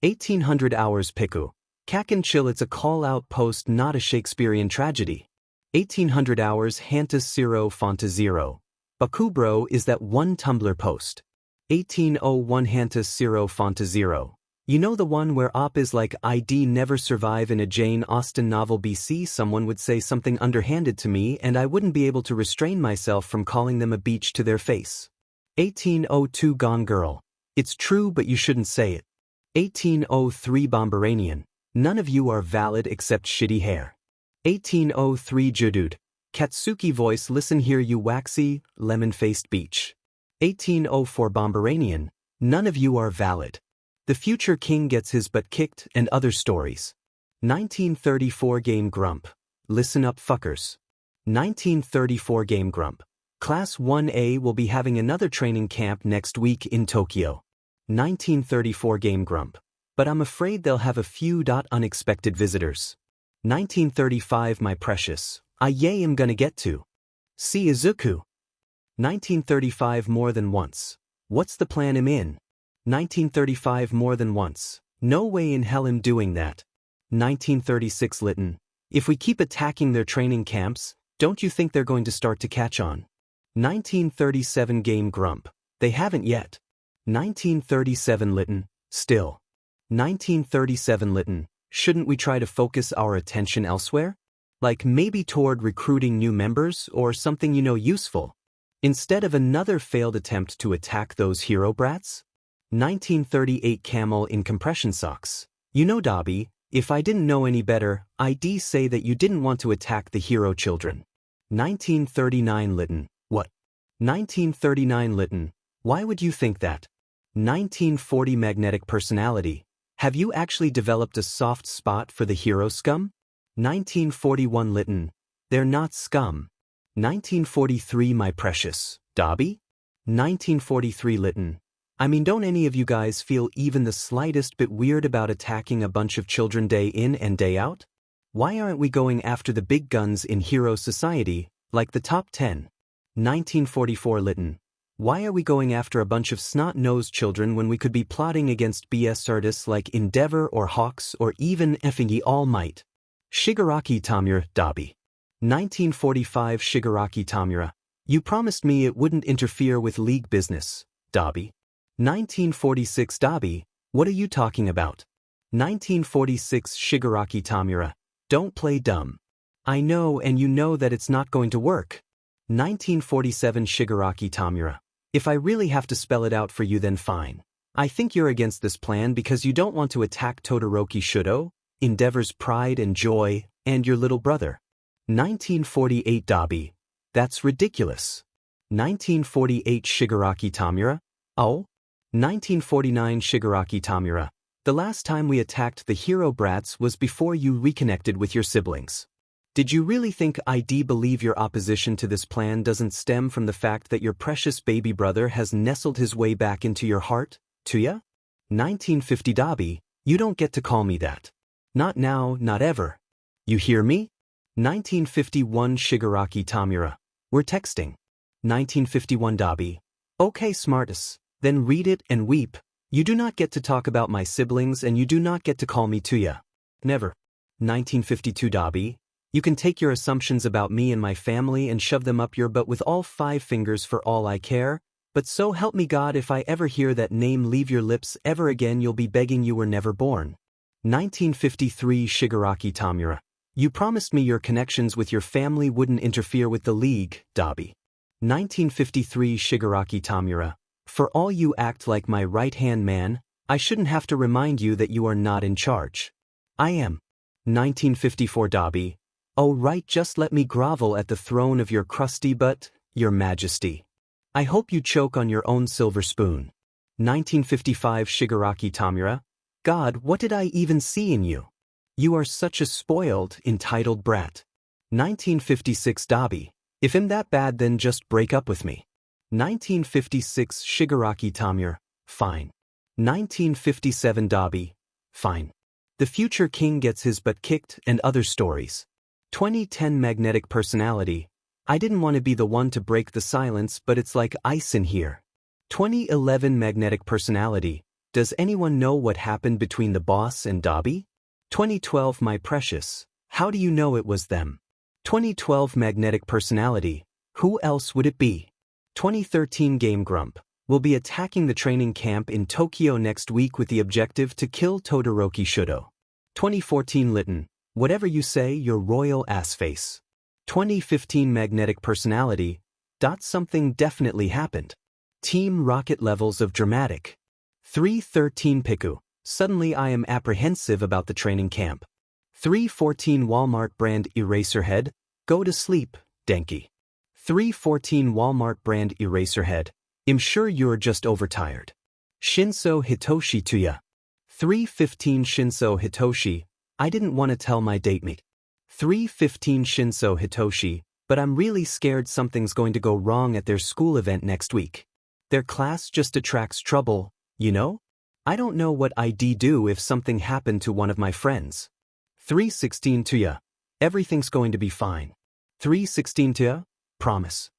1800 Hours Piku. Kakin chill it's a call-out post not a Shakespearean tragedy. 1800 Hours Hanta Zero Fonta Zero. Bakubro is that one Tumblr post. 1801 Hanta Zero Fonta Zero. You know the one where op is like I'd never survive in a Jane Austen novel BC someone would say something underhanded to me and I wouldn't be able to restrain myself from calling them a beach to their face. 1802 Gone Girl. It's true but you shouldn't say it. 1803 Bomberanian. None of you are valid except shitty hair. 1803 Judude. Katsuki voice listen here you waxy, lemon-faced beach. 1804 Bomberanian. None of you are valid. The future king gets his butt kicked and other stories. 1934 Game Grump. Listen up fuckers. 1934 Game Grump. Class 1A will be having another training camp next week in Tokyo. 1934 Game Grump. But I'm afraid they'll have a few unexpected visitors. 1935 My precious. I am gonna get to. See Izuku. 1935 More than once. What's the plan I'm in? 1935 More than once. No way in hell I'm doing that. 1936 Lytton. If we keep attacking their training camps, don't you think they're going to start to catch on? 1937 Game Grump. They haven't yet. 1937 Lytton. Still. 1937 Lytton. Shouldn't we try to focus our attention elsewhere? Like maybe toward recruiting new members or something useful. Instead of another failed attempt to attack those hero brats? 1938 camel in compression socks. Dobby, if I didn't know any better, I'd say that you didn't want to attack the hero children. 1939 Lytton. What? 1939 Lytton. Why would you think that? 1940 magnetic personality. Have you actually developed a soft spot for the hero scum? 1941 Lytton. They're not scum. 1943 my precious Dobby? 1943 Lytton. I mean, don't any of you guys feel even the slightest bit weird about attacking a bunch of children day in and day out? Why aren't we going after the big guns in hero society, like the top 10? 1944 Lytton. Why are we going after a bunch of snot-nosed children when we could be plotting against BS artists like Endeavor or Hawks or even effing All Might? Shigaraki Tamura, Dobby. 1945 Shigaraki Tamura. You promised me it wouldn't interfere with league business, Dobby. 1946 Dobby, what are you talking about? 1946 Shigaraki Tamura. Don't play dumb. I know and you know that it's not going to work. 1947 Shigaraki Tamura. If I really have to spell it out for you then fine. I think you're against this plan because you don't want to attack Todoroki Shudo, Endeavor's pride and joy, and your little brother. 1948 Dobby. That's ridiculous. 1948 Shigaraki Tamura. Oh? 1949 Shigaraki Tamura. The last time we attacked the hero brats was before you reconnected with your siblings. Did you really think I'd believe your opposition to this plan doesn't stem from the fact that your precious baby brother has nestled his way back into your heart, Tuya? 1950 Dobby, you don't get to call me that. Not now, not ever. You hear me? 1951 Shigaraki Tamura. We're texting. 1951 Dobby. Okay smartass. Then read it and weep. You do not get to talk about my siblings and you do not get to call me Tuya. Never. 1952 Dobby. You can take your assumptions about me and my family and shove them up your butt with all 5 fingers for all I care, but so help me God if I ever hear that name leave your lips ever again you'll be begging you were never born. 1953 Shigaraki Tamura. You promised me your connections with your family wouldn't interfere with the league, Dobby. 1953 Shigaraki Tamura. For all you act like my right-hand man, I shouldn't have to remind you that you are not in charge. I am. 1954 Dobby. Oh right, just let me grovel at the throne of your crusty butt, your majesty. I hope you choke on your own silver spoon. 1955 Shigaraki Tamura. God, what did I even see in you? You are such a spoiled, entitled brat. 1956 Dobby. If I'm that bad then just break up with me. 1956 Shigaraki Tamura. Fine. 1957 Dobby. Fine. The future king gets his butt kicked and other stories. 2010 Magnetic Personality. I didn't want to be the one to break the silence but it's like ice in here. 2011 Magnetic Personality. Does anyone know what happened between the boss and Dobby? 2012 My Precious. How do you know it was them? 2012 Magnetic Personality. Who else would it be? 2013 Game Grump. We'll be attacking the training camp in Tokyo next week with the objective to kill Todoroki Shudo. 2014 Lytton. Whatever you say, your royal ass face. 2015 Magnetic Personality. Something definitely happened. Team Rocket levels of dramatic. 313 Piku. Suddenly I am apprehensive about the training camp. 314 Walmart brand Eraserhead. Go to sleep, Denki. 314 Walmart brand Eraserhead. I'm sure you're just overtired. Shinso Hitoshi Tuya. 315 Shinso Hitoshi. I didn't want to tell my datemate. 315 Shinso Hitoshi, but I'm really scared something's going to go wrong at their school event next week. Their class just attracts trouble, you know? I don't know what I'd do if something happened to one of my friends. 316 Tuya. Everything's going to be fine. 316 Tuya. Promise.